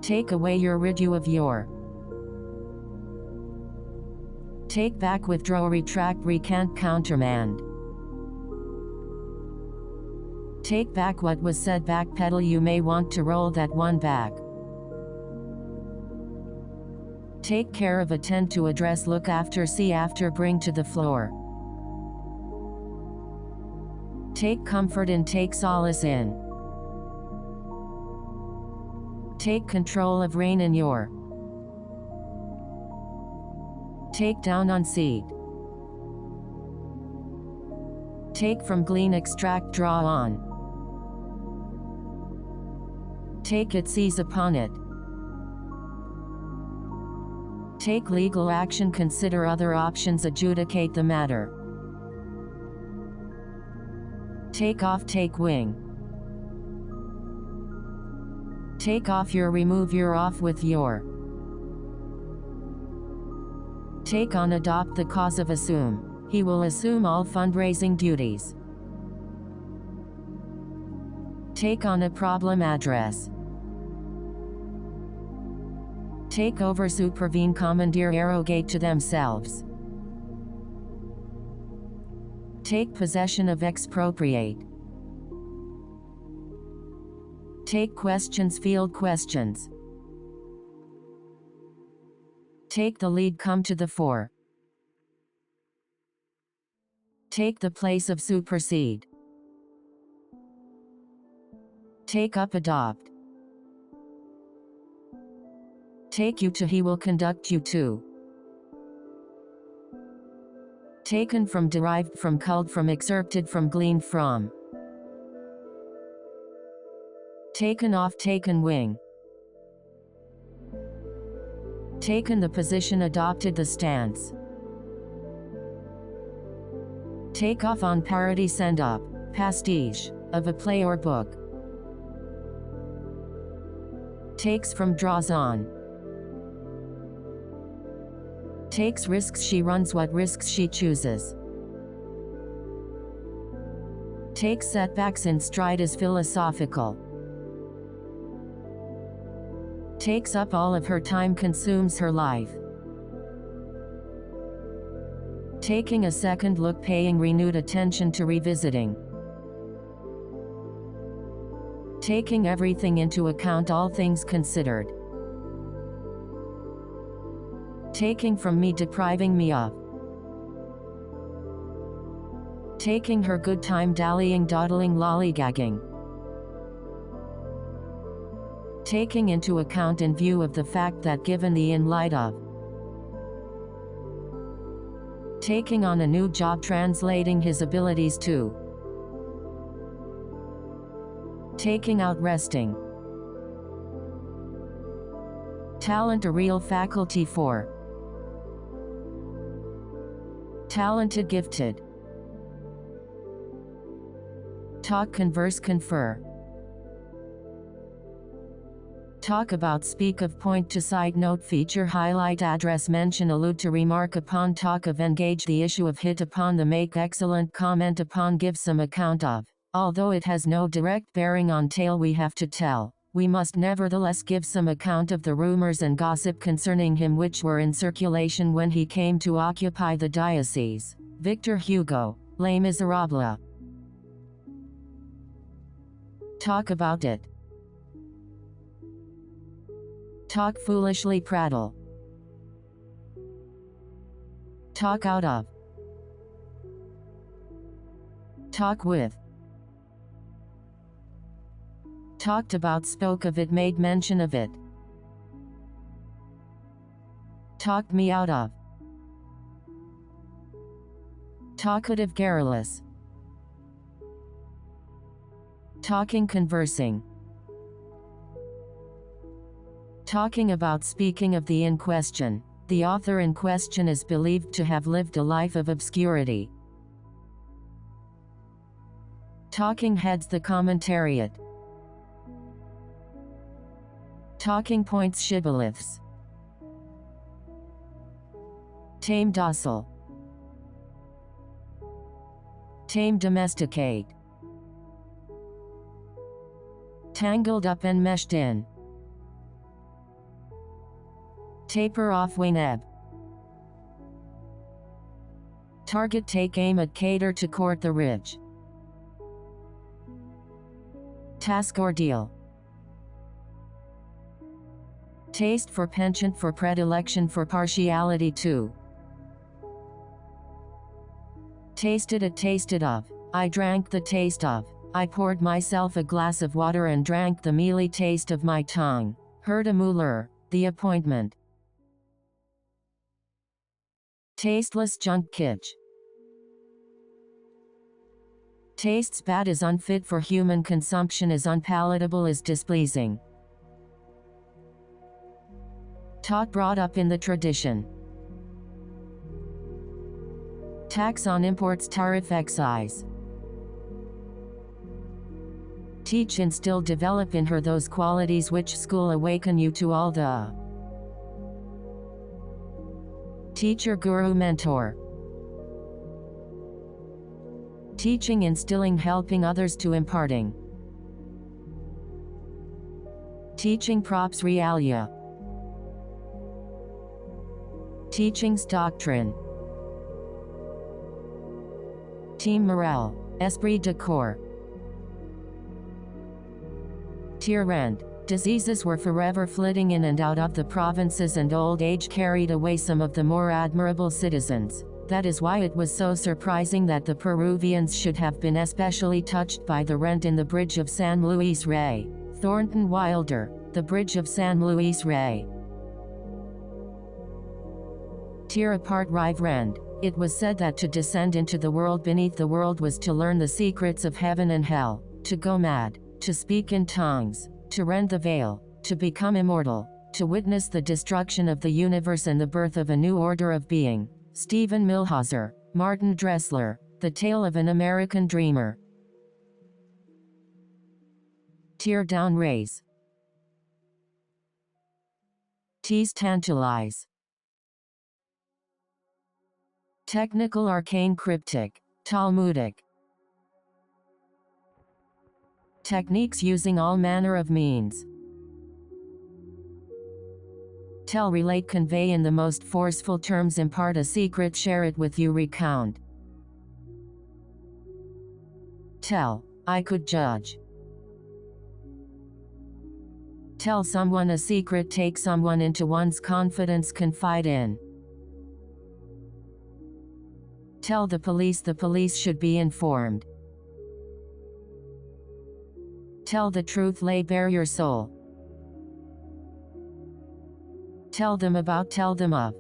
Take away your, rid you of your. Take back, withdraw, retract, recant, countermand. Take back what was said, backpedal, you may want to roll that one back. Take care of, attend to, address, look after, see after, bring to the floor. Take comfort in, take solace in. Take control of, reign in your. Take down, unseat. Take from, glean, extract, draw on. Take it, seize upon it. Take legal action, consider other options, adjudicate the matter. Take off, take wing. Take off your, remove your, off with your. Take on, adopt the cause of, assume. He will assume all fundraising duties. Take on a problem, address. Take over, supervene, commandeer, arrogate to themselves. Take possession of, expropriate. Take questions, field questions. Take the lead, come to the fore. Take the place of, supersede. Take up, adopt. Take you to, he will conduct you to. Taken from, derived from, culled from, excerpted from, gleaned from. Taken off, taken wing. Taken the position, adopted the stance. Take off, on parody, send up, pastiche, of a play or book. Takes from, draws on. Takes risks, she runs what risks she chooses. Takes setbacks in stride, is philosophical. Takes up all of her time, consumes her life. Taking a second look, paying renewed attention to, revisiting. Taking everything into account, all things considered. Taking from me, depriving me of. Taking her good time, dallying, dawdling, lollygagging. Taking into account, in view of the fact that, given the, in light of. Taking on a new job, translating his abilities to. Taking out, resting. Talent, a real faculty for. Talented, gifted. Talk, converse, confer. Talk about, speak of, point to, side note, feature, highlight, address, mention, allude to, remark upon, talk of, engage the issue of, hit upon the, make excellent, comment upon, give some account of. Although it has no direct bearing on tale we have to tell, we must nevertheless give some account of the rumors and gossip concerning him which were in circulation when he came to occupy the diocese. Victor Hugo, Les Miserables. Talk about it. Talk foolishly, prattle. Talk out of. Talk with. Talked about, spoke of it, made mention of it. Talked me out of. Talkative, garrulous. Talking, conversing. Talking about, speaking of the in question. The author in question is believed to have lived a life of obscurity. Talking heads, the commentariat. Talking points, shibboleths. Tame, docile. Tame, domesticate. Tangled up and meshed in. Taper off, wane, ebb. Target, take aim at, cater to, court the ridge. Task, ordeal. Taste, for penchant, for predilection, for partiality to. Tasted it, tasted of. I drank the taste of. I poured myself a glass of water and drank the mealy taste of my tongue. Heard a muller, the appointment. Tasteless junk kitsch. Tastes bad, is unfit for human consumption, is unpalatable, is displeasing. Taught brought up in the tradition. Tax on imports tariff excise. Teach instill develop in her those qualities which school awaken you to all the. Teacher guru mentor. Teaching instilling helping others to imparting. Teaching props realia. Teachings doctrine. Team morale, esprit de corps. Tyranny. Diseases were forever flitting in and out of the provinces, and old age carried away some of the more admirable citizens. That is why it was so surprising that the Peruvians should have been especially touched by the rent in the bridge of San Luis Rey. Thornton Wilder, The Bridge of San Luis Rey. Tear apart rive rend. It was said that to descend into the world beneath the world was to learn the secrets of heaven and hell, to go mad, to speak in tongues, to rend the veil, to become immortal, to witness the destruction of the universe and the birth of a new order of being. Stephen Milhauser, Martin Dressler, The Tale of an American Dreamer. Tear down raise. Tease tantalize. Technical arcane cryptic, Talmudic. Techniques using all manner of means. Tell relate convey in the most forceful terms impart a secret share it with you recount. Tell, I could judge. Tell someone a secret take someone into one's confidence confide in. Tell the police should be informed. Tell the truth lay bare your soul. Tell them about tell them of.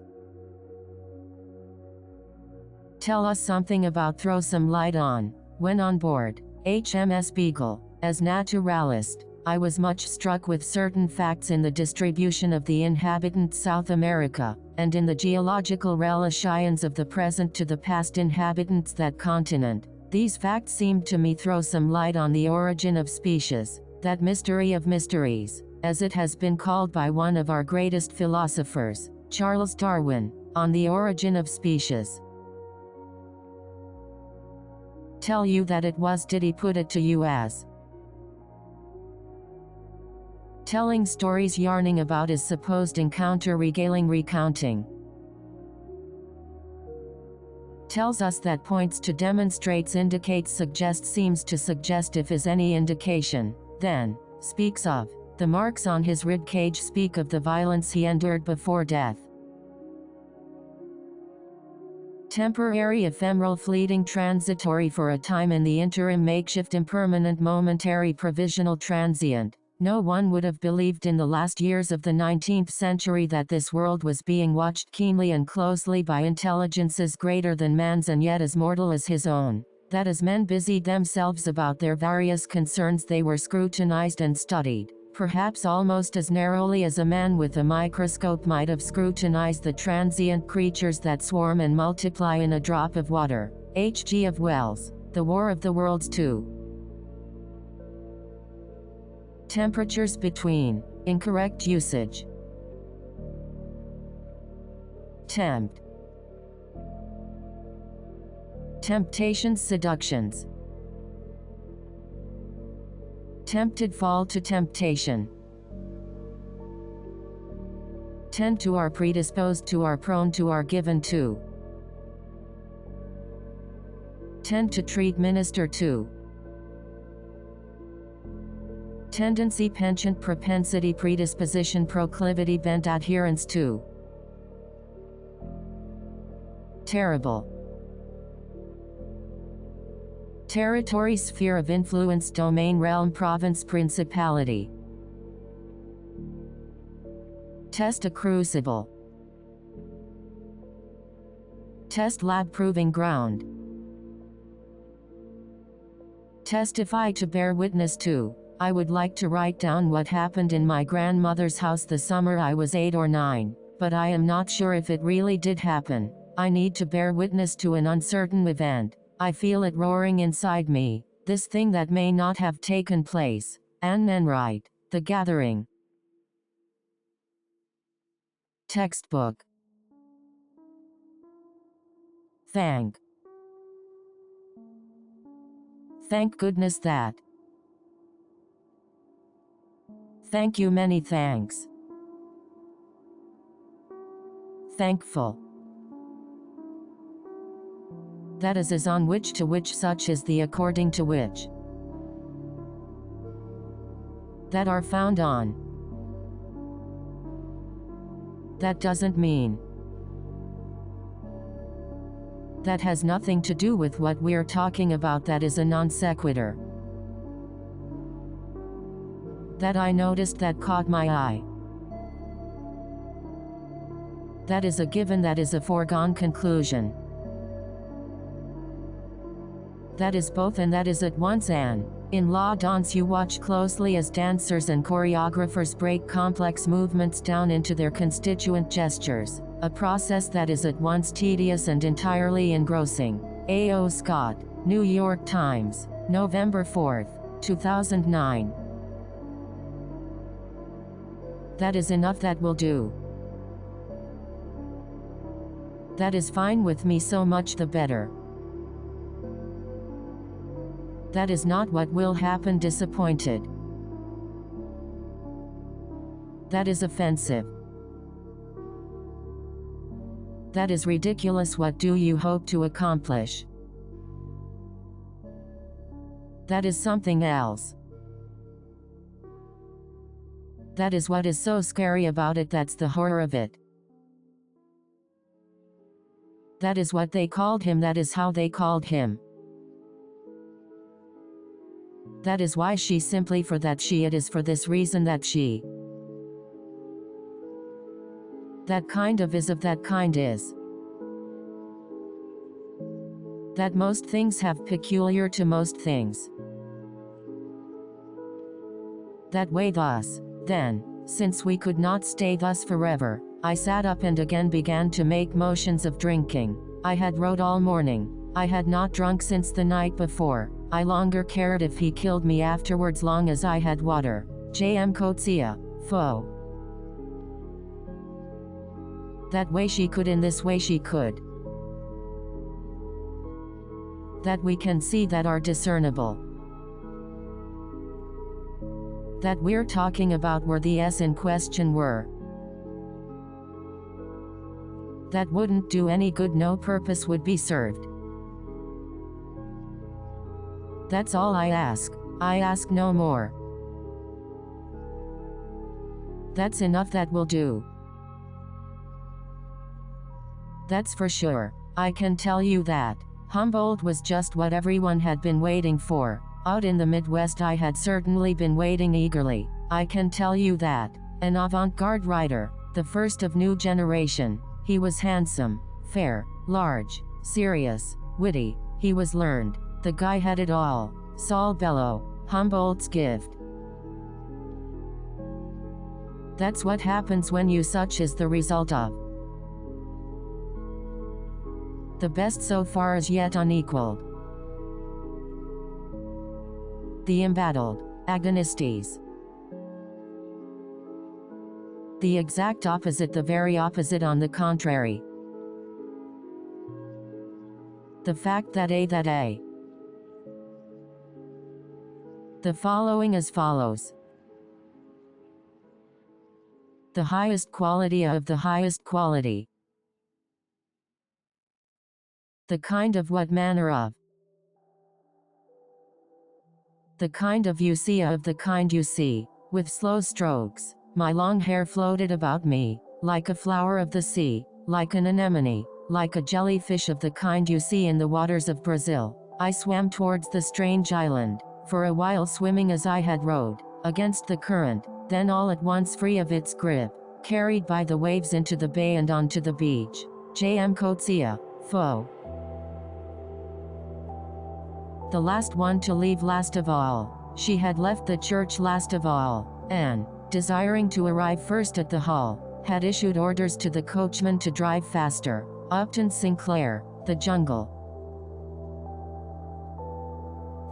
Tell us something about throw some light on. When on board HMS Beagle, as naturalist, I was much struck with certain facts in the distribution of the inhabitants South America, and in the geological relations of the present to the past inhabitants that continent. These facts seemed to me throw some light on the origin of species, that mystery of mysteries, as it has been called by one of our greatest philosophers, Charles Darwin, on the origin of species. Tell you that it was did he put it to you as telling stories yarning about his supposed encounter regaling recounting. Tells us that points to demonstrates indicates suggests seems to suggest if is any indication, then, speaks of, the marks on his rib cage speak of the violence he endured before death. Temporary ephemeral fleeting transitory for a time in the interim makeshift impermanent momentary provisional transient. No one would have believed in the last years of the 19th century that this world was being watched keenly and closely by intelligences greater than man's and yet as mortal as his own. That as men busied themselves about their various concerns they were scrutinized and studied, perhaps almost as narrowly as a man with a microscope might have scrutinized the transient creatures that swarm and multiply in a drop of water. H. G. of Wells, The War of the Worlds 2. Temperatures between. Incorrect usage. Tempt. Temptations seductions. Tempted fall to temptation. Tend to are predisposed to are prone to are given to. Tend to treat minister to. Tendency penchant propensity predisposition proclivity bent adherence to. Terrible. Territory sphere of influence domain realm province principality. Test a crucible. Test lab proving ground. Testify to bear witness to. I would like to write down what happened in my grandmother's house the summer I was 8 or 9, but I am not sure if it really did happen. I need to bear witness to an uncertain event. I feel it roaring inside me, this thing that may not have taken place. Anne Enright, The Gathering. Textbook. Thank goodness that. Thank you, many thanks. Thankful. That is on which to which, such is the according to which. That are found on. That doesn't mean. That has nothing to do with what we're talking about. That is a non sequitur. That I noticed, that caught my eye. That is a given, that is a foregone conclusion. That is both and that is at once an. In law dance you watch closely as dancers and choreographers break complex movements down into their constituent gestures, a process that is at once tedious and entirely engrossing. A.O. Scott, New York Times, November 4, 2009. That is enough, that will do. That is fine with me, so much the better. That is not what will happen, disappointed. That is offensive. That is ridiculous, what do you hope to accomplish? That is something else. That is what is so scary about it, that's the horror of it. That is what they called him, that is how they called him. That is why she, simply for that she, it is for this reason that she. That kind of is of that kind is. That most things have peculiar to most things. That way, thus. Then, since we could not stay thus forever, I sat up and again began to make motions of drinking. I had rowed all morning. I had not drunk since the night before. I longer cared if he killed me afterwards, long as I had water. J.M. Coetzee, Foe. That way she could, in this way she could. That we can see, that are discernible. That we're talking about were the S in question were. That wouldn't do any good, no purpose would be served. That's all I ask. I ask no more. That's enough, that will do. That's for sure. I can tell you that. Humboldt was just what everyone had been waiting for. Out in the Midwest I had certainly been waiting eagerly. I can tell you that. An avant-garde writer, the first of new generation. He was handsome, fair, large, serious, witty. He was learned. The guy had it all. Saul Bellow, Humboldt's gift. That's what happens when you, such is the result of. The best so far as yet unequaled. The embattled, agonistes. The exact opposite, the very opposite, on the contrary. The fact that a. The following as follows. The highest quality of the highest quality. The kind of, what manner of. The kind of you see, of the kind you see. With slow strokes, my long hair floated about me, like a flower of the sea, like an anemone, like a jellyfish of the kind you see in the waters of Brazil. I swam towards the strange island, for a while swimming as I had rowed, against the current, then all at once free of its grip, carried by the waves into the bay and onto the beach. J.M. Coetzee, Foe. The last one to leave last of all. She had left the church last of all, and, desiring to arrive first at the hall, had issued orders to the coachman to drive faster. Upton Sinclair, The Jungle.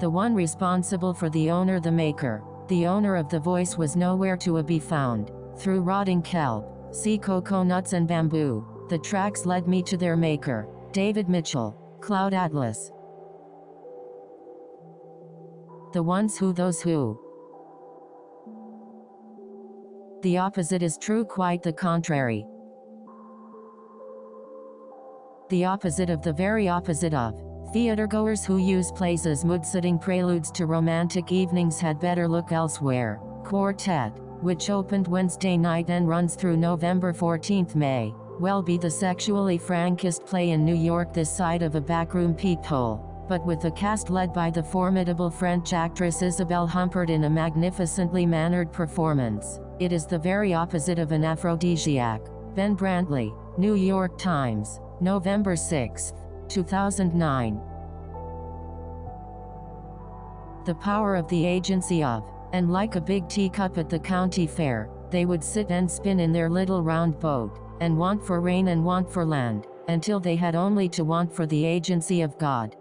The one responsible for the owner, the maker, the owner of the voice, was nowhere to be found. Through rotting kelp, sea coconuts and bamboo, the tracks led me to their maker. David Mitchell, Cloud Atlas. The ones who, those who. The opposite is true, quite the contrary. The opposite of the very opposite of. Theatergoers who use plays as mood-setting preludes to romantic evenings had better look elsewhere. Quartet, which opened Wednesday night and runs through November 14, may well be the sexually frankest play in New York this side of a backroom peephole. But with a cast led by the formidable French actress Isabelle Humpert in a magnificently mannered performance, it is the very opposite of an aphrodisiac. Ben Brantley, New York Times, November 6, 2009. The power of the agency of, and like a big teacup at the county fair, they would sit and spin in their little round boat, and want for rain and want for land, until they had only to want for the agency of God.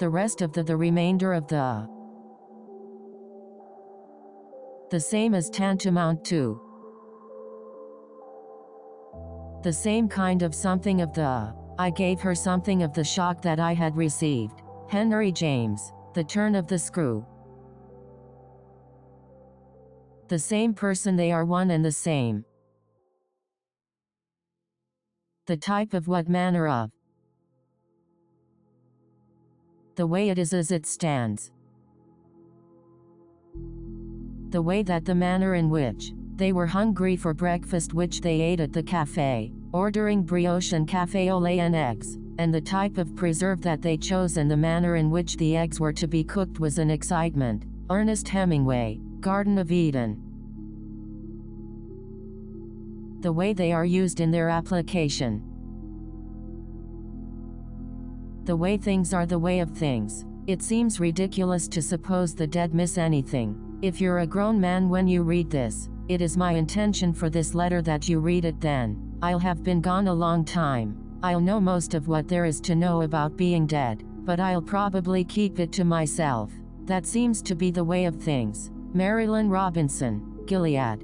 The rest of the remainder of the same is tantamount to the same kind of something of the. I gave her something of the shock that I had received. Henry James, The Turn of the Screw. The same person, they are one and the same. The type of what manner of. The way it is as it stands. The way that the manner in which they were hungry for breakfast, which they ate at the cafe, ordering brioche and café au lait and eggs, and the type of preserve that they chose and the manner in which the eggs were to be cooked was an excitement. Ernest Hemingway, Garden of Eden. The way they are used in their application. The way things are, the way of things. It seems ridiculous to suppose the dead miss anything. If you're a grown man when you read this, it is my intention for this letter that you read it then. I'll have been gone a long time. I'll know most of what there is to know about being dead, but I'll probably keep it to myself. That seems to be the way of things. Marilyn Robinson, Gilead.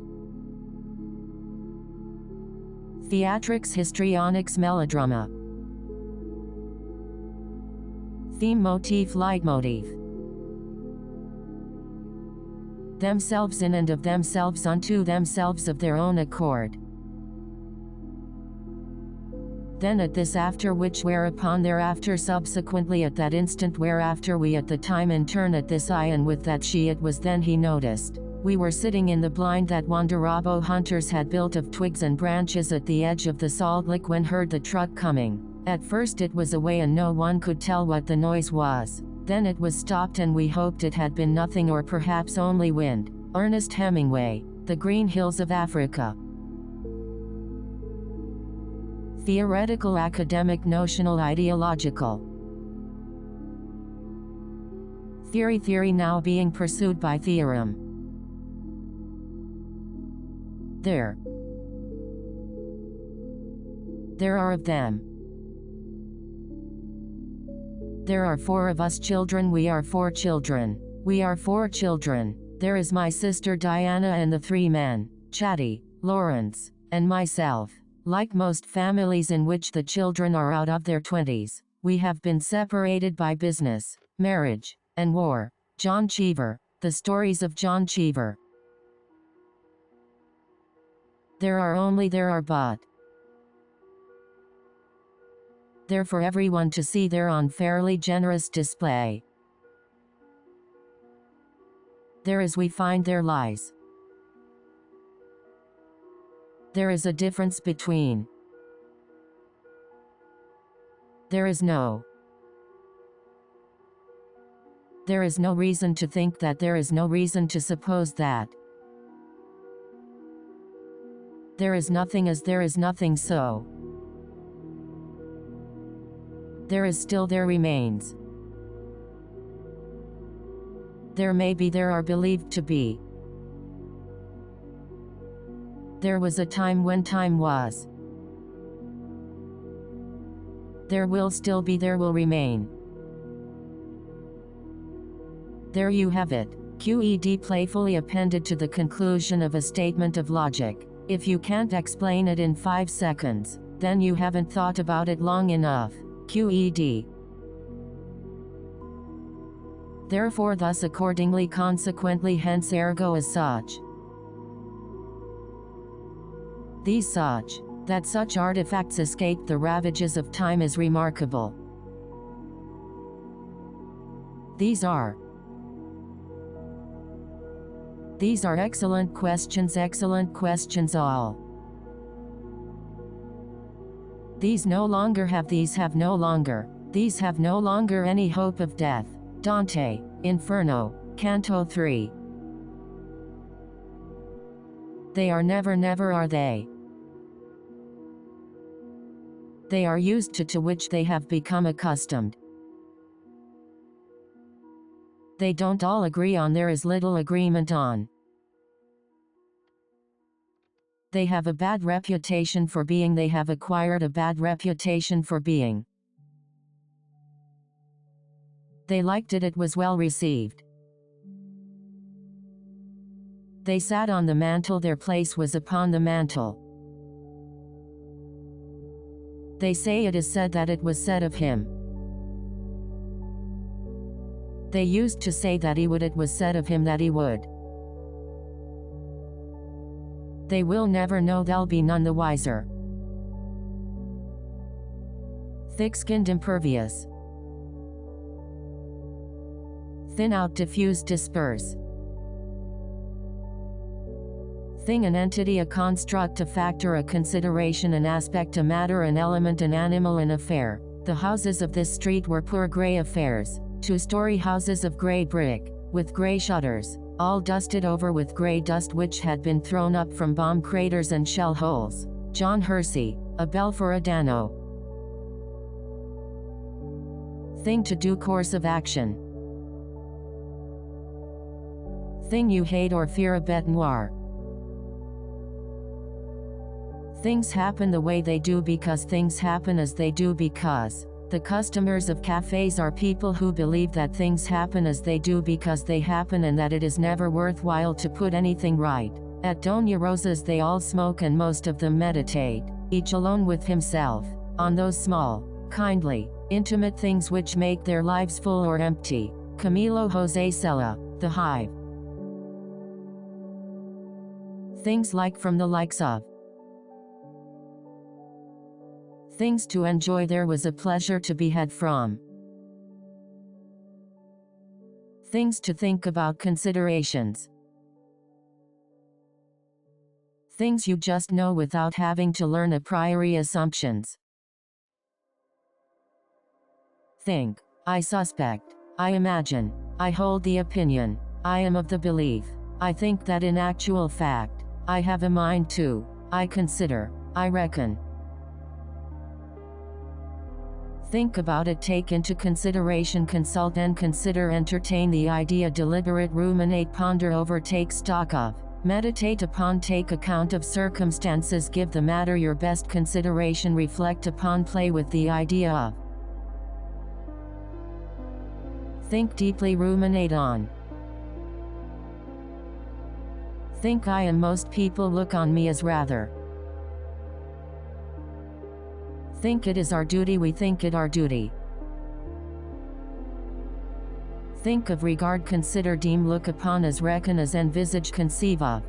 Theatrics Histrionics Melodrama. Theme motif leitmotif. Themselves in and of themselves unto themselves of their own accord. Then at this after which whereupon thereafter subsequently at that instant whereafter we at the time in turn at this I and with that she it was then he noticed. We were sitting in the blind that Wanderabo hunters had built of twigs and branches at the edge of the salt lick when heard the truck coming. At first it was away and no one could tell what the noise was. Then it was stopped and we hoped it had been nothing or perhaps only wind. Ernest Hemingway, The Green Hills of Africa. Theoretical, academic, notional, ideological. Theory now being pursued by theorem. There are of them. There are 4 of us children, we are 4 children. We are 4 children. There is my sister Diana and the 3 men, Chatty, Lawrence, and myself. Like most families in which the children are out of their 20s, we have been separated by business, marriage, and war. John Cheever, The Stories of John Cheever. There are but. There for everyone to see there on fairly generous display. There as we find there lies. There is a difference between. There is no. There is no reason to think that, there is no reason to suppose that. There is nothing as there is nothing, so. There is still, there remains. There may be, there are believed to be. There was a time when time was. There will still be, there will remain. There you have it. QED playfully appended to the conclusion of a statement of logic. If you can't explain it in 5 seconds, then you haven't thought about it long enough. QED. Therefore, thus, accordingly, consequently, hence, ergo, as such. These, such. That such artifacts escaped the ravages of time is remarkable. These are. These are excellent questions all. These no longer have, these have no longer, these have no longer any hope of death. Dante, Inferno, Canto 3. They are never, never are they. They are used to which they have become accustomed. They don't all agree on, there is little agreement on. They have a bad reputation for being, they have acquired a bad reputation for being. They liked it, it was well received. They sat on the mantle, their place was upon the mantle. They say it is said that it was said of him. They used to say that he would, it was said of him that he would. They will never know, they'll be none the wiser. Thick-skinned, impervious. Thin out, diffuse, disperse. Thing, an entity, a construct, a factor, a consideration, an aspect, a matter, an element, an animal, an affair. The houses of this street were poor grey affairs. 2-story houses of grey brick, with grey shutters, all dusted over with grey dust which had been thrown up from bomb craters and shell holes. John Hersey, A Bell for a Dano. Thing to do, course of action. Thing you hate or fear, a bête noire. Things happen the way they do because things happen as they do because. The customers of cafes are people who believe that things happen as they do because they happen and that it is never worthwhile to put anything right. At Doña Rosa's they all smoke and most of them meditate, each alone with himself, on those small, kindly, intimate things which make their lives full or empty. Camilo José Cela, The Hive. Things like, from the likes of. Things to enjoy, there was a pleasure to be had from. Things to think about, considerations. Things you just know without having to learn a priori, assumptions. Think. I suspect. I imagine. I hold the opinion. I am of the belief. I think that in actual fact. I have a mind to. I consider. I reckon. Think about it, take into consideration, consult and consider, entertain the idea, deliberate, ruminate, ponder over, take stock of, meditate upon, take account of circumstances, give the matter your best consideration, reflect upon, play with the idea of. Think deeply, ruminate on. Think I and most people look on me as rather. Think it is our duty, we think it our duty. Think of, regard, consider, deem, look upon, as, reckon, as, envisage, conceive of.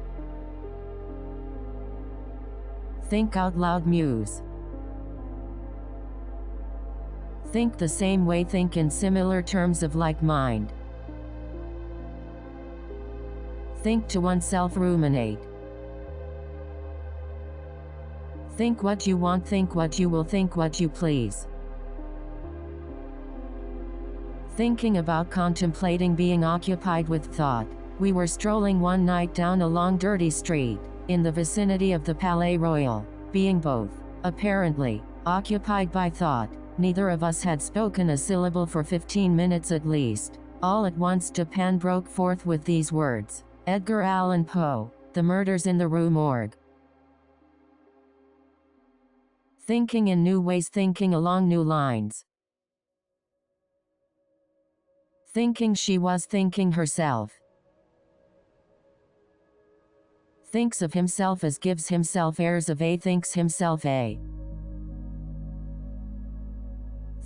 Think out loud, muse. Think the same way, think in similar terms of like mind. Think to oneself, ruminate. Think what you want, think what you will, think what you please. Thinking about, contemplating, being occupied with thought. We were strolling one night down a long dirty street, in the vicinity of the Palais Royal, being both, apparently, occupied by thought. Neither of us had spoken a syllable for 15 minutes at least. All at once Japan broke forth with these words. Edgar Allan Poe, The Murders in the Rue Morgue. Thinking in new ways, thinking along new lines. Thinking she was thinking herself. Thinks of himself as gives himself airs of a, thinks himself a.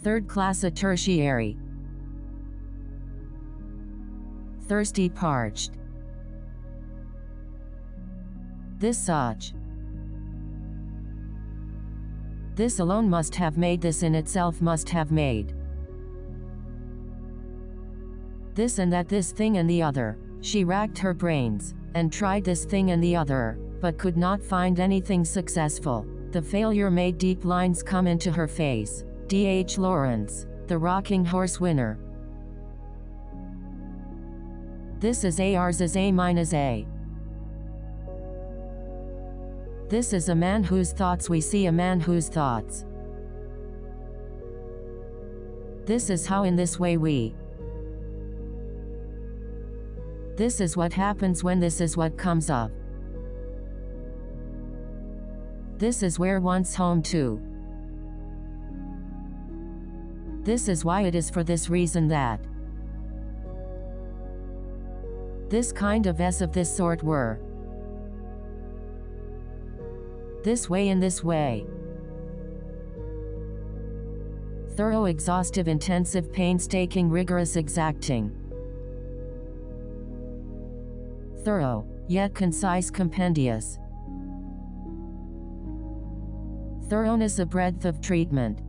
Third class a tertiary. Thirsty, parched. This such. This alone must have made, this in itself must have made. This and that, this thing and the other. She racked her brains, and tried this thing and the other, but could not find anything successful. The failure made deep lines come into her face. D.H. Lawrence, The Rocking Horse Winner. This is a, ours is a, mine is a. This is a man whose thoughts we see, a man whose thoughts. This is how, in this way we. This is what happens when, this is what comes up. This is where one's home to. This is why, it is for this reason that. This kind of s of this sort were. This way, in this way. Thorough, exhaustive, intensive, painstaking, rigorous, exacting. Thorough, yet concise, compendious. Thoroughness, a breadth of treatment.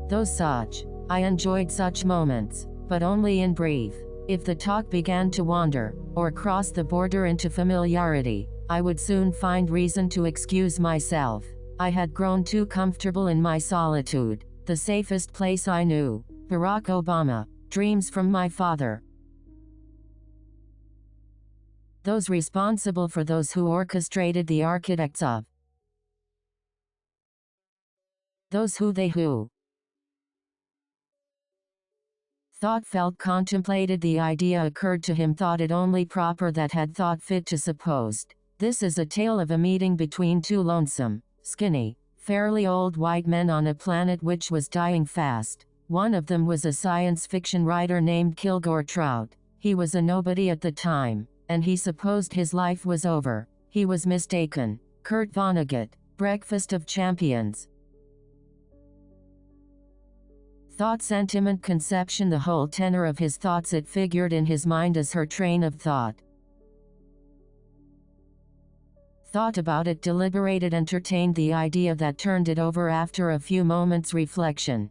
Those such. I enjoyed such moments, but only in brief. If the talk began to wander, or cross the border into familiarity, I would soon find reason to excuse myself. I had grown too comfortable in my solitude. The safest place I knew. Barack Obama. Dreams from my father. Those responsible for, those who orchestrated, the architects of. Those who, they who. Thought, felt, contemplated, the idea occurred to him, thought it only proper, that had thought fit to supposed. This is a tale of a meeting between two lonesome, skinny, fairly old white men on a planet which was dying fast. One of them was a science fiction writer named Kilgore Trout. He was a nobody at the time, and he supposed his life was over. He was mistaken. Kurt Vonnegut, Breakfast of Champions. Thought, sentiment, conception, the whole tenor of his thoughts, it figured in his mind as her train of thought. Thought about it, deliberated, entertained the idea, that turned it over after a few moments' reflection.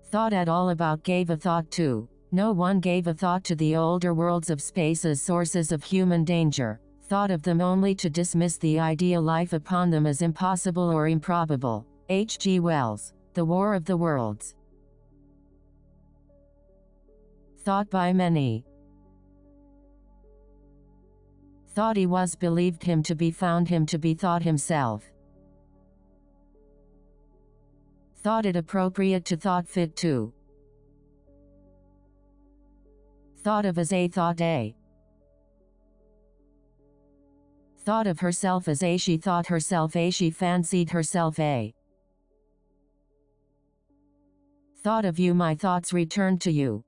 Thought at all about, gave a thought to. No one gave a thought to the older worlds of space as sources of human danger. Thought of them only to dismiss the ideal life upon them as impossible or improbable. H.G. Wells, The War of the Worlds. Thought by many. Thought he was, believed him to be, found him to be, thought himself. Thought it appropriate to, thought fit to. Thought of as a, thought a. Thought of herself as a, she thought herself a, she fancied herself a. Thought of you, my thoughts returned to you.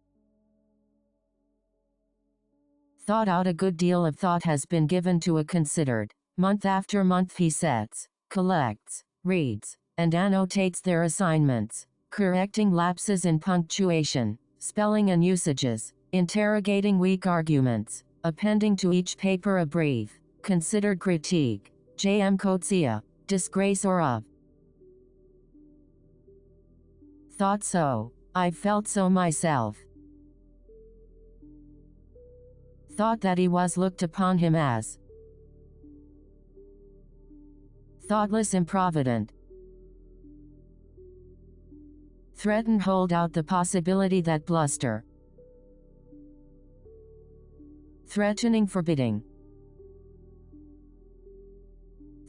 Thought out, a good deal of thought has been given to a considered. Month after month he sets, collects, reads, and annotates their assignments, correcting lapses in punctuation, spelling and usages, interrogating weak arguments, appending to each paper a brief, considered critique. J.M. Coetzee, Disgrace or of. Thought so. I felt so myself. Thought that he was, looked upon him as thoughtless, improvident. Threaten, hold out the possibility that bluster. Threatening, forbidding.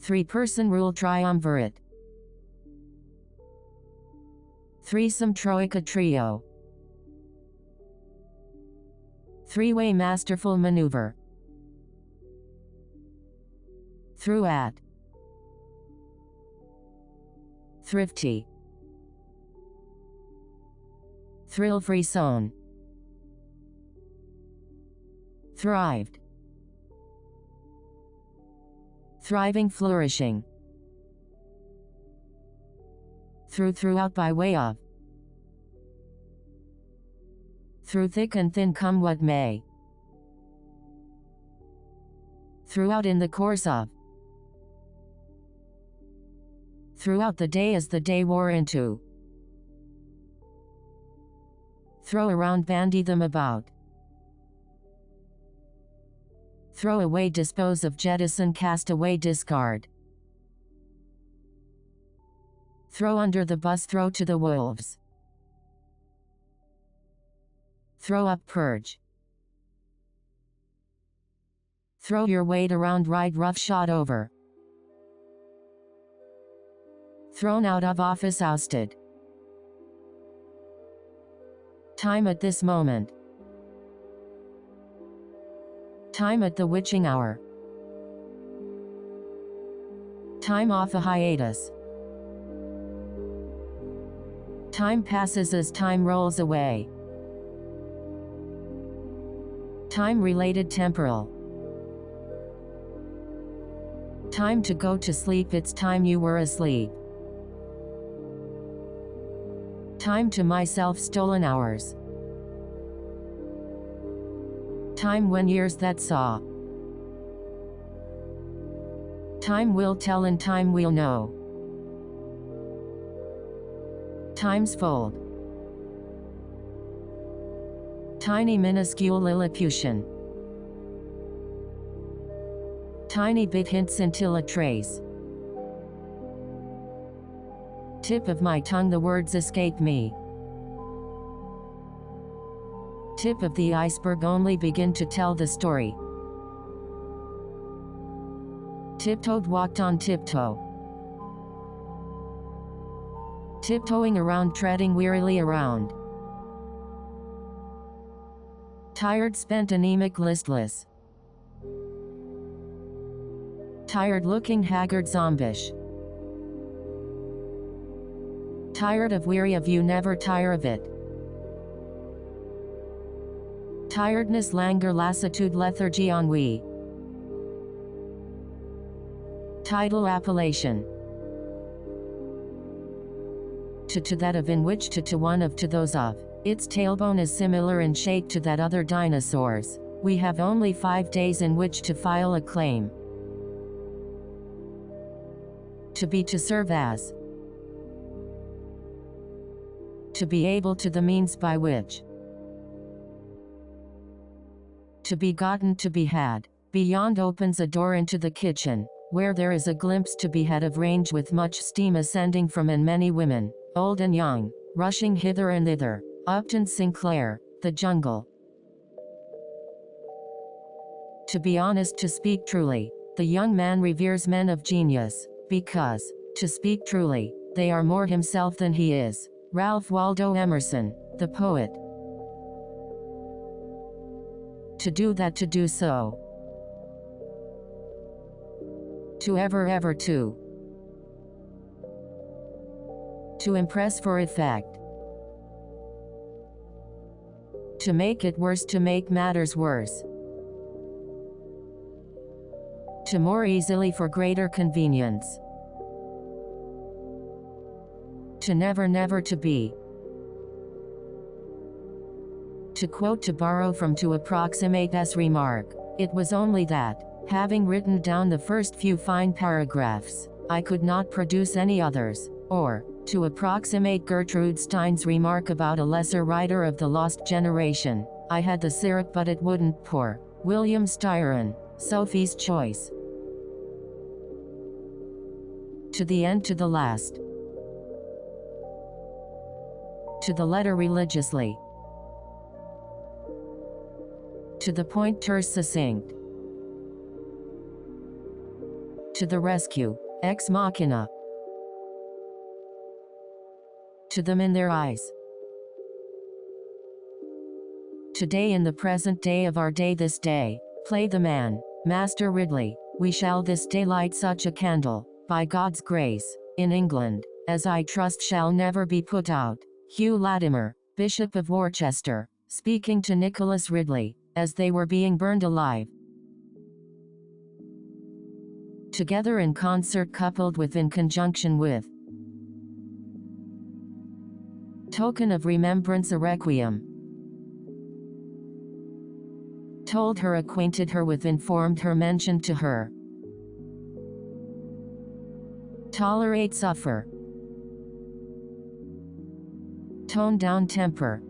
Three-person rule, triumvirate. Threesome troika trio. Three-way masterful maneuver. Through at. Thrifty. Thrill-free zone. Thrived. Thriving, flourishing. Throughout, by way of. Through thick and thin, come what may. Throughout, in the course of. Throughout the day, as the day wore into. Throw around, bandy them about. Throw away, dispose of, jettison, cast away, discard. Throw under the bus, throw to the wolves. Throw up, purge. Throw your weight around, ride roughshod over. Thrown out of office, ousted. Time at this moment. Time at the witching hour. Time off a hiatus. Time passes as time rolls away. Time-related temporal. Time to go to sleep, it's time you were asleep. Time to myself, stolen hours. Time when years that saw. Time will tell and time we'll know. Times fold. Tiny minuscule Lilliputian. Tiny bit hint, scintilla trace. Tip of my tongue, the words escape me. Tip of the iceberg, only begin to tell the story. Tiptoed, walked on tiptoe. Tiptoeing around, treading wearily around. Tired, spent, anemic, listless. Tired looking, haggard, zombish. Tired of, weary of, you never tire of it. Tiredness, languor, lassitude, lethargy, ennui. Tidal appellation. To that of, in which, to one of, to those of. Its tailbone is similar in shape to that other dinosaurs. We have only 5 days in which to file a claim. To be, to serve as. To be able, to the means by which. To be gotten, to be had. Beyond opens a door into the kitchen, where there is a glimpse to be had of range, with much steam ascending from, and many women, old and young, rushing hither and thither. Upton Sinclair, The Jungle. To be honest, to speak truly. The young man reveres men of genius, because, to speak truly, they are more himself than he is. Ralph Waldo Emerson, the poet. To do that, to do so. To ever to. To impress for effect. To make it worse, to make matters worse. To more easily, for greater convenience. To never to be. To quote, to borrow from, to approximate as remark. It was only that, having written down the first few fine paragraphs, I could not produce any others, or, to approximate Gertrude Stein's remark about a lesser writer of the lost generation, I had the syrup but it wouldn't pour. William Styron, Sophie's Choice. To the end, to the last. To the letter, religiously. To the point, terse, succinct. To the rescue, ex machina. to them in their eyes. Today in the present day of our day this day, play the man, Master Ridley, we shall this day light such a candle, by God's grace, in England, as I trust shall never be put out. Hugh Latimer, Bishop of Worcester, speaking to Nicholas Ridley, as they were being burned alive. Together in concert coupled with in conjunction with. Token of remembrance a requiem. Told her acquainted her with informed her mentioned to her. Tolerate suffer. Tone down temper.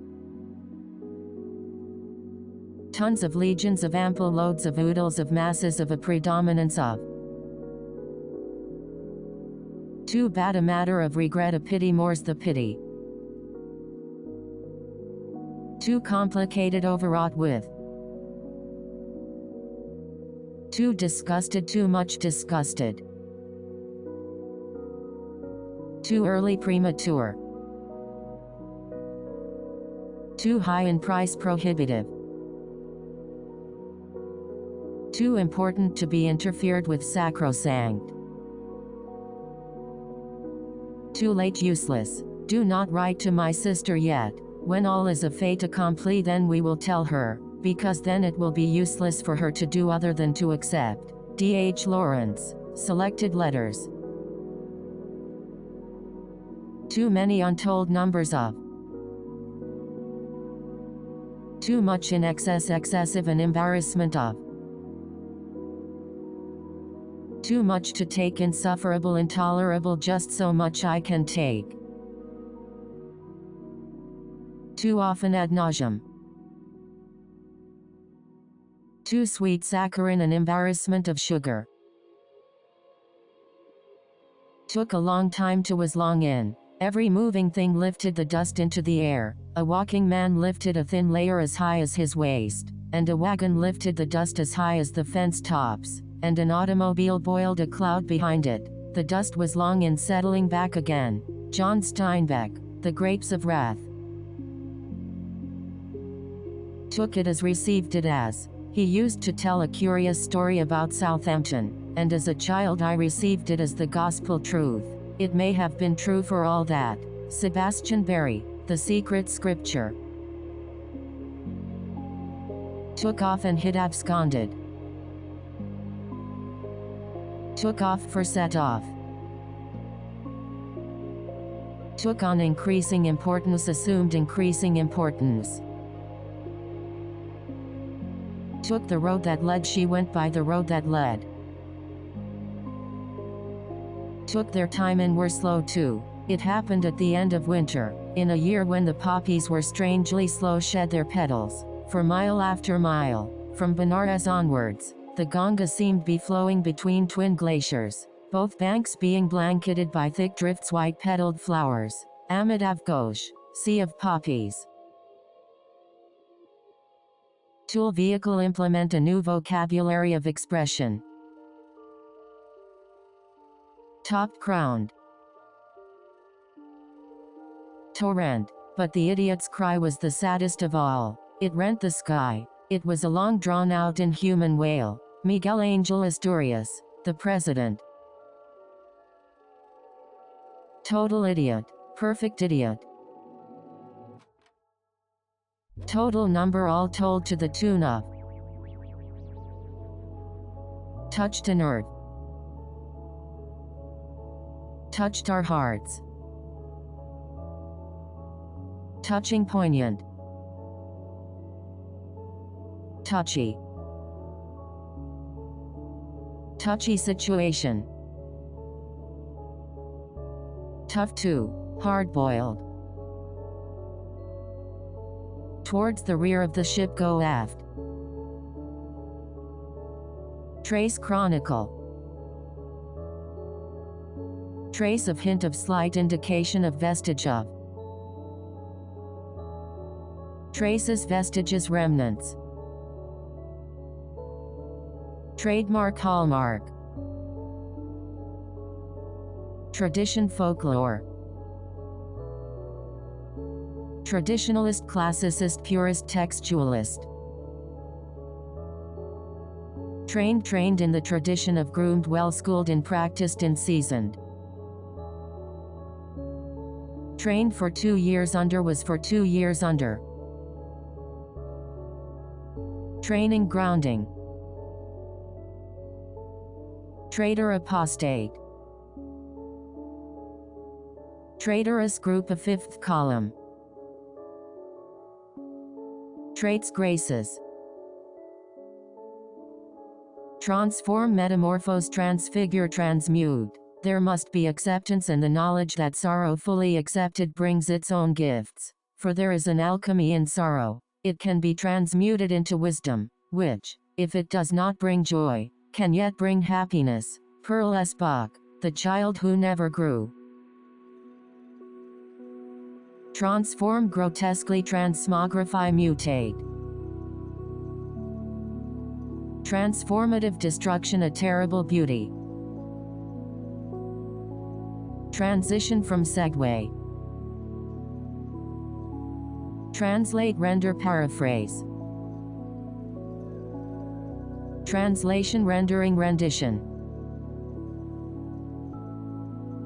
Tons of legions of ample loads of oodles of masses of a predominance of. Too bad a matter of regret a pity more's the pity. Too complicated overwrought with. Too disgusted too much disgusted. Too early premature. Too high in price prohibitive. Too important to be interfered with sacrosanct. Too late useless. Do not write to my sister yet. When all is a fait accompli then we will tell her, because then it will be useless for her to do other than to accept. D.H. Lawrence, Selected Letters. Too many untold numbers of. Too much in excess excessive an embarrassment of. Too much to take insufferable intolerable just so much I can take. Too often ad nauseam. Too sweet saccharin an embarrassment of sugar. Took a long time to was long in. Every moving thing lifted the dust into the air. A walking man lifted a thin layer as high as his waist, and a wagon lifted the dust as high as the fence tops, and an automobile boiled a cloud behind it. The dust was long in settling back again. John Steinbeck, The Grapes of Wrath. Took it as received it as. He used to tell a curious story about Southampton, and as a child I received it as the gospel truth. It may have been true for all that. Sebastian Barry, The Secret Scripture. Took off and hid absconded. Took off for set off. Took on increasing importance assumed increasing importance. Took the road that led she went by the road that led. Took their time and were slow too. It happened at the end of winter, in a year when the poppies were strangely slow shed their petals. For mile after mile, from Benares onwards, the Ganga seemed be flowing between twin glaciers, both banks being blanketed by thick drifts white-petaled flowers. Amitav Ghosh, Sea of Poppies. Tool vehicle implement a new vocabulary of expression. Top crowned. Torrent. But the idiot's cry was the saddest of all. It rent the sky. It was a long drawn out inhuman wail. Miguel Angel Asturias, the president. Total idiot. Perfect idiot. Total number all told to the tune of. Touched inert. Touched our hearts. Touching poignant. Touchy. Touchy situation. Tough too. Hard-boiled. Towards the rear of the ship go aft. Trace chronicle. Trace of hint of slight indication of vestige of. Traces vestiges remnants. Trademark hallmark. Tradition folklore. Traditionalist, classicist, purist, textualist. Trained in the tradition of groomed, well-schooled and practiced and seasoned. Trained for 2 years under was for 2 years under. Training, grounding. Traitor, apostate. Traitorous group of fifth column. Traits, graces. Transform, metamorphose, transfigure, transmute. There must be acceptance and the knowledge that sorrow fully accepted brings its own gifts. For there is an alchemy in sorrow. It can be transmuted into wisdom, which, if it does not bring joy, can yet bring happiness. Pearl S. Buck, The Child Who Never Grew. Transform, grotesquely, transmogrify, mutate. Transformative destruction, a terrible beauty. Transition from segue. Translate, render, paraphrase. Translation, rendering, rendition.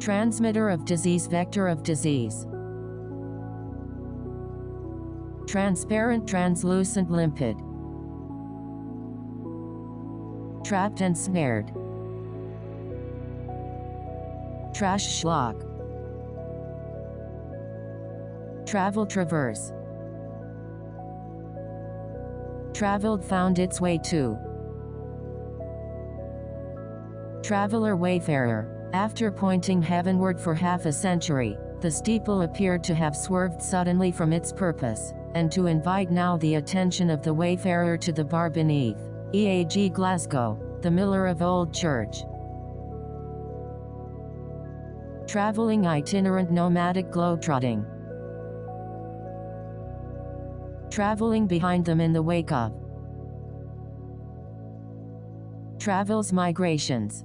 Transmitter of disease, vector of disease. Transparent, translucent, limpid. Trapped and snared. Trash, schlock. Travel, traverse. Traveled, found its way to. Traveler, wayfarer. After pointing heavenward for half a century, the steeple appeared to have swerved suddenly from its purpose, and to invite now the attention of the wayfarer to the bar beneath. E.A.G. Glasgow, the miller of Old Church. Traveling, itinerant, nomadic, globetrotting. Traveling behind them in the wake of. Travels, migrations.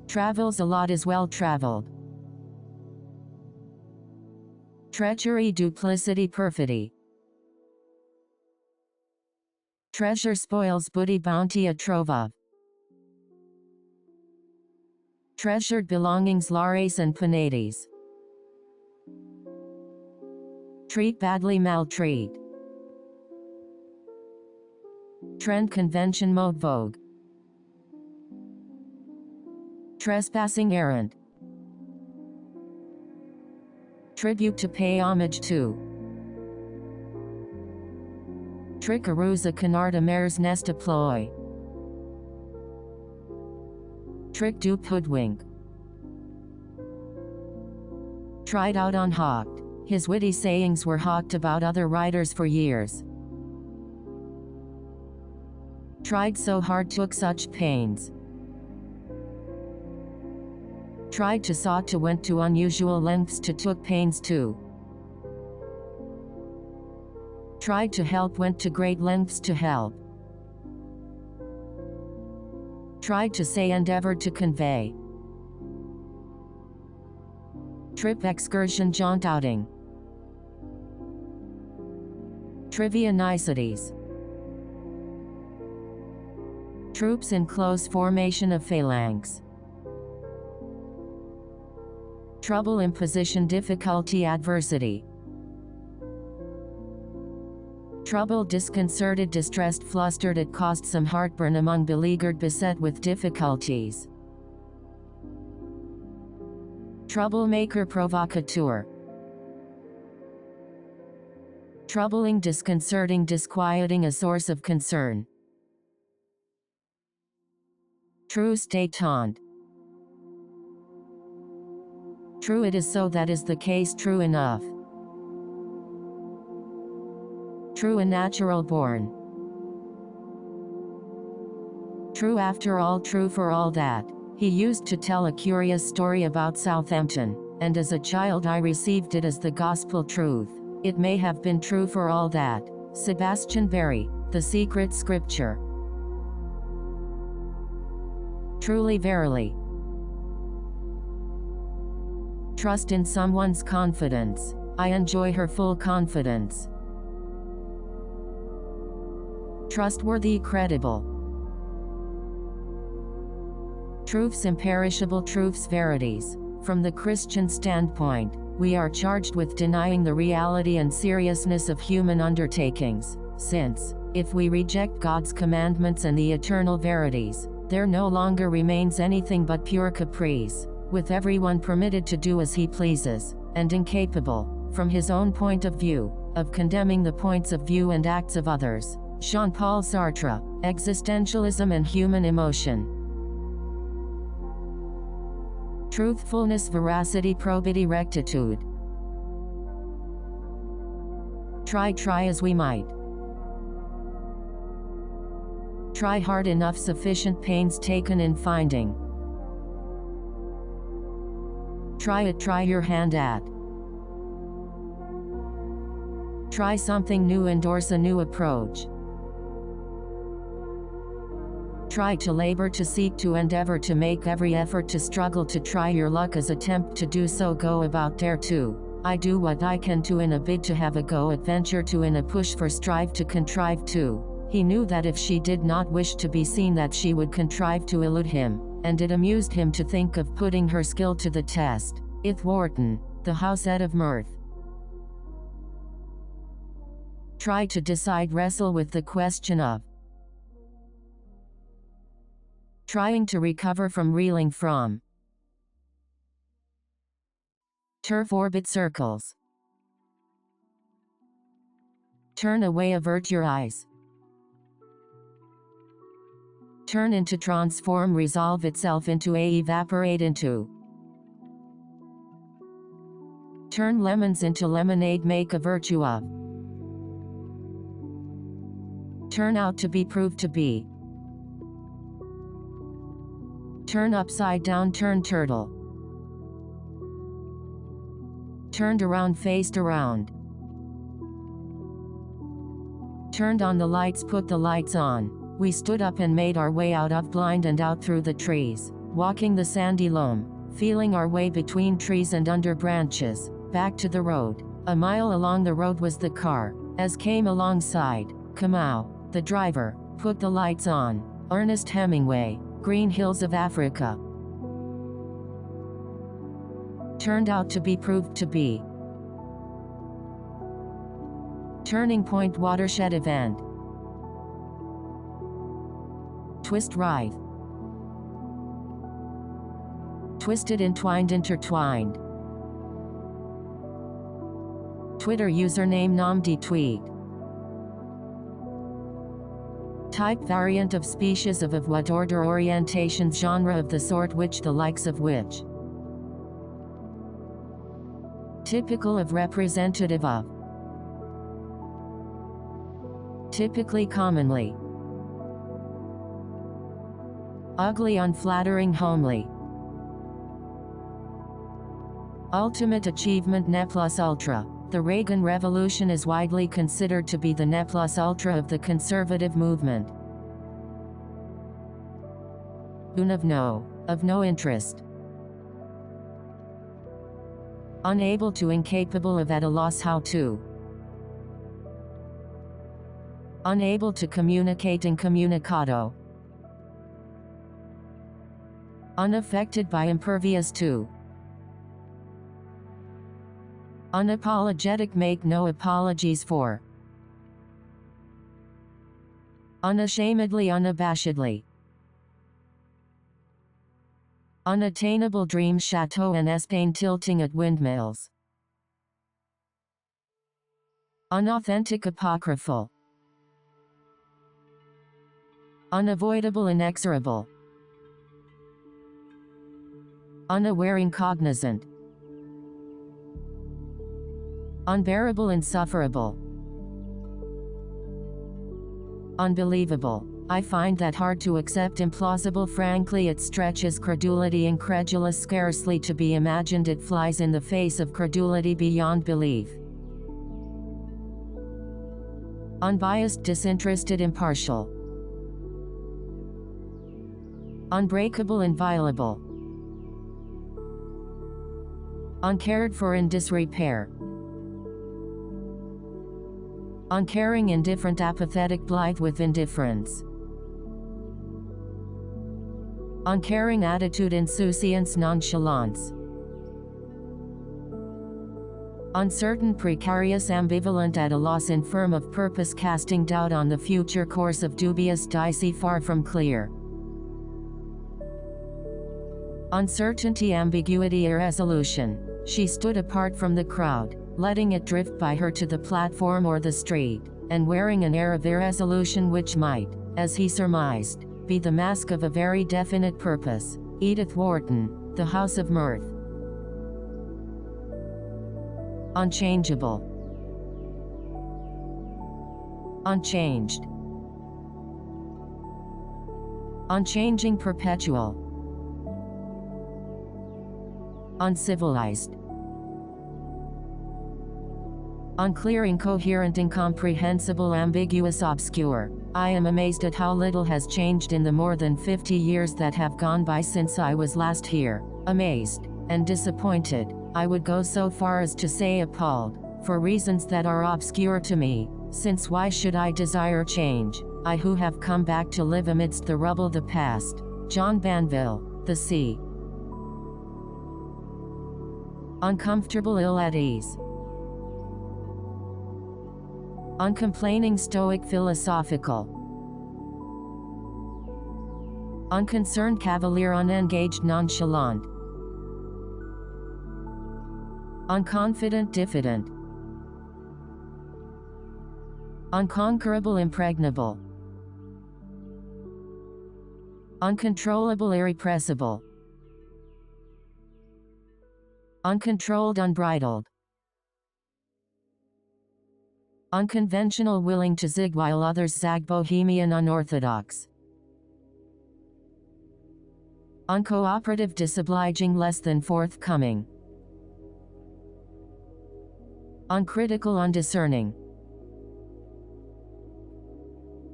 Travels a lot is well traveled. Treachery, duplicity, perfidy. Treasure, spoils, booty, bounty, a trove of. Treasured belongings, lares and penates. Treat badly, maltreat. Trend, convention, mode, vogue. Trespassing, errant. Tribute, to pay homage to. Trick, a ruse, a canard, a mare's nest, a ploy. Trick, dupe, hoodwink. Tried out on hawked. His witty sayings were hawked about other writers for years. Tried so hard, took such pains. Tried to, sought to, went to unusual lengths to, took pains to. Tried to help, went to great lengths to help. Tried to say, endeavored to convey. Trip, excursion, jaunt, outing. Trivia, niceties. Troops in close formation of phalanx. Trouble, imposition, difficulty, adversity. Troubled, disconcerted, distressed, flustered, it caused some heartburn among beleaguered, beset with difficulties. Troublemaker, provocateur. Troubling, disconcerting, disquieting, a source of concern. True, détente. True, it is so, that is the case, true enough. True, a natural born. True, after all, true for all that. He used to tell a curious story about Southampton, and as a child I received it as the gospel truth. It may have been true for all that. Sebastian Barry, The Secret Scripture. Truly, verily. Trust in someone's confidence. I enjoy her full confidence. Trustworthy, credible. Truths, imperishable truths, verities. From the Christian standpoint, we are charged with denying the reality and seriousness of human undertakings, since, if we reject God's commandments and the eternal verities, there no longer remains anything but pure caprice, with everyone permitted to do as he pleases, and incapable, from his own point of view, of condemning the points of view and acts of others. Jean-Paul Sartre, Existentialism and Human Emotion. Truthfulness, veracity, probity, rectitude. Try as we might. Try hard enough, sufficient pains taken in finding. Try your hand at. Try something new, endorse a new approach. Try to labor, to seek, to endeavor, to make every effort, to struggle, to try your luck as attempt to do so, go about, dare to. I do what I can to, in a bid to have a go, adventure to, in a push for, strive to, contrive to. He knew that if she did not wish to be seen, that she would contrive to elude him, and it amused him to think of putting her skill to the test. Ith Wharton, The House Out of Mirth. Try to decide, wrestle with the question of. Trying to recover from, reeling from. Turf, orbit, circles. Turn away, avert your eyes. Turn into, transform, resolve itself into, evaporate into. Turn lemons into lemonade, make a virtue of. Turn out to be, prove to be. Turn upside down, turn turtle. Turned around, faced around. Turned on the lights, put the lights on. We stood up and made our way out of blind and out through the trees, walking the sandy loam, feeling our way between trees and under branches, back to the road. A mile along the road was the car, as came alongside, Kamau, the driver, put the lights on. Ernest Hemingway, Green Hills of Africa. Turned out to be, proved to be. Turning point, watershed event. Twist, writhe. Twisted, entwined, intertwined. Twitter username Namdi tweet. Type, variant of, species of what, order, orientations, genre of the sort which, the likes of which. Typical of, representative of. Typically, commonly. Ugly, unflattering, homely. Ultimate achievement, ne plus ultra. The Reagan Revolution is widely considered to be the ne plus ultra of the conservative movement. Of no interest. Unable to, incapable of, at a loss how to. Unable to communicate, incommunicado. Unaffected by, impervious to. Unapologetic, make no apologies for. Unashamedly, unabashedly. Unattainable, dream, chateau and Espagne, tilting at windmills. Unauthentic, apocryphal. Unavoidable, inexorable. Unaware, incognizant. Unbearable, insufferable. Unbelievable. I find that hard to accept, implausible, frankly it stretches credulity, incredulous, scarcely to be imagined, it flies in the face of credulity, beyond belief. Unbiased, disinterested, impartial. Unbreakable, inviolable. Uncared for in disrepair. Uncaring, indifferent, apathetic, blithe with indifference. Uncaring attitude, insouciance, nonchalance. Uncertain, precarious, ambivalent, at a loss, infirm of purpose, casting doubt on the future course of, dubious, dicey, far from clear. Uncertainty, ambiguity, irresolution. She stood apart from the crowd, letting it drift by her to the platform or the street, and wearing an air of irresolution which might, as he surmised, be the mask of a very definite purpose. Edith Wharton, The House of Mirth. Unchangeable. Unchanged. Unchanging, perpetual. Uncivilized. Unclear, incoherent, incomprehensible, ambiguous, obscure. I am amazed at how little has changed in the more than 50 years that have gone by since I was last here. Amazed and disappointed, I would go so far as to say appalled, for reasons that are obscure to me, since why should I desire change, I who have come back to live amidst the rubble of the past. John Banville, The Sea. Uncomfortable, ill at ease. Uncomplaining, stoic, philosophical. Unconcerned, cavalier, unengaged, nonchalant. Unconfident, diffident. Unconquerable, impregnable. Uncontrollable, irrepressible. Uncontrolled, unbridled. Unconventional, willing to zig while others zag, bohemian, unorthodox. Uncooperative, disobliging, less than forthcoming. Uncritical, undiscerning.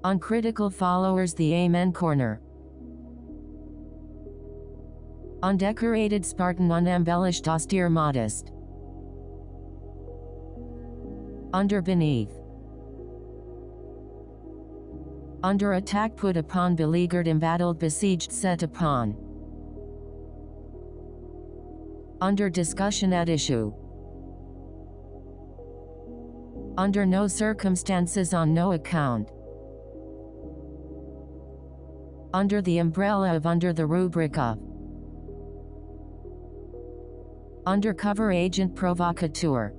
Uncritical followers, the Amen Corner. Undecorated, Spartan, unembellished, austere, modest. Under, beneath. Under attack, put upon, beleaguered, embattled, besieged, set upon. Under discussion, at issue. Under no circumstances, on no account. Under the umbrella of, under the rubric of. Undercover agent, provocateur.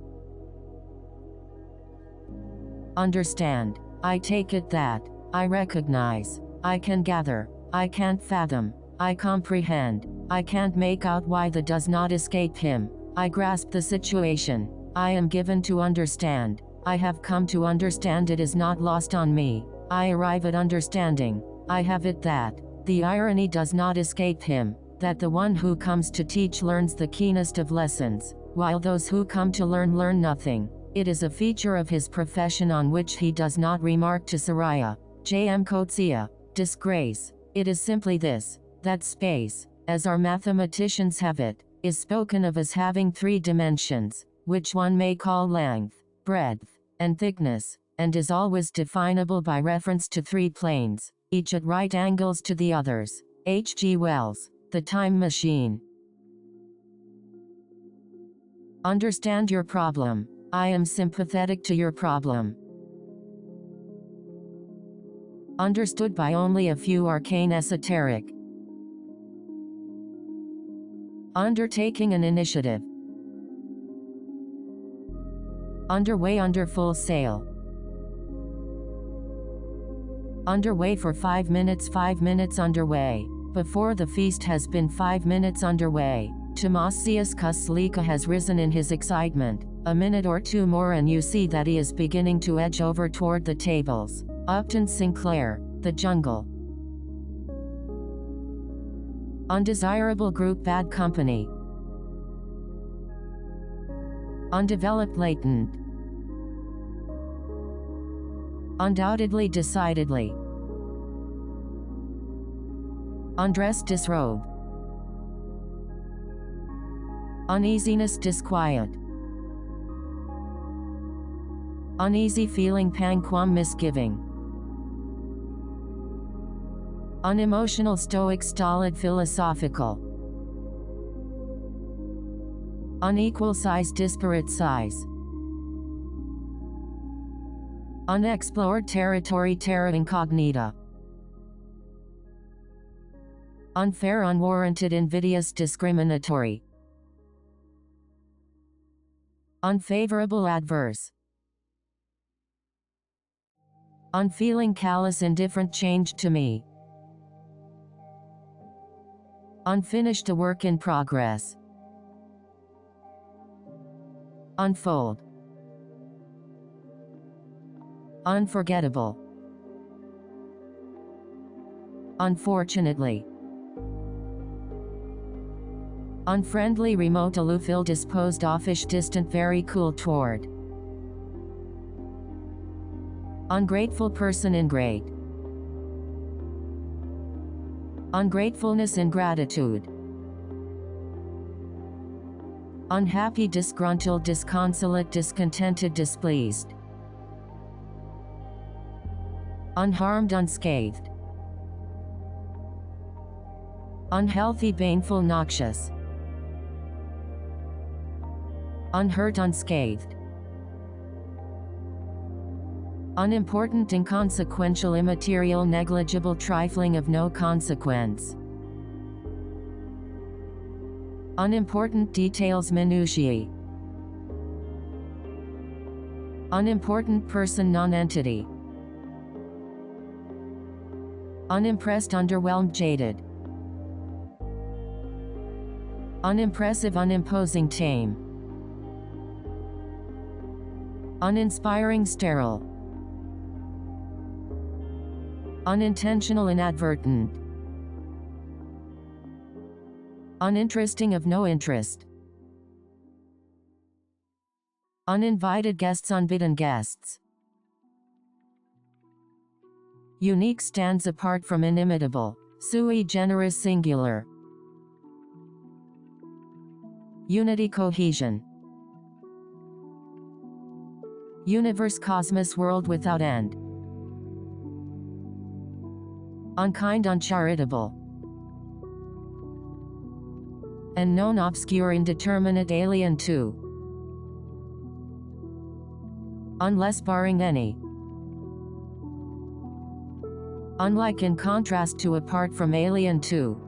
Understand. I take it that. I recognize. I can gather. I can't fathom. I comprehend. I can't make out why the does not escape him. I grasp the situation. I am given to understand. I have come to understand, it is not lost on me. I arrive at understanding. I have it that. The irony does not escape him, that the one who comes to teach learns the keenest of lessons, while those who come to learn nothing. It is a feature of his profession on which he does not remark to Sariah. J.M. Coetzee. Disgrace. It is simply this, that space, as our mathematicians have it, is spoken of as having three dimensions, which one may call length, breadth, and thickness, and is always definable by reference to three planes, each at right angles to the others. H. G. Wells, The Time Machine. Understand your problem. I am sympathetic to your problem. Understood by only a few, arcane, esoteric. Undertaking an initiative. Underway, under full sail. Underway for 5 minutes, 5 minutes underway. Before the feast has been 5 minutes underway. Timasius Kuslika has risen in his excitement. A minute or two more and you see that he is beginning to edge over toward the tables. Upton Sinclair, The Jungle. Undesirable group, bad company. Undeveloped, latent. Undoubtedly, decidedly. Undressed, disrobe. Uneasiness, disquiet. Uneasy feeling, pang, qualm, misgiving. Unemotional, stoic, stolid, philosophical. Unequal size, disparate size. Unexplored territory, terra incognita. Unfair, unwarranted, invidious, discriminatory. Unfavorable, adverse. Unfeeling, callous, indifferent, changed to me. Unfinished, a work in progress. Unfold. Unforgettable. Unfortunately. Unfriendly, remote, aloof, ill-disposed, offish, distant, very cool toward. Ungrateful person, ingrate. Ungratefulness, ingratitude. Unhappy, disgruntled, disconsolate, discontented, displeased. Unharmed, unscathed. Unhealthy, baneful, noxious. Unhurt, unscathed. Unimportant, inconsequential, immaterial, negligible, trifling, of no consequence. Unimportant, details, minutiae. Unimportant person, non-entity. Unimpressed, underwhelmed, jaded. Unimpressive, unimposing, tame. Uninspiring, sterile. Unintentional, inadvertent. Uninteresting, of no interest. Uninvited guests, unbidden guests. Unique, stands apart from, inimitable. Sui generis, singular. Unity, cohesion. Universe, cosmos, world without end. Unkind, uncharitable. Unknown, obscure, indeterminate, alien to. Unless, barring any. Unlike, in contrast to, apart from, alien to.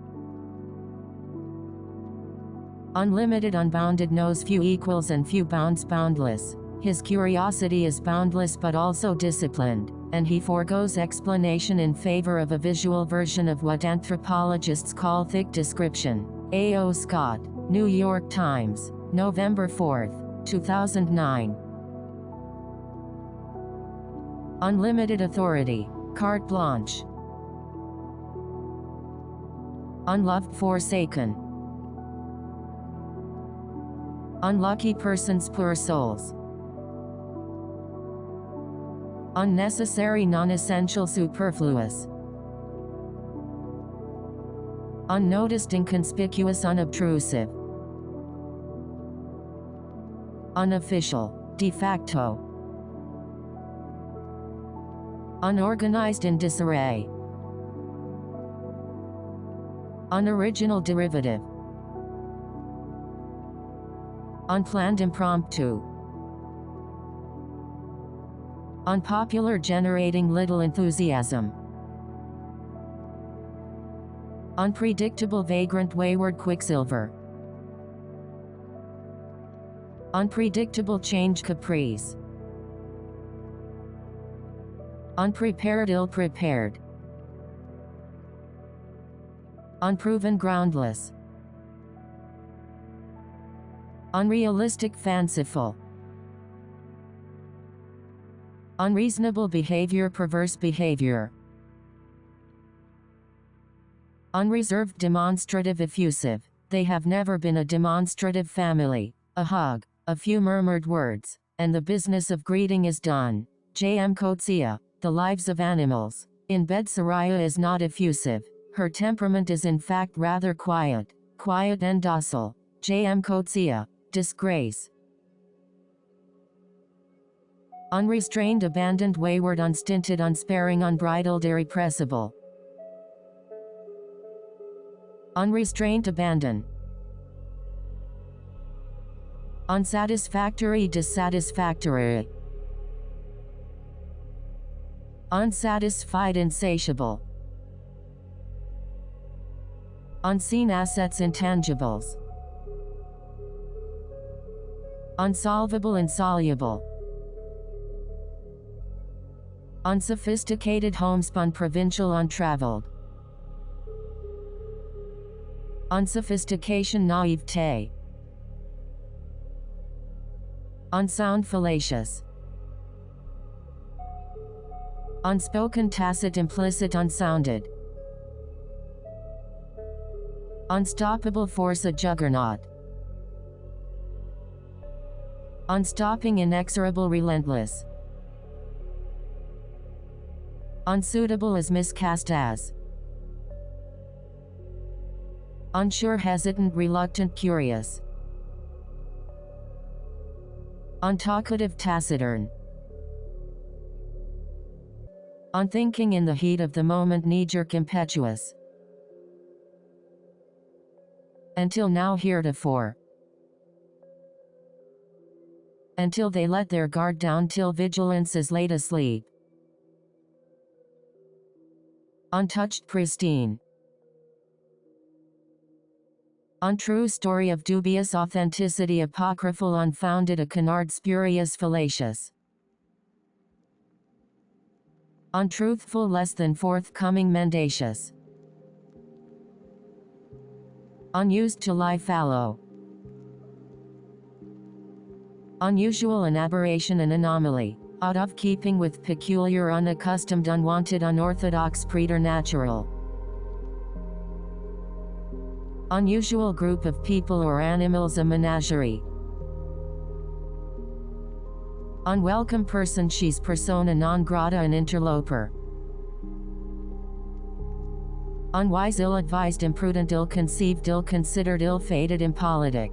Unlimited, unbounded, knows few equals and few bounds, boundless. His curiosity is boundless but also disciplined, and he forgoes explanation in favor of a visual version of what anthropologists call thick description. A. O. Scott, New York Times, November 4, 2009. Unlimited authority, carte blanche. Unloved, forsaken. Unlucky persons, poor souls. Unnecessary, non-essential, superfluous. Unnoticed, inconspicuous, unobtrusive. Unofficial, de facto. Unorganized, in disarray. Unoriginal, derivative. Unplanned, impromptu. Unpopular, generating little enthusiasm. Unpredictable, vagrant, wayward, quicksilver. Unpredictable, change, caprice. Unprepared, ill-prepared. Unproven, groundless. Unrealistic, fanciful. Unreasonable behavior, perverse behavior. Unreserved, demonstrative, effusive. They have never been a demonstrative family. A hug, a few murmured words, and the business of greeting is done. J. M. Coetzee, The Lives of Animals. In bed, Soraya is not effusive. Her temperament is in fact rather quiet and docile. J.M. Coetzee, disgrace. Unrestrained, abandoned, wayward, unstinted, unsparing, unbridled, irrepressible. Unrestrained, abandon. Unsatisfactory, dissatisfactory. Unsatisfied, insatiable. Unseen assets, intangibles. Unsolvable, insoluble. Unsophisticated, homespun, provincial, untraveled. Unsophistication, naivete. Unsound, fallacious. Unspoken, tacit, implicit, unsounded. Unstoppable force, a juggernaut. Unstopping, inexorable, relentless. Unsuitable, as miscast as. Unsure, hesitant, reluctant, curious. Untalkative, taciturn. Unthinking, in the heat of the moment, knee-jerk, impetuous. Until now, heretofore. Until they let their guard down, till vigilance is laid asleep. Untouched, pristine. Untrue story of dubious authenticity, apocryphal, unfounded, a canard, spurious, fallacious. Untruthful, less than forthcoming, mendacious. Unused to lie fallow. Unusual, an aberration, an anomaly. Out of keeping with, peculiar, unaccustomed, unwanted, unorthodox, preternatural. Unusual group of people or animals, a menagerie. Unwelcome person, she's persona non grata, an interloper. Unwise, ill-advised, imprudent, ill-conceived, ill-considered, ill-fated, impolitic.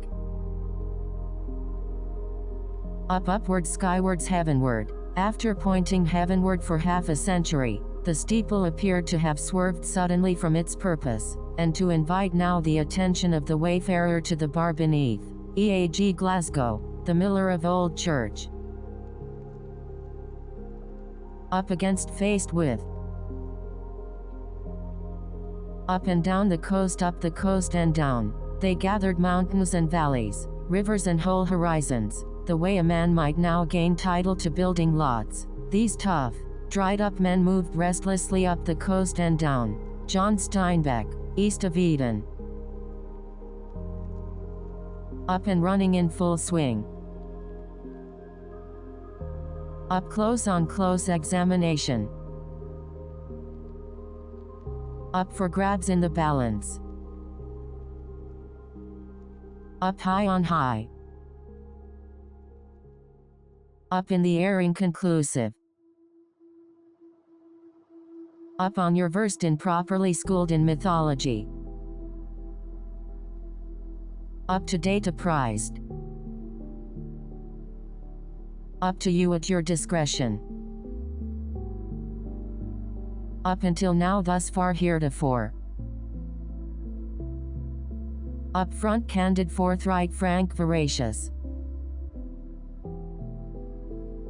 Upward, skywards, heavenward. After pointing heavenward for half a century, the steeple appeared to have swerved suddenly from its purpose, and to invite now the attention of the wayfarer to the bar beneath. E.A.G. Glasgow, the miller of Old Church. Up against, faced with. Up and down the coast, up the coast and down. They gathered mountains and valleys, rivers and whole horizons, the way a man might now gain title to building lots. These tough, dried-up men moved restlessly up the coast and down. John Steinbeck, East of Eden. Up and running in full swing. Up close on close examination. Up for grabs in the balance. Up high on high. Up in the air, inconclusive. Up on your versed in, properly schooled in mythology. Up to date, apprised. Up to you at your discretion. Up until now, thus far, heretofore. Up front, candid, forthright, frank, veracious.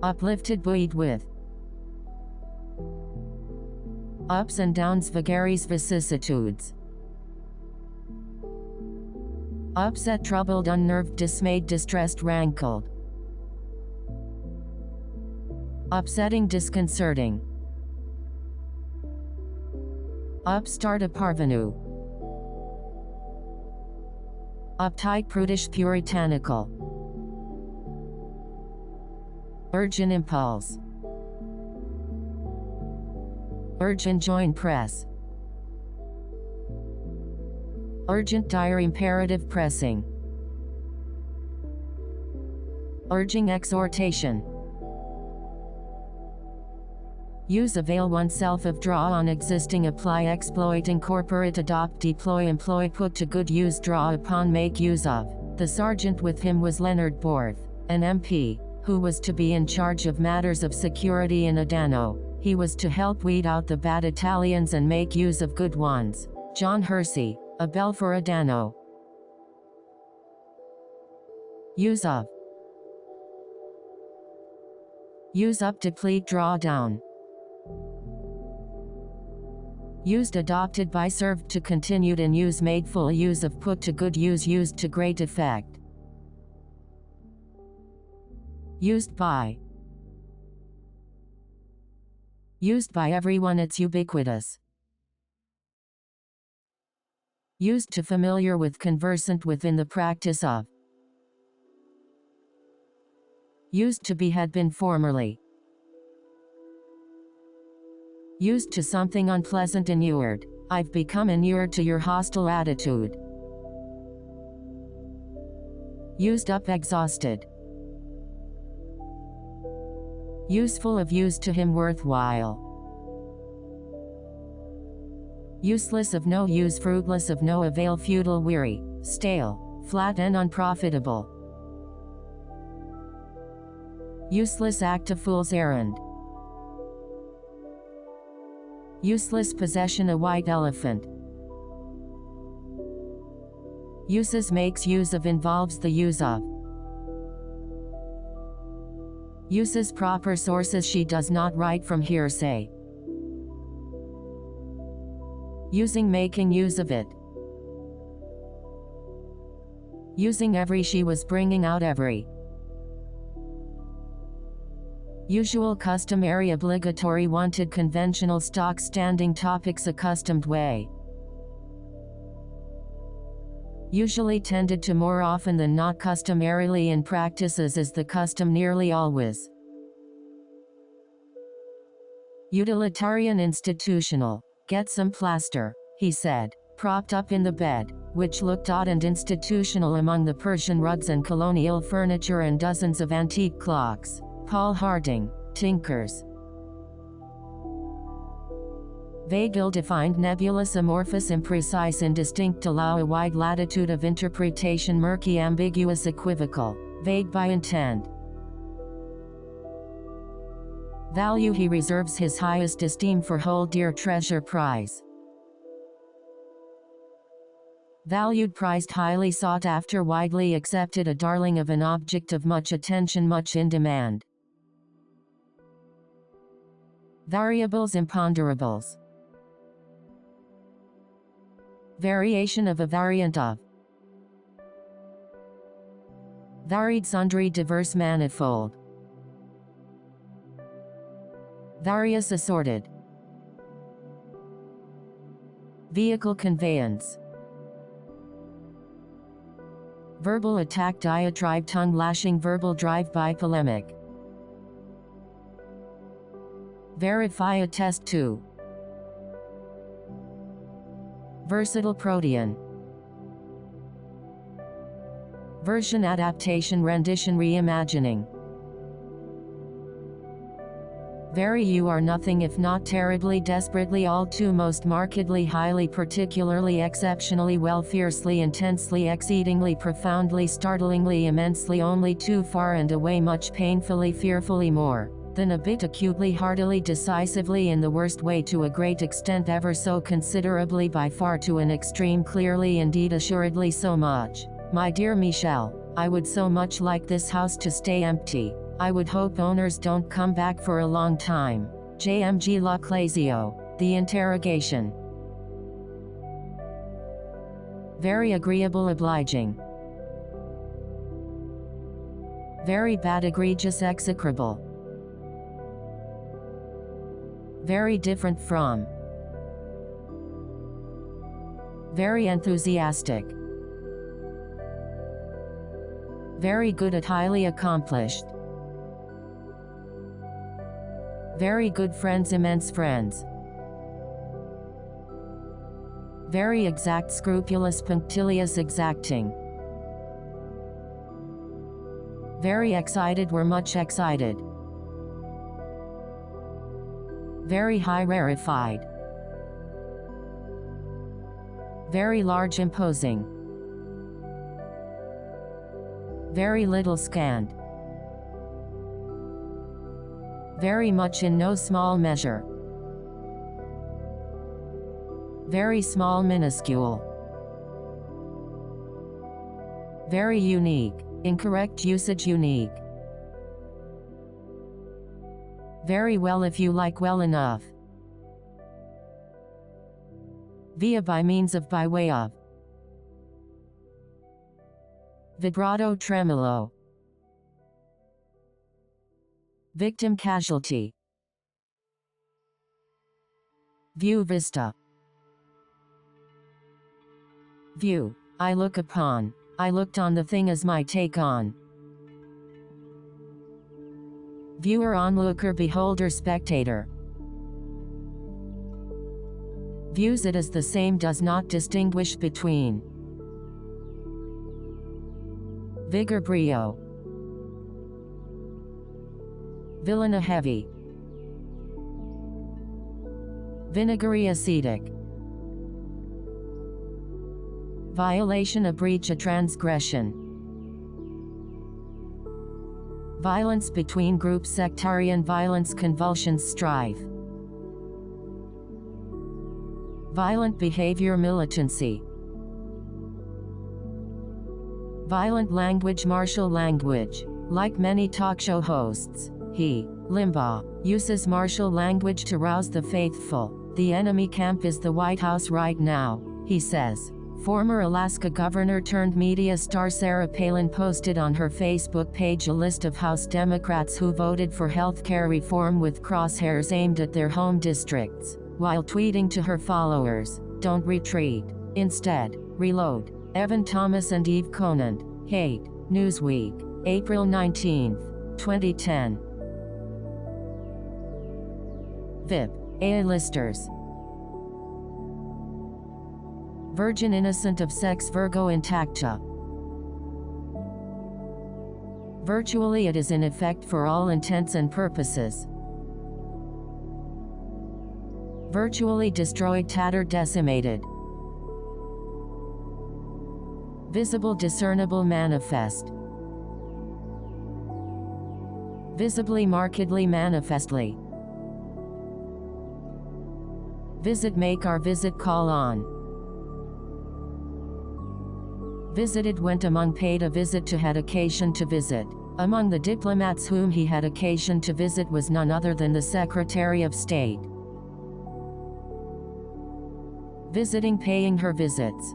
Uplifted, buoyed with. Ups and downs, vagaries, vicissitudes. Upset, troubled, unnerved, dismayed, distressed, rankled. Upsetting, disconcerting. Upstart, a parvenu. Uptight, prudish, puritanical. Urgent impulse. Urge and join press. Urgent, dire, imperative, pressing. Urging, exhortation. Use, avail oneself of, draw on existing, apply, exploit, incorporate, adopt, deploy, employ, put to good use, draw upon, make use of. The sergeant with him was Leonard Borth, an MP, who was to be in charge of matters of security in Adano. He was to help weed out the bad Italians and make use of good ones. John Hersey, a bell for Adano. Use of. Use up, deplete, draw down. Used, adopted by, served to, continued in use, made full use of, put to good use, used to great effect. Used by. Used by everyone, it's ubiquitous. Used to, familiar with, conversant with, in the practice of. Used to be, had been formerly. Used to something unpleasant, inured. I've become inured to your hostile attitude. Used up, exhausted. Useful of, used to him, worthwhile. Useless of, no use, fruitless of, no avail, futile, weary, stale, flat and unprofitable. Useless act, a fool's errand. Useless possession, a white elephant. Uses, makes use of, involves the use of. Uses proper sources, she does not write from hearsay. Using, making use of it. Using every, she was bringing out every. Usual, customary, obligatory, wanted, conventional, stock, standing, topics, accustomed way. Usually, tended to, more often than not, customarily, in practice, as is the custom, nearly always. Utilitarian, institutional. Get some plaster, he said, propped up in the bed, which looked odd and institutional among the Persian rugs and colonial furniture and dozens of antique clocks. Paul Harding, Tinkers. Vague, ill-defined, nebulous, amorphous, imprecise, indistinct, allow a wide latitude of interpretation, murky, ambiguous, equivocal, vague by intent. Value, he reserves his highest esteem for whole dear treasure, prize. Valued, prized, highly sought after, widely accepted, a darling of, an object of much attention, much in demand. Variables, imponderables. Variation of, a variant of. Varied, sundry, diverse, manifold. Various, assorted. Vehicle, conveyance. Verbal attack, diatribe, tongue lashing, verbal drive-by, polemic. Verify, attest to. Versatile, protean. Version, adaptation, rendition, reimagining. Very, you are nothing if not terribly, desperately, all too, most markedly, highly, particularly, exceptionally, well, fiercely, intensely, exceedingly, profoundly, startlingly, immensely, only too far and away, much, painfully, fearfully, more than a bit, acutely, heartily, decisively, in the worst way, to a great extent, ever so considerably, by far, to an extreme, clearly, indeed, assuredly, so much. My dear Michel, I would so much like this house to stay empty. I would hope owners don't come back for a long time. JMG Laclazio. The interrogation. Very agreeable, obliging. Very bad, egregious, execrable. Very different from. Very enthusiastic. Very good at, highly accomplished. Very good friends, immense friends. Very exact, scrupulous, punctilious, exacting. Very excited, were much excited. Very high, rarefied. Very large, imposing. very little scant, very much in no small measure, very small minuscule, very unique, incorrect usage unique, very well if you like well enough, via by means of by way of, vibrato tremolo, victim casualty, view vista, view, I look upon, I looked on the thing as my take on, viewer onlooker beholder spectator, views it as the same does not distinguish between, vigor brio, villana heavy, vinegary acetic, violation a breach a transgression, violence between groups sectarian violence convulsions strife, violent behavior militancy, violent language martial language, like many talk show hosts, he, Limbaugh, uses martial language to rouse the faithful. The enemy camp is the White House right now, he says. Former Alaska governor turned media star Sarah Palin posted on her Facebook page a list of House Democrats who voted for health care reform with crosshairs aimed at their home districts, while tweeting to her followers, "Don't retreat. Instead, reload." Evan Thomas and Eve Conant, Hate, Newsweek, April 19, 2010. VIP, A-listers. Virgin innocent of sex Virgo intacta. Virtually it is in effect for all intents and purposes. Virtually destroyed tattered decimated. Visible discernible manifest. Visibly markedly manifestly. Visit make our visit call on. Visited went among paid a visit to had occasion to visit. Among the diplomats whom he had occasion to visit was none other than the Secretary of State. Visiting paying her visits.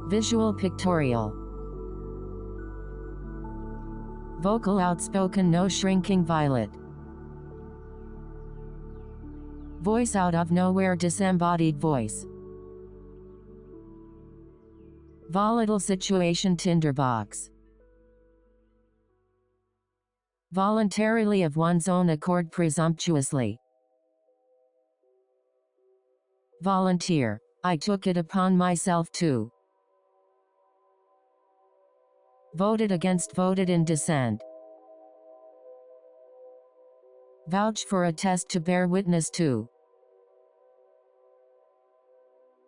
Visual pictorial. Vocal outspoken no shrinking violet. Voice out of nowhere disembodied voice. Volatile situation tinderbox. Voluntarily of one's own accord presumptuously. Volunteer. I took it upon myself to. Voted against voted in dissent. Vouch for attest to bear witness to.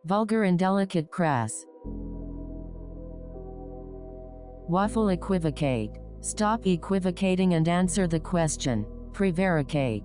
Vulgar indelicate crass. Waffle equivocate. Stop equivocating and answer the question. Prevaricate.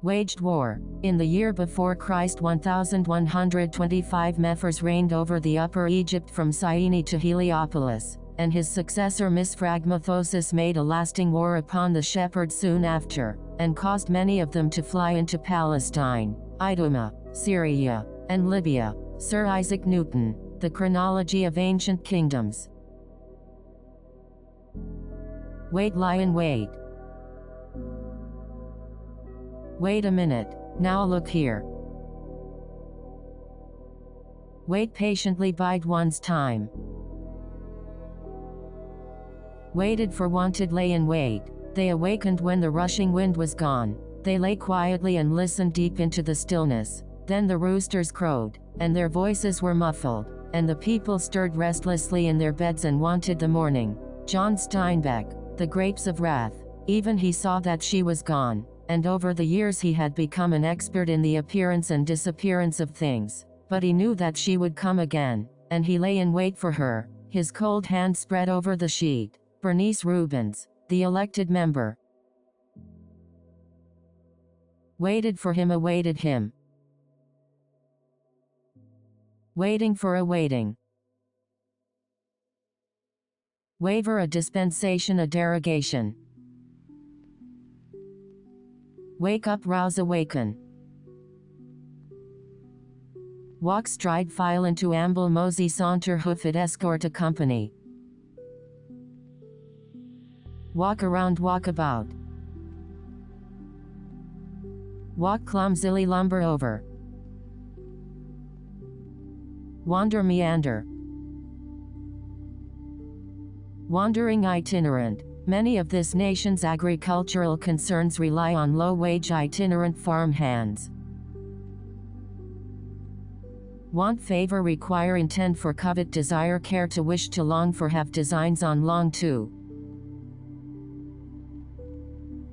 Waged war. In the year before Christ 1125 Mephres reigned over the Upper Egypt from Syene to Heliopolis, and his successor Mithradathosis made a lasting war upon the shepherds soon after, and caused many of them to fly into Palestine, Idumea, Syria, and Libya. Sir Isaac Newton, The Chronology of Ancient Kingdoms. Wait lion wait. Wait a minute, now look here. Wait patiently bide one's time. Waited for wanted lay in wait. They awakened when the rushing wind was gone. They lay quietly and listened deep into the stillness. Then the roosters crowed, and their voices were muffled, and the people stirred restlessly in their beds and wanted the morning. John Steinbeck, The Grapes of Wrath. Even he saw that she was gone, and over the years he had become an expert in the appearance and disappearance of things. But he knew that she would come again, and he lay in wait for her, his cold hand spread over the sheet. Bernice Rubens, the elected member, waited for him, awaited him. Waiting for a waiting. Waiver, a dispensation, a derogation. Wake up, rouse, awaken. Walk, stride, file into, amble, mosey, saunter, hoof it, escort, accompany. Walk around, walk about. Walk clumsily, lumber over. Wander, meander. Wandering, itinerant. Many of this nation's agricultural concerns rely on low-wage itinerant farm hands. Want, favor, require, intend for, covet, desire, care to, wish to, long for, have, designs on, long to.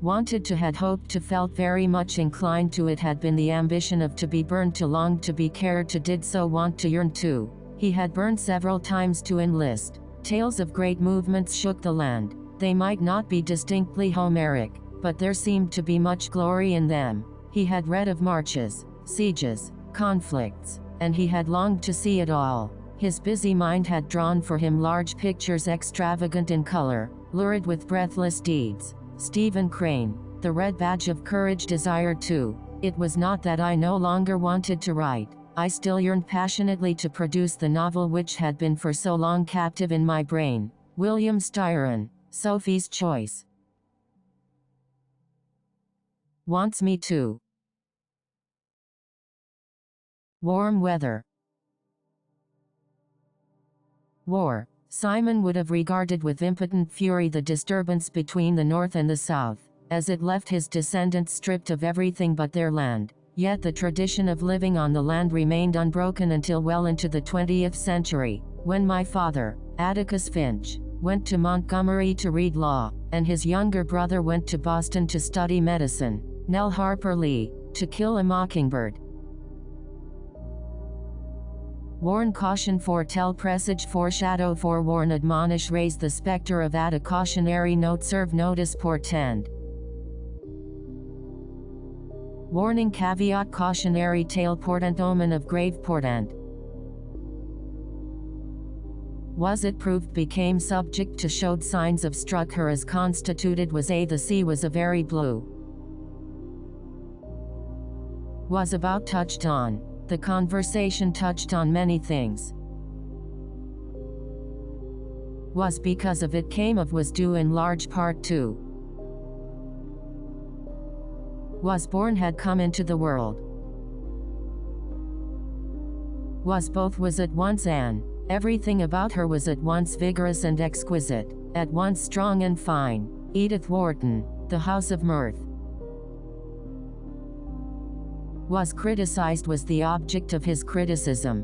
Wanted to, had hoped to, felt very much inclined to, it had been the ambition of, to be burned to, longed to, be cared to, did so, want to, yearn to. He had burned several times to enlist. Tales of great movements shook the land. They might not be distinctly Homeric, but there seemed to be much glory in them. He had read of marches, sieges, conflicts, and he had longed to see it all. His busy mind had drawn for him large pictures extravagant in color, lurid with breathless deeds. Stephen Crane, the red badge of courage, desired to. It was not that I no longer wanted to write. I still yearned passionately to produce the novel which had been for so long captive in my brain. William Styron, Sophie's Choice. Wants me to. Warm weather. War. Simon would have regarded with impotent fury the disturbance between the North and the South, as it left his descendants stripped of everything but their land. Yet the tradition of living on the land remained unbroken until well into the 20th century, when my father, Atticus Finch, went to Montgomery to read law, and his younger brother went to Boston to study medicine. Nell Harper Lee, To Kill a Mockingbird. Warn, caution, foretell, presage, foreshadow, forewarn, admonish, raise the specter of, add a cautionary note, serve notice, portend. Warning, caveat, cautionary tale, portent, omen of grave portent. Was it proved, became subject to, showed signs of, struck her as constituted, was a, the sea was a very blue. Was about, touched on. The conversation touched on many things. Was because of, it came of, was due in large part to. Was born, had come into the world. Was both, was at once an. Everything about her was at once vigorous and exquisite, at once strong and fine. Edith Wharton, The House of Mirth. Was criticized, was the object of his criticism.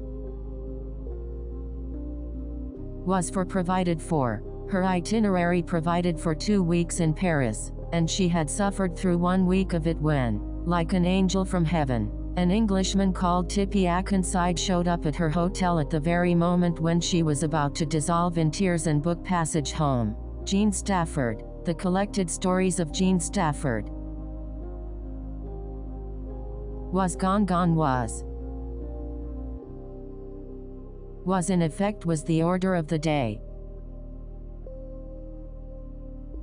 Was for, provided for. Her itinerary provided for 2 weeks in Paris, and she had suffered through 1 week of it when, like an angel from heaven, an Englishman called Tippy Akenside showed up at her hotel at the very moment when she was about to dissolve in tears and book passage home. Jean Stafford, The Collected Stories of Jean Stafford. Was gone, gone, was. Was in effect, was the order of the day.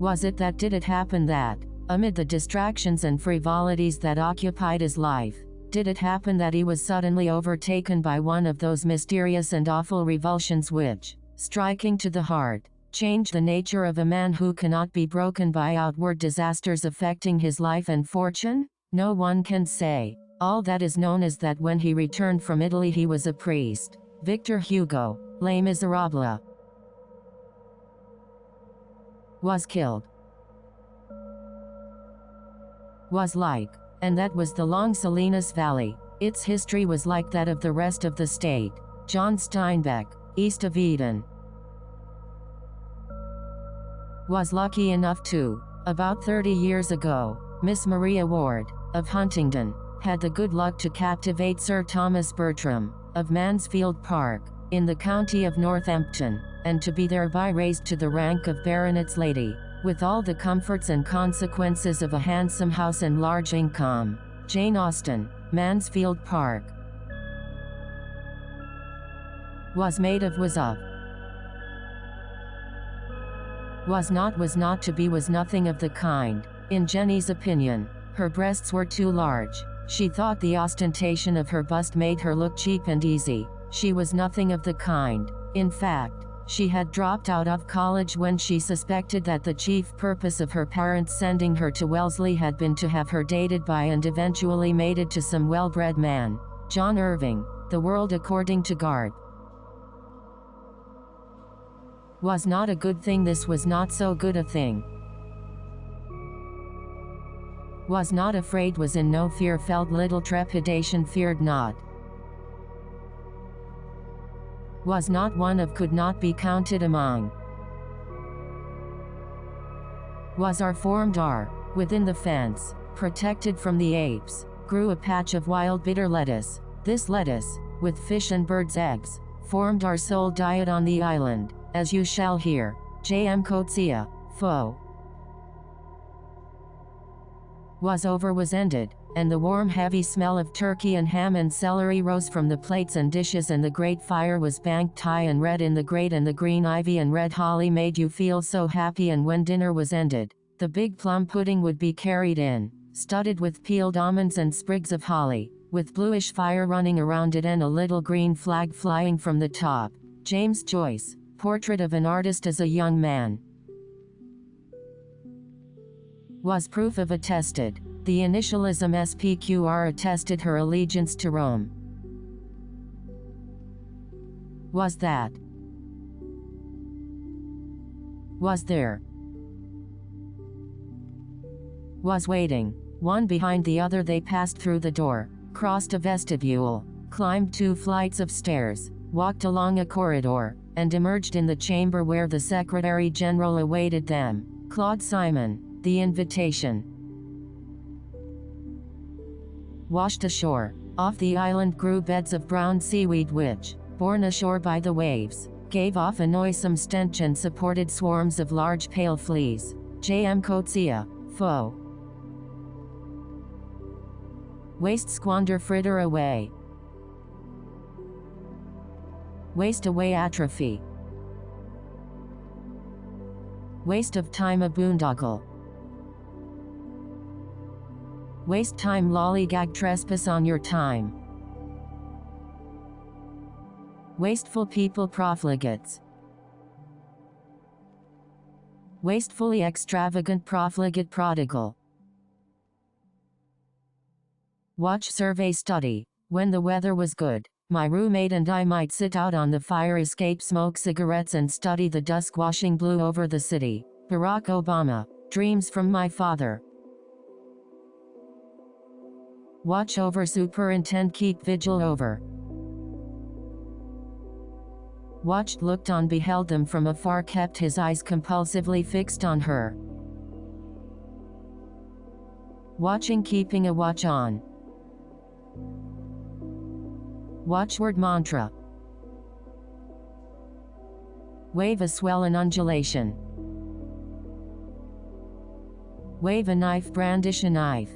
Was it that, did it happen that, amid the distractions and frivolities that occupied his life, did it happen that he was suddenly overtaken by one of those mysterious and awful revulsions which, striking to the heart, change the nature of a man who cannot be broken by outward disasters affecting his life and fortune? No one can say. All that is known is that when he returned from Italy he was a priest. Victor Hugo, Les Miserables. Was killed. Was like. And that was the long Salinas Valley. Its history was like that of the rest of the state. John Steinbeck, East of Eden. Was lucky enough to, about 30 years ago, Miss Maria Ward, of Huntingdon, had the good luck to captivate Sir Thomas Bertram, of Mansfield Park, in the county of Northampton, and to be thereby raised to the rank of baronet's lady, with all the comforts and consequences of a handsome house and large income. Jane Austen, Mansfield Park. Was made of, was of. Was not to be, was nothing of the kind. In Jenny's opinion, her breasts were too large. She thought the ostentation of her bust made her look cheap and easy. She was nothing of the kind. In fact, she had dropped out of college when she suspected that the chief purpose of her parents sending her to Wellesley had been to have her dated by and eventually mated to some well-bred man. John Irving, The World According to Garb. Was not a good thing, this was not so good a thing. Was not afraid, was in no fear, felt little trepidation, feared not. Was not one of, could not be counted among. Was are, formed are. Within the fence, protected from the apes, grew a patch of wild bitter lettuce. This lettuce, with fish and birds' eggs, formed our sole diet on the island, as you shall hear. J.M. Coetzee, Foe. Was over, was ended, and the warm heavy smell of turkey and ham and celery rose from the plates and dishes, and the great fire was banked high and red in the grate, and the green ivy and red holly made you feel so happy. And when dinner was ended, the big plum pudding would be carried in, studded with peeled almonds and sprigs of holly, with bluish fire running around it and a little green flag flying from the top. James Joyce, Portrait of an Artist as a Young Man. Was proof of attested. The initialism SPQR attested her allegiance to Rome. Was that. Was there. Was waiting. One behind the other they passed through the door, crossed a vestibule, climbed 2 flights of stairs, walked along a corridor, and emerged in the chamber where the Secretary General awaited them. Claude Simon, The Invitation. Washed ashore. Off the island grew beds of brown seaweed which, borne ashore by the waves, gave off a noisome stench and supported swarms of large pale fleas. J.M. Coetzee, Foe. Waste, squander, fritter away. Waste away, atrophy. Waste of time, a boondoggle. Waste time, lollygag, trespass on your time. Wasteful people, profligates. Wastefully extravagant, profligate, prodigal. Watch, survey, study. When the weather was good, my roommate and I might sit out on the fire escape, smoke cigarettes and study the dusk washing blue over the city. Barack Obama, Dreams from My Father. Watch over, superintend, keep vigil over. Watched, looked on, beheld them from afar, kept his eyes compulsively fixed on her. Watching, keeping a watch on. Watchword, mantra. Wave, a swell, an undulation. Wave a knife, brandish a knife.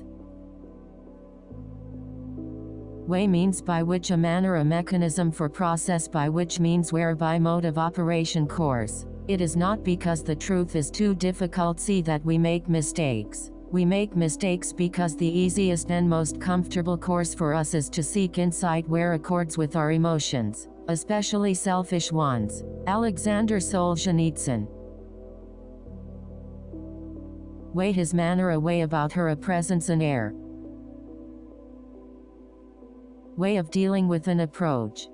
Way, means by which, a manner, a mechanism for process, by which means, whereby, mode of operation, course. It is not because the truth is too difficult see that we make mistakes. We make mistakes because the easiest and most comfortable course for us is to seek insight where accords with our emotions, especially selfish ones. Alexander Solzhenitsyn. Way, his manner, a way about her, a presence, an air. Way of dealing with, an approach.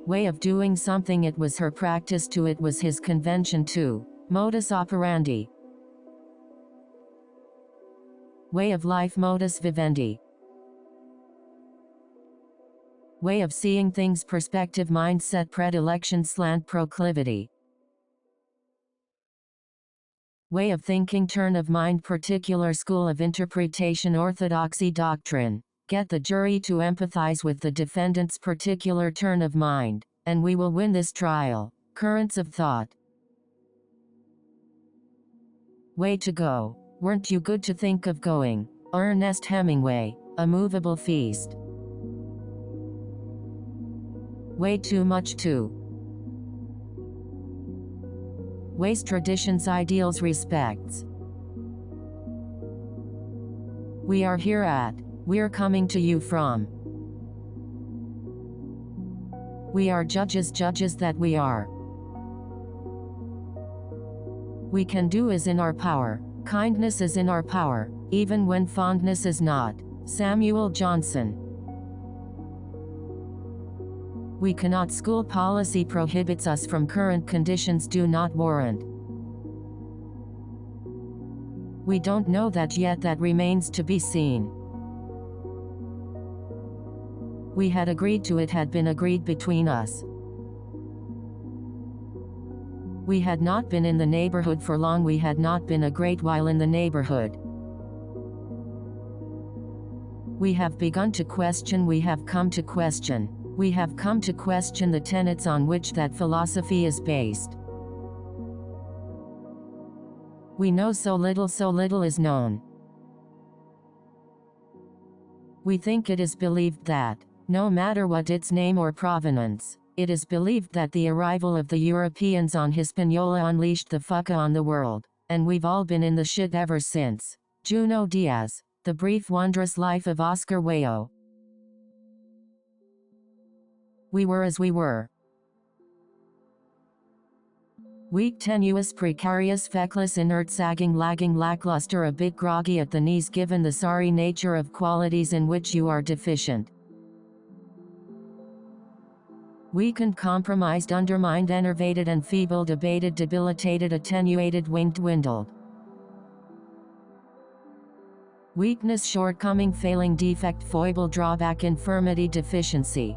Way of doing something, it was her practice to, it was his convention to. Modus operandi. Way of life, modus vivendi. Way of seeing things, perspective, mindset, predilection, slant, proclivity. Way of thinking, turn of mind, particular school of interpretation, orthodoxy, doctrine. Get the jury to empathize with the defendant's particular turn of mind, and we will win this trial. Currents of thought. Way to go. Weren't you good to think of going? Ernest Hemingway, A Movable Feast. Way too much too. Waste traditions, ideals, respects. We are here at. We're coming to you from. We are judges that we are. We can do is in our power. Kindness is in our power, even when fondness is not. Samuel Johnson. We cannot. School policy prohibits us from. Current conditions do not warrant. We don't know that yet, that remains to be seen. We had agreed to it, had been agreed between us. We had not been in the neighborhood for long, we had not been a great while in the neighborhood. We have begun to question, we have come to question. We have come to question the tenets on which that philosophy is based. We know so little is known. We think it is believed that, no matter what its name or provenance, it is believed that the arrival of the Europeans on Hispaniola unleashed the fucka on the world, and we've all been in the shit ever since. Junot Díaz, The Brief Wondrous Life of Oscar Wilde. We were as we were. Weak, tenuous, precarious, feckless, inert, sagging, lagging, lackluster, a bit groggy at the knees given the sorry nature of qualities in which you are deficient. Weakened, compromised, undermined, enervated, enfeebled, abated, debilitated, attenuated, winged, dwindled. Weakness, shortcoming, failing, defect, foible, drawback, infirmity, deficiency.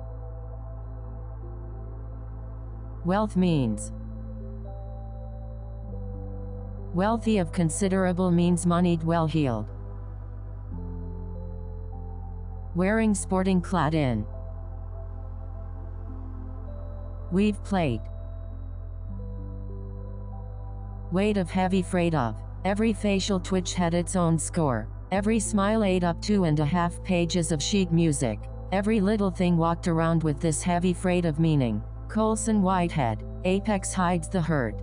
Wealth means. Wealthy, of considerable means, moneyed, well-heeled. Wearing, sporting, clad in. Weave, plate. Weight of, heavy, freight of. Every facial twitch had its own score. Every smile ate up 2.5 pages of sheet music. Every little thing walked around with this heavy freight of meaning. Colson Whitehead. Apex hides the hurt.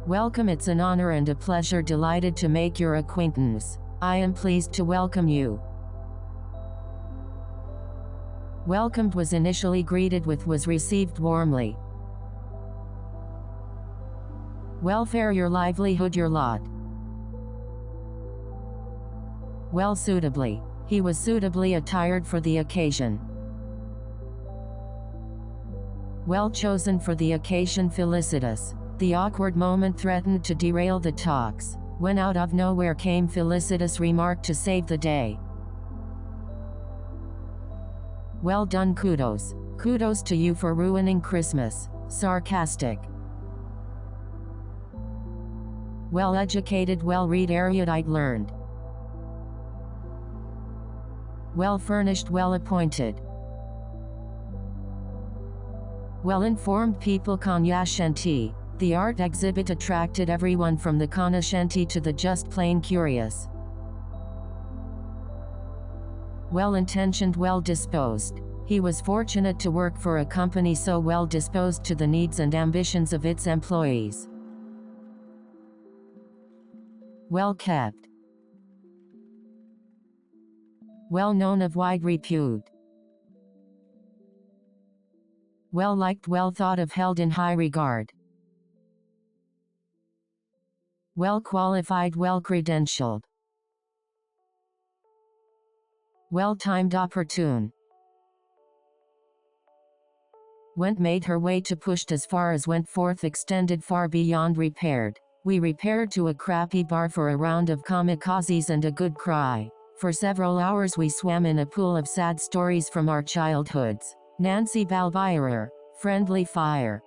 Welcome, it's an honor and a pleasure, delighted to make your acquaintance. I am pleased to welcome you. Welcomed was initially greeted with, was received warmly. Welfare, your livelihood, your lot. Well, suitably. He was suitably attired for the occasion. Well chosen for the occasion, felicitous. The awkward moment threatened to derail the talks, when out of nowhere came felicitous remark to save the day. Well done, kudos. Kudos to you for ruining Christmas. Sarcastic. Well educated, well read, erudite, learned. Well furnished, well appointed. Well informed people, cognoscenti. The art exhibit attracted everyone from the cognoscenti to the just plain curious. Well-intentioned, well-disposed. He was fortunate to work for a company so well-disposed to the needs and ambitions of its employees. Well-kept. Well-known, of wide repute. Well-liked, well-thought of, held in high regard. Well-qualified, well-credentialed. Well-timed, opportune. Went, made her way to, pushed as far as, went forth, extended far beyond, repaired. We repaired to a crappy bar for a round of kamikazes and a good cry. For several hours we swam in a pool of sad stories from our childhoods. Nancy Balbier. Friendly fire.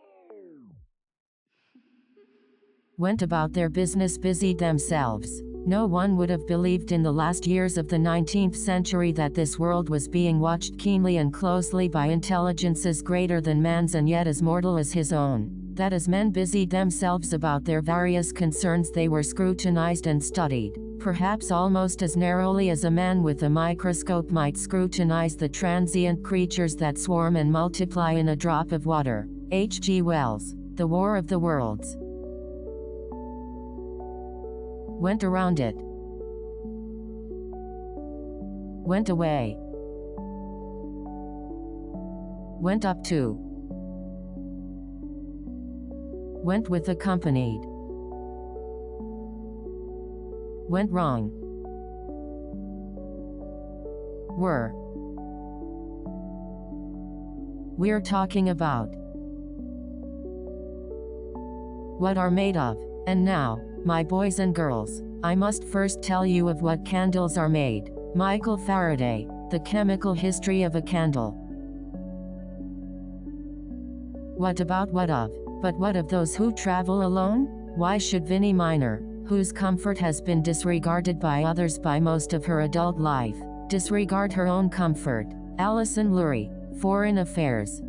Went about their business, busied themselves. No one would have believed in the last years of the 19th century that this world was being watched keenly and closely by intelligences greater than man's and yet as mortal as his own. That as men busied themselves about their various concerns they were scrutinized and studied, perhaps almost as narrowly as a man with a microscope might scrutinize the transient creatures that swarm and multiply in a drop of water. H. G. Wells, The War of the Worlds. Went around it. Went away. Went up to. Went with accompanied. Went wrong. Were. We're talking about what are made of. And now, my boys and girls, I must first tell you of what candles are made. Michael Faraday, The Chemical History of a Candle. What about what of? But what of those who travel alone? Why should Vinnie Miner, whose comfort has been disregarded by others by most of her adult life, disregard her own comfort? Alison Lurie, Foreign Affairs.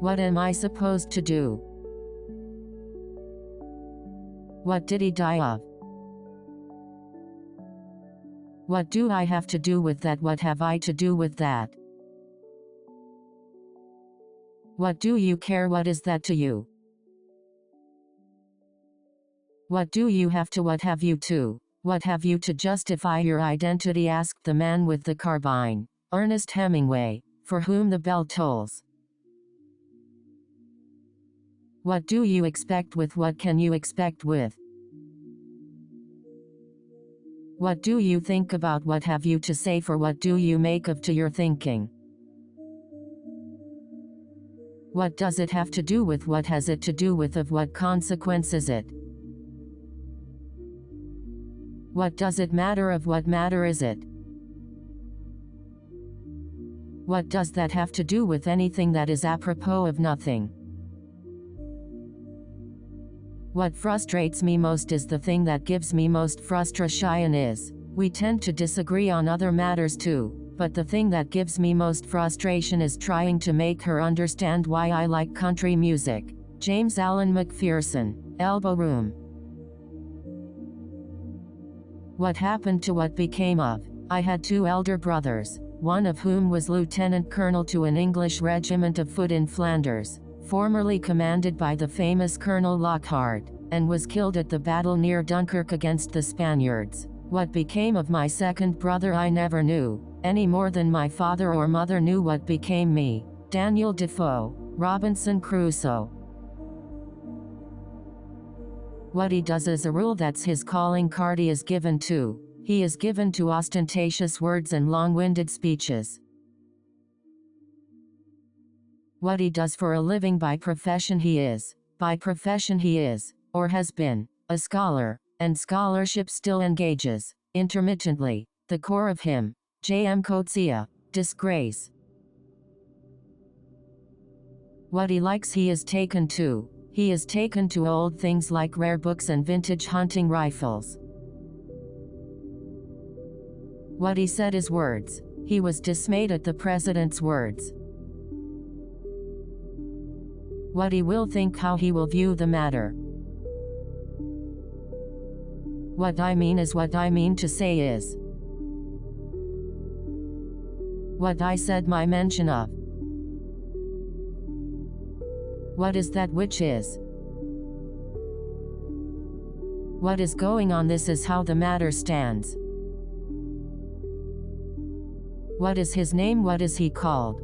What am I supposed to do? What did he die of? What do I have to do with that? What have I to do with that? What do you care? What is that to you? What do you have to? What have you to? What have you to justify your identity? Asked the man with the carbine, Ernest Hemingway, for whom the bell tolls. What do you expect with? What can you expect with? What do you think about? What have you to say for? What do you make of to your thinking? What does it have to do with? What has it to do with? Of what consequence is it? What does it matter? Of what matter is it? What does that have to do with anything that is apropos of nothing? What frustrates me most is the thing that gives me most frustration is, we tend to disagree on other matters too, but the thing that gives me most frustration is trying to make her understand why I like country music. James Allen McPherson, Elbow Room. What happened to what became of? I had two elder brothers, one of whom was lieutenant colonel to an English regiment of foot in Flanders, formerly commanded by the famous Colonel Lockhart, and was killed at the battle near Dunkirk against the Spaniards. What became of my second brother I never knew, any more than my father or mother knew what became me. Daniel Defoe, Robinson Crusoe. What he does as a rule, that's his calling card. He is given to. He is given to ostentatious words and long-winded speeches. What he does for a living, by profession he is, or has been, a scholar, and scholarship still engages, intermittently, the core of him. J. M. Coetzee, Disgrace. What he likes he is taken to. He is taken to old things like rare books and vintage hunting rifles. What he said is words. He was dismayed at the president's words. What he will think, how he will view the matter. What I mean is, what I mean to say is. What I said, my mention of. What is that which is? What is going on? This is how the matter stands. What is his name? What is he called?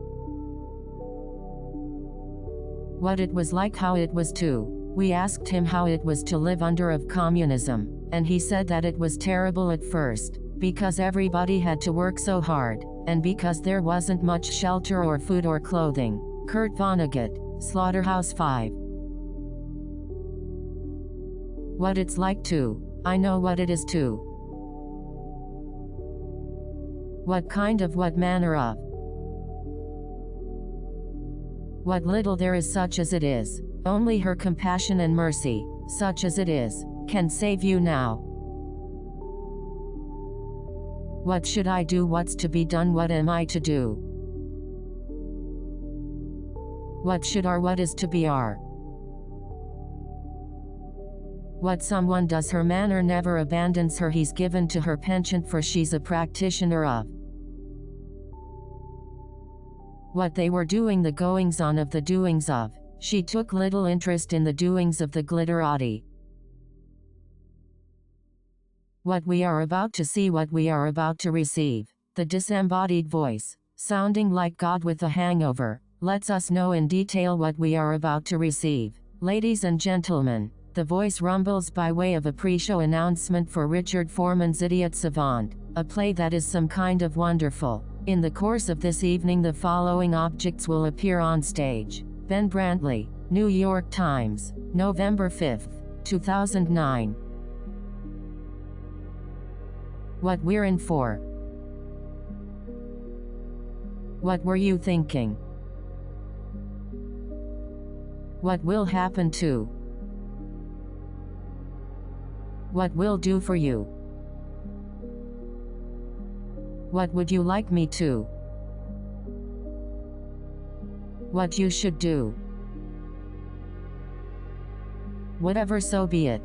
What it was like, how it was to. We asked him how it was to live under of communism, and he said that it was terrible at first, because everybody had to work so hard, and because there wasn't much shelter or food or clothing. Kurt Vonnegut, Slaughterhouse-Five. What it's like to. I know what it is to. What kind of, what manner of. What little there is, such as it is, only her compassion and mercy, such as it is, can save you now. What should I do? What's to be done? What am I to do? What should are? What is to be are? What someone does, her manner never abandons her. He's given to her penchant, for she's a practitioner of what they were doing, the goings on of the doings of. She took little interest in the doings of the glitterati. What we are about to see, what we are about to receive, the disembodied voice, sounding like God with a hangover, lets us know in detail what we are about to receive. Ladies and gentlemen, the voice rumbles by way of a pre-show announcement for Richard Foreman's Idiot Savant, a play that is some kind of wonderful. In the course of this evening, the following objects will appear on stage. Ben Brantley, New York Times, November 5, 2009. What we're in for. What were you thinking? What will happen to? What will do for you? What would you like me to? What you should do. Whatever, so be it.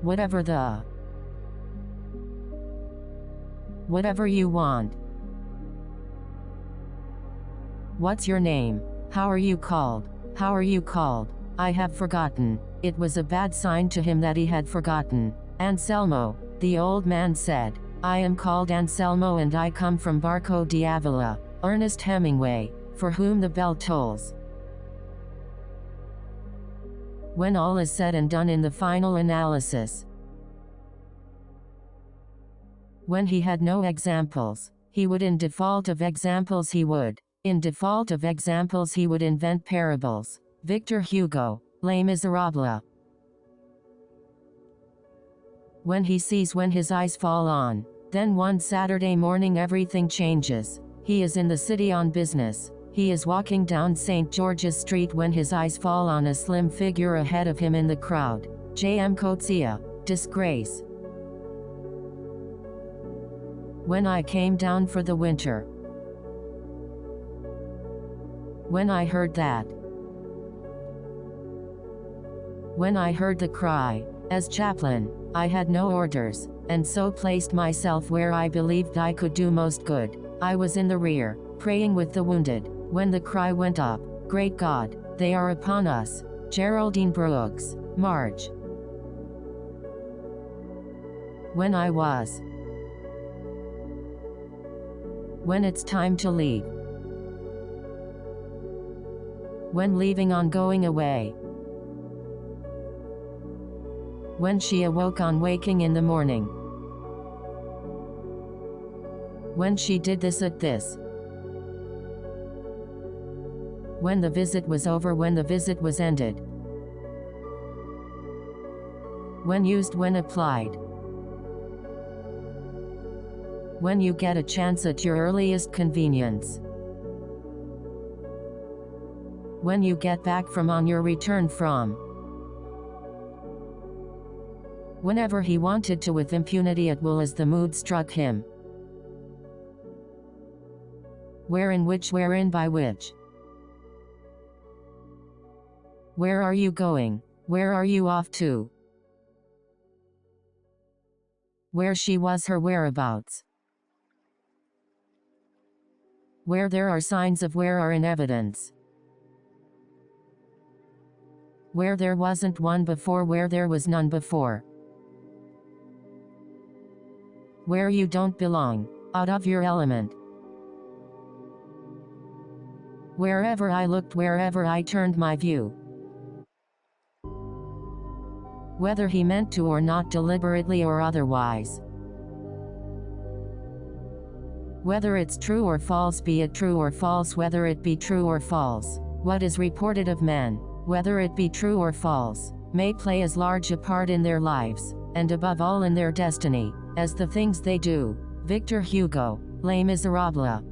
Whatever the. Whatever you want. What's your name? How are you called? How are you called? I have forgotten. It was a bad sign to him that he had forgotten. Anselmo, the old man said. I am called Anselmo and I come from Barco de Avila. Ernest Hemingway, for whom the bell tolls. When all is said and done, in the final analysis, when he had no examples, he would, in default of examples he would invent parables. Victor Hugo, Les Miserables. When he sees, when his eyes fall on, then one Saturday morning everything changes. He is in the city on business. He is walking down St. George's Street when his eyes fall on a slim figure ahead of him in the crowd. J.M. Coetzee, Disgrace. When I came down for the winter. When I heard that. When I heard the cry. As chaplain, I had no orders, and so placed myself where I believed I could do most good. I was in the rear, praying with the wounded, when the cry went up, Great God, they are upon us. Geraldine Brooks, March. When I was. When it's time to leave. When leaving, on going away. When she awoke on waking in the morning. When she did this at this. When the visit was over, when the visit was ended. When used, when applied. When you get a chance, at your earliest convenience. When you get back from, on your return from. Whenever he wanted to, with impunity at will as the mood struck him. Where, in which, wherein, by which. Where are you going? Where are you off to? Where she was, her whereabouts. Where there are signs of, where are in evidence. Where there wasn't one before, where there was none before. Where you don't belong, out of your element. Wherever I looked, wherever I turned my view. Whether he meant to or not, deliberately or otherwise. Whether it's true or false, be it true or false, whether it be true or false. What is reported of men, whether it be true or false, may play as large a part in their lives, and above all in their destiny, as the things they do. Victor Hugo, Les Miserables.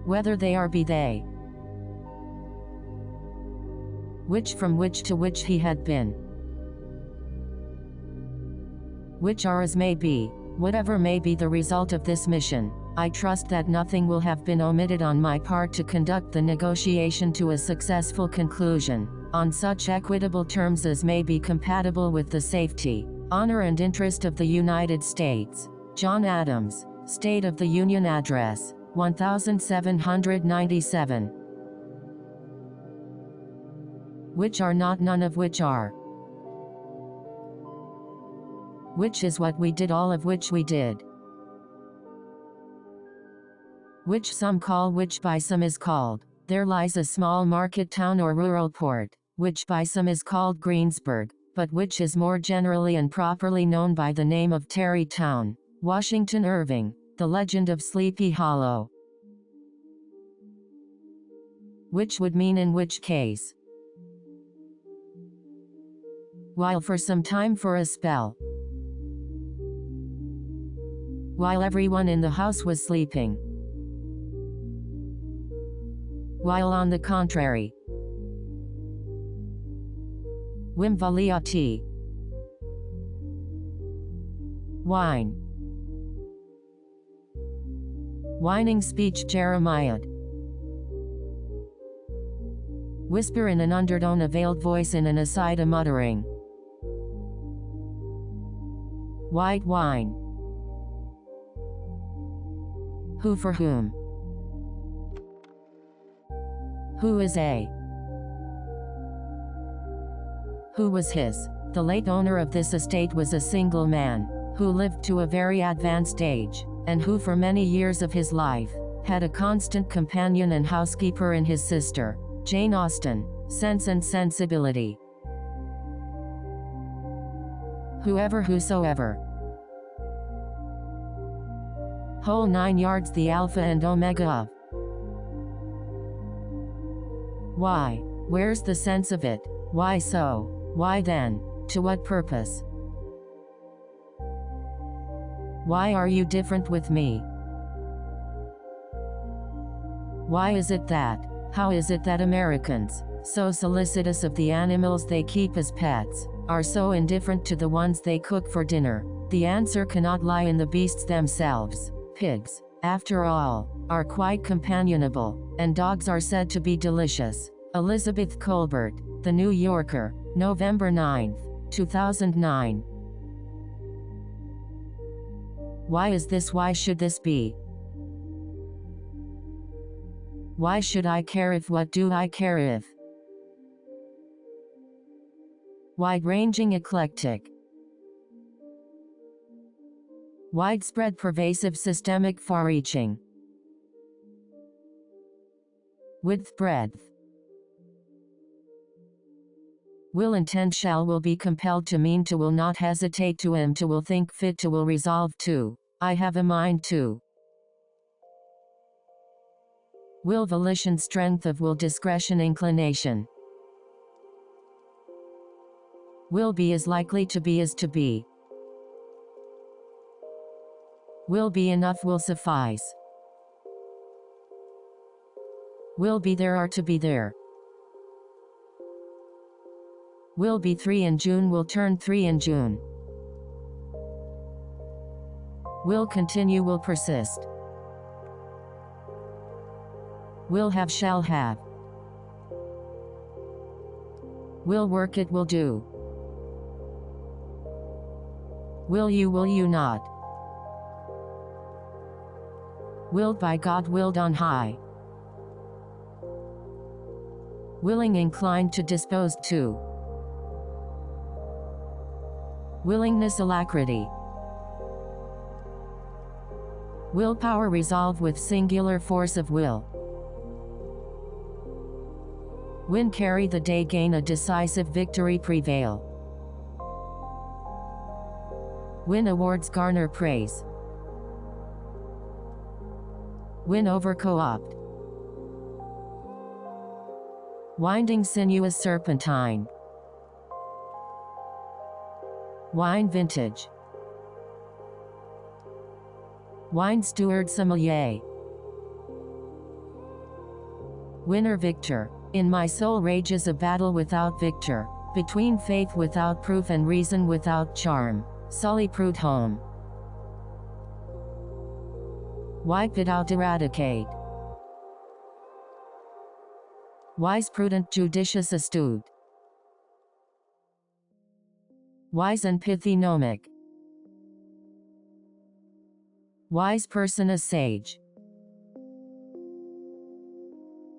Whether they are, be they. which from which to which he had been, which are as may be, whatever may be the result of this mission. I trust that nothing will have been omitted on my part to conduct the negotiation to a successful conclusion, on such equitable terms as may be compatible with the safety, honor and interest of the United States. John Adams, State of the Union Address, 1797. Which are not, none of which are. Which is what we did, all of which we did. Which some call, which by some is called. There lies a small market town or rural port, which by some is called Greensburg, but which is more generally and properly known by the name of Tarrytown. Washington Irving, The Legend of Sleepy Hollow. Which would mean in which case. While for some time, for a spell. While everyone in the house was sleeping. While on the contrary. Wimvaliati. Whine. Whining speech, Jeremiah. Whisper in an undertone, a veiled voice in an aside, a muttering. White wine. Who for whom? Who is a? Who was his? The late owner of this estate was a single man, who lived to a very advanced age, and who for many years of his life, had a constant companion and housekeeper in his sister, Jane Austen. Sense and Sensibility. Whoever, whosoever. Whole 9 yards, the alpha and omega of. Why? Where's the sense of it? Why so? Why then? To what purpose? Why are you different with me? Why is it that? How is it that Americans, so solicitous of the animals they keep as pets, are so indifferent to the ones they cook for dinner? The answer cannot lie in the beasts themselves. Pigs, after all, are quite companionable, and dogs are said to be delicious. Elizabeth Colbert, The New Yorker, November 9, 2009. Why is this? Why should this be? Why should I care if? What do I care if? Wide-ranging, eclectic. Widespread, pervasive, systemic, far-reaching. Width, breadth. Will, intend, shall, will be compelled to, mean to, will not hesitate to, am to, will think fit to, will resolve to, I have a mind to. Will, volition, strength of will, discretion, inclination. Will be, is likely to be, is to be. Will be enough, will suffice. Will be there, are to be there. Will be 3 in June, will turn 3 in June. Will continue, will persist. Will have, shall have. Will work, it will do. Will you not? Willed by God, willed on high. Willing, inclined to, disposed to. Willingness, alacrity. Willpower, resolve with singular force of will. Win, carry the day, gain a decisive victory, prevail. Win awards, garner praise. Win over, co-opt. Winding, sinuous, serpentine. Wine, vintage. Wine steward, sommelier. Winner, victor. In my soul rages a battle without victor, between faith without proof and reason without charm. Sully Prudhomme. Wipe it out, eradicate. Wise, prudent, judicious, astute. Wise and pithy, gnomic. Wise person, a sage.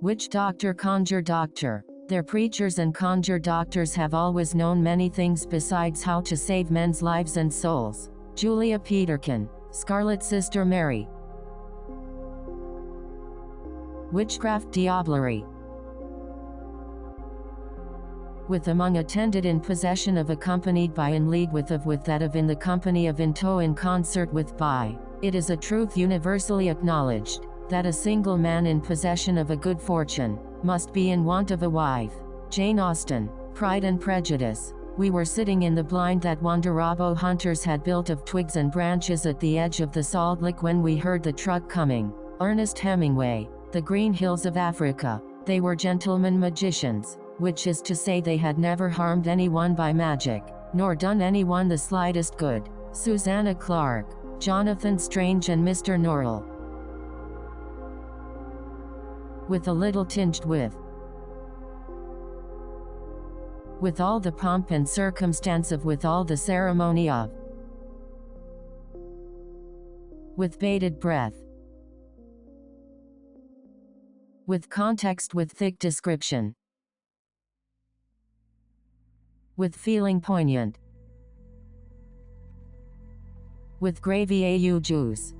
Witch doctor, conjure doctor. Their preachers and conjure doctors have always known many things besides how to save men's lives and souls. Julia Peterkin. Scarlet Sister Mary. Witchcraft, diablerie. With, among, attended, in possession of, accompanied by, in league with, of, with that of, in the company of, in tow, in concert with, by. It is a truth universally acknowledged, that a single man in possession of a good fortune, must be in want of a wife. Jane Austen. Pride and Prejudice. We were sitting in the blind that Wanderabo hunters had built of twigs and branches at the edge of the Salt Lick when we heard the truck coming. Ernest Hemingway. The Green Hills of Africa. They were gentlemen magicians, which is to say they had never harmed anyone by magic, nor done anyone the slightest good. Susanna Clarke. Jonathan Strange and Mr. Norrell. With a little tinged with all the pomp and circumstance of, with all the ceremony of, with bated breath, with context, with thick description, with feeling poignant, with gravy au juice,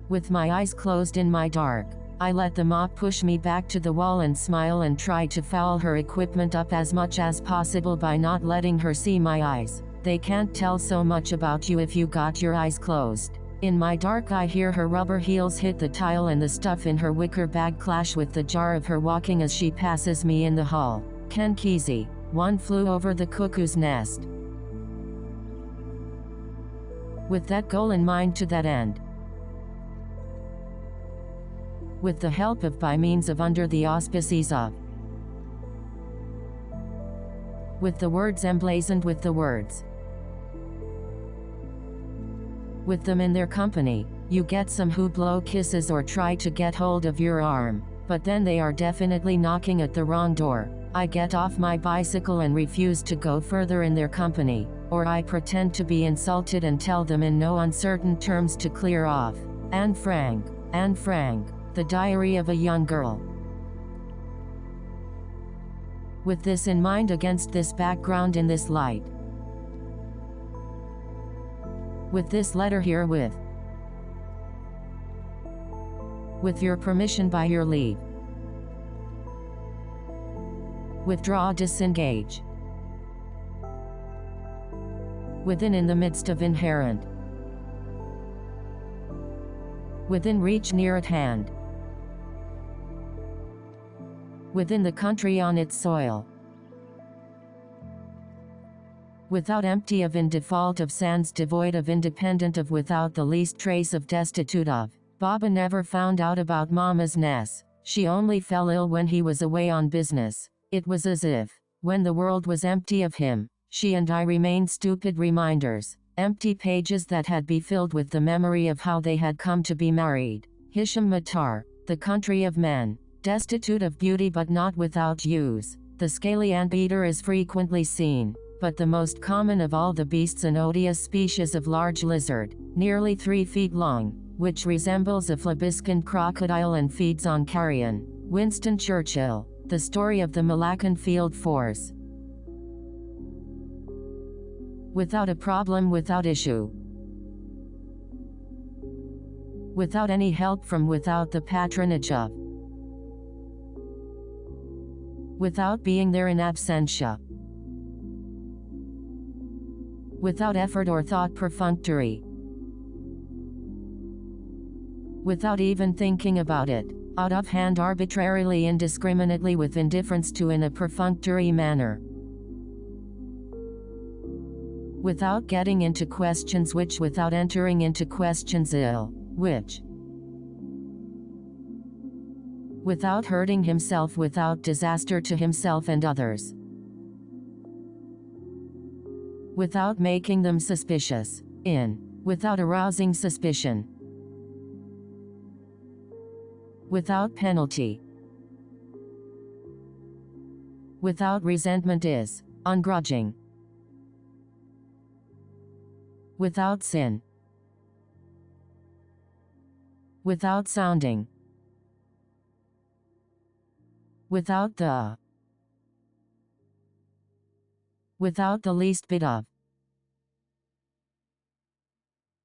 with my eyes closed in my dark, I let the mop push me back to the wall and smile and try to foul her equipment up as much as possible by not letting her see my eyes. They can't tell so much about you if you got your eyes closed. In my dark I hear her rubber heels hit the tile and the stuff in her wicker bag clash with the jar of her walking as she passes me in the hall. Ken Kesey. One Flew Over the Cuckoo's Nest. With that goal in mind, to that end, with the help of, by means of, under the auspices of, with the words emblazoned with the words, with them in their company, you get some who blow kisses or try to get hold of your arm, but then they are definitely knocking at the wrong door. I get off my bicycle and refuse to go further in their company, or I pretend to be insulted and tell them in no uncertain terms to clear off. Anne Frank. Anne Frank. The Diary of a Young Girl. With this in mind, against this background, in this light, with this letter herewith, with your permission, by your leave, withdraw, disengage, within, in the midst of, inherent, within reach, near at hand, within the country, on its soil, without, empty of, in default of, sans, devoid of, independent of, without the least trace of, destitute of. Baba never found out about Mama's Ness. She only fell ill when he was away on business. It was as if, when the world was empty of him, she and I remained stupid reminders, empty pages that had been filled with the memory of how they had come to be married. Hisham Matar. The Country of Men. Destitute of beauty but not without use. The scaly anteater is frequently seen, but the most common of all the beasts, an odious species of large lizard, nearly 3 feet long, which resembles a flabiscant crocodile and feeds on carrion. Winston Churchill. The Story of the Malacan Field Force. Without a problem, without issue, without any help from, without the patronage of, without being there in absentia, without effort or thought, perfunctory, without even thinking about it, out of hand, arbitrarily, indiscriminately, with indifference to, in a perfunctory manner, without getting into questions which, without entering into questions ill, which, Without hurting himself, without disaster to himself and others. Without making them suspicious. Without arousing suspicion. Without penalty. Without resentment is ungrudging. Without sin. Without sounding. Without the. Without the least bit of.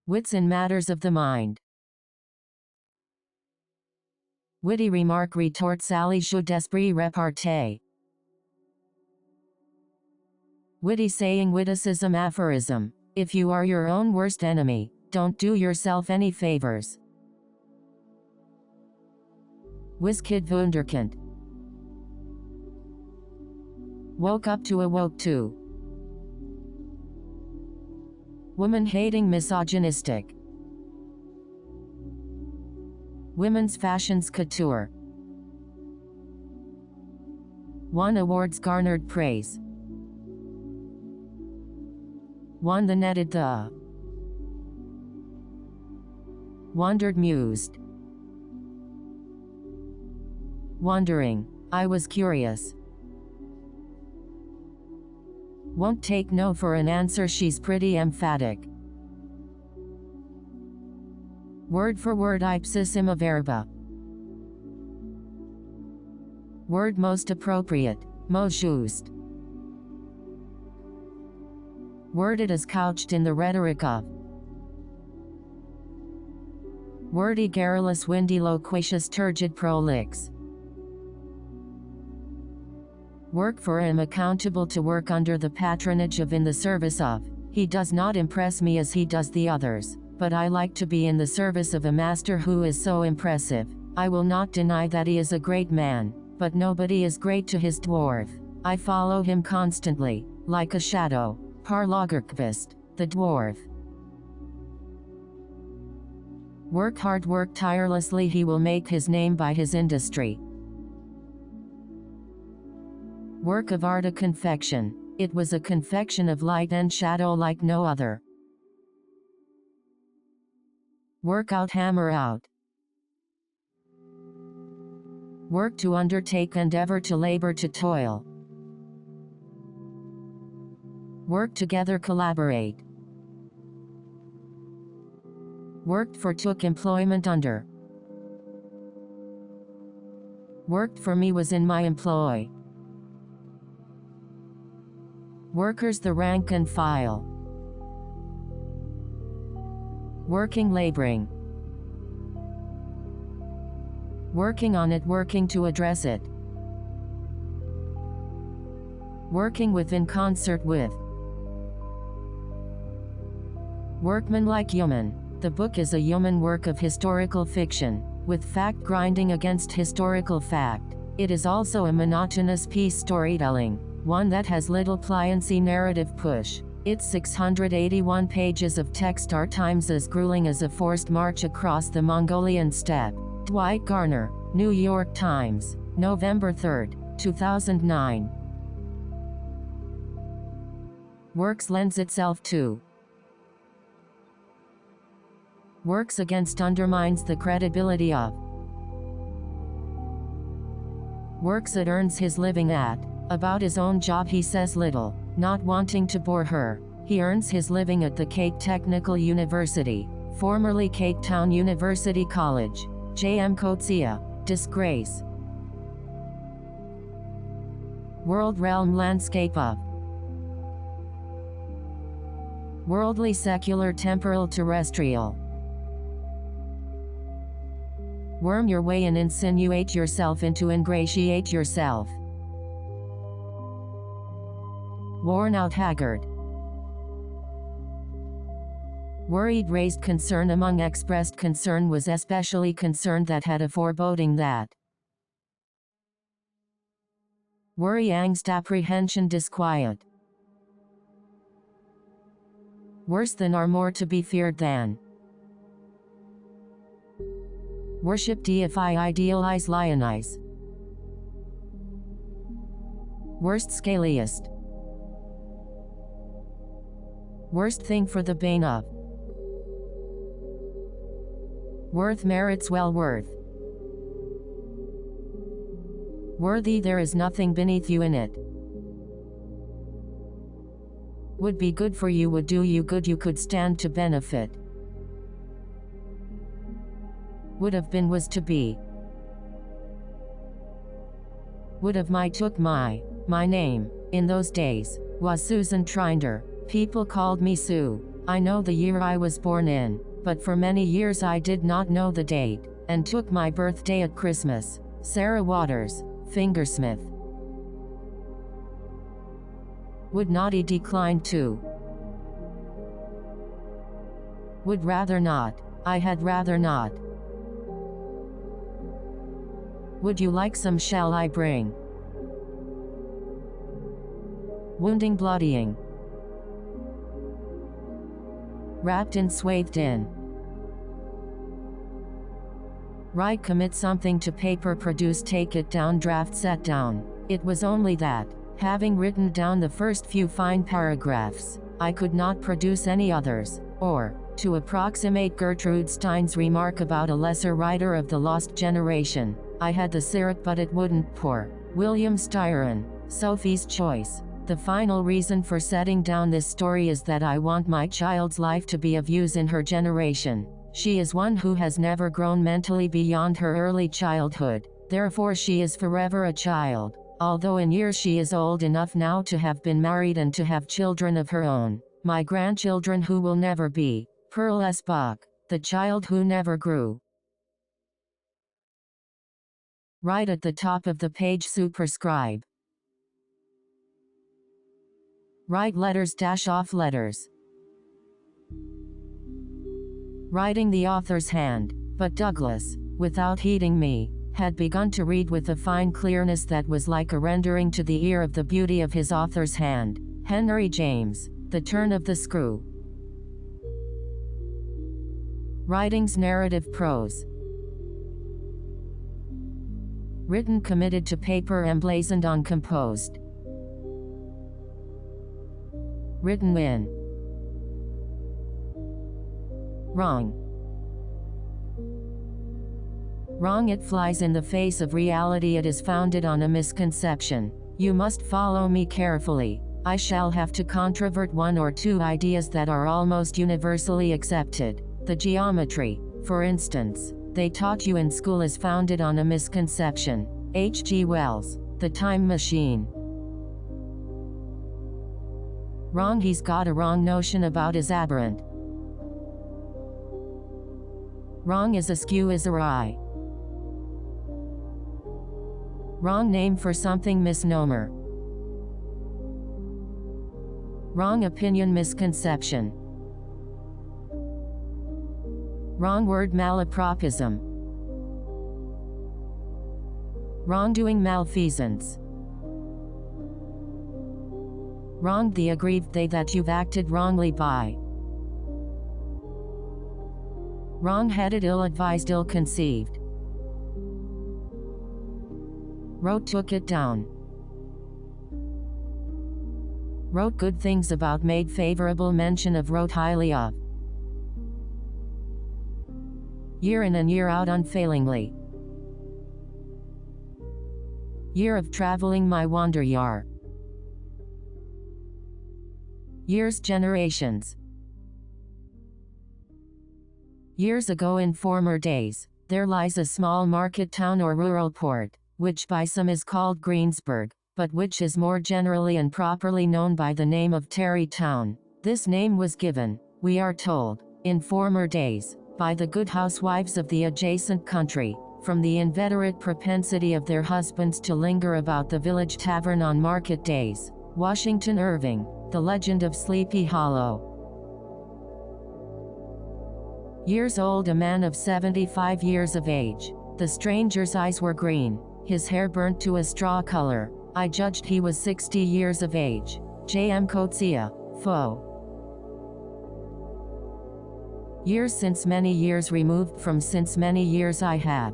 Wits in matters of the mind. Witty remark, retort, sally, jeu d'esprit, repartee. Witty saying, witticism, aphorism. If you are your own worst enemy, don't do yourself any favors. Wizkid Wunderkind. Woke up to, awoke to. Woman-hating, misogynistic. Women's fashions couture. Won awards, garnered praise. Won the netted the. Wandered, mused. Wondering. I was curious. Won't take no for an answer, she's pretty emphatic. Word for word, ipsissima verba. Word most appropriate, most juste. Word it is couched in the rhetoric of. Wordy, garrulous, windy, loquacious, turgid, prolix. Work for, am accountable to, work under the patronage of, in the service of. He does not impress me as he does the others, but I like to be in the service of a master who is so impressive. I will not deny that he is a great man, but nobody is great to his dwarf. I follow him constantly, like a shadow. Par Lagerkvist, the dwarf. Work hard, work tirelessly, he will make his name by his industry. Work of art, a confection. It was a confection of light and shadow like no other. Work out, hammer out. Work to undertake, endeavor to labor, to toil. Work together, collaborate. Worked for, took employment under. Worked for me, was in my employ. Workers, the rank and file. Working, laboring. Working on it, working to address it. Working with, in concert with. Workman like human. The book is a human work of historical fiction, with fact grinding against historical fact. It is also a monotonous piece storytelling, one that has little pliancy, narrative push. Its 681 pages of text are times as grueling as a forced march across the Mongolian steppe. Dwight Garner, New York Times, November 3, 2009. Works lends itself to. Works against, undermines the credibility of. Works at, earns his living at. About his own job he says little, not wanting to bore her. He earns his living at the Cape Technical University, formerly Cape Town University College. J.M. Coetzee. Disgrace. World, realm, landscape of. Worldly, secular, temporal, terrestrial. Worm your way and insinuate yourself into, ingratiate yourself. Worn out, haggard. Worried, raised concern, among expressed concern, was especially concerned that, had a foreboding that. Worry, angst, apprehension, disquiet. Worse than, are more to be feared than. Worship, deify, idealize, lionize. Worst, scaliest. Worst thing for the bane of. Worth, merits, well worth. Worthy, there is nothing beneath you in it. Would be good for you, would do you good, you could stand to benefit. Would have been, was to be. Would have, my, took my name, in those days, was Susan Trinder. People called me Sue. I know the year I was born in, but for many years I did not know the date, and took my birthday at Christmas. Sarah Waters, Fingersmith. Would not, he declined to. Would rather not, I had rather not. Would you like some, shall I bring? Wounding, bloodying. Wrapped in, swathed in. Write, commit something to paper, produce, take it down, draft, set down. It was only that, having written down the first few fine paragraphs, I could not produce any others, or, to approximate Gertrude Stein's remark about a lesser writer of the lost generation, I had the syrup but it wouldn't pour. William Styron, Sophie's Choice. The final reason for setting down this story is that I want my child's life to be of use in her generation. She is one who has never grown mentally beyond her early childhood, therefore she is forever a child, although in years she is old enough now to have been married and to have children of her own, my grandchildren who will never be. Pearl S. Buck, The Child Who Never Grew. Right at the top of the page, superscribe. Write letters, dash off letters. Writing the author's hand, but Douglas, without heeding me, had begun to read with a fine clearness that was like a rendering to the ear of the beauty of his author's hand. Henry James, The Turn of the Screw. Writings, narrative prose. Written, committed to paper, emblazoned on, composed. Written in. Wrong. Wrong, it flies in the face of reality, it is founded on a misconception. You must follow me carefully. I shall have to controvert one or two ideas that are almost universally accepted. The geometry, for instance, they taught you in school is founded on a misconception. H.G. Wells, The Time Machine. Wrong, he's got a wrong notion about is aberrant. Wrong is askew, is awry. Wrong name for something, misnomer. Wrong opinion, misconception. Wrong word, malapropism. Wrongdoing, malfeasance. Wronged, the aggrieved, they that you've acted wrongly by. Wrong-headed, ill-advised, ill-conceived. Wrote, took it down. Wrote good things about, made favorable mention of, wrote highly of. Year in and year out, unfailingly. Year of traveling, my wander yar. Years, generations. Years ago, in former days, there lies a small market town or rural port, which by some is called Greensburg, but which is more generally and properly known by the name of Tarrytown. This name was given, we are told, in former days, by the good housewives of the adjacent country, from the inveterate propensity of their husbands to linger about the village tavern on market days. Washington Irving, The Legend of Sleepy Hollow. Years old, a man of 75 years of age. The stranger's eyes were green, his hair burnt to a straw color. I judged he was 60 years of age. J.M. Coetzee, Faux. Years since many years removed from since many years I have.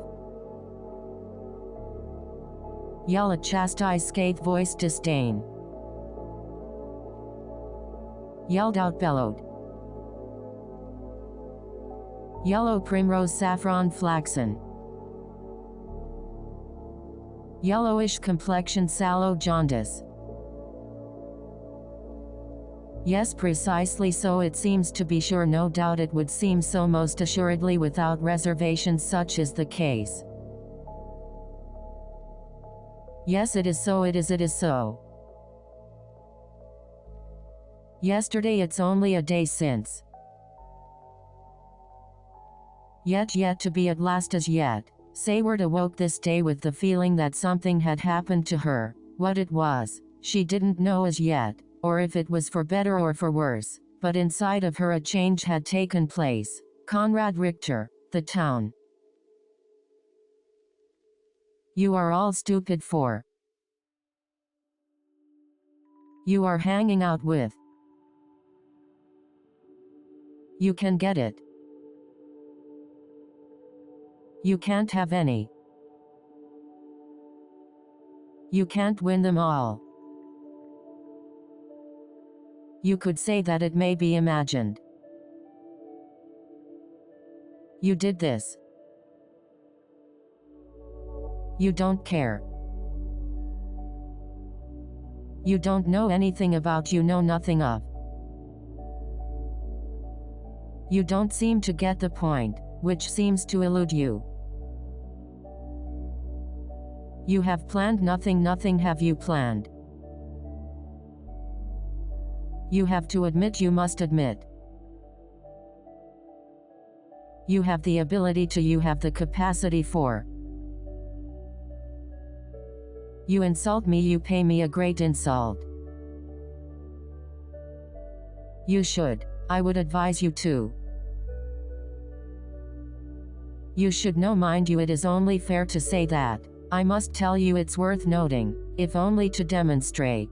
Yell at chastise scathe voice disdain. Yelled out bellowed. Yellow primrose saffron flaxen. Yellowish complexion sallow jaundice. Yes, precisely so it seems to be sure, no doubt it would seem so most assuredly without reservation, such is the case. Yes, it is so, it is so. Yesterday it's only a day since. Yet to be at last as yet. Sayward awoke this day with the feeling that something had happened to her. What it was, she didn't know as yet, or if it was for better or for worse, but inside of her a change had taken place. Conrad Richter, the town. You are all stupid for. You are hanging out with. You can get it. You can't have any. You can't win them all. You could say that it may be imagined. You did this. You don't care. You don't know anything about, you know nothing of. You don't seem to get the point, which seems to elude you. You have planned nothing, nothing have you planned. You have to admit, you must admit. You have the ability to, you have the capacity for. You insult me, you pay me a great insult. You should. I would advise you to. You should know, mind you, it is only fair to say that. I must tell you it's worth noting, if only to demonstrate.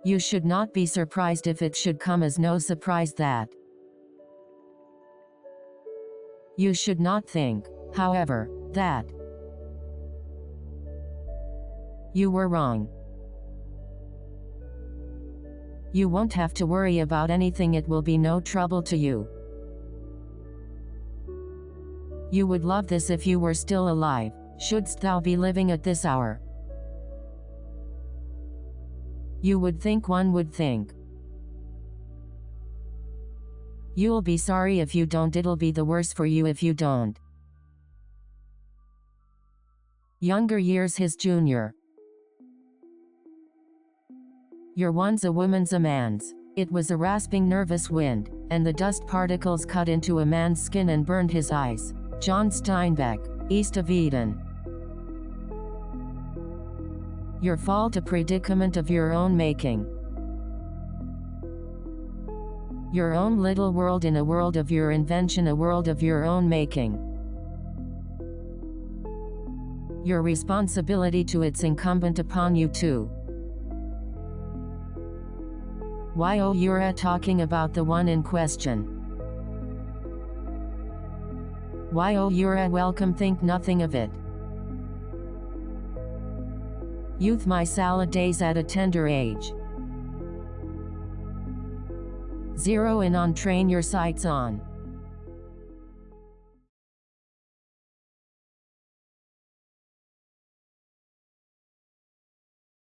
You should not be surprised if it should come as no surprise that. You should not think, however, that you were wrong. You won't have to worry about anything, it will be no trouble to you. You would love this if you were still alive, shouldst thou be living at this hour. You would think, one would think. You'll be sorry if you don't, it'll be the worse for you if you don't. Younger years his junior. Your one's a woman's a man's. It was a rasping nervous wind, and the dust particles cut into a man's skin and burned his eyes. John Steinbeck, East of Eden. Your fault, a predicament of your own making. Your own little world in a world of your invention, a world of your own making. Your responsibility to it's incumbent upon you too. Why, oh, you're talking about the one in question. Why, oh, you're welcome, think nothing of it. Youth, my salad days at a tender age. Zero in on, train your sights on.